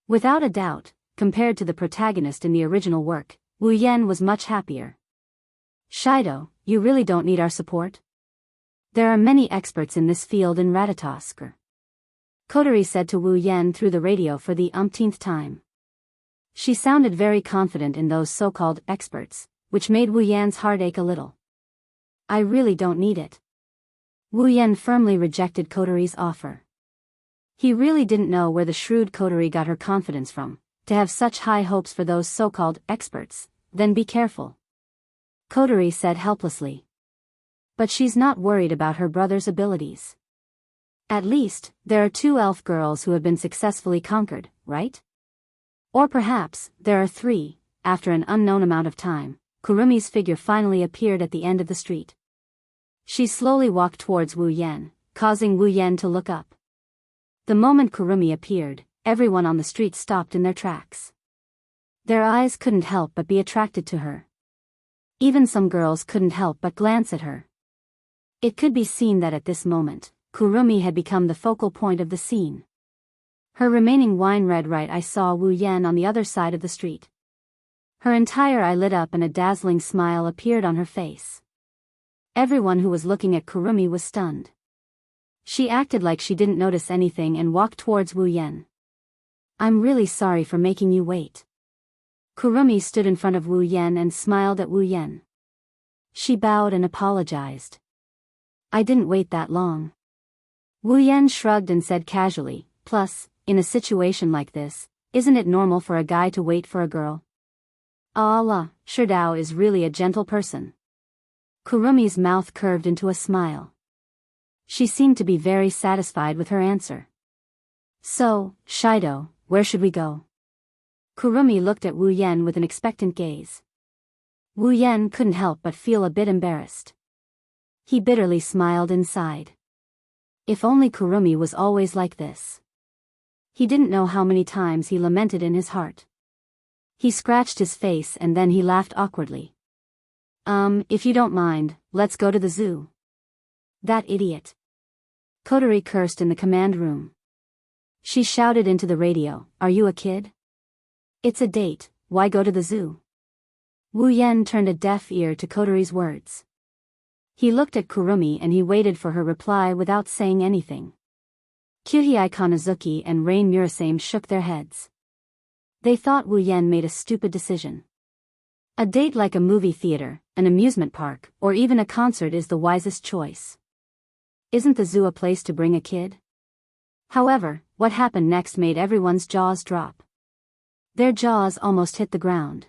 Without a doubt, compared to the protagonist in the original work, Wu Yen was much happier. "Shido, you really don't need our support? There are many experts in this field in Ratatoskr," Kotori said to Wu Yen through the radio for the umpteenth time. She sounded very confident in those so-called experts, which made Wu Yen's heart ache a little. "I really don't need it." Wu Yen firmly rejected Kotori's offer. He really didn't know where the shrewd Kotori got her confidence from, to have such high hopes for those so-called experts. "Then be careful," Kotori said helplessly. "But she's not worried about her brother's abilities. At least, there are 2 elf girls who have been successfully conquered, right? Or perhaps, there are 3." After an unknown amount of time, Kurumi's figure finally appeared at the end of the street. She slowly walked towards Wu Yen, causing Wu Yen to look up. The moment Kurumi appeared, everyone on the street stopped in their tracks. Their eyes couldn't help but be attracted to her. Even some girls couldn't help but glance at her. It could be seen that at this moment, Kurumi had become the focal point of the scene. Her remaining wine-red right eye saw Wu Yen on the other side of the street. Her entire eye lit up and a dazzling smile appeared on her face. Everyone who was looking at Kurumi was stunned. She acted like she didn't notice anything and walked towards Wu Yen. "I'm really sorry for making you wait." Kurumi stood in front of Wu Yen and smiled at Wu Yen. She bowed and apologized. "I didn't wait that long." Wu Yen shrugged and said casually, "Plus, in a situation like this, isn't it normal for a guy to wait for a girl?" "Allah, Shirdao is really a gentle person." Kurumi's mouth curved into a smile. She seemed to be very satisfied with her answer. "So, Shido, where should we go?" Kurumi looked at Wu Yen with an expectant gaze. Wu Yen couldn't help but feel a bit embarrassed. He bitterly smiled inside. If only Kurumi was always like this. He didn't know how many times he lamented in his heart. He scratched his face and then he laughed awkwardly. If you don't mind, let's go to the zoo." "That idiot." Kotori cursed in the command room. She shouted into the radio, "Are you a kid? It's a date, why go to the zoo?" Wu Yen turned a deaf ear to Kotori's words. He looked at Kurumi and he waited for her reply without saying anything. Kyuhei Kanazuki and Rain Murasame shook their heads. They thought Wu Yen made a stupid decision. A date like a movie theater, an amusement park, or even a concert is the wisest choice. Isn't the zoo a place to bring a kid? However, what happened next made everyone's jaws drop. Their jaws almost hit the ground.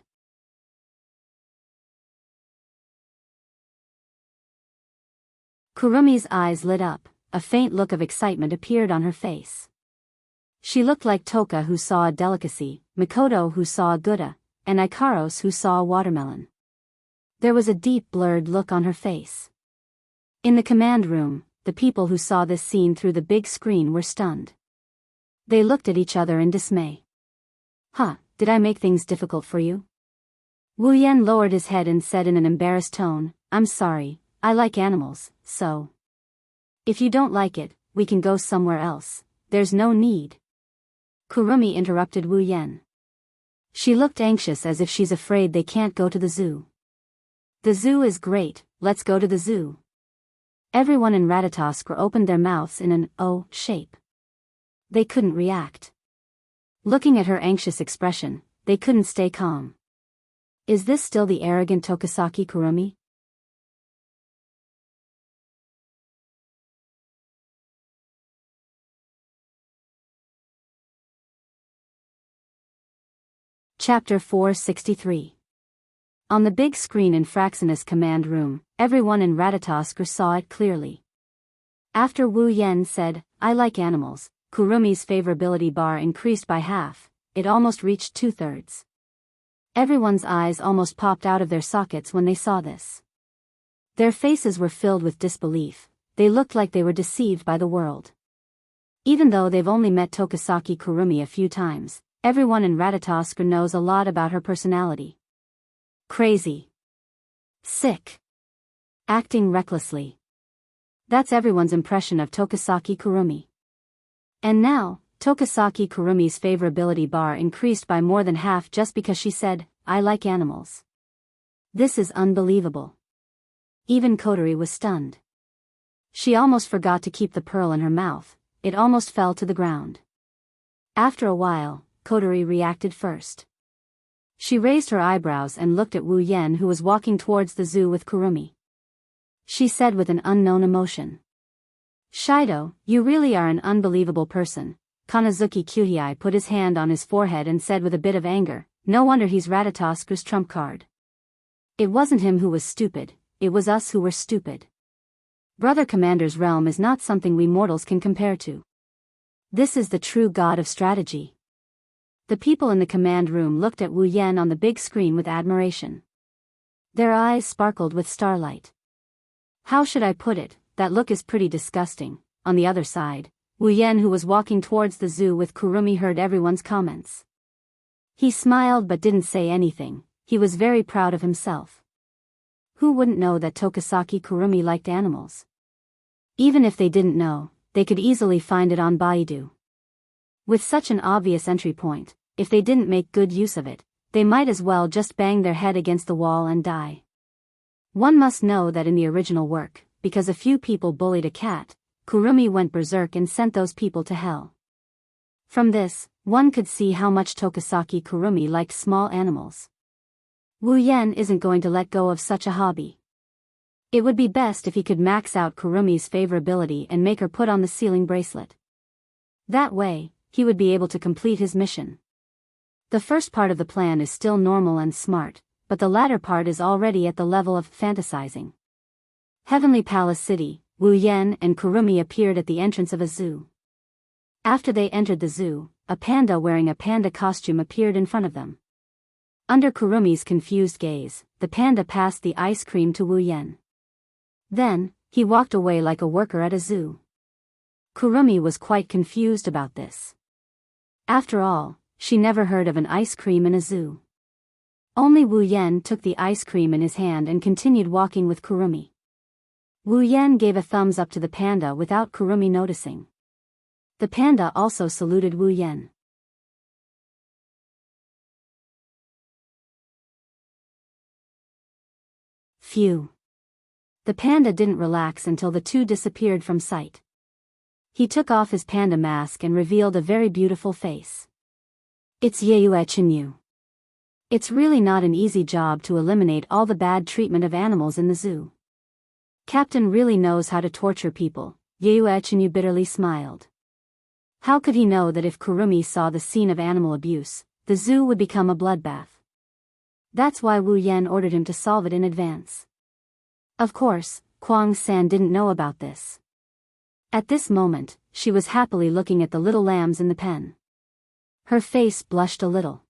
Kurumi's eyes lit up, a faint look of excitement appeared on her face. She looked like Toka, who saw a delicacy, Mikoto, who saw a Gouda, and Ikaros, who saw a watermelon. There was a deep blurred look on her face. In the command room, the people who saw this scene through the big screen were stunned. They looked at each other in dismay. "Huh, did I make things difficult for you?" Wu Yen lowered his head and said in an embarrassed tone, "I'm sorry, I like animals, so. If you don't like it, we can go somewhere else, there's no need." Kurumi interrupted Wu Yen. She looked anxious as if she's afraid they can't go to the zoo. "The zoo is great, let's go to the zoo." Everyone in Ratatoskr opened their mouths in an O shape. They couldn't react. Looking at her anxious expression, they couldn't stay calm. Is this still the arrogant Tokisaki Kurumi? Chapter 463. On the big screen in Fraxinus' command room, everyone in Ratatoskr saw it clearly. After Wu Yen said, "I like animals," Kurumi's favorability bar increased by half. It almost reached 2/3. Everyone's eyes almost popped out of their sockets when they saw this. Their faces were filled with disbelief. They looked like they were deceived by the world. Even though they've only met Tokisaki Kurumi a few times, everyone in Ratatoskr knows a lot about her personality. Crazy. Sick. Acting recklessly. That's everyone's impression of Tokisaki Kurumi. And now, Tokisaki Kurumi's favorability bar increased by more than half just because she said, "I like animals." This is unbelievable. Even Kotori was stunned. She almost forgot to keep the pearl in her mouth. It almost fell to the ground. After a while, Kotori reacted first. She raised her eyebrows and looked at Wu Yen, who was walking towards the zoo with Kurumi. She said with an unknown emotion, "Shido, you really are an unbelievable person." Kanazuki Kyuhei put his hand on his forehead and said with a bit of anger, "No wonder he's Ratatoskr's trump card. It wasn't him who was stupid, it was us who were stupid. Brother Commander's realm is not something we mortals can compare to. This is the true god of strategy." The people in the command room looked at Wu Yen on the big screen with admiration. Their eyes sparkled with starlight. How should I put it, that look is pretty disgusting. On the other side, Wu Yen, who was walking towards the zoo with Kurumi, heard everyone's comments. He smiled but didn't say anything. He was very proud of himself. Who wouldn't know that Tokisaki Kurumi liked animals? Even if they didn't know, they could easily find it on Baidu. With such an obvious entry point, if they didn't make good use of it, they might as well just bang their head against the wall and die. One must know that in the original work, because a few people bullied a cat, Kurumi went berserk and sent those people to hell. From this, one could see how much Tokisaki Kurumi liked small animals. Wu Yen isn't going to let go of such a hobby. It would be best if he could max out Kurumi's favorability and make her put on the sealing bracelet. That way, he would be able to complete his mission. The first part of the plan is still normal and smart, but the latter part is already at the level of fantasizing. Heavenly Palace City, Wu Yen and Kurumi appeared at the entrance of a zoo. After they entered the zoo, a panda wearing a panda costume appeared in front of them. Under Kurumi's confused gaze, the panda passed the ice cream to Wu Yen. Then, he walked away like a worker at a zoo. Kurumi was quite confused about this. After all, she never heard of an ice cream in a zoo. Only Wu Yen took the ice cream in his hand and continued walking with Kurumi. Wu Yen gave a thumbs up to the panda without Kurumi noticing. The panda also saluted Wu Yen. Phew. The panda didn't relax until the two disappeared from sight. He took off his panda mask and revealed a very beautiful face. It's Yeyuechinyu. It's really not an easy job to eliminate all the bad treatment of animals in the zoo. Captain really knows how to torture people, Yeyuechinyu bitterly smiled. How could he know that if Kurumi saw the scene of animal abuse, the zoo would become a bloodbath? That's why Wu Yen ordered him to solve it in advance. Of course, Kwang-san didn't know about this. At this moment, she was happily looking at the little lambs in the pen. Her face blushed a little.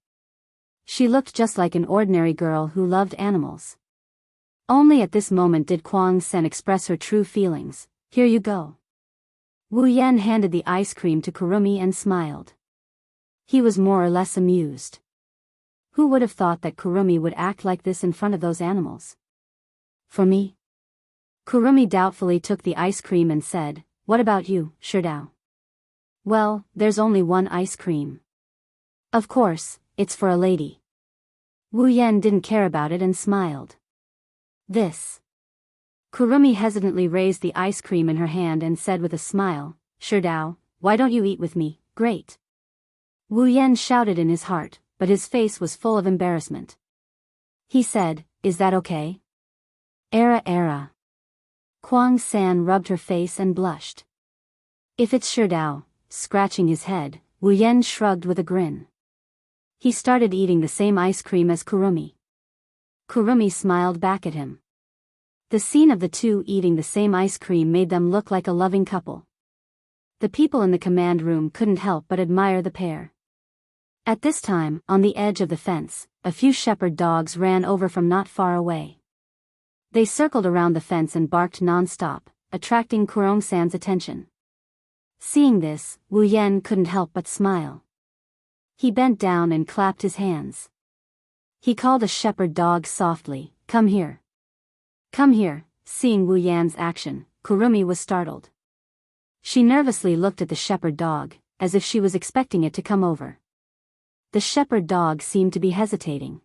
She looked just like an ordinary girl who loved animals. Only at this moment did Kwang-san express her true feelings. Here you go. Wu Yen handed the ice cream to Kurumi and smiled. He was more or less amused. Who would have thought that Kurumi would act like this in front of those animals? For me? Kurumi doubtfully took the ice cream and said, "What about you, Shidao?" "Well, there's only one ice cream. Of course, it's for a lady." Wu Yen didn't care about it and smiled. This. Kurumi hesitantly raised the ice cream in her hand and said with a smile, "Shidao, why don't you eat with me?" "Great. Wu Yan shouted in his heart, but his face was full of embarrassment. He said, "Is that okay?" Era. Kuang San rubbed her face and blushed. "If it's sure Dao," scratching his head, Wu Yan shrugged with a grin. He started eating the same ice cream as Kurumi. Kurumi smiled back at him. The scene of the two eating the same ice cream made them look like a loving couple. The people in the command room couldn't help but admire the pair. At this time, on the edge of the fence, a few shepherd dogs ran over from not far away. They circled around the fence and barked non-stop, attracting Kurong San's attention. Seeing this, Wu Yan couldn't help but smile. He bent down and clapped his hands. He called a shepherd dog softly, "Come here. Come here." Seeing Wu Yan's action, Kurumi was startled. She nervously looked at the shepherd dog, as if she was expecting it to come over. The shepherd dog seemed to be hesitating.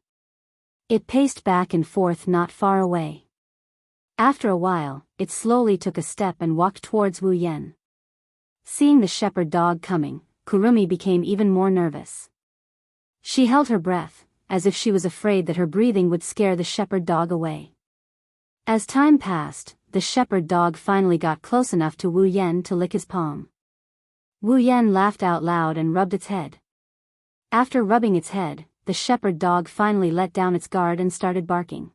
It paced back and forth not far away. After a while, it slowly took a step and walked towards Wu Yan. Seeing the shepherd dog coming, Kurumi became even more nervous. She held her breath, as if she was afraid that her breathing would scare the shepherd dog away. As time passed, the shepherd dog finally got close enough to Wu Yan to lick his palm. Wu Yan laughed out loud and rubbed its head. After rubbing its head, the shepherd dog finally let down its guard and started barking.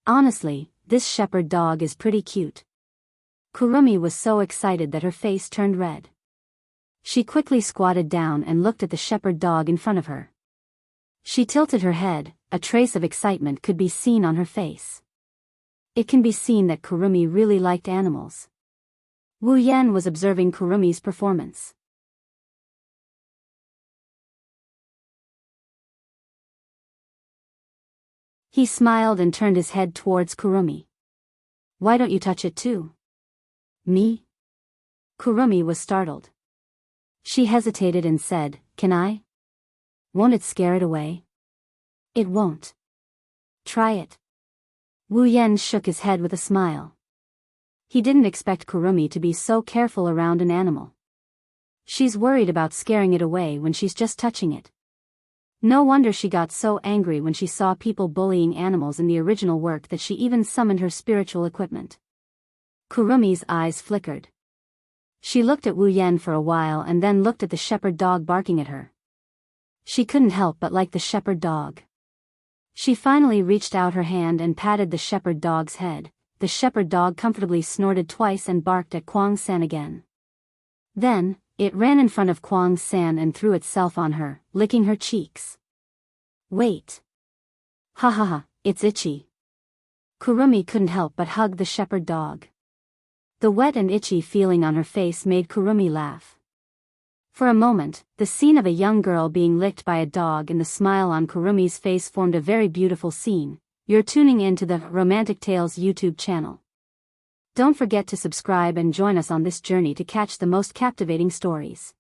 Honestly, this shepherd dog is pretty cute. Kurumi was so excited that her face turned red. She quickly squatted down and looked at the shepherd dog in front of her. She tilted her head, a trace of excitement could be seen on her face. It can be seen that Kurumi really liked animals. Wu Yan was observing Kurumi's performance. He smiled and turned his head towards Kurumi. "Why don't you touch it too?" "Me?" Kurumi was startled. She hesitated and said, "Can I?" "Won't it scare it away?" "It won't. Try it." Wu Yan shook his head with a smile. He didn't expect Kurumi to be so careful around an animal. She's worried about scaring it away when she's just touching it. No wonder she got so angry when she saw people bullying animals in the original work that she even summoned her spiritual equipment. Kurumi's eyes flickered. She looked at Wu Yan for a while and then looked at the shepherd dog barking at her. She couldn't help but like the shepherd dog. She finally reached out her hand and patted the shepherd dog's head. The shepherd dog comfortably snorted twice and barked at Kuang San again. Then, it ran in front of Kuang San and threw itself on her, licking her cheeks. "Wait. Ha ha ha, it's itchy." Kurumi couldn't help but hug the shepherd dog. The wet and itchy feeling on her face made Kurumi laugh. For a moment, the scene of a young girl being licked by a dog and the smile on Kurumi's face formed a very beautiful scene. You're tuning in to the Romantic Tales YouTube channel. Don't forget to subscribe and join us on this journey to catch the most captivating stories.